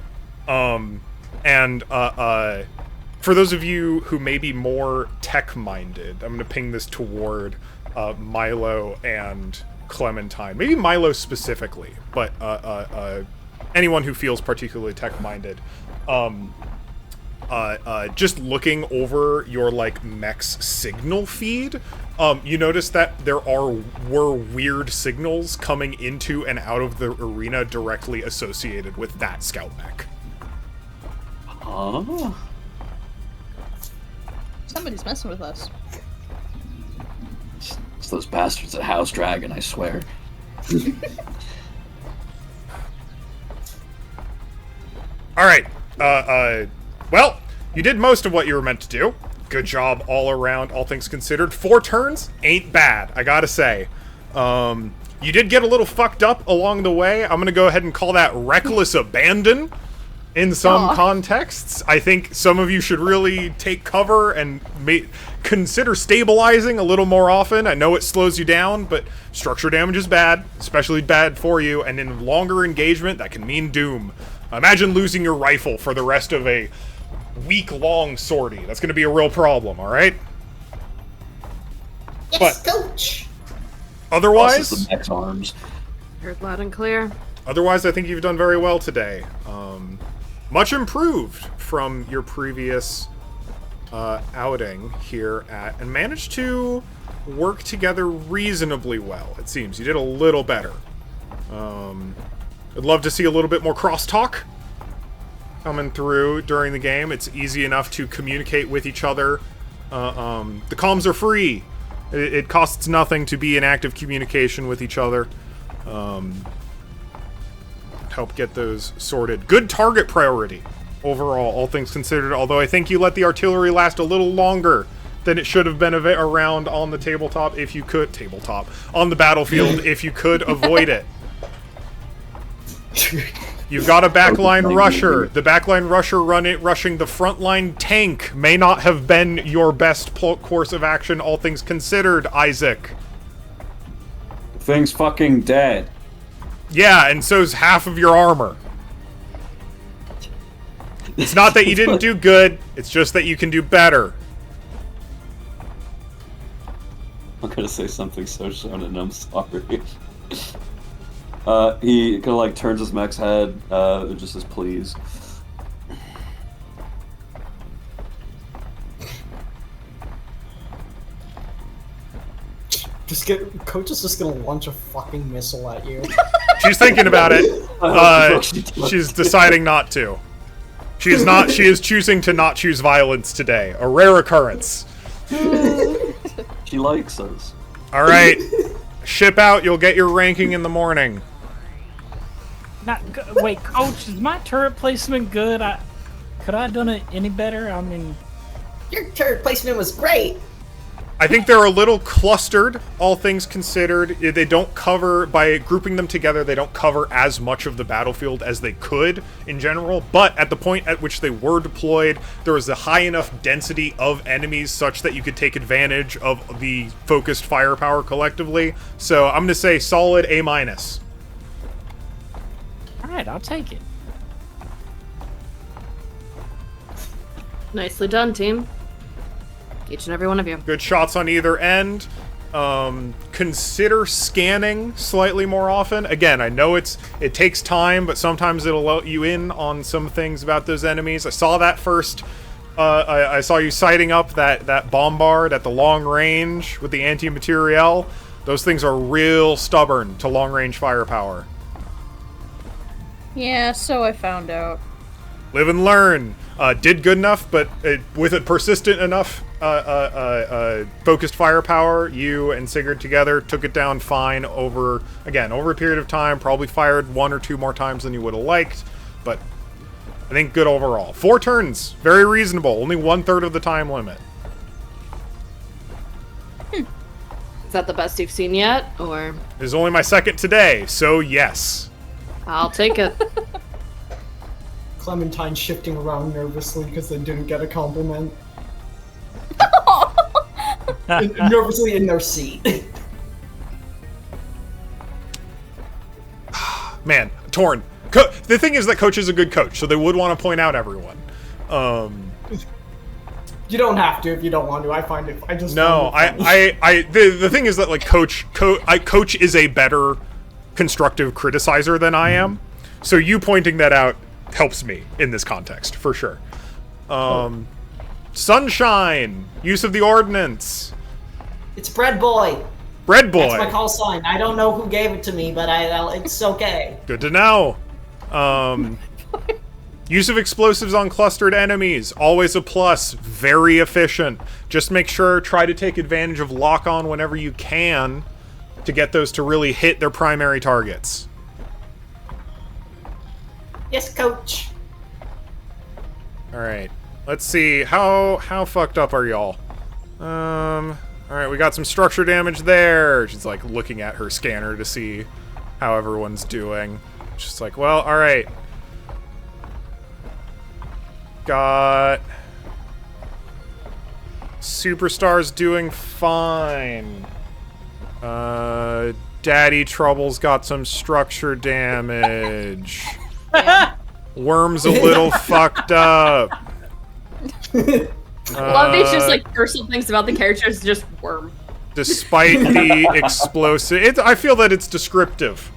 For those of you who may be more tech-minded, I'm gonna ping this toward Milo and Clementine. Maybe Milo specifically, but anyone who feels particularly tech-minded. Just looking over your, like, mech's signal feed, you notice that there were weird signals coming into and out of the arena directly associated with that scout mech. Huh? Somebody's messing with us. It's those bastards at House Dragon, I swear. Alright, well, you did most of what you were meant to do. Good job all around, all things considered. 4 turns ain't bad, I gotta say. You did get a little fucked up along the way. I'm gonna go ahead and call that reckless abandon in some contexts. I think some of you should really take cover and consider stabilizing a little more often. I know it slows you down, but structure damage is bad, especially bad for you, and in longer engagement, that can mean doom. Imagine losing your rifle for the rest of a week-long sortie. That's going to be a real problem, alright? Yes, Coach. Otherwise, The mech's arms. Heard loud and clear. otherwise, I think you've done very well today. Much improved from your previous outing here and managed to work together reasonably well, it seems. You did a little better. I'd love to see a little bit more crosstalk coming through during the game. It's easy enough to communicate with each other. The comms are free. It costs nothing to be in active communication with each other. Help get those sorted. Good target priority overall, all things considered, although I think you let the artillery last a little longer than it should have been around on the tabletop if you could. On the battlefield if you could avoid it. You've got a backline Okay. rusher. The backline rusher rushing the frontline tank may not have been your best course of action, all things considered, Isaac. Thing's fucking dead. Yeah, and so's half of your armor. It's not that you didn't do good, it's just that you can do better. I'm gonna say something so shonen, I'm sorry. He kind of like turns his mech's head, and just says, please. Coach is just gonna launch a fucking missile at you. She's thinking about it. She's deciding not to. She is not. She is choosing to not choose violence today. A rare occurrence. She likes us. All right, ship out. You'll get your ranking in the morning. Wait, Coach, is my turret placement good? Could I have done it any better? I mean, Your turret placement was great. I think they're a little clustered, all things considered. They don't cover, by grouping them together, they don't cover as much of the battlefield as they could in general, but at the point at which they were deployed, there was a high enough density of enemies such that you could take advantage of the focused firepower collectively. So I'm going to say solid A-. alright, I'll take it. Nicely done, team. Each and every one of you. Good shots on either end. Consider scanning slightly more often. Again, I know it takes time, but sometimes it'll let you in on some things about those enemies. I saw that first. I saw you sighting up that bombard at the long range with the anti-materiel. Those things are real stubborn to long-range firepower. Yeah, so I found out. Live and learn. Did good enough, but with a persistent enough focused firepower, you and Sigurd together took it down fine over a period of time. Probably fired 1 or 2 more times than you would have liked, but I think good overall. 4 turns, very reasonable. Only 1/3 of the time limit. Is that the best you've seen yet? Or This is only my second today, so yes. I'll take it. Clementine shifting around nervously because they didn't get a compliment. Nervously in their seat. Man, torn. The thing is that Coach is a good coach, so they would want to point out everyone. You don't have to if you don't want to. I find it. I just No, find it funny. the thing is that like Coach is a better constructive criticizer than I am, so you pointing that out helps me in this context for sure. Sunshine, use of the ordnance, It's Bread Boy. Bread Boy. That's my call sign. I don't know who gave it to me, but it's okay. Good to know. Use of explosives on clustered enemies, always a plus, very efficient. Just make sure, try to take advantage of lock-on whenever you can to get those to really hit their primary targets. Yes, Coach. Alright, let's see, how fucked up are y'all? Alright, we got some structure damage there. She's like looking at her scanner to see how everyone's doing. She's like, well, alright. Got Superstar's doing fine. Daddy Trouble's got some structure damage. Worm's a little fucked up. Love these just like personal things about the characters, just Worm. Despite the explosive, I feel that it's descriptive.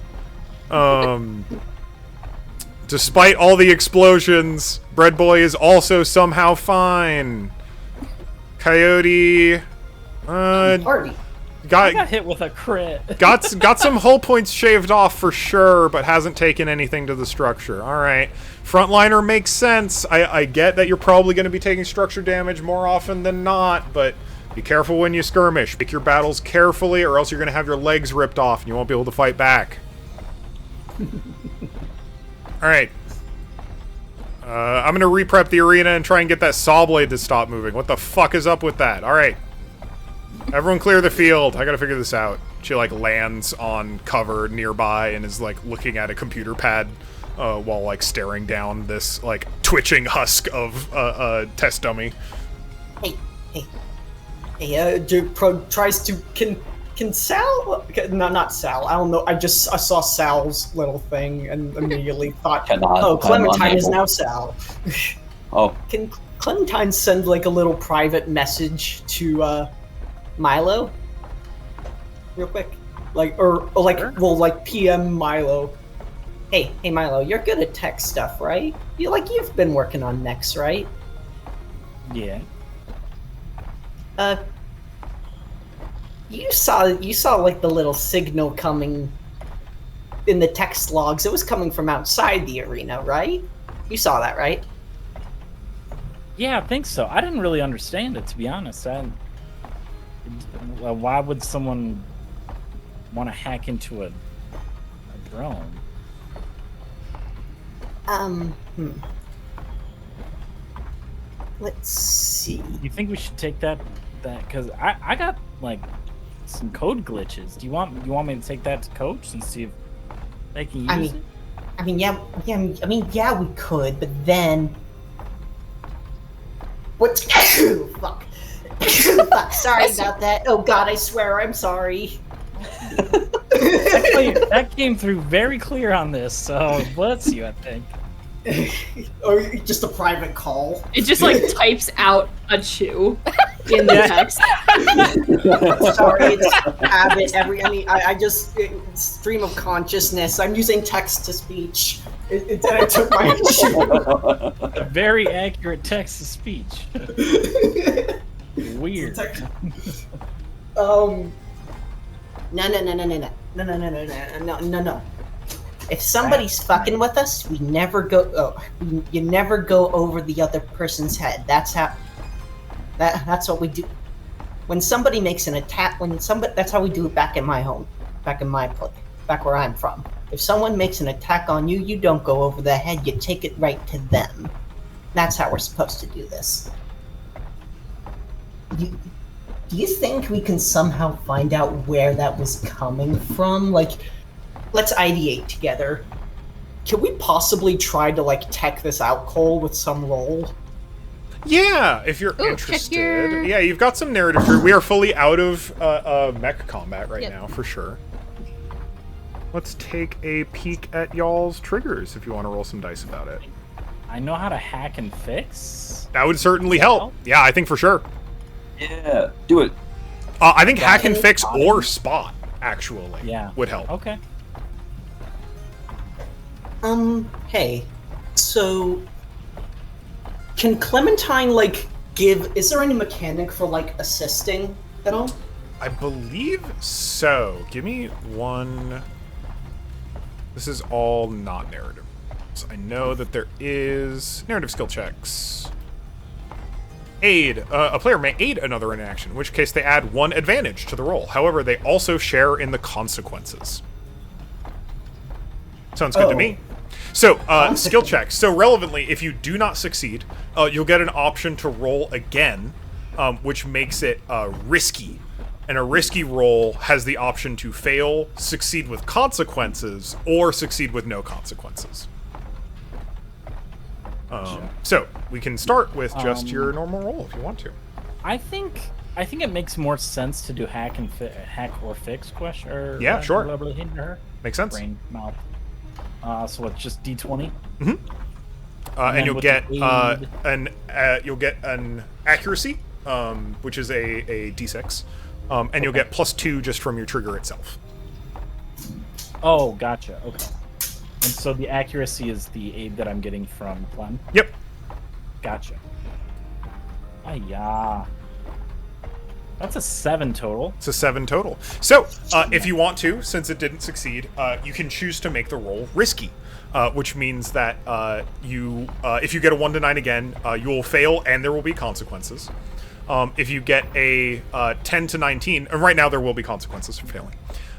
Despite all the explosions, Bread Boy is also somehow fine. Coyote, Party. I got got hit with a crit. got some hull points shaved off for sure, but hasn't taken anything to the structure. All right, frontliner makes sense. I get that you're probably going to be taking structure damage more often than not, but be careful when you skirmish. Pick your battles carefully, or else you're going to have your legs ripped off and you won't be able to fight back. All right. I'm going to re-prep the arena and try and get that saw blade to stop moving. What the fuck is up with that? All right. Everyone clear the field. I got to figure this out. She, like, lands on cover nearby and is, like, looking at a computer pad while like staring down this like twitching husk of test dummy. Tries to can Sal? No, not Sal. I don't know. I saw Sal's little thing and immediately thought, oh, Clementine is now Sal. Oh. Can Clementine send like a little private message to Milo, real quick? Like like PM Milo. Hey Milo, you're good at tech stuff, right? You've been working on Nex, right? Yeah. You saw like the little signal coming in the text logs. It was coming from outside the arena, right? You saw that, right? Yeah, I think so. I didn't really understand it, to be honest. Why would someone want to hack into a drone? Let's see. You think we should take that because I got like some code glitches. Do you want me to take that to Coach and see if they can use it? Yeah, we could, but then what? Fuck. Fuck. Sorry about that. Oh God, I swear, I'm sorry. That came through very clear on this, so bless you, I think. Or just a private call. It just like types out a chew in the text. Sorry, it's habit. I just stream of consciousness. I'm using text to speech. I took my A very accurate text to speech. Weird. No. If somebody's fucking with us, we never go. You never go over the other person's head. That's what we do. When somebody makes an attack, that's how we do it back in my home, back where I'm from. If someone makes an attack on you, you don't go over their head. You take it right to them. That's how we're supposed to do this. Do you think we can somehow find out where that was coming from? Like, let's ideate together. Can we possibly try to like tech this out, Cole, with some role? Yeah, if you're interested. Yeah, you've got some narrative. We are fully out of mech combat right now, for sure. Let's take a peek at y'all's triggers if you want to roll some dice about it. I know how to hack and fix. That would certainly help. Yeah, I think for sure. Yeah, do it. I think hack and fix or spot actually would help. Okay. Hey, so can Clementine is there any mechanic for assisting at all? I believe so. Give me one. This is all not narrative. So I know that there is narrative skill checks. Aid. A player may aid another in action, in which case they add 1 advantage to the roll. However, they also share in the consequences. Sounds good to me. So, skill checks. So, relevantly, if you do not succeed, you'll get an option to roll again, which makes it risky. And a risky roll has the option to fail, succeed with consequences, or succeed with no consequences. So, we can start with just your normal roll if you want to. I think it makes more sense to do hack or fix question. Or, yeah, sure. Makes sense. Brain, mouth. So it's just D20. Mm-hmm. And you'll get an accuracy, which is a D6, and you'll get +2 just from your trigger itself. Oh, gotcha. Okay. And so the accuracy is the aid that I'm getting from Clem? Yep. Gotcha. Yeah. That's a 7 total. It's a 7 total. So, if you want to, since it didn't succeed, you can choose to make the roll risky, which means that if you get a 1 to 9 again, you will fail and there will be consequences. If you get a 10 to 19, and right now there will be consequences for failing.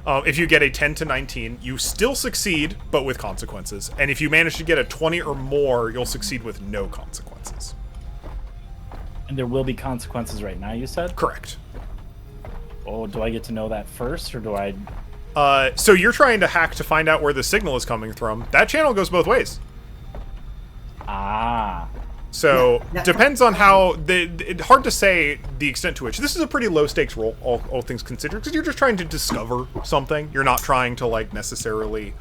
If you get a 10 to 19, you still succeed, but with consequences. And if you manage to get a 20 or more, you'll succeed with no consequences. And there will be consequences right now, you said? Correct. Oh, do I get to know that first, or do I So you're trying to hack to find out where the signal is coming from. That channel goes both ways. Ah. So depends on how it's hard to say the extent to which this is a pretty low stakes role, all things considered, because you're just trying to discover something. You're not trying to like necessarily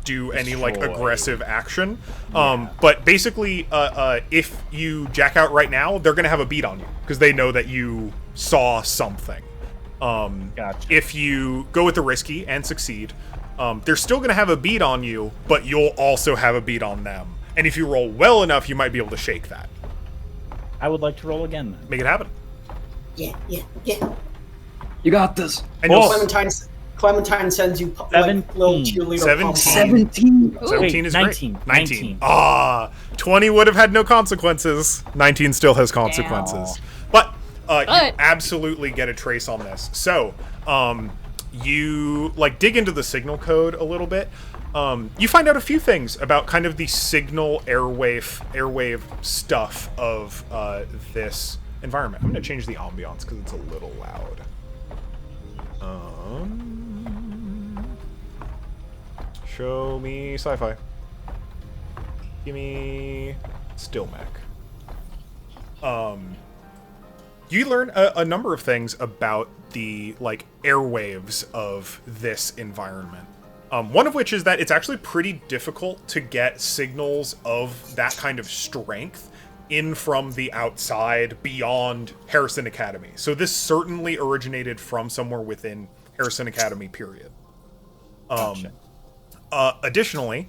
do any like aggressive action. But basically, if you jack out right now, they're gonna have a beat on you because they know that you saw something. Gotcha. If you go with the risky and succeed, they're still gonna have a beat on you, but you'll also have a beat on them. And if you roll well enough, you might be able to shake that. I would like to roll again then. Make it happen. Yeah. You got this. And you'll Clementine sends you like little cheerleader. 17. 17 is 19. great. 19. Ah, 20 would have had no consequences. 19 still has consequences. But you absolutely get a trace on this. So, you like dig into the signal code a little bit. You find out a few things about kind of the signal airwave stuff of this environment. I'm going to change the ambiance because it's a little loud. Show me sci-fi. Give me still mech. You learn a number of things about the like airwaves of this environment. One of which is that it's actually pretty difficult to get signals of that kind of strength in from the outside beyond Harrison Academy. So this certainly originated from somewhere within Harrison Academy, period. Gotcha. Additionally,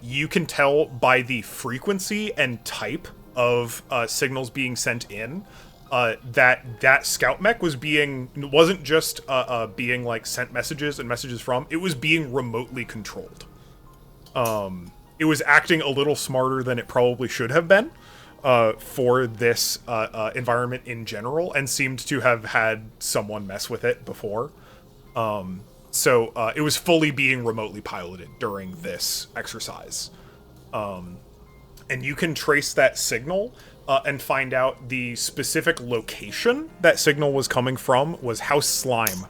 you can tell by the frequency and type of signals being sent in that scout mech wasn't just being like sent messages and messages from, it was being remotely controlled. It was acting a little smarter than it probably should have been for this environment in general, and seemed to have had someone mess with it before. So it was fully being remotely piloted during this exercise. And you can trace that signal and find out the specific location that signal was coming from was House Slime.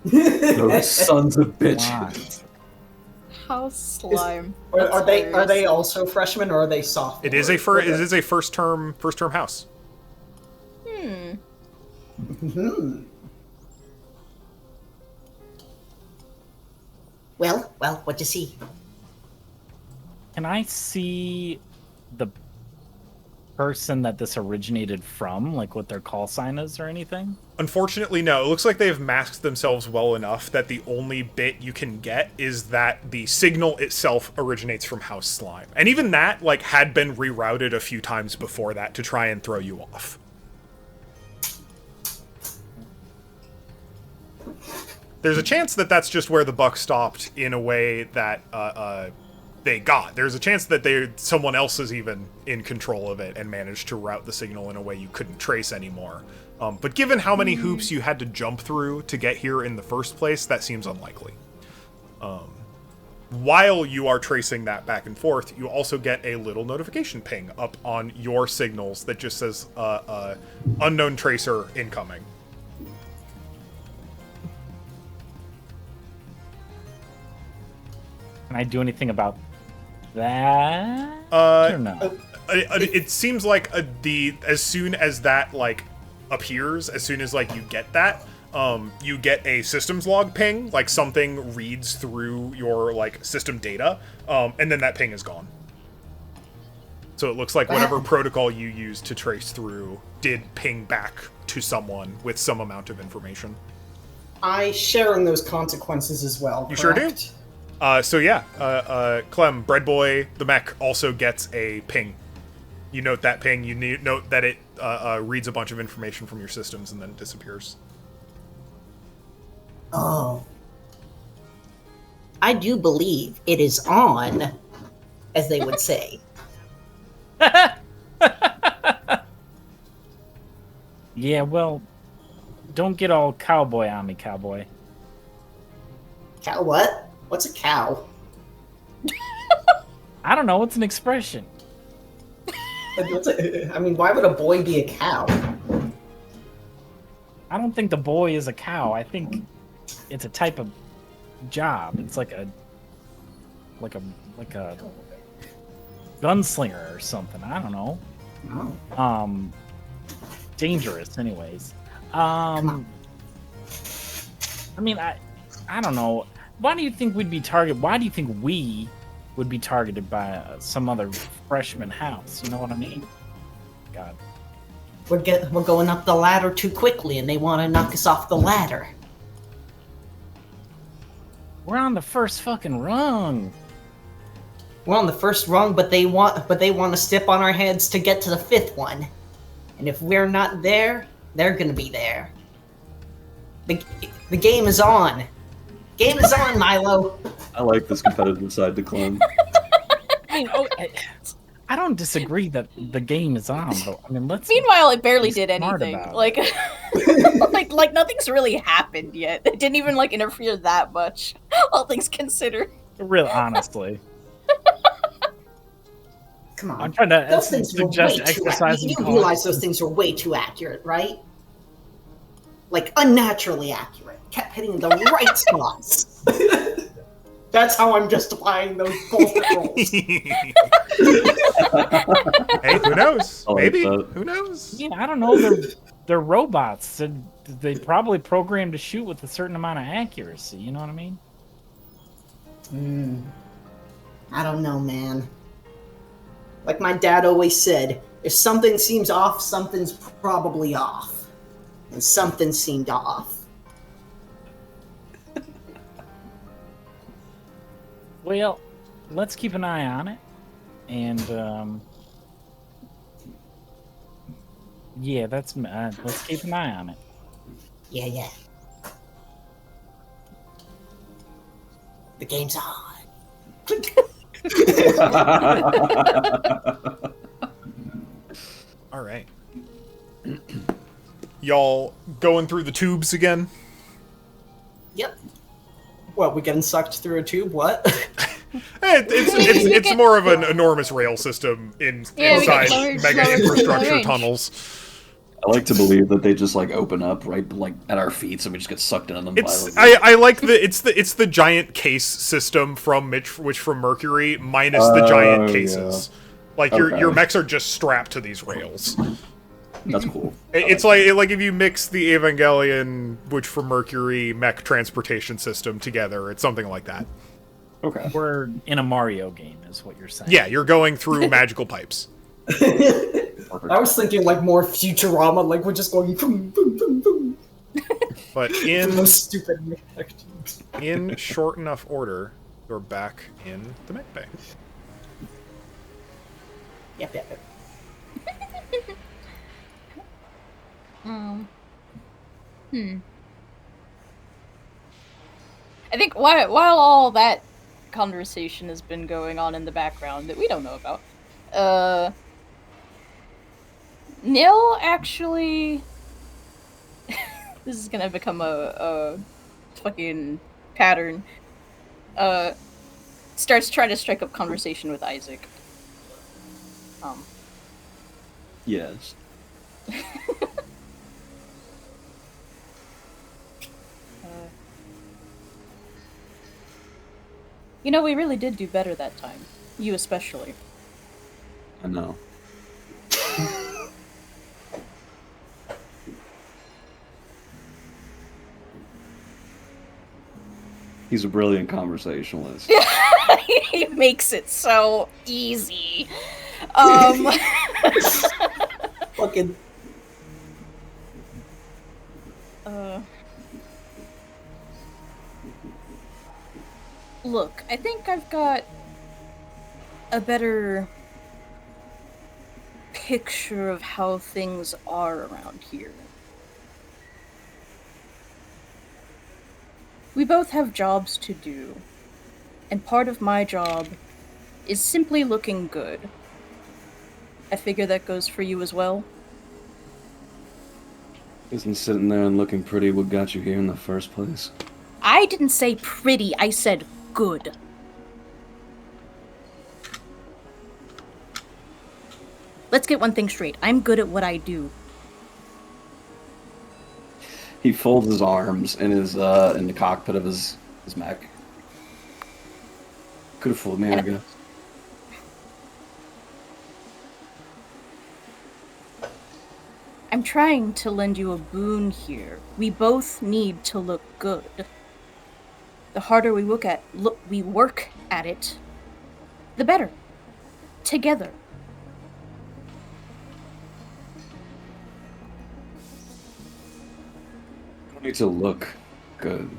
Those sons of bitch. What? House Slime. Are they also freshmen or are they sophomores? It is a first term house. Well, what'd you see? Can I see the person that this originated from, like what their call sign is or anything? Unfortunately, no. It looks like they've masked themselves well enough that the only bit you can get is that the signal itself originates from House Slime. And even that, like, had been rerouted a few times before that to try and throw you off. There's a chance that that's just where the buck stopped in a way that they got. There's a chance that someone else is even in control of it and managed to route the signal in a way you couldn't trace anymore. But given how many hoops you had to jump through to get here in the first place, that seems unlikely. While you are tracing that back and forth, you also get a little notification ping up on your signals that just says unknown tracer incoming. Can I do anything about that? Or no? It seems like as soon as that like appears, as soon as like you get that, you get a systems log ping, like something reads through your like system data, and then that ping is gone. So it looks like whatever protocol you used to trace through did ping back to someone with some amount of information. I share in those consequences as well. You correct? sure do. So yeah, Clem, Breadboy, the mech, also gets a ping. You note that ping, you note that it reads a bunch of information from your systems and then disappears. Oh. I do believe it is on, as they would say. Yeah, well, don't get all cowboy on me, cowboy. Cow what? What's a cow? I don't know, it's an expression. I mean, why would a boy be a cow? I don't think the boy is a cow. I think it's a type of job. It's like a gunslinger or something. I don't know. Oh. Dangerous, anyways. I mean, I don't know. Why do you think we'd be targeted? Why do you think we would be targeted by some other freshman house? You know what I mean? God. We're going up the ladder too quickly, and they want to knock us off the ladder. We're on the first fucking rung. We're on the first rung, but they want to step on our heads to get to the 5th one. And if we're not there, they're gonna be there. The game is on. Game is on, Milo. I like this competitive side to Clem. I mean, I don't disagree that the game is on, but I mean, let's. Meanwhile, it barely be did smart anything. about Like, like nothing's really happened yet. It didn't even like interfere that much, all things considered. Real honestly. Come on. I'm trying to Those things were way suggest too exercise. accurate. You realize those things are way too accurate, right? Like, unnaturally accurate. Kept hitting the right spots. That's how I'm justifying those bullshit rolls. Hey, who knows? I like Maybe. that. Who knows? Yeah, I don't know. They're robots. They probably programmed to shoot with a certain amount of accuracy. You know what I mean? I don't know, man. Like my dad always said, if something seems off, something's probably off. And something seemed off. Well, let's keep an eye on it, and yeah, let's keep an eye on it. Yeah. The game's on. All right. Y'all going through the tubes again? Yep. What, we getting sucked through a tube? What? It's more of an enormous rail system inside slower, mega slower, infrastructure slower. tunnels. I like to believe that they just like open up right like at our feet, so we just get sucked into them. It's violently. I like it's the giant case system from from Mercury minus the giant cases. Yeah. Like Okay. your mechs are just strapped to these rails. That's cool. It's like if you mix the Evangelion which from Mercury mech transportation system together, it's something like that. Okay. We're in a Mario game, is what you're saying. Yeah, you're going through magical pipes. I was thinking like more Futurama, like we're just going boom, boom, boom, boom. But Those stupid mech tubes. in short enough order, you're back in the mech bay. Yep. I think while all that conversation has been going on in the background that we don't know about, Nil actually this is gonna become a fucking pattern. Starts trying to strike up conversation with Isaac. Yes. You know, we really did do better that time. You especially. I know. He's a brilliant conversationalist. He makes it so easy. Fucking. Look, I think I've got a better picture of how things are around here. We both have jobs to do, and part of my job is simply looking good. I figure that goes for you as well. Isn't sitting there and looking pretty what got you here in the first place? I didn't say pretty, I said good. Let's get one thing straight. I'm good at what I do. He folds his arms in the cockpit of his mech. Could have fooled me, I guess. I'm trying to lend you a boon here. We both need to look good. The harder we work at it, the better. Together. I don't need to look good.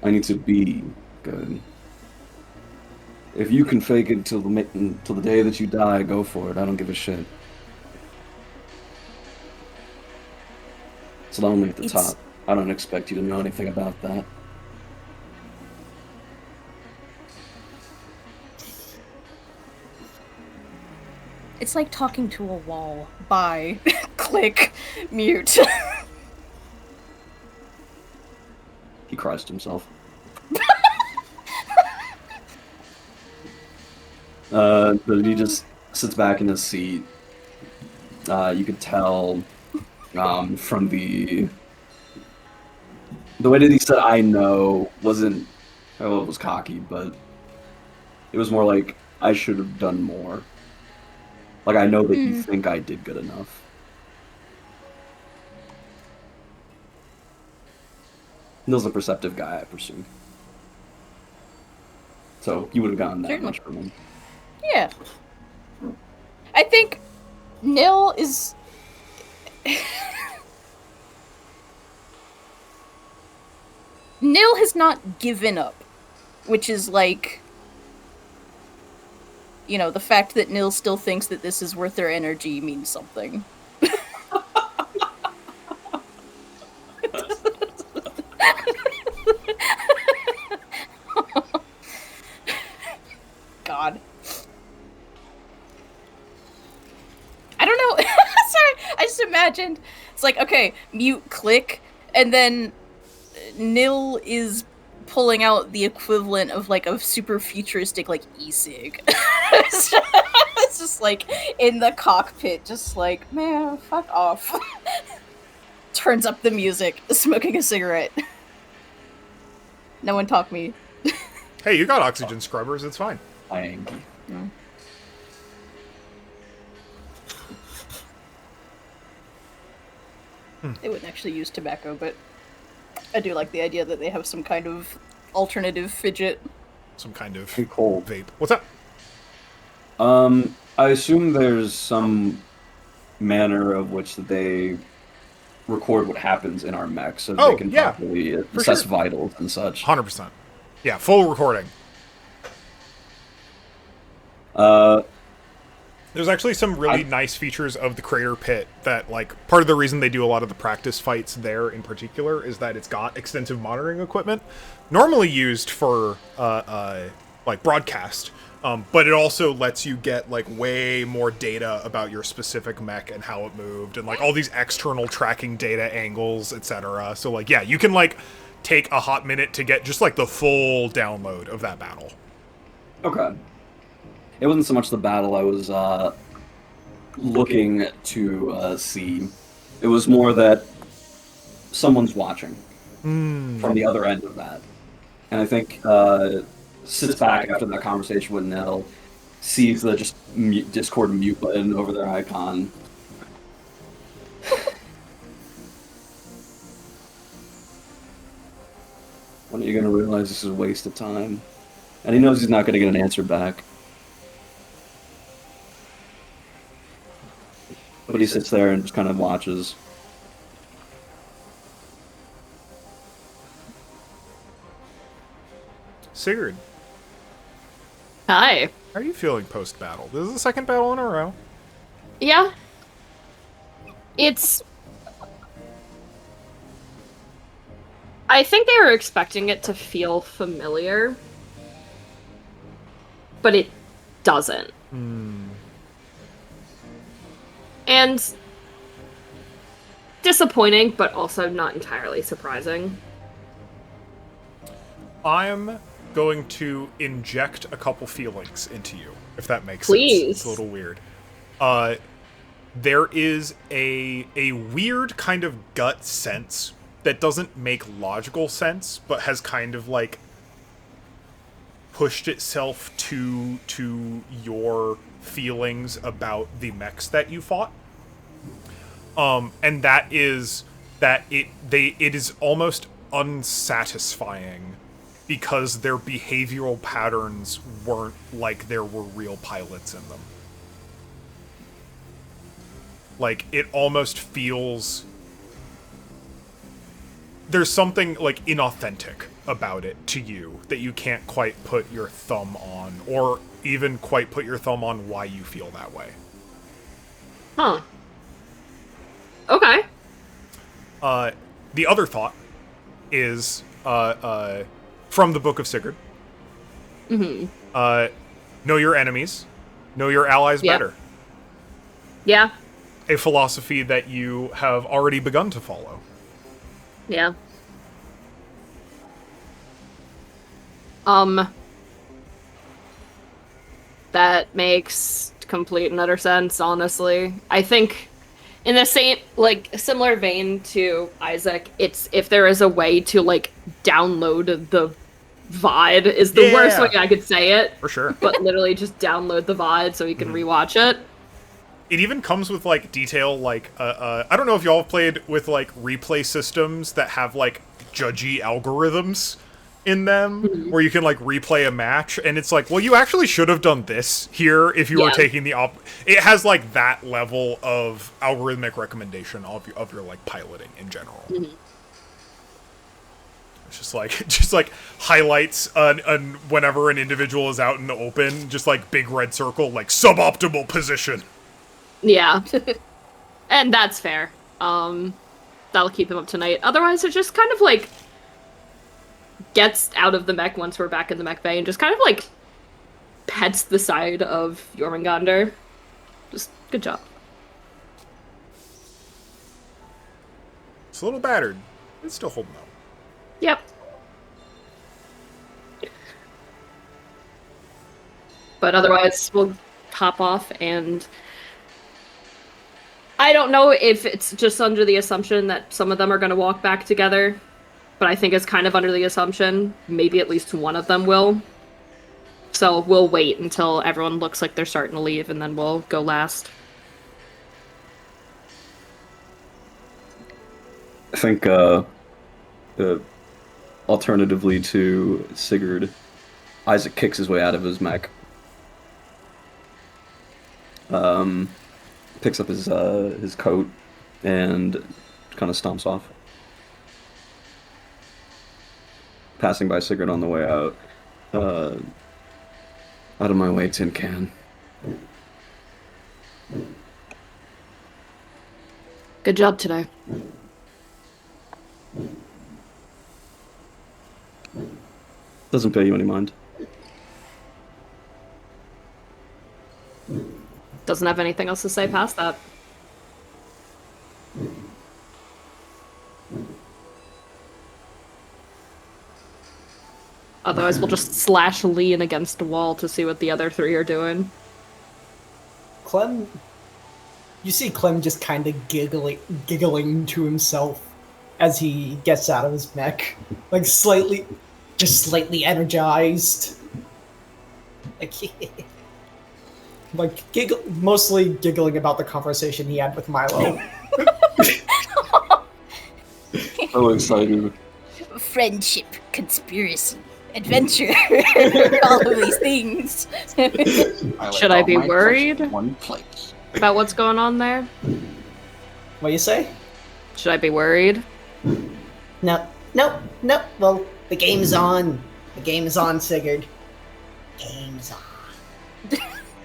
I need to be good. If you can fake it till the day that you die, go for it. I don't give a shit. It's lonely at the top. I don't expect you to know anything about that. It's like talking to a wall. Bye. Click. Mute. He cries to himself. But he just sits back in his seat. You could tell from the way that he said "I know" wasn't, well, it was cocky, but it was more like I should have done more. Like, I know that you think I did good enough. Neil's a perceptive guy, I presume. So you would have gotten that much from him. Yeah. I think Nil is... Nil has not given up, which is like... You know, the fact that Nil still thinks that this is worth their energy means something. God. I don't know. Sorry, I just imagined. It's like, okay, mute, click, and then Nil is pulling out the equivalent of like a super futuristic like e-cig. It's just like in the cockpit, just like, man, fuck off. Turns up the music, smoking a cigarette. No one talk me. Hey, you got oxygen scrubbers, it's fine. It They wouldn't actually use tobacco, but I do like the idea that they have some kind of alternative fidget. Some kind of cold vape. What's up? I assume there's some manner of which that they record what happens in our mech, so they can properly assess vitals and such. 100%. Yeah, full recording. There's actually some really nice features of the Crater Pit that, like, part of the reason they do a lot of the practice fights there in particular is that it's got extensive monitoring equipment, normally used for, like, broadcast, but it also lets you get, like, way more data about your specific mech and how it moved, and, like, all these external tracking data angles, etc. So, like, yeah, you can, like, take a hot minute to get just, like, the full download of that battle. Okay. It wasn't so much the battle I was looking to see. It was more that someone's watching from the other end of that. And I think sits back after that conversation with Nell, sees the just Discord mute button over their icon. When are you going to realize this is a waste of time? And he knows he's not going to get an answer back. But he sits there and just kind of watches. Sigurd. Hi. How are you feeling post-battle? This is the second battle in a row. Yeah. It's... I think they were expecting it to feel familiar. But it doesn't. And disappointing, but also not entirely surprising. I'm going to inject a couple feelings into you, if that makes Please. sense. It's a little weird. There is a weird kind of gut sense that doesn't make logical sense, but has kind of like pushed itself to your feelings about the mechs that you fought. And that is that it is almost unsatisfying because their behavioral patterns weren't like there were real pilots in them. Like, it almost feels... There's something, like, inauthentic about it to you that you can't quite put your thumb on, or even quite put your thumb on why you feel that way. Huh. Okay. The other thought is, from the Book of Sigurd. Mm-hmm. Know your enemies. Know your allies better. Yeah. A philosophy that you have already begun to follow. Yeah. That makes complete and utter sense, honestly. I think in the same, like, similar vein to Isaac, it's if there is a way to, like, download the VOD is the worst way I could say it. For sure. But literally just download the VOD so you can rewatch it. It even comes with, like, detail, like, I don't know if y'all have played with, like, replay systems that have, like, judgy algorithms in them, where you can, like, replay a match, and it's like, well, you actually should have done this here if you were taking the It has, like, that level of algorithmic recommendation of your like, piloting in general. It's just like highlights on whenever an individual is out in the open, just, like, big red circle, like, suboptimal position. Yeah. And that's fair. That'll keep him up tonight. Otherwise, it just kind of, like, gets out of the mech once we're back in the mech bay and just kind of, like, pets the side of Jormungandr. Just, good job. It's a little battered. It's still holding up. Yep. But otherwise, we'll hop off, and I don't know if it's just under the assumption that some of them are going to walk back together, but I think it's kind of under the assumption maybe at least one of them will. So we'll wait until everyone looks like they're starting to leave, and then we'll go last. I think, alternatively to Sigurd, Isaac kicks his way out of his mech. Picks up his coat and kind of stomps off. Passing by Sigurd on the way out. Out of my way, tin can. Good job today. Doesn't pay you any mind. Doesn't have anything else to say past that. Otherwise, we'll just slash Lean against a wall to see what the other three are doing. Clem, you see Clem just kind of giggling to himself as he gets out of his mech, like slightly energized, like mostly giggling about the conversation he had with Milo. So excited. Friendship, conspiracy, adventure, all of these things. Should I be worried one place about what's going on there? What do you say? Should I be worried? No. Well, the game's on. The game is on, Sigurd. Game's on.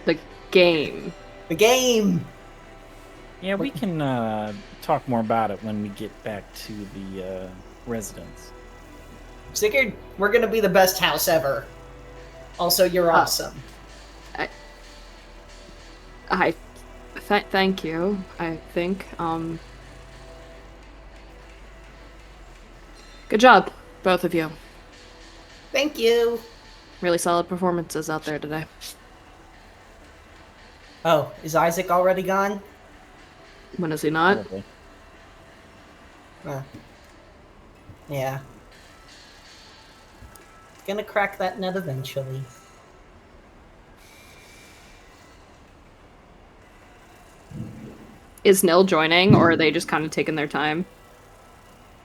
The game. The game! Yeah, we can talk more about it when we get back to the residence. Sigurd, we're gonna be the best house ever. Also, you're awesome. Thank you, I think. Good job, both of you. Thank you. Really solid performances out there today. Oh, is Isaac already gone? When is he not? Probably. Yeah. Gonna crack that nut eventually. Is Nil joining, or are they just kind of taking their time?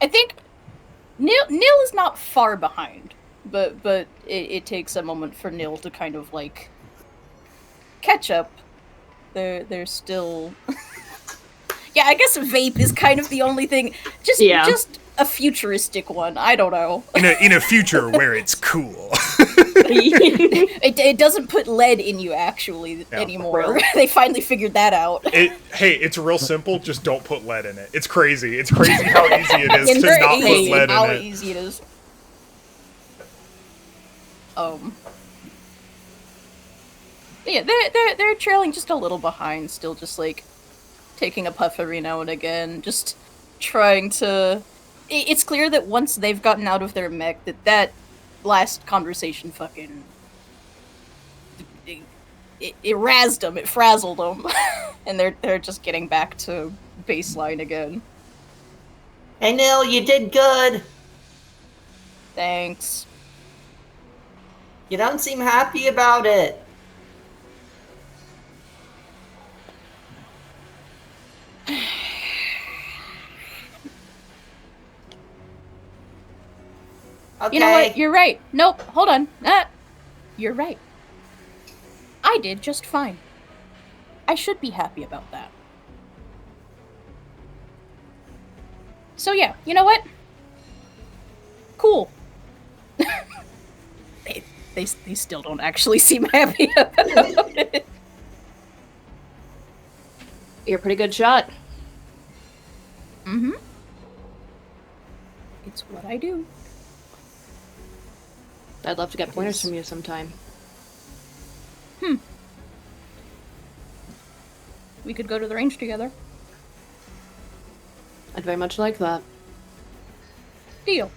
I think Nil is not far behind, but it takes a moment for Nil to kind of like catch up. They're still. Yeah, I guess vape is kind of the only thing. Just a futuristic one. I don't know. In a future where it's cool. It doesn't put lead in you actually anymore. They finally figured that out. Hey, it's real simple. Just don't put lead in it. It's crazy. It's crazy how easy it is to not put lead in it. How easy it is. Yeah, they're trailing just a little behind. Still, just like taking a puff every now and again. Just trying to. It's clear that once they've gotten out of their mech, that last conversation fucking it razzed them, it frazzled them, and they're just getting back to baseline again. Hey Nil, you did good. Thanks. You don't seem happy about it. Okay. You know what? You're right. Nope. Hold on. You're right. I did just fine. I should be happy about that. So yeah, you know what? Cool. They still don't actually seem happy about it. You're a pretty good shot. Mm-hmm. It's what I do. I'd love to get pointers from you sometime. We could go to the range together. I'd very much like that. Deal.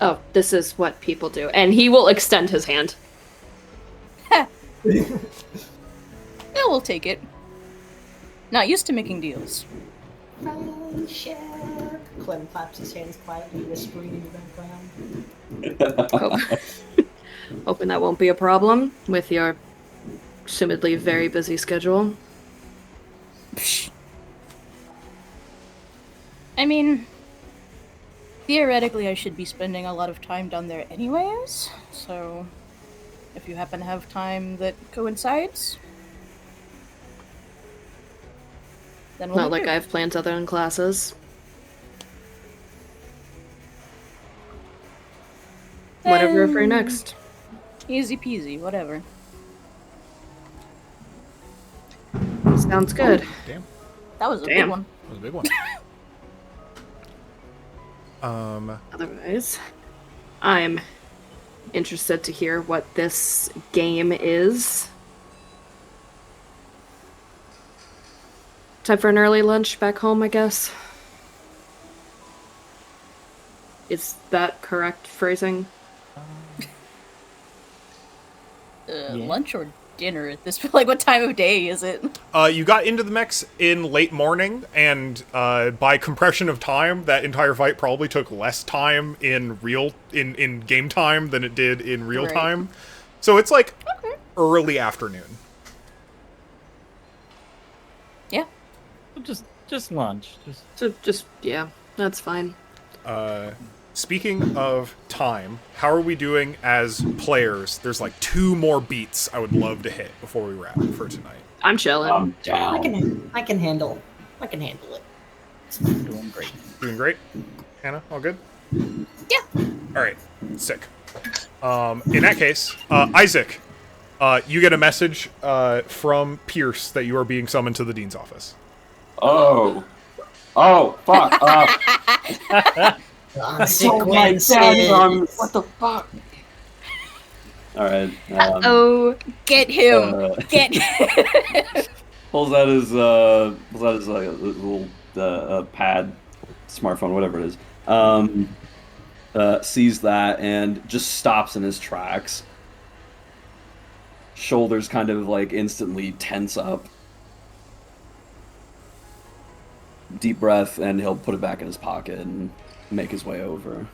Oh, this is what people do. And he will extend his hand. Yeah, we'll take it. Not used to making deals. Friendship. Clem claps his hands quietly, whispering in the background. Hoping that won't be a problem with your assumedly very busy schedule. Psh. I mean, theoretically I should be spending a lot of time down there anyways, so if you happen to have time that coincides, then we'll Not like I have plans other than classes. Whatever you're free next. Easy peasy, whatever. Sounds good. Damn. That was a big one. That was a big one. Otherwise, I'm interested to hear what this game is. Time for an early lunch back home, I guess. Is that correct phrasing? Lunch or dinner at this point? Like, what time of day is it? You got into the mechs in late morning, and by compression of time, that entire fight probably took less time in game time than it did in real time. So it's like early afternoon. Yeah. Just lunch. Just yeah, that's fine. Speaking of time, how are we doing as players? There's like 2 more beats I would love to hit before we wrap for tonight. I'm chilling. I'm down. I can handle it. Doing great. Doing great? Hannah, all good? Yeah. Alright, sick. In that case, Isaac, you get a message from Pierce that you are being summoned to the Dean's office. Oh, fuck. Consequences. What the fuck? Alright. Get him. Get him. Pulls out his like a little pad, smartphone, whatever it is. Sees that and just stops in his tracks. Shoulders kind of like instantly tense up. deep breath, and he'll put it back in his pocket and make his way over.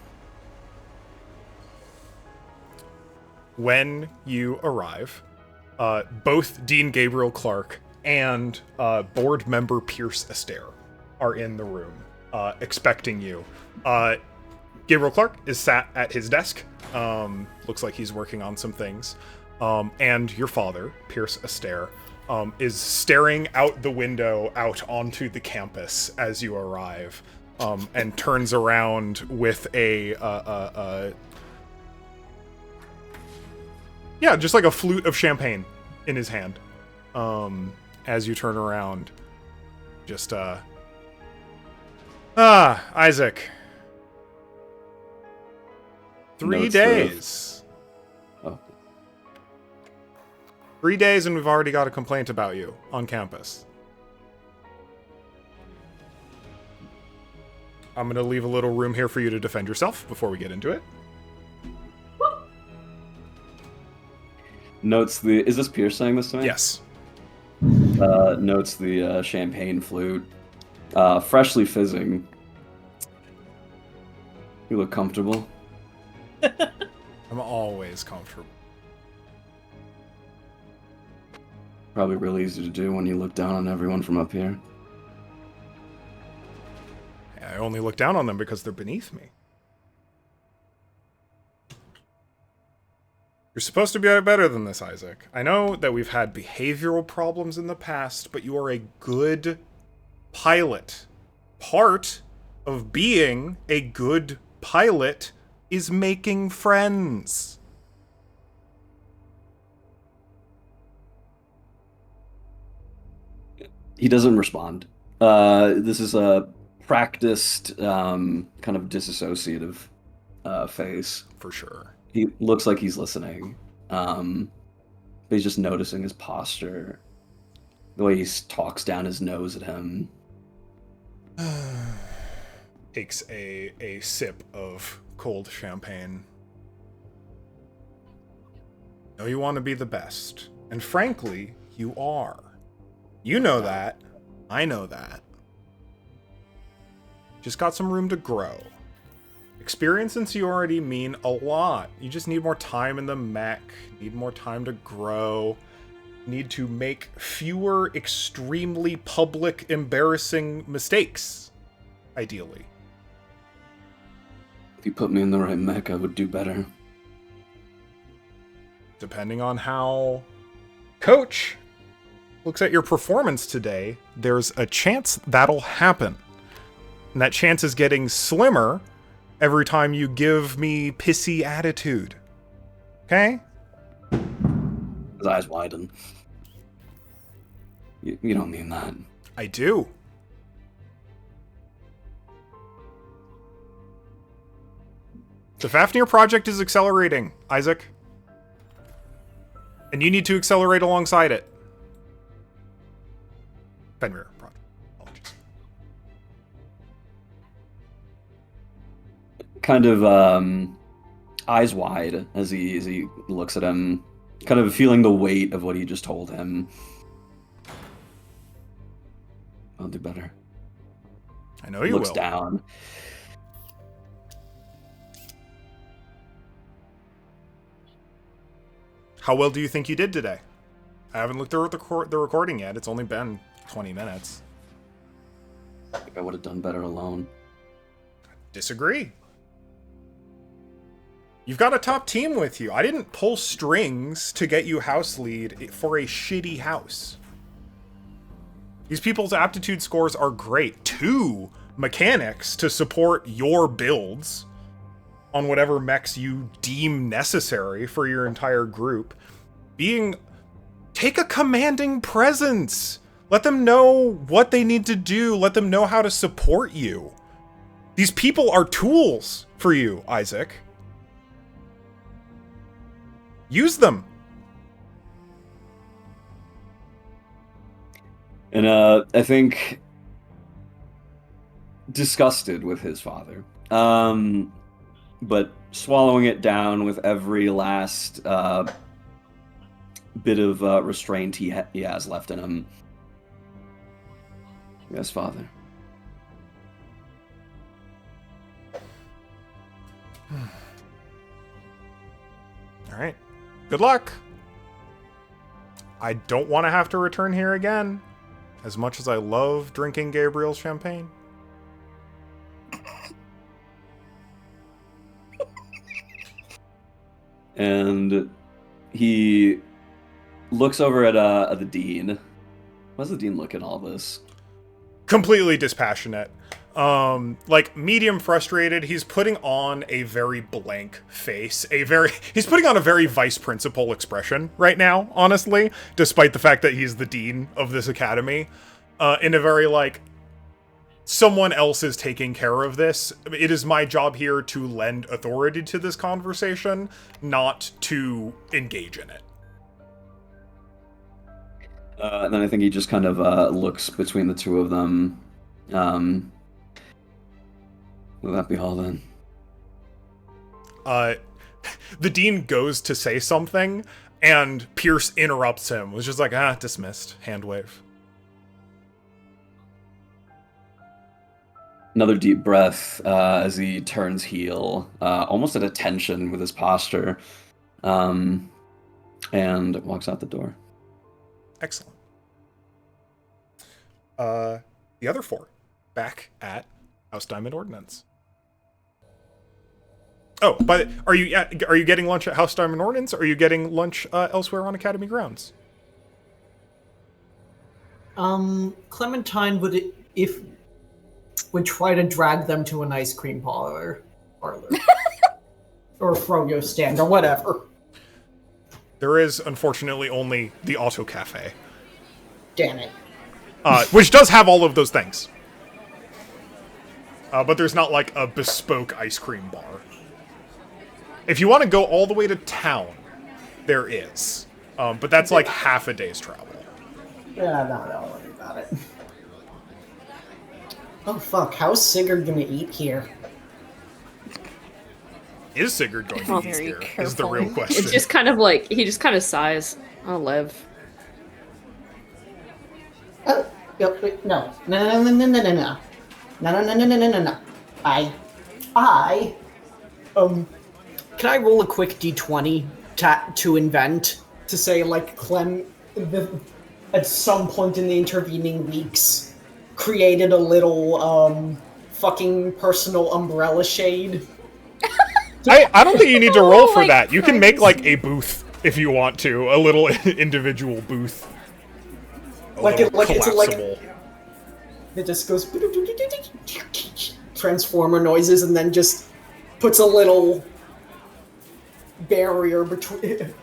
When you arrive, both Dean Gabriel Clark and board member Pierce Astaire are in the room, expecting you. Gabriel Clark is sat at his desk. Looks like he's working on some things. And your father, Pierce Astaire, is staring out the window out onto the campus as you arrive, and turns around with just like a flute of champagne in his hand. As you turn around, just Isaac. 3 days. Oh. 3 days and we've already got a complaint about you on campus. I'm going to leave a little room here for you to defend yourself before we get into it. Notes the... Is this Pierce saying this to me? Yes. Notes the champagne flute. Freshly fizzing. You look comfortable. I'm always comfortable. Probably really easy to do when you look down on everyone from up here. I only look down on them because they're beneath me. You're supposed to be better than this, Isaac. I know that we've had behavioral problems in the past, but you are a good pilot. Part of being a good pilot is making friends. He doesn't respond. This is a practiced kind of disassociative phase. For sure. He looks like he's listening, but he's just noticing his posture, the way he talks down his nose at him. Takes a sip of cold champagne. You know you want to be the best, and frankly, you are. You know that. I know that. Just got some room to grow. Experience and seniority mean a lot. You just need more time in the mech, need more time to grow, need to make fewer extremely public, embarrassing mistakes, ideally. If you put me in the right mech, I would do better. Depending on how Coach looks at your performance today, there's a chance that'll happen. And that chance is getting slimmer every time you give me pissy attitude. Okay? His eyes widen. You don't mean that. I do. The Fafnir project is accelerating, Isaac. And you need to accelerate alongside it. Fenrir project. Apologies. Kind of eyes wide as he looks at him, kind of feeling the weight of what he just told him. I'll do better. I know you looks will. Down. How well do you think you did today? I haven't looked at the recording yet. It's only been 20 minutes. I think I would have done better alone. Disagree. You've got a top team with you. I didn't pull strings to get you house lead for a shitty house. These people's aptitude scores are great. 2 mechanics to support your builds on whatever mechs you deem necessary for your entire group. Take a commanding presence. Let them know what they need to do. Let them know how to support you. These people are tools for you, Isaac. Use them. And I think disgusted with his father. But swallowing it down with every last bit of restraint he has left in him. Yes, Father. All right. Good luck. I don't want to have to return here again, as much as I love drinking Gabriel's champagne. And he looks over at the dean. How's the dean look at all this? Completely dispassionate. Like medium frustrated. He's putting on a very blank face. He's putting on a very vice principal expression right now, honestly, despite the fact that he's the dean of this academy. In a very like, someone else is taking care of this. It is my job here to lend authority to this conversation, not to engage in it. And then I think he just kind of looks between the two of them. Will that be all then? The dean goes to say something, and Pierce interrupts him. Was just like, dismissed. Hand wave. Another deep breath as he turns heel, almost at attention with his posture, and walks out the door. Excellent. The other four, back at House Diamond Ordnance. Oh, but are you getting lunch at House Diamond Ordnance, or are you getting lunch elsewhere on Academy grounds? Clementine would try to drag them to an ice cream parlor, or a froyo stand, or whatever. There is, unfortunately, only the Auto Cafe. Damn it. Which does have all of those things. But there's not, like, a bespoke ice cream bar. If you want to go all the way to town, there is. But that's, like, half a day's travel. Yeah, no, don't worry about it. Oh, fuck. How's Sigurd gonna eat here? Is Sigurd going to eat here? Is the real question. It's just kind of like, he just kind of sighs. I'll live. Oh, wait, no. No. Can I roll a quick d20 to invent? To say, like, Clem, at some point in the intervening weeks, created a little, fucking personal umbrella shade? I don't think you need to roll for like that. You can make, like, a booth, if you want to. A little individual booth. It just goes Transformer noises, and then just puts a little barrier between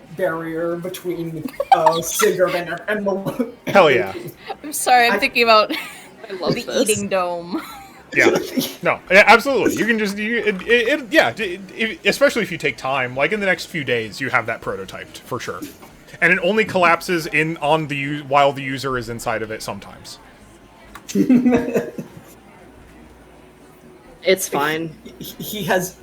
Sigurd and the. Hell yeah! I'm sorry, I'm thinking about I love the this. eating dome. Yeah, no, yeah, absolutely. You can just, especially if you take time. Like in the next few days, you have that prototyped for sure, and it only collapses while the user is inside of it sometimes. It's fine. He has.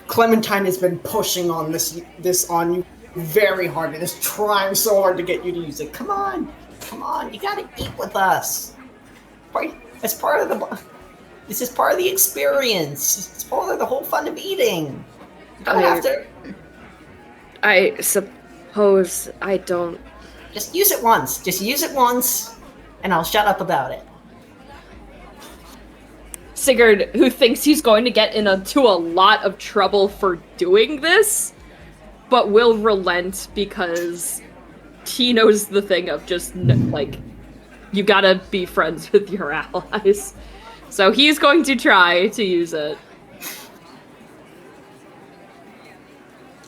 Clementine has been pushing on this on you very hard, and is trying so hard to get you to use it. Come on, you gotta eat with us. Right? It's part of the. This is part of the experience. It's part of the whole fun of eating. You don't have to. I suppose I don't. Just use it once. And I'll shut up about it. Sigurd, who thinks he's going to get into a lot of trouble for doing this, but will relent because he knows the thing of just, like, you gotta be friends with your allies. So he's going to try to use it.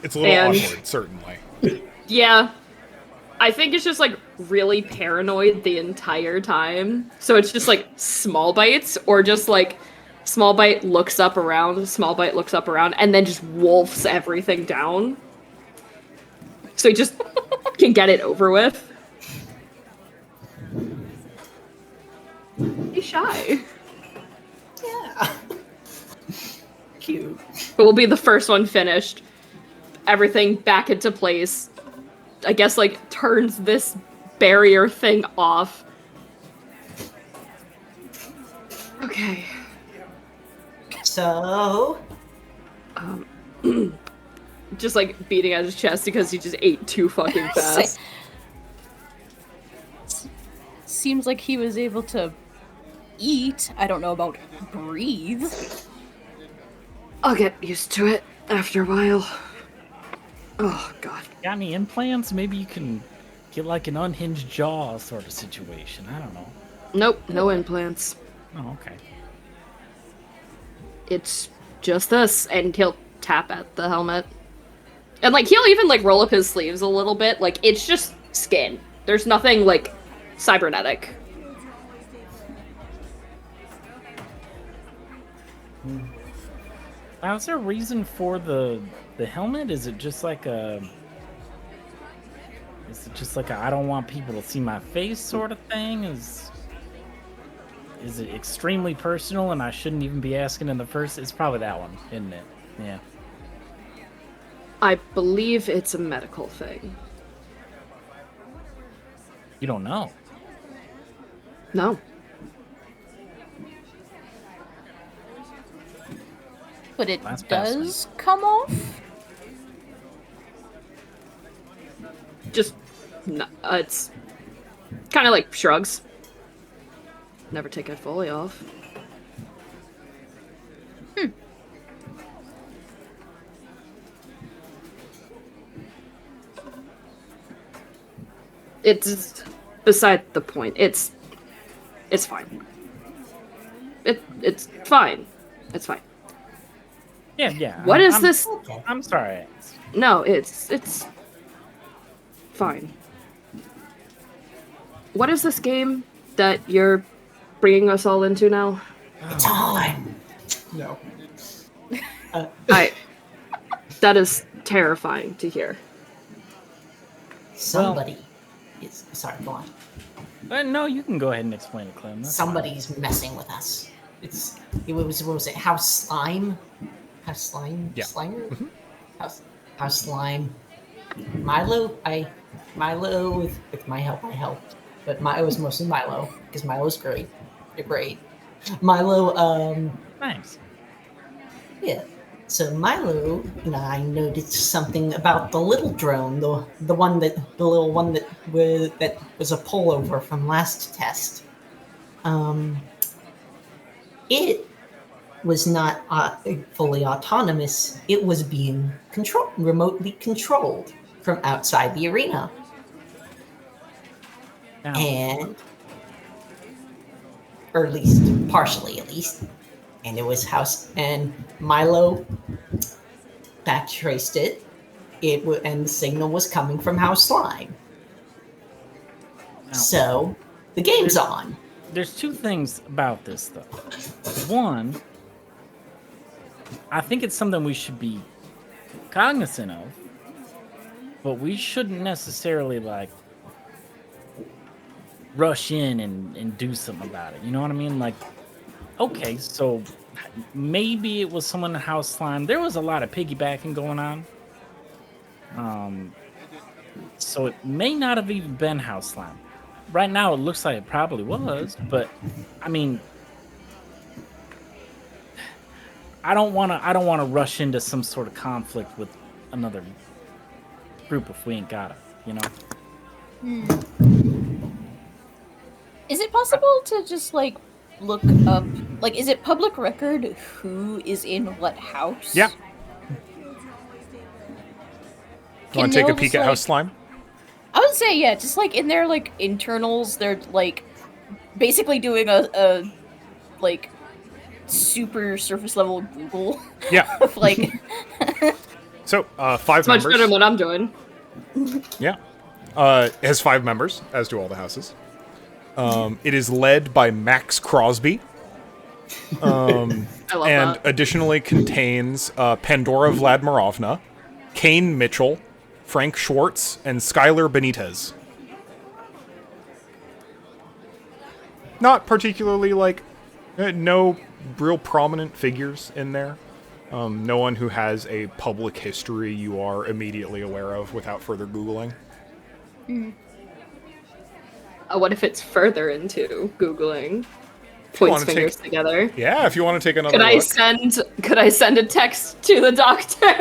It's a little awkward, certainly. Yeah. I think it's just, like, really paranoid the entire time. So it's just, like, small bites, or just, like, small bite looks up around, and then just wolfs everything down. So he just can get it over with. He's shy. Yeah. Cute. But we'll be the first one finished. Everything back into place. I guess, like, turns this barrier thing off. Okay. So, Just like beating at his chest because he just ate too fucking fast. Seems like he was able to eat. I don't know about breathe. I'll get used to it after a while. Oh god. Got any implants? Maybe you can get like an unhinged jaw sort of situation. I don't know. Nope, no implants. Oh, okay. It's just this, and he'll tap at the helmet. And like he'll even like roll up his sleeves a little bit. Like it's just skin. There's nothing like cybernetic. Now, is there a reason for the helmet? Is it just like a I don't want people to see my face sort of thing? Is it extremely personal and I shouldn't even be asking in the first? It's probably that one, isn't it? Yeah. I believe it's a medical thing. You don't know. No. But it That's does come off? Just, no, it's kind of like shrugs. Never take it fully off. It's beside the point. It's fine. It's fine. It's fine. Yeah. What is this? I'm sorry. No, it's fine. What is this game that you're bringing us all into now? It's on. No. That is terrifying to hear. Somebody is. Sorry, go on. No, you can go ahead and explain it, Clem. That's Somebody's messing with us. It was what was it? House Slime? House Slime? Yeah. Slimer? Mhm. House Slime. Milo with my help I helped. But it was mostly Milo, because Milo's great. You're great. Milo, Thanks. yeah. So Milo and I noticed something about the little drone, the little one that was a pullover from last test. It was not fully autonomous. It was being remotely controlled from outside the arena, Now, and or at least partially, at least. And it was and Milo backtraced it. And the signal was coming from House Slime. now, So the game's on. there's two things about this, though. One, I think it's something we should be cognizant of, but we shouldn't necessarily like rush in and do something about it. You know what I mean? Like, okay, so maybe it was someone in House Slime. There was a lot of piggybacking going on. So it may not have even been House Slime. Right now, it looks like it probably was, but I mean, I don't want to rush into some sort of conflict with another group if we ain't got it, you know? Is it possible to just like look up, like, is it public record who is in what house? Yeah. Want to take a Neil peek just, at like- House Slime? I would say, yeah, just like in their like internals, they're like basically doing a like super surface level Google Yeah. of like So, 5 It's much members. better than what I'm doing. Yeah. It has 5 members, as do all the houses. It is led by Max Crosby. I love And that. additionally contains Pandora Vladimirovna, Kane Mitchell, Frank Schwartz, and Skylar Benitez. Not particularly, like, no real prominent figures in there. No one who has a public history you are immediately aware of without further Googling. What if it's further into Googling? Points fingers together. Yeah, if you want to take another Could look. Could I send a text to the doctor?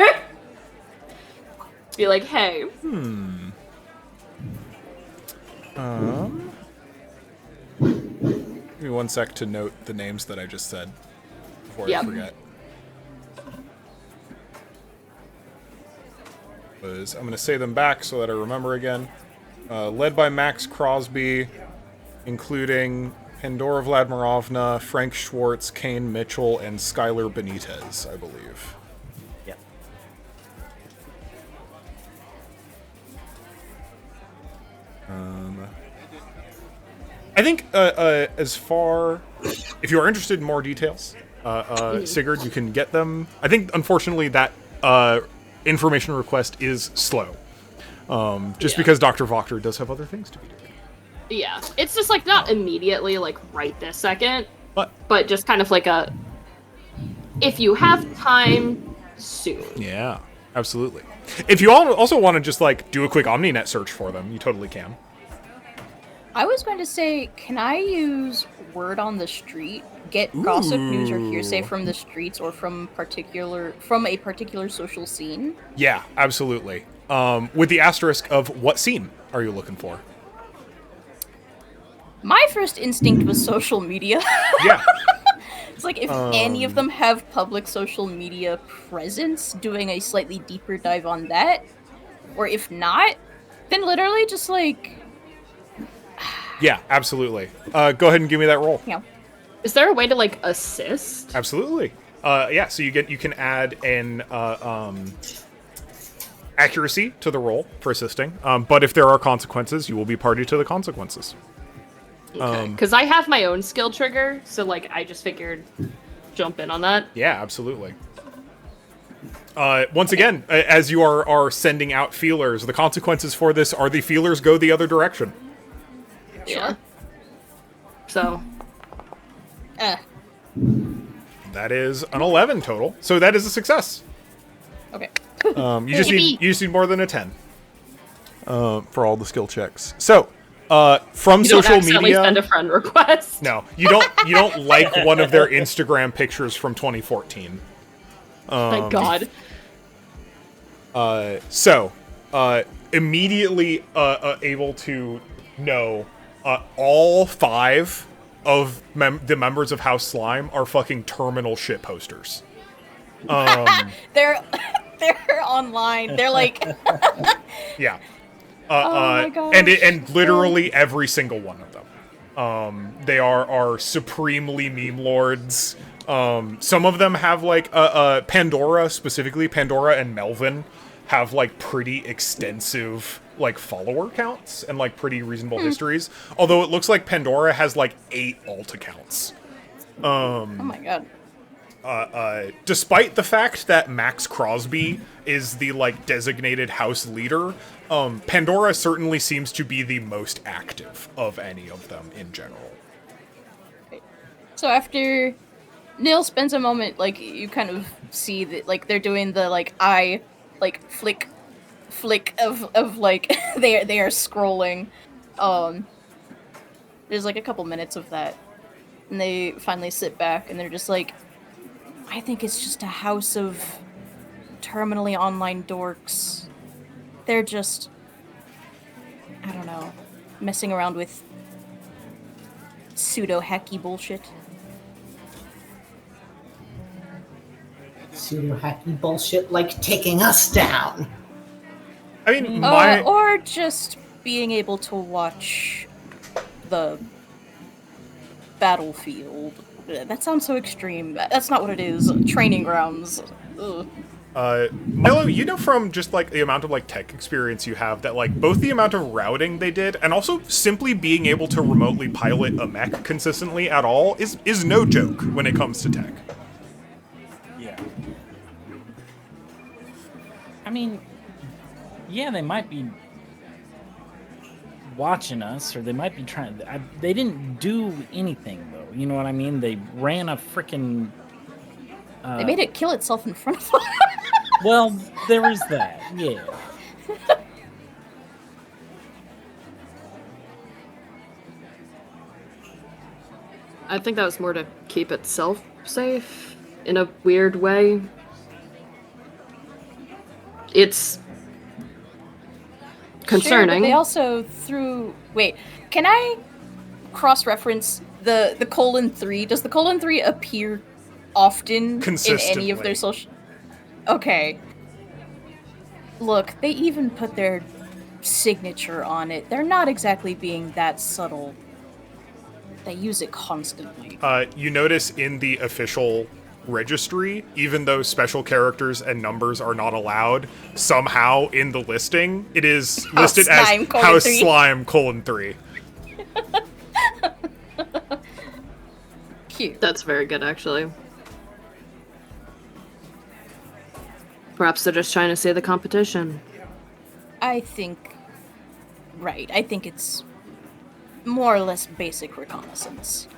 Be like, hey. Give me 1 sec to note the names that I just said before I forget. I'm going to say them back so that I remember again. Led by Max Crosby, including Pandora Vladimirovna, Frank Schwartz, Kane Mitchell, and Skylar Benitez, I believe. Yep. I think as far, if you are interested in more details, Sigurd, you can get them. I think, unfortunately, that information request is slow. Just because Dr. Wachter does have other things to be doing. Yeah, it's just like not immediately, like right this second, but just kind of like a, if you have time, soon. Yeah, absolutely. If you all also want to just like do a quick OmniNet search for them, you totally can. I was going to say, can I use word on the street, get gossip, news, or hearsay from the streets or from a particular social scene? Yeah, absolutely. With the asterisk of what scene are you looking for? My first instinct was social media. Yeah. It's like if any of them have public social media presence, doing a slightly deeper dive on that. Or if not, then literally just like... Yeah, absolutely. Go ahead and give me that roll. Yeah. Is there a way to like assist? Absolutely. Yeah, so you can add an accuracy to the roll for assisting. But if there are consequences, you will be party to the consequences. Okay. Because I have my own skill trigger, so like I just figured jump in on that. Yeah, absolutely. Once again, as you are sending out feelers, the consequences for this are the feelers go the other direction. Yeah. So. That is an 11 total, so that is a success. Okay. You just need more than a 10 for all the skill checks. So, from you social don't media, send a friend request. No, you don't like one of their Instagram pictures from 2014. Thank God. Immediately able to know all 5 of the members of House Slime are fucking terminal shit posters. They're online. They're like... Yeah. Oh my gosh. And literally every single one of them. They are supremely meme lords. Some of them have like Pandora, specifically Pandora and Melvin have like pretty extensive like follower counts and like pretty reasonable histories. Although it looks like Pandora has like 8 alt accounts. Oh my god. Despite the fact that Max Crosby is the like designated house leader, Pandora certainly seems to be the most active of any of them in general. So after Neil spends a moment, like you kind of see that like they're doing the like eye like flick of like they are scrolling. There's like a couple minutes of that. And they finally sit back and they're just like, I think it's just a house of terminally online dorks. They're just, I don't know, messing around with pseudo-hacky bullshit. Pseudo-hacky bullshit like taking us down. I mean, or just being able to watch the battlefield. That sounds so extreme. That's not what it is. Training grounds. Ugh. Milo, you know from just like the amount of like tech experience you have that like both the amount of routing they did and also simply being able to remotely pilot a mech consistently at all is no joke when it comes to tech. Yeah. I mean, yeah, they might be watching us, or they might be trying. They didn't do anything, though. You know what I mean? They ran a freaking. They made it kill itself in front of them. Well, there is that. Yeah. I think that was more to keep itself safe in a weird way. It's concerning. Sure, but they also threw. Wait, can I cross-reference the :3? Does the :3 appear often in any of their social? Okay. Look, they even put their signature on it. They're not exactly being that subtle. They use it constantly. You notice in the official registry, even though special characters and numbers are not allowed, somehow in the listing, it is listed as House Slime :3. Cute. That's very good, actually. Perhaps they're just trying to say the competition. I think it's more or less basic reconnaissance.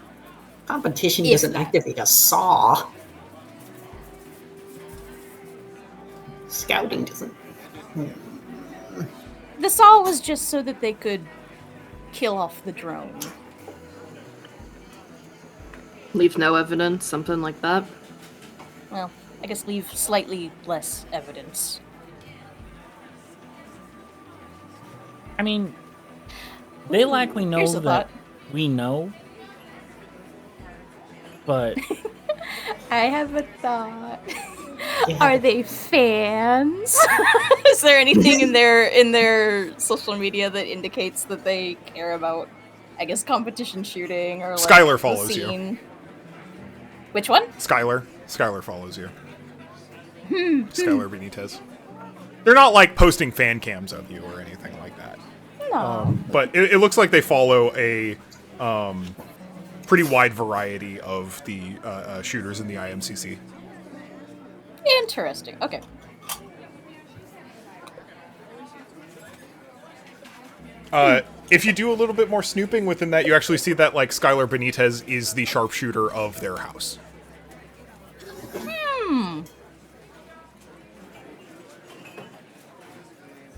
Competition doesn't activate a saw. Scouting doesn't. The saw was just so that they could kill off the drone. Leave no evidence, something like that. Well, I guess leave slightly less evidence. I mean, they likely know Here's a that thought. we know, but I have a thought. Yeah. Are they fans? Is there anything in their social media that indicates that they care about, I guess, competition shooting or like Skylar the follows you. scene? Which one? Skylar follows you. Skylar Benitez. They're not like posting fan cams of you or anything like that. No. But it looks like they follow a pretty wide variety of the shooters in the IMCC. Interesting. Okay. If you do a little bit more snooping within that, you actually see that like Skylar Benitez is the sharpshooter of their house.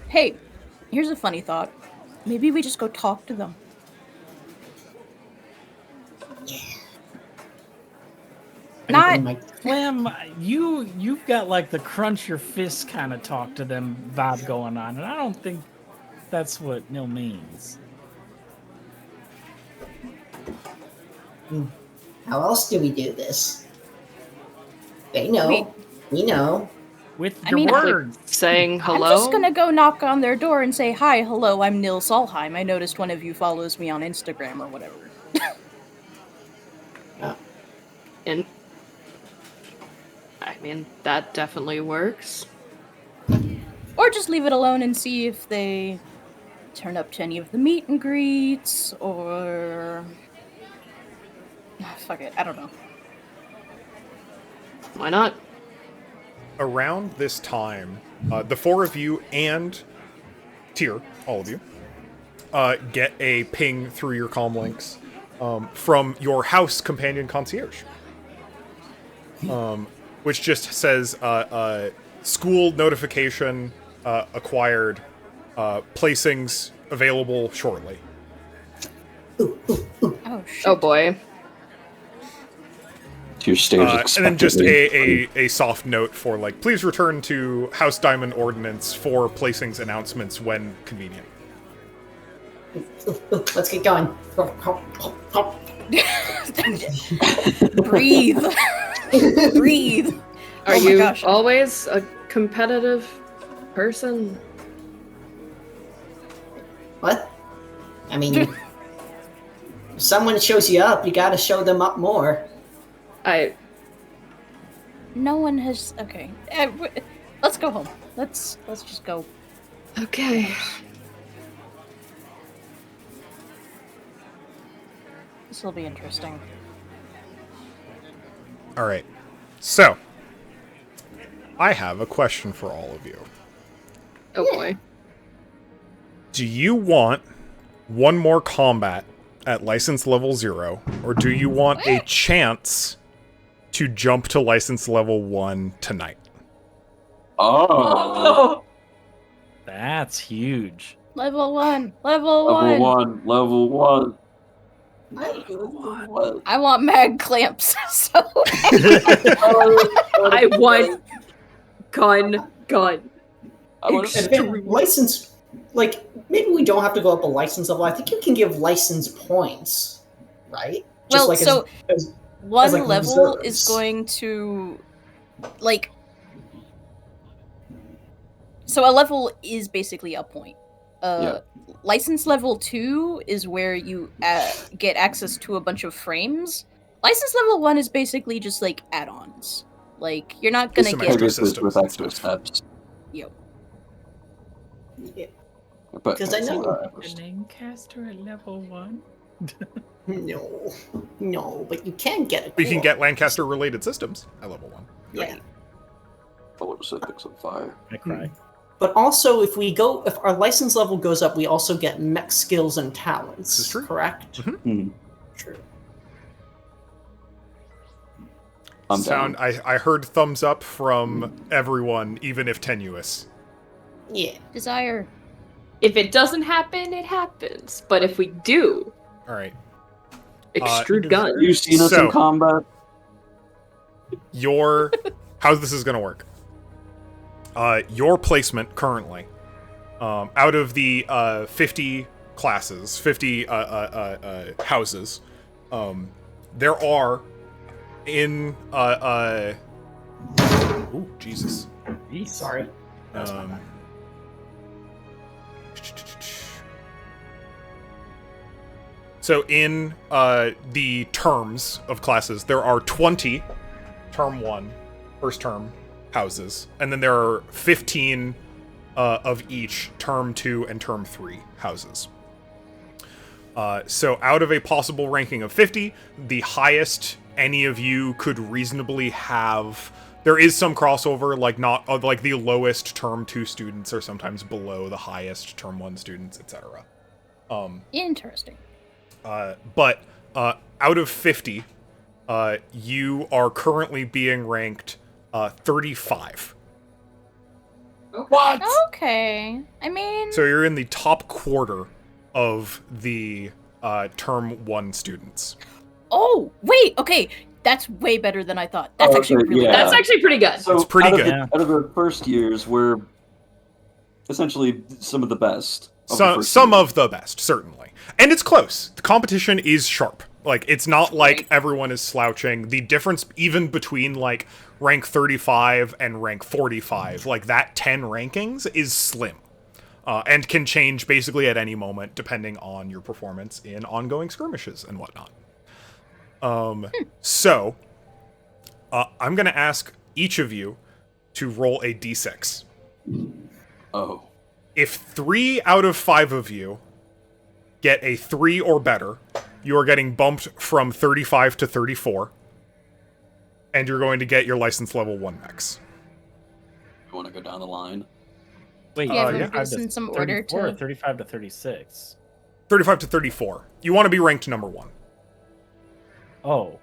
Hey, here's a funny thought. Maybe we just go talk to them. Not Slim, you've got like the crunch your fists kind of talk to them vibe going on, and I don't think that's what Nil means. How else do we do this? They know. Wait. We know. With I your mean, words. Saying hello? I'm just gonna go knock on their door and say, "Hi, hello, I'm Nil Solheim. I noticed one of you follows me on Instagram or whatever." And I mean, that definitely works. Or just leave it alone and see if they turn up to any of the meet and greets, or... Fuck it, I don't know. Why not? Around this time, the four of you and Tyr, all of you, get a ping through your comm links from your house companion concierge, which just says school notification acquired, placings available shortly. Oh, shit. Oh boy. Your stage And then just a soft note for like, please return to House Diamond Ordinance for placings announcements when convenient. Let's get going. Breathe. Breathe. Are Oh my you gosh. always a competitive person? What? I mean, if someone shows you up, you gotta show them up more. No one has... Okay. Let's go home. Let's just go. Okay. This will be interesting. All right. So, I have a question for all of you. Oh boy. Do you want one more combat at license level 0, or do you want a chance to jump to license level 1 tonight? Oh. That's huge. Level 1. Level 1. Level 1. What? I want mag clamps. So I want gun. I want And then license, like, maybe we don't have to go up a license level. I think you can give license points, right? well, like so as one like, level reserves. is going to like. So a level is basically a point. License level 2 is where you get access to a bunch of frames. License level 1 is basically just like add-ons. Like you're not gonna Some get extra Pegasus systems with and extra stuff. steps. Yo. But 'Cause I know- Lancaster at level 1? no, but you can get a You can get Lancaster-related systems at level 1. yeah. Color Civics of Fire. I cry. But also, if our license level goes up, we also get mech skills and talents. This is true. Correct. Hmm. True. I'm down. I heard thumbs up from everyone, even if tenuous. Yeah. Desire. If it doesn't happen, it happens. But if we do, All right. extrude gun. Have you seen us So- in combat? How this is going to work. Your placement currently, out of the 50 classes, 50 houses, there are in ooh, Jesus. Sorry. That's my Um, bad. So in the terms of classes, there are 20 term 1, first term houses, and then there are 15 of each term 2 and term 3 houses. So out of a possible ranking of 50, the highest any of you could reasonably have. There is some crossover, like not like the lowest term 2 students are sometimes below the highest term 1 students, etc. Interesting. But out of 50, you are currently being ranked 35. What? Okay. I mean, So you're in the top quarter of the term 1 students. oh wait, okay, that's way better than I thought. That's Oh, actually okay, really yeah. good. That's actually pretty good. So It's pretty out good. Out of the first years, we're essentially some of the best. Some of the best, certainly. And it's close. The competition is sharp. Like, it's not like everyone is slouching. The difference even between, like, rank 35 and rank 45, like, that 10 rankings is slim. And can change basically at any moment, depending on your performance in ongoing skirmishes and whatnot. So, I'm going to ask each of you to roll a d6. Oh. If 3 out of 5 of you get a 3 or better, you are getting bumped from 35 to 34. And you're going to get your license level 1 mechs. You want to go down the line? Wait, Yeah, if we I do have this in this some order 34 or to- 35 to 36. 35 to 34. You want to be ranked number 1. Oh.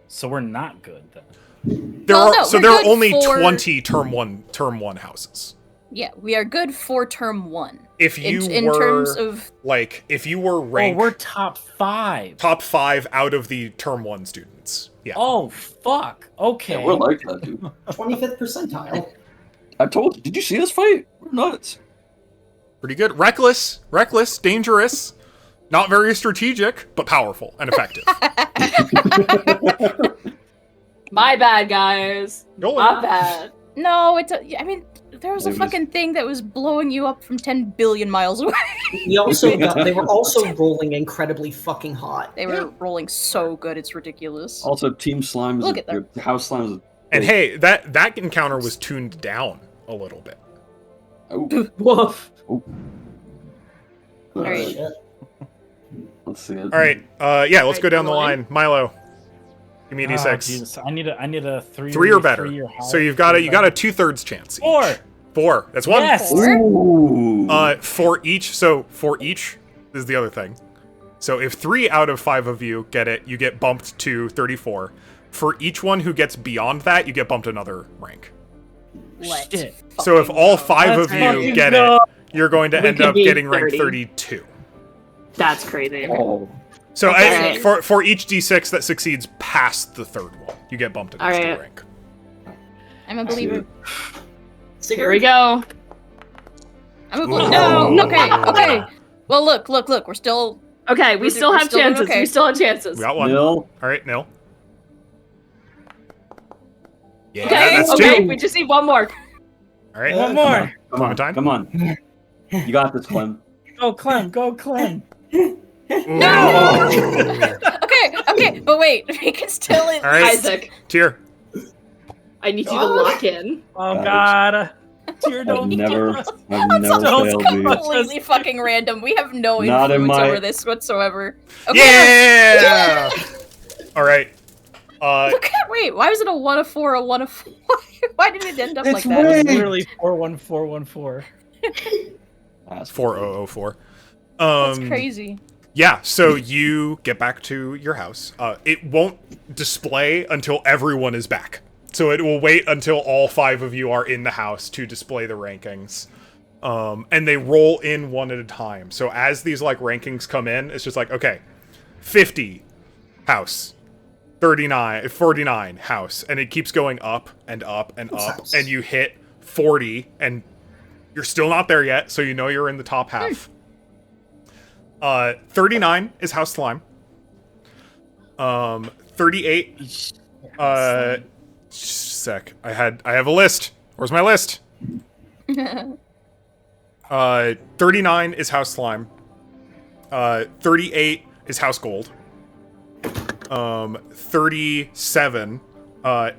So we're not good then. There Well, are no, so we're there are good only for- 20 term 1 houses. Yeah, we are good for term 1. If you In were terms of like if you were Oh, ranked we're top 5. top 5 out of the term 1 students. Yeah. Oh, fuck. Okay. Yeah, we're like that, dude. 25th percentile. I told you. Did you see us fight? We're nuts. Pretty good. Reckless, dangerous, not very strategic, but powerful and effective. My bad, guys. Go My on. bad. no, it's I mean, there was a It was- fucking thing that was blowing you up from 10 billion miles away. They were also rolling incredibly fucking hot. They were rolling so good, it's ridiculous. Also, Team Slime is Look at them. House Slime is. And hey, that encounter was tuned down a little bit. Oh, Woof. Alright. Shit. let's see it. All right, yeah, let's Right, go down the line. line. Milo, give me a Ah, d6. Jesus. I need a 3. 3 or better. 3 or So you've got you got a 2/3 chance. each. 4. 4. That's one. Yes. Ooh. For each. So for each this is the other thing. So if 3 out of 5 of you get it, you get bumped to 34. For each one who gets beyond that, you get bumped another rank. Let's Shit. So if fucking all go. 5 Let's of you fucking get go. it, you're going to We end could up be getting ranked 30. 32. That's crazy. Oh. So Okay. for each d6 that succeeds past the third one, you get bumped an extra Alright. rank. I'm a believer. Here we go. I'm a believer. No. Okay. Well, look. We're still. Okay, we still have doing chances. okay. We still have chances. We got one. Nil. All right, Nil. Yeah, Okay, that's okay, two. we just need one more. All right, One more. Clementine. Come on. You got this, Clem. Go Clem. No. Okay. But wait, we can still. All right, Isaac, Tyr. I need you to lock in. Oh Ouch. God. Tyr, I've don't never Don't failed come these. on. Completely fucking random. We have no Not in influence my- over this whatsoever. Okay. Yeah. All right. Okay, wait, why was it a 1 of 4, a 1 of 4? Why did it end up like It's that? way- literally 41414. 4004. That's crazy. Yeah, so you get back to your house. It won't display until everyone is back. So it will wait until all 5 of you are in the house to display the rankings. And they roll in one at a time. So as these like rankings come in, it's just like, okay, 50 house, 49 house, and it keeps going up and up and up, House. and you hit 40, and you're still not there yet, so you know you're in the top half. 39 is House Slime. 38. Sec. I have a list. Where's my list? 39 is House Slime. 38 is House Gold. 37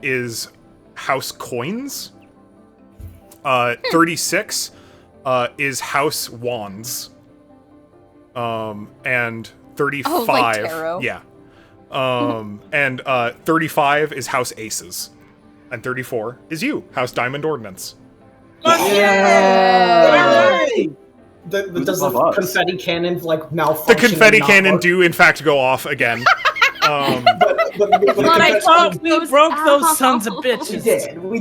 is House Coins. 36 is House Wands. And 35. Oh, like tarot. Yeah. And 35 is House Aces. And 34 is you, House Diamond Ordnance. Yeah. Yay! Does the above us? confetti cannon like malfunction? The confetti and not cannon work? do in fact go off again. But But I confetti- thought We broke those sons of we bitches.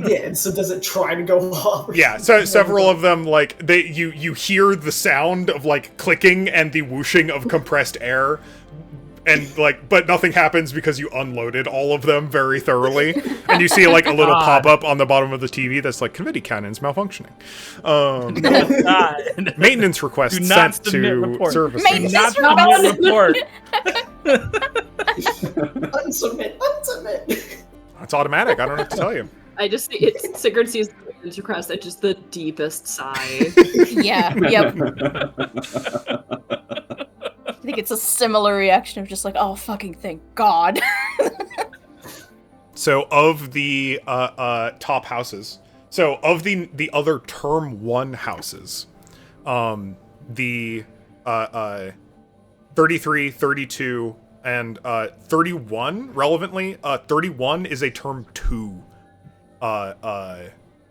did. So does it try to go off? Yeah, so several of them like you hear the sound of like clicking and the whooshing of compressed air, and like, but nothing happens because you unloaded all of them very thoroughly, and you see like a little God. pop up on the bottom of the TV that's like confetti cannons malfunctioning. No, it's not. Maintenance request Do not sent submit to report. services. Do Maintenance not request. submit report. Unsubmit. It's automatic. I don't have to tell you. I just see Sigurd sees the maintenance request at just the deepest sigh. Yeah, yep. I think it's a similar reaction of just like, oh, fucking thank God. So of the top houses, so of the other term 1 houses, the 33, 32, and 31, relevantly, 31 is a term 2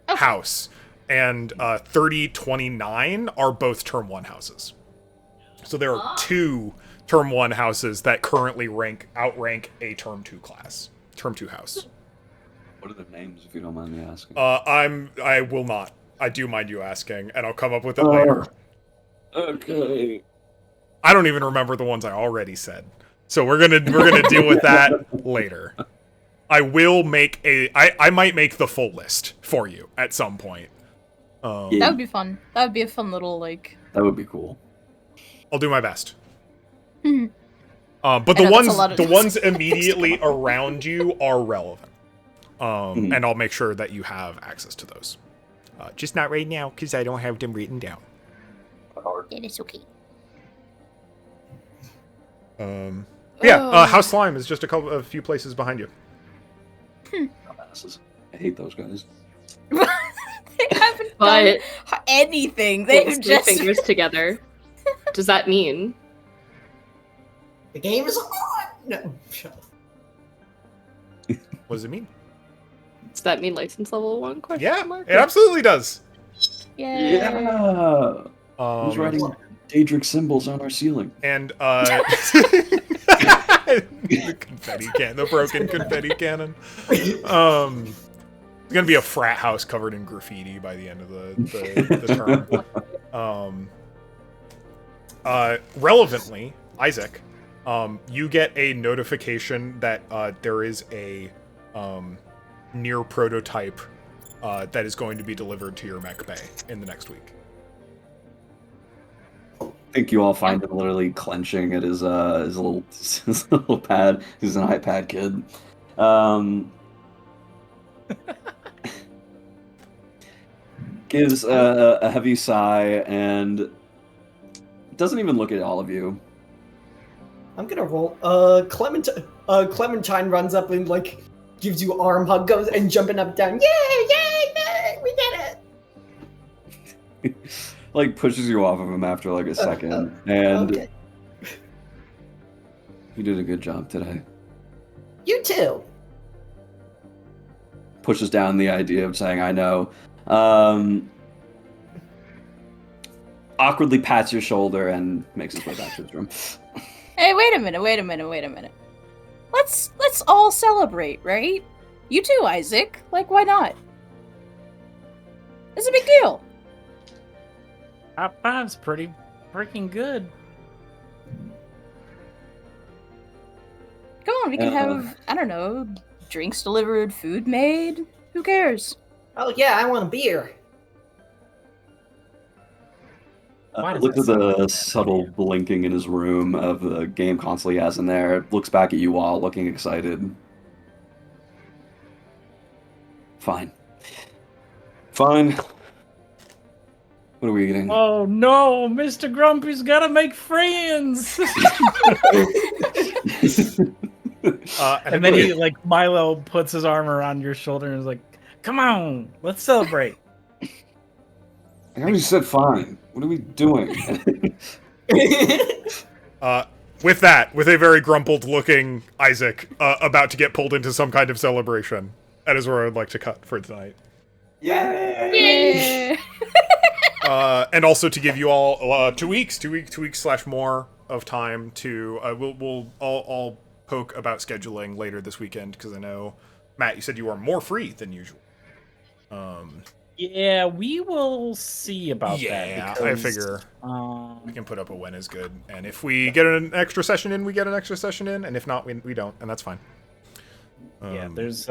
house, and 30, 29 are both term 1 houses. So there are 2 term 1 houses that currently outrank a term 2 class. Term 2 house. What are their names, if you don't mind me asking? I will not. I do mind you asking, and I'll come up with it later. Okay. I don't even remember the ones I already said. So we're gonna deal with that later. I will make I might make the full list for you at some point. Yeah. That would be fun. That would be a fun little, like... That would be cool. I'll do my best. Mhm. But I the know, that's a lot ones of the ones immediately around you are relevant. Mhm. And I'll make sure that you have access to those. Just not right now, because I don't have them written down. It is okay. House Slime is just a few places behind you. Dumbasses. I hate those guys. They haven't But- done anything. They've They've their just... fingers together. Does that mean? The game is on. No. Shut up. What does it mean? Does that mean license level 1? Question Yeah, mark? it absolutely does. Yeah. Who's writing Daedric symbols on our ceiling? And the confetti cannon, the broken confetti cannon. It's gonna be a frat house covered in graffiti by the end of the term. Relevantly, Isaac, You get a notification that there is a near prototype that is going to be delivered to your mech bay in the next week. I think you all find him literally clenching at his little his little pad. He's an iPad kid. Gives a heavy sigh and doesn't even look at all of you. I'm gonna roll. Clementine runs up and like gives you arm hug, goes and jumping up down. Yay! We did it! Like pushes you off of him after like a second, and Okay. you did a good job today. You too. Pushes down the idea of saying I know. Awkwardly pats your shoulder and makes his way back to his room. Hey, wait a minute. Let's all celebrate, right? You too, Isaac. Like, why not? It's a big deal. Top five's pretty freaking good. Come on, we can have, I don't know, drinks delivered, food made. Who cares? Oh yeah, I want a beer. Why does Look that at sound like the that? subtle blinking in his room of the game console he has in there. Looks back at you all, looking excited. Fine. What are we eating? Oh no, Mr. Grumpy's gotta make friends. And then he, like, Milo puts his arm around your shoulder and is like, "Come on, let's celebrate." I already said fine. What are we doing? With a very grumpled-looking Isaac about to get pulled into some kind of celebration. That is where I would like to cut for tonight. Yeah. And also to give you all 2 weeks / more of time to. We'll all poke about scheduling later this weekend because I know Matt, you said you are more free than usual. Yeah, we will see about Yeah, that. I figure we can put up a when is good, and if we get an extra session in, we get an extra session in, and if not, we don't, and that's fine. Yeah, there's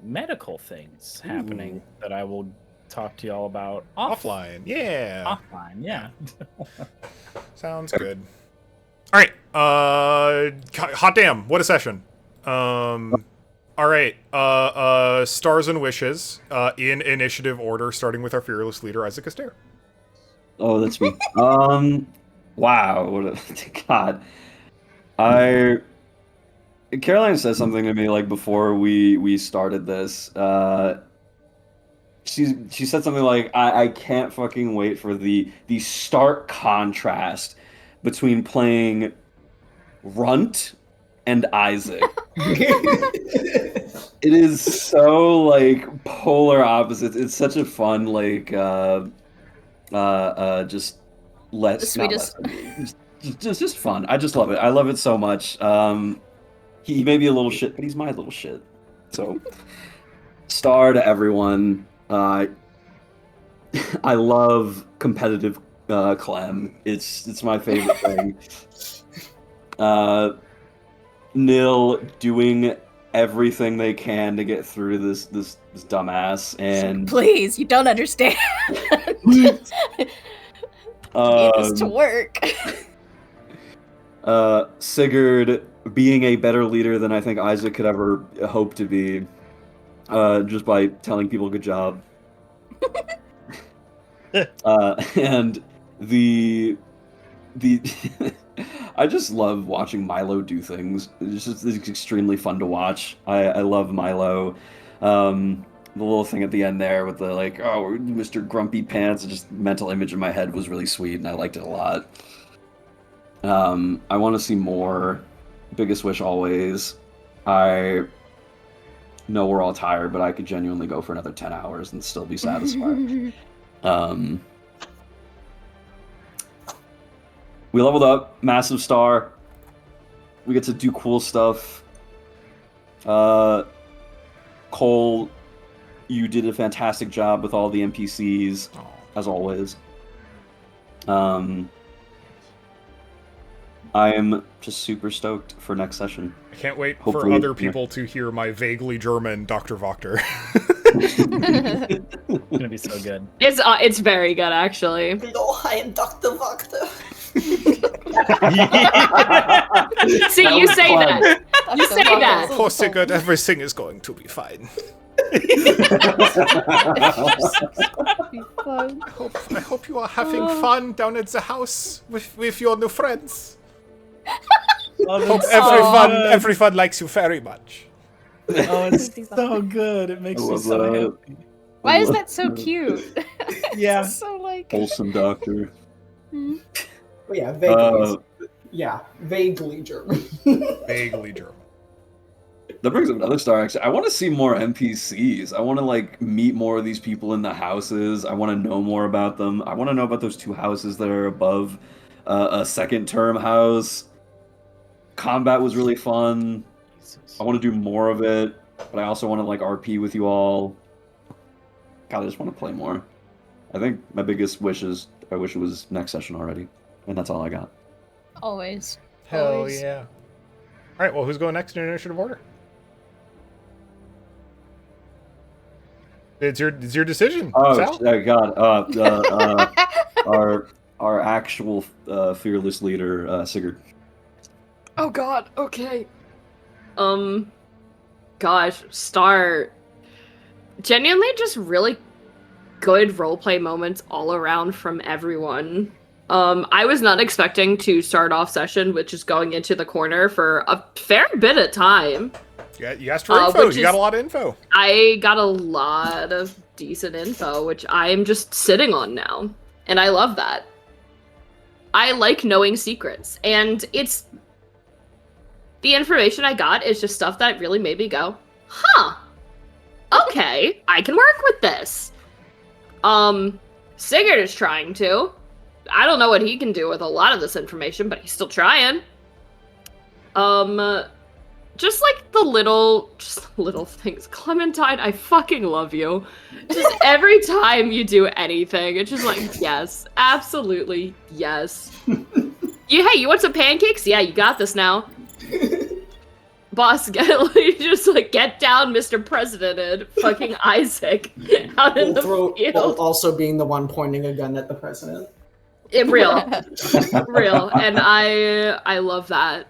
medical things happening that I will talk to y'all about offline. Yeah, offline. Yeah. sounds good. All right, hot damn, what a session. All right, stars and wishes in initiative order, starting with our fearless leader, Isaac Astaire. Oh, that's me. Wow. What a God. Caroline said something to me like before we started this. She said something like, I can't fucking wait for the stark contrast between playing Runt and Isaac. It is so like polar opposites. It's such a fun like just The sweetest. just fun. I just love it. I love it so much. He may be a little shit, but he's my little shit. So star to everyone. I love competitive Clem. It's my favorite thing. Nil doing everything they can to get through this dumbass, and Please, you don't understand. Need this to work. Sigurd being a better leader than I think Isaac could ever hope to be, just by telling people good job. And the I just love watching Milo do things. It's extremely fun to watch. I love Milo. The little thing at the end there with the like, oh, Mr. Grumpy Pants, just mental image in my head was really sweet, and I liked it a lot. I want to see more. Biggest wish always. I know we're all tired, but I could genuinely go for another 10 hours and still be satisfied. We leveled up, massive star. We get to do cool stuff. Cole, you did a fantastic job with all the NPCs, I am just super stoked for next session. I can't wait for Hopefully, other yeah. people to hear my vaguely German Dr. Wachter. It's gonna be so good. It's very good actually. Hello, I am Dr. Wachter. See, you say that. You say that. Pussy good, everything is going to be fine. I hope you are having fun down at the house with your new friends. Hope everyone likes you very much. Oh, it's so good. It makes I me love so that. happy. Why is that so cute? Yeah. It's so like. Wholesome doctor. Oh, yeah, vaguely. Uh, Vaguely German. Vaguely German. That brings up another star. Actually, I want to see more NPCs. I want to like meet more of these people in the houses. I want to know more about them. I want to know about those 2 houses that are above a second term house. Combat was really fun. I want to do more of it, but I also want to like RP with you all. God, I just want to play more. I think my biggest wish is I wish it was next session already, and that's all I got. Always. Hell Always. yeah. Alright, well, who's going next in initiative order? It's your decision, Sal. Oh God! Our actual fearless leader, Sigurd. Oh god, okay. Gosh, Star. Genuinely just really good roleplay moments all around from everyone. I was not expecting to start off session with just going into the corner for a fair bit of time. Yeah, you asked for info. which You got is- a lot of info. I got a lot of decent info, which I'm just sitting on now. And I love that. I like knowing secrets. And it's... The information I got is just stuff that really made me go, huh, okay, I can work with this. Sigurd is trying to. I don't know what he can do with a lot of this information, but he's still trying. Just like the little things. Clementine, I fucking love you. Just every time you do anything, it's just like, yes, absolutely, yes. Hey, you want some pancakes? Yeah, you got this now. Boss, just like get down, Mr. President, and fucking Isaac out in the While field. also being the one pointing a gun at the president. Real, and I love that.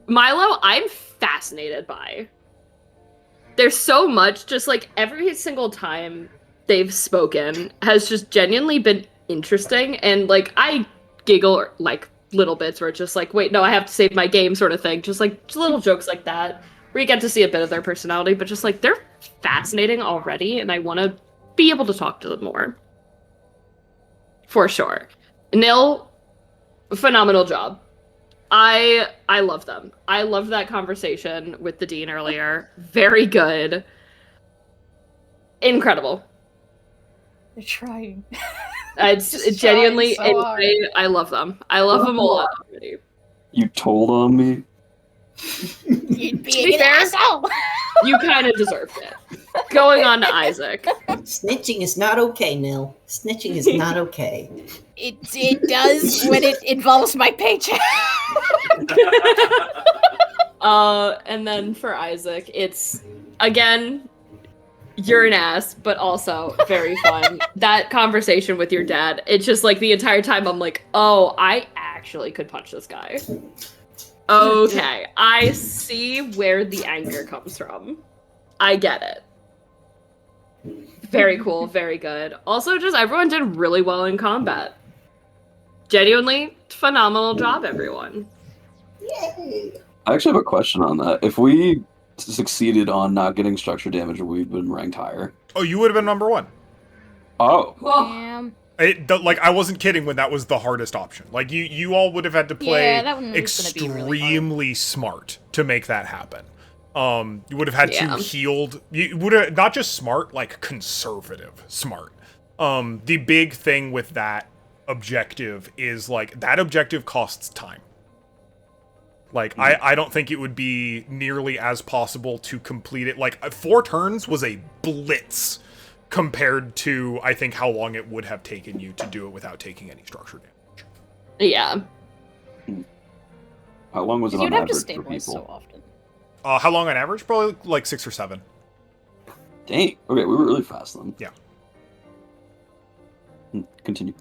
Milo, I'm fascinated by. There's so much, just like every single time they've spoken has just genuinely been interesting, and like I giggle like little bits where it's just like, wait, no, I have to save my game sort of thing. Just like little jokes like that where you get to see a bit of their personality, but just like they're fascinating already, and I want to be able to talk to them more. For sure. Nil, phenomenal job. I love them. I loved that conversation with the dean earlier. Very good. Incredible. They're trying. It's Just genuinely, trying so hard. I love them. I love them a lot already. You told on me. You'd To be be an fair- asshole. You kind of deserved it. Going on to Isaac. Snitching is not okay, Nil. Snitching is not okay. It does when it involves my paycheck. And then for Isaac, it's again, you're an ass, but also very fun. That conversation with your dad, it's just like the entire time I'm like, oh, I actually could punch this guy. Okay, I see where the anger comes from. I get it. Very cool, very good. Also, just everyone did really well in combat. Genuinely phenomenal job, everyone. Yay! I actually have a question on that. If we succeeded on not getting structure damage, we've been ranked higher. Oh, you would have been number 1. Oh, Damn. Like, I wasn't kidding when that was the hardest option. Like, you all would have had to play Yeah, that one was gonna be really hard. extremely smart to make that happen. You would have had Yeah. to healed. You would have not just smart, like conservative smart. The big thing with that objective is like that objective costs time. Like I don't think it would be nearly as possible to complete it. Like 4 turns was a blitz compared to I think how long it would have taken you to do it without taking any structure damage. Yeah. How long was it You'd on have to average for stabilize people? so often. How long on average? Probably like 6 or 7. Dang. Okay, we were really fast then. Yeah. Continue.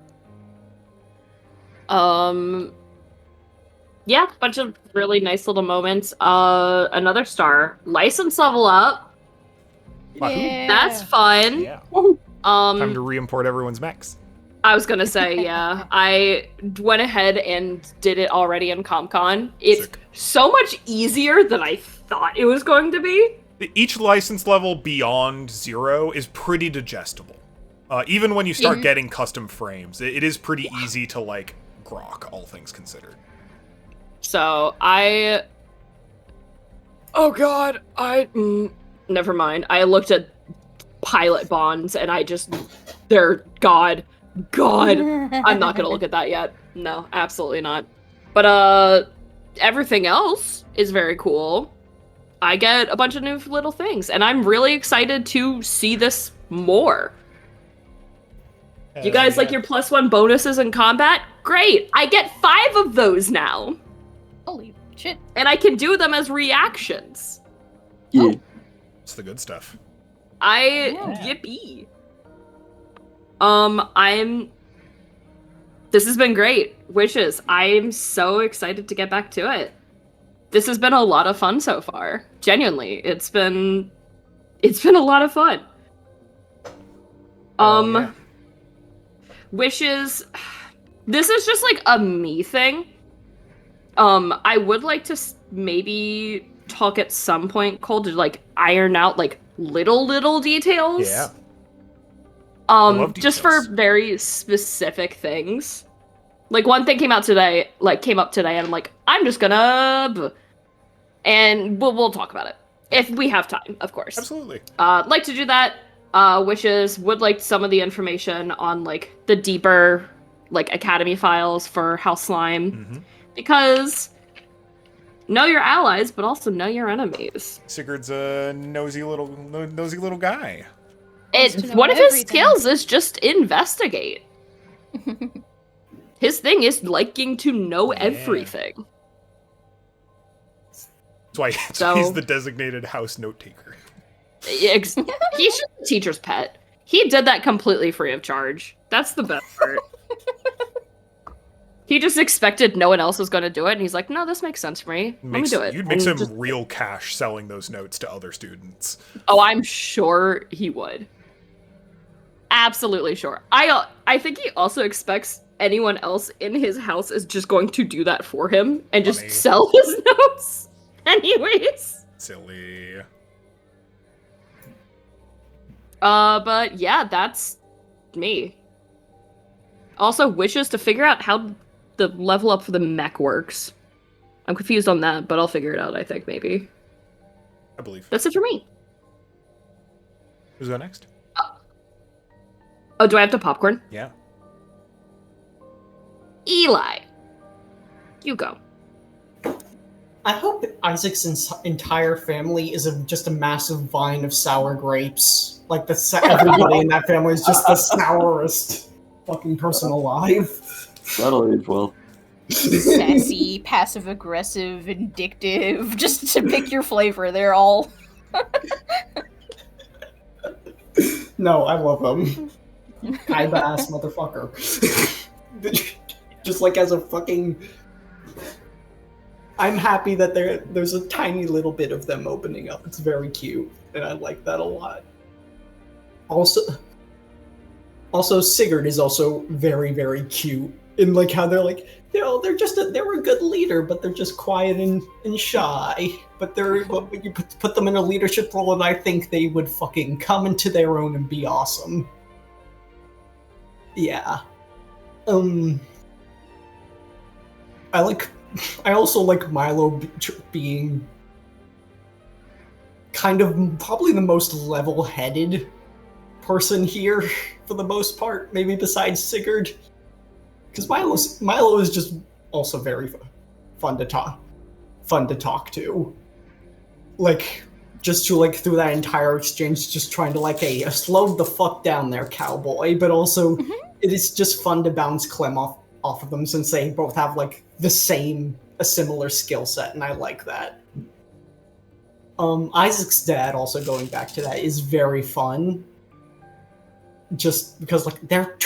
Yeah, bunch of really nice little moments. Another star. License level up. Wahoo. Yeah. That's fun. Yeah. Time to Um, re-import everyone's mechs. I was gonna say, yeah. I went ahead and did it already in ComCon. It's Sick. so much easier than I thought it was going to be. Each license level beyond 0 is pretty digestible. Even when you start getting custom frames, it is pretty easy to, like, grok, all things considered. So oh god, never mind. I looked at pilot bonds and they're god. I'm not gonna look at that yet. No, absolutely not. But everything else is very cool. I get a bunch of new little things, and I'm really excited to see this more. You guys like your +1 bonuses in combat? Great! I get 5 of those now, Holy shit. and I can do them as reactions. Yeah. It's the good stuff. Yippee. This has been great. Wishes. I'm so excited to get back to it. This has been a lot of fun so far. Genuinely, it's been a lot of fun. Yeah. Wishes. This is just like a me thing. I would like to maybe talk at some point, Cole, to like iron out like little details. Yeah. love Just for details. very specific things. Like one thing came up today, and I'm like, I'm just gonna, and we'll talk about it if we have time, of course. Absolutely. Like to do that. Wishes would like some of the information on like the deeper like academy files for House Slime, because know your allies, but also know your enemies. Sigurd's a nosy little guy. Wants to know One of his everything. skills is just investigate. His thing is liking to know everything. That's why So- he's the designated house note taker. He's just a teacher's pet. He did that completely free of charge. That's the best part. He just expected no one else was going to do it, and he's like, no, this makes sense for me. Let me do it. You'd make And some just- real cash selling those notes to other students. Oh, I'm sure he would. Absolutely sure. I think he also expects anyone else in his house is just going to do that for him and just Funny. sell his notes anyways. Silly. But yeah, that's me. Also, wishes to figure out how the level up for the mech works. I'm confused on that, but I'll figure it out, I think, maybe. I believe. That's it for me. Who's go next? Oh, do I have to popcorn? Yeah. Eli. You go. I hope Isaac's entire family is just a massive vine of sour grapes. Like everybody in that family is just the sourest fucking person alive. That'll age well. Sassy, passive aggressive, vindictive, just to pick your flavor. They're all. No, I love him. Kaiba ass motherfucker. Just like as a fucking. I'm happy that there's a tiny little bit of them opening up. It's very cute, and I like that a lot. Also, Sigurd is also very, very cute in like how they're like, they're a good leader, but they're just quiet and shy. But you put them in a leadership role, and I think they would fucking come into their own and be awesome. Yeah. I also like Milo being kind of probably the most level-headed person here for the most part, maybe besides Sigurd. Because Milo is just also very fun to talk to. Like, just to like through that entire exchange, just trying to like, slow the fuck down there, cowboy. But also, it is just fun to bounce Clem off of them since they both have like a similar skill set, and I like that. Isaac's dad, also going back to that, is very fun. Just because like they're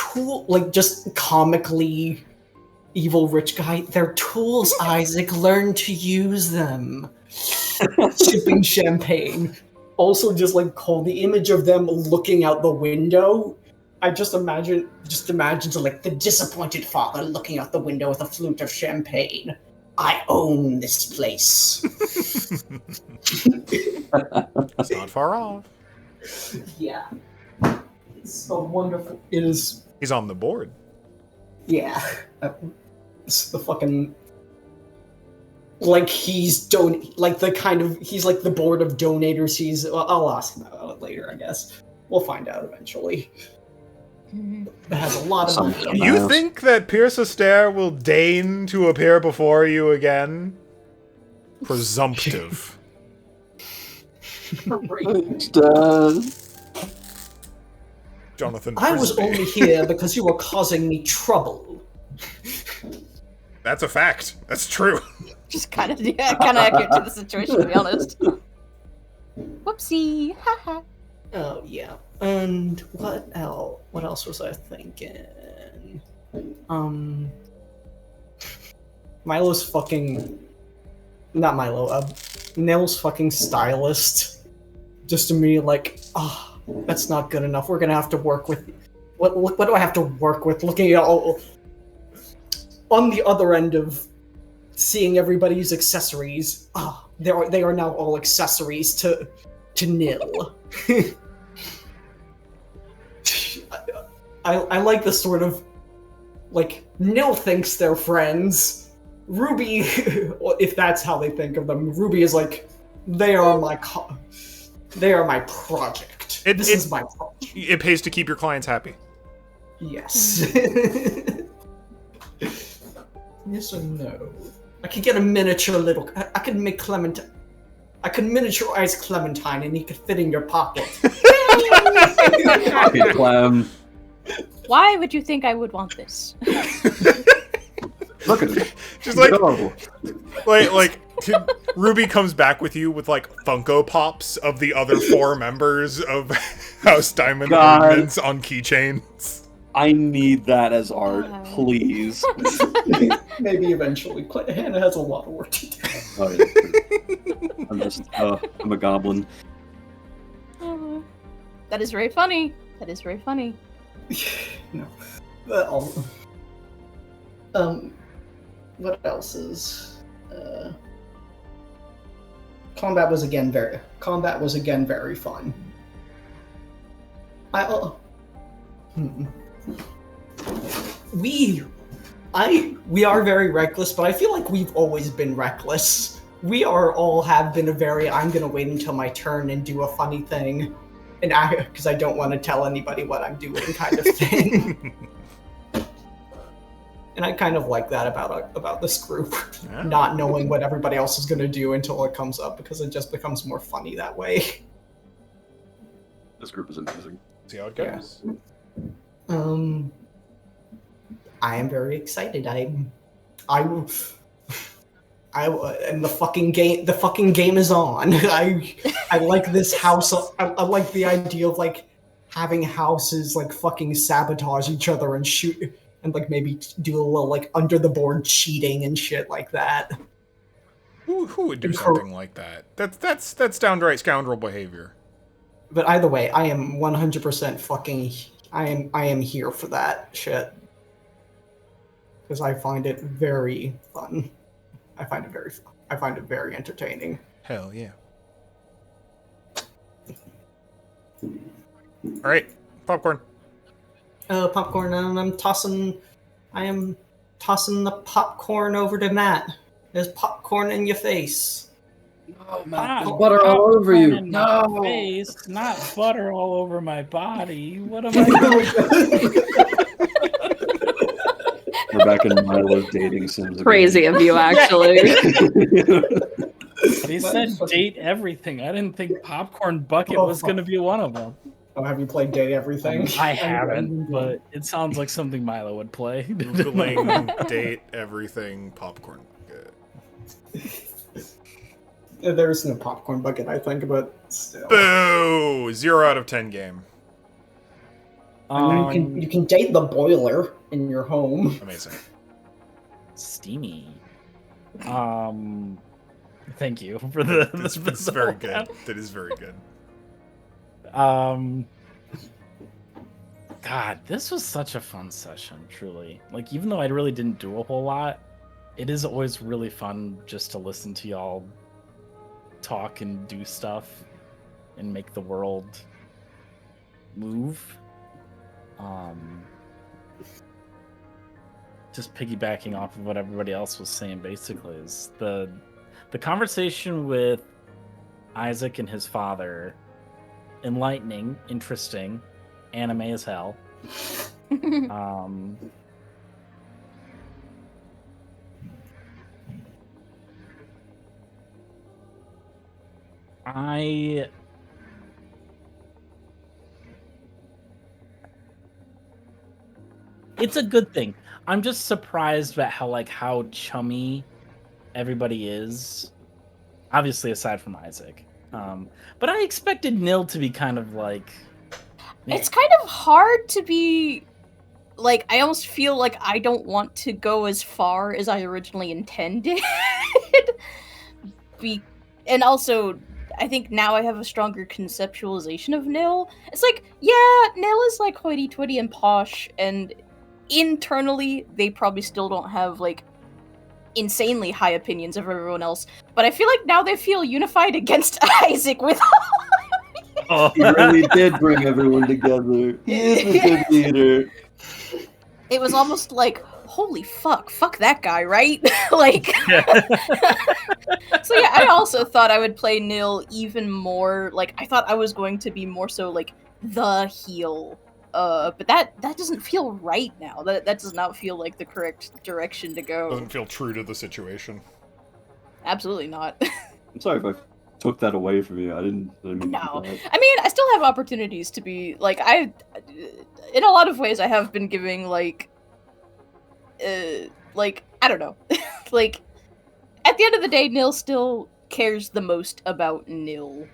just comically evil rich guy. They're tools, Isaac. Learn to use them. Sipping champagne. Also, just like the image of them looking out the window. I just imagine like the disappointed father looking out the window with a flute of champagne. I own this place. It's not far off. Yeah. It's a wonderful. It is. He's on the board. Yeah. It's the fucking. Like he's like the board of donators. I'll ask him about it later, I guess. We'll find out eventually. It has a lot of money. You think that Pierce Astaire will deign to appear before you again? Presumptive. Jonathan. I was Frisbee. only here because you were causing me trouble. That's a fact. That's true. Just kind of accurate to the situation, to be honest. Whoopsie. Haha. Oh yeah. And what else? What else was I thinking? Milo's fucking. Not Milo. Nell's fucking stylist. Just to me, like, that's not good enough. We're gonna have to work with. What do I have to work with? Looking at all. On the other end of seeing everybody's accessories, they are now all accessories to Nil. I like the sort of like Nil thinks they're friends. Ruby, if that's how they think of them, Ruby is like they are my project. This is my project. It pays to keep your clients happy. Yes. Yes or no? I could get a miniature little. I could make Clementine. I could miniaturize Clementine, and he could fit in your pocket. Pocket Clem. Why would you think I would want this? Look at it. Just like, Go. Ruby comes back with you with like Funko Pops of the other 4 members of House Diamond Ornaments on keychains. I need that as art, please. Maybe eventually. Hannah has a lot of work to do. Oh, yeah. I'm a goblin. That is very funny. That is very funny. No. What else is? Combat was again very fun. We are very reckless, but I feel like we've always been reckless. We have been I'm gonna wait until my turn and do a funny thing, and because I don't want to tell anybody what I'm doing, kind of thing. And I kind of like that about this group, not knowing what everybody else is gonna do until it comes up, because it just becomes more funny that way. This group is amazing. See how it goes. Yeah. I am very excited. And the fucking game is on. I like this house. I like the idea of like having houses like fucking sabotage each other and shoot and like maybe do a little like under the board cheating and shit like that. Who would do something like that? That's downright scoundrel behavior. But either way, I am 100% fucking. I am here for that shit. Because I find it very fun. I find it very entertaining. Hell yeah. Alright, popcorn. Popcorn, I am tossing the popcorn over to Matt. There's popcorn in your face. Oh, Matt, butter all over you. No, face, not butter all over my body. What am I doing? We're back in Milo's dating sims again. Crazy of you, actually. They said date everything. I didn't think popcorn bucket was going to be one of them. Oh, have you played Date Everything? I haven't, but it sounds like something Milo would play. Googling Date Everything popcorn bucket. There's no popcorn bucket, I think, but still. Boo! 0 out of 10 game. I mean, you can date the boiler in your home. Amazing. Steamy. Thank you for the. It's very good. That is very good. God, this was such a fun session, truly. Like, even though I really didn't do a whole lot, it is always really fun just to listen to y'all talk and do stuff and make the world move. Just piggybacking off of what everybody else was saying, basically, is the conversation with Isaac and his father, enlightening, interesting, anime as hell. It's a good thing. I'm just surprised at how chummy everybody is. Obviously, aside from Isaac. But I expected Nil to be kind of like... It's kind of hard to be... Like, I almost feel like I don't want to go as far as I originally intended. And also, I think now I have a stronger conceptualization of Nil. It's like, yeah, Nil is like hoity-toity and posh, and internally, they probably still don't have, like, insanely high opinions of everyone else. But I feel like now they feel unified against Isaac with... He really did bring everyone together. He is a good leader. It was almost like, holy fuck that guy, right? Like, so yeah, I also thought I would play Nil even more. Like, I thought I was going to be more so like the heel, but that doesn't feel right now. That does not feel like the correct direction to go. Doesn't feel true to the situation. Absolutely not. I'm sorry if I took that away from you. I didn't mean to do No, that. I mean, I still have opportunities to be like in a lot of ways, I have been giving like I don't know, like at the end of the day, Nil still cares the most about Nil.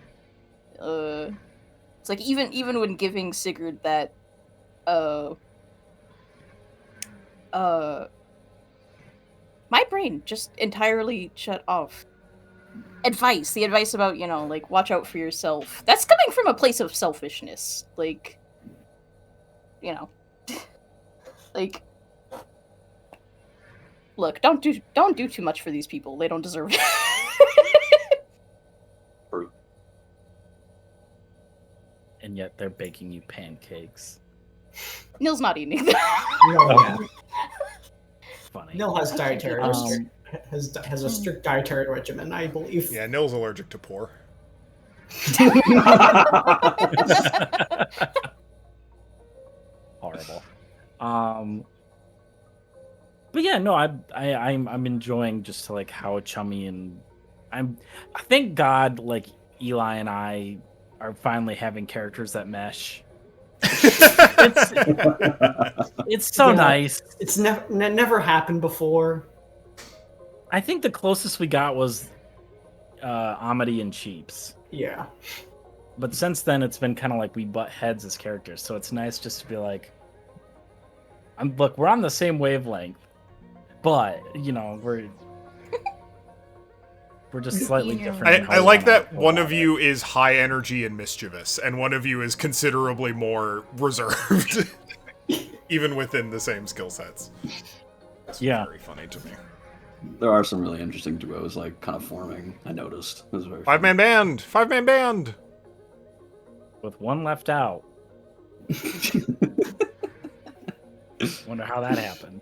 It's like even when giving Sigurd that my brain just entirely shut off. The advice about, you know, like, watch out for yourself. That's coming from a place of selfishness. Like, you know, like, look, don't do too much for these people. They don't deserve it. And yet they're baking you pancakes. Nil's not eating them. No, Funny. Nil has dietary Um, has a strict dietary regimen, I believe. Yeah, Nil's allergic to poor. Horrible. But yeah, no, I'm enjoying just like how chummy and I thank God like Eli and I are finally having characters that mesh. It's so Yeah. nice. It's never happened before. I think the closest we got was Amity and Cheeps. Yeah. But since then, it's been kind of like we butt heads as characters, so it's nice just to be like, look, we're on the same wavelength, but you know, we're just slightly different. in how I we like wanna that go one about of it. you is high energy and mischievous, and one of you is considerably more reserved, even within the same skill sets. It's Yeah. very funny to me. There are some really interesting duos like kind of forming. I noticed. It was very Five-man band! Five-man band! with one left out. Wonder how that happened.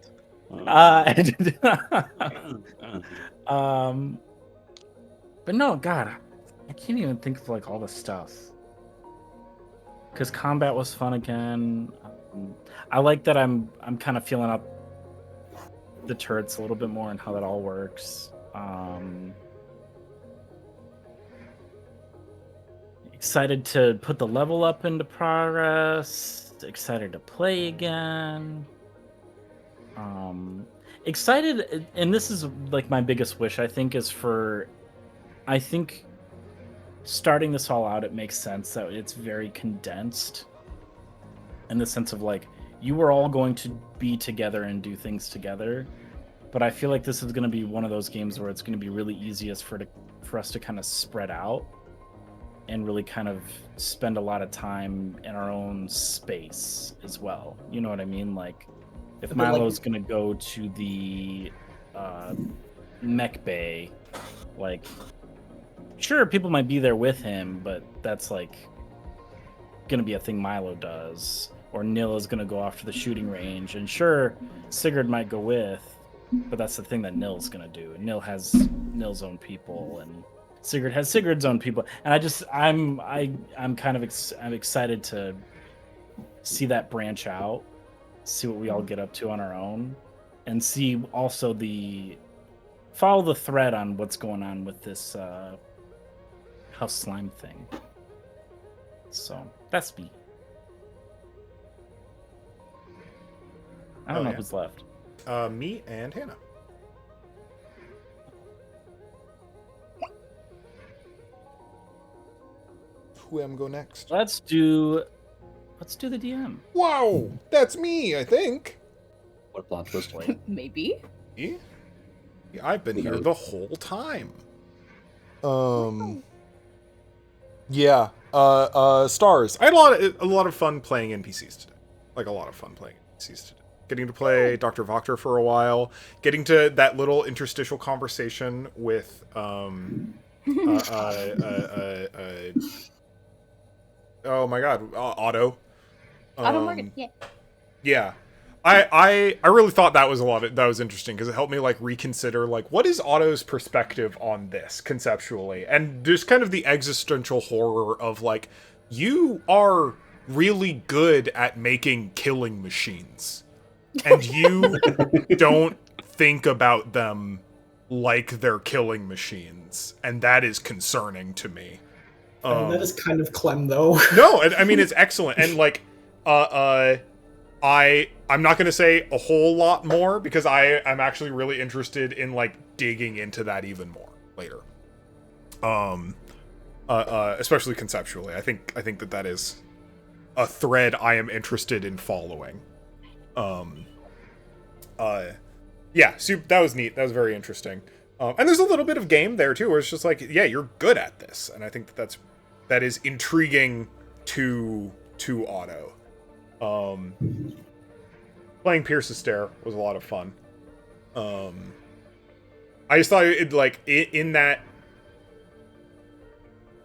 But no, God, I can't even think of like all the stuff. Because combat was fun again. I like that I'm kind of feeling up the turrets a little bit more and how that all works. excited to put the level up into progress. Excited to play again. Excited, and this is like my biggest wish, I think, is for, I think starting this all out, it makes sense that it's very condensed in the sense of like, you were all going to be together and do things together, but I feel like this is going to be one of those games where it's going to be really easiest for us to kind of spread out and really kind of spend a lot of time in our own space as well. You know what I mean? Like, if Milo's gonna go to the mech bay, like, sure, people might be there with him, but that's like gonna be a thing Milo does. Or Nil is gonna go off to the shooting range, and sure, Sigurd might go with, but that's the thing that Nil's gonna do. Nil has Nil's own people, and Sigurd has Sigurd's own people, and I'm kind of I'm excited to see that branch out, see what we all get up to on our own, and see also follow the thread on what's going on with this house slime thing. So that's me. I don't know who's left. Me and Hannah. Who am go next? Let's do the DM. Wow, that's me, I think. What a plot twist. Maybe. Yeah, I've been here the whole time. Yeah. Stars. I had a lot of fun playing NPCs today. Like a lot of fun playing NPCs today. Getting to play Dr. Voctor for a while. Getting to that little interstitial conversation with oh my god, Otto. Otto Morgan, yeah. Yeah. I really thought that was interesting because it helped me like reconsider like what is Otto's perspective on this conceptually, and just kind of the existential horror of like, you are really good at making killing machines and you don't think about them like they're killing machines, and that is concerning to me. That is kind of Clem though. No, I mean it's excellent, and like I'm not going to say a whole lot more because I'm actually really interested in like digging into that even more later. Especially conceptually. I think that is a thread I am interested in following. Yeah, that was neat. That was very interesting. And there's a little bit of game there too, where it's just like, yeah, you're good at this, and I think that is intriguing to Otto. Playing Pierce Astaire was a lot of fun. I just thought it like in that,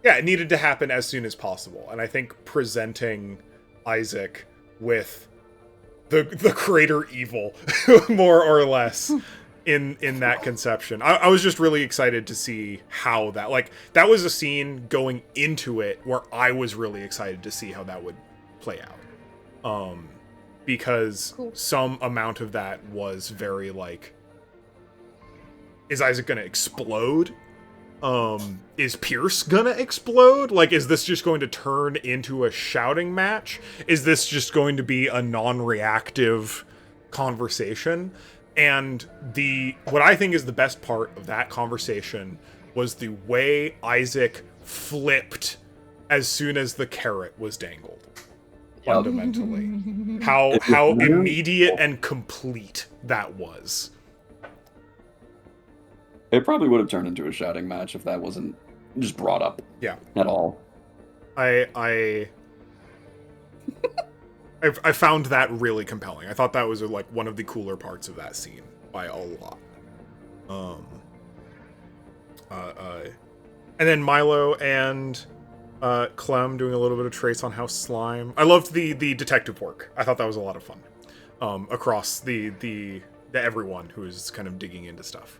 yeah, it needed to happen as soon as possible, and I think presenting Isaac with the greater evil, more or less, in that conception. I was just really excited to see how that was a scene going into it where I was really excited to see how that would play out. Because some amount of that was very like, is Isaac gonna explode? Is Pierce gonna explode? Like, is this just going to turn into a shouting match? Is this just going to be a non-reactive conversation? And what I think is the best part of that conversation was the way Isaac flipped as soon as the carrot was dangled. Fundamentally. How immediate and complete that was. It probably would have turned into a shouting match if that wasn't just brought up. Yeah. At all. I found that really compelling. I thought that was like one of the cooler parts of that scene by a lot. And then Milo and Clem doing a little bit of trace on House Slime. I loved the detective work. I thought that was a lot of fun. Across the everyone who is kind of digging into stuff.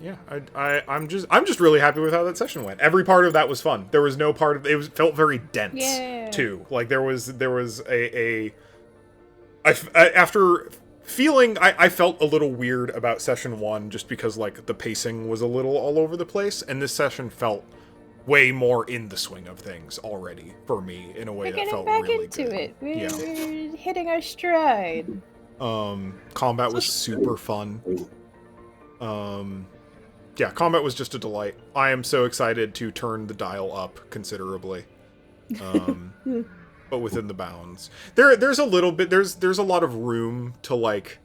Yeah, I'm just really happy with how that session went. Every part of that was fun. There was no part of it felt very dense too. Like there was after feeling I felt a little weird about session 1 just because like the pacing was a little all over the place, and this session felt way more in the swing of things already for me in a way We're that getting felt back really into good. it. We're, Yeah. we're hitting our stride. Combat was super fun. Yeah, combat was just a delight. I am so excited to turn the dial up considerably. But within the bounds. There's a little bit there's a lot of room to like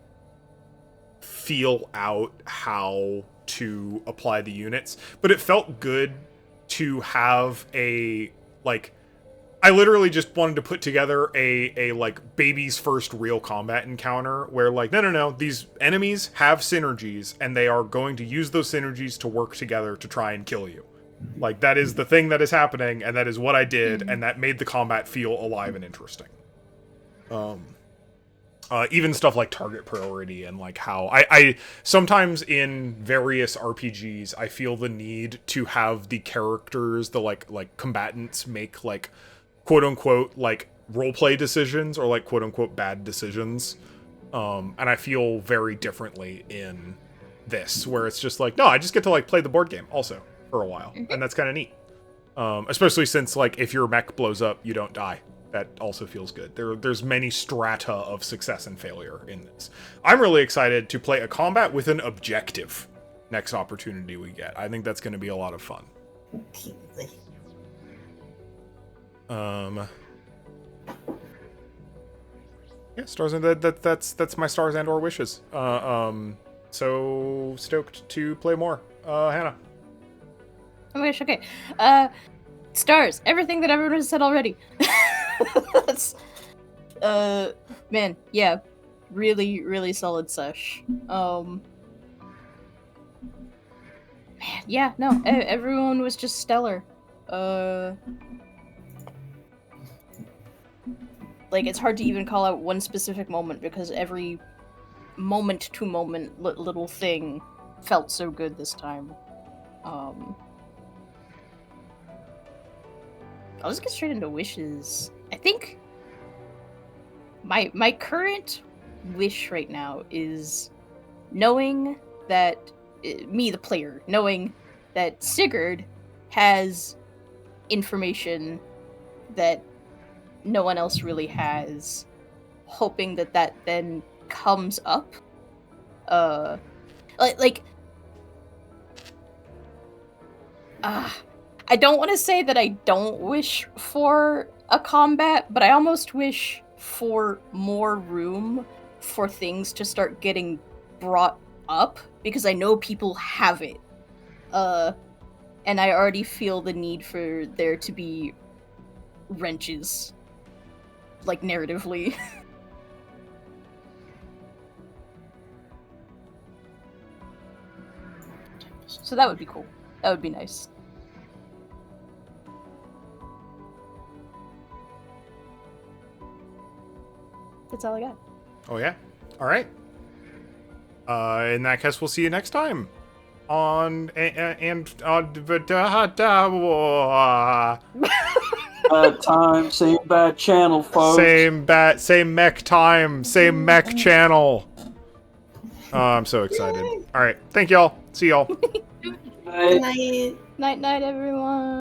feel out how to apply the units, but it felt good to have a like I literally just wanted to put together a like baby's first real combat encounter where like no, these enemies have synergies and they are going to use those synergies to work together to try and kill you. Like that is the thing that is happening, and that is what I did, and that made the combat feel alive and interesting. Even stuff like target priority and like how I sometimes in various RPGs I feel the need to have the characters, the like combatants make like quote unquote like roleplay decisions or like quote unquote bad decisions. And I feel very differently in this, where it's just like, no, I just get to like play the board game also for a while, and that's kind of neat. Especially since like if your mech blows up, you don't die. That also feels good. There's many strata of success and failure in this. I'm really excited to play a combat with an objective next opportunity we get. I think that's going to be a lot of fun. Yeah, stars and that's my stars and or wishes. So stoked to play more. Hannah. Oh my gosh, okay. Stars. Everything that everyone has said already. That's, man, yeah. Really, really solid sesh. Man, yeah, no, everyone was just stellar. Like, it's hard to even call out one specific moment because every moment to moment little thing felt so good this time. I'll just get straight into wishes. I think my current wish right now is knowing that me, the player, knowing that Sigurd has information that no one else really has, hoping that that then comes up. I don't want to say that I don't wish for a combat, but I almost wish for more room for things to start getting brought up, because I know people have it. And I already feel the need for there to be wrenches, like narratively. So that would be cool. That would be nice. That's all I got. Oh yeah. All right. In that case, we'll see you next time on Time, same bad channel, folks. same mech time, same mech channel. Oh, I'm so excited. All right. Thank y'all. See y'all. Bye. Night. Night, night, everyone.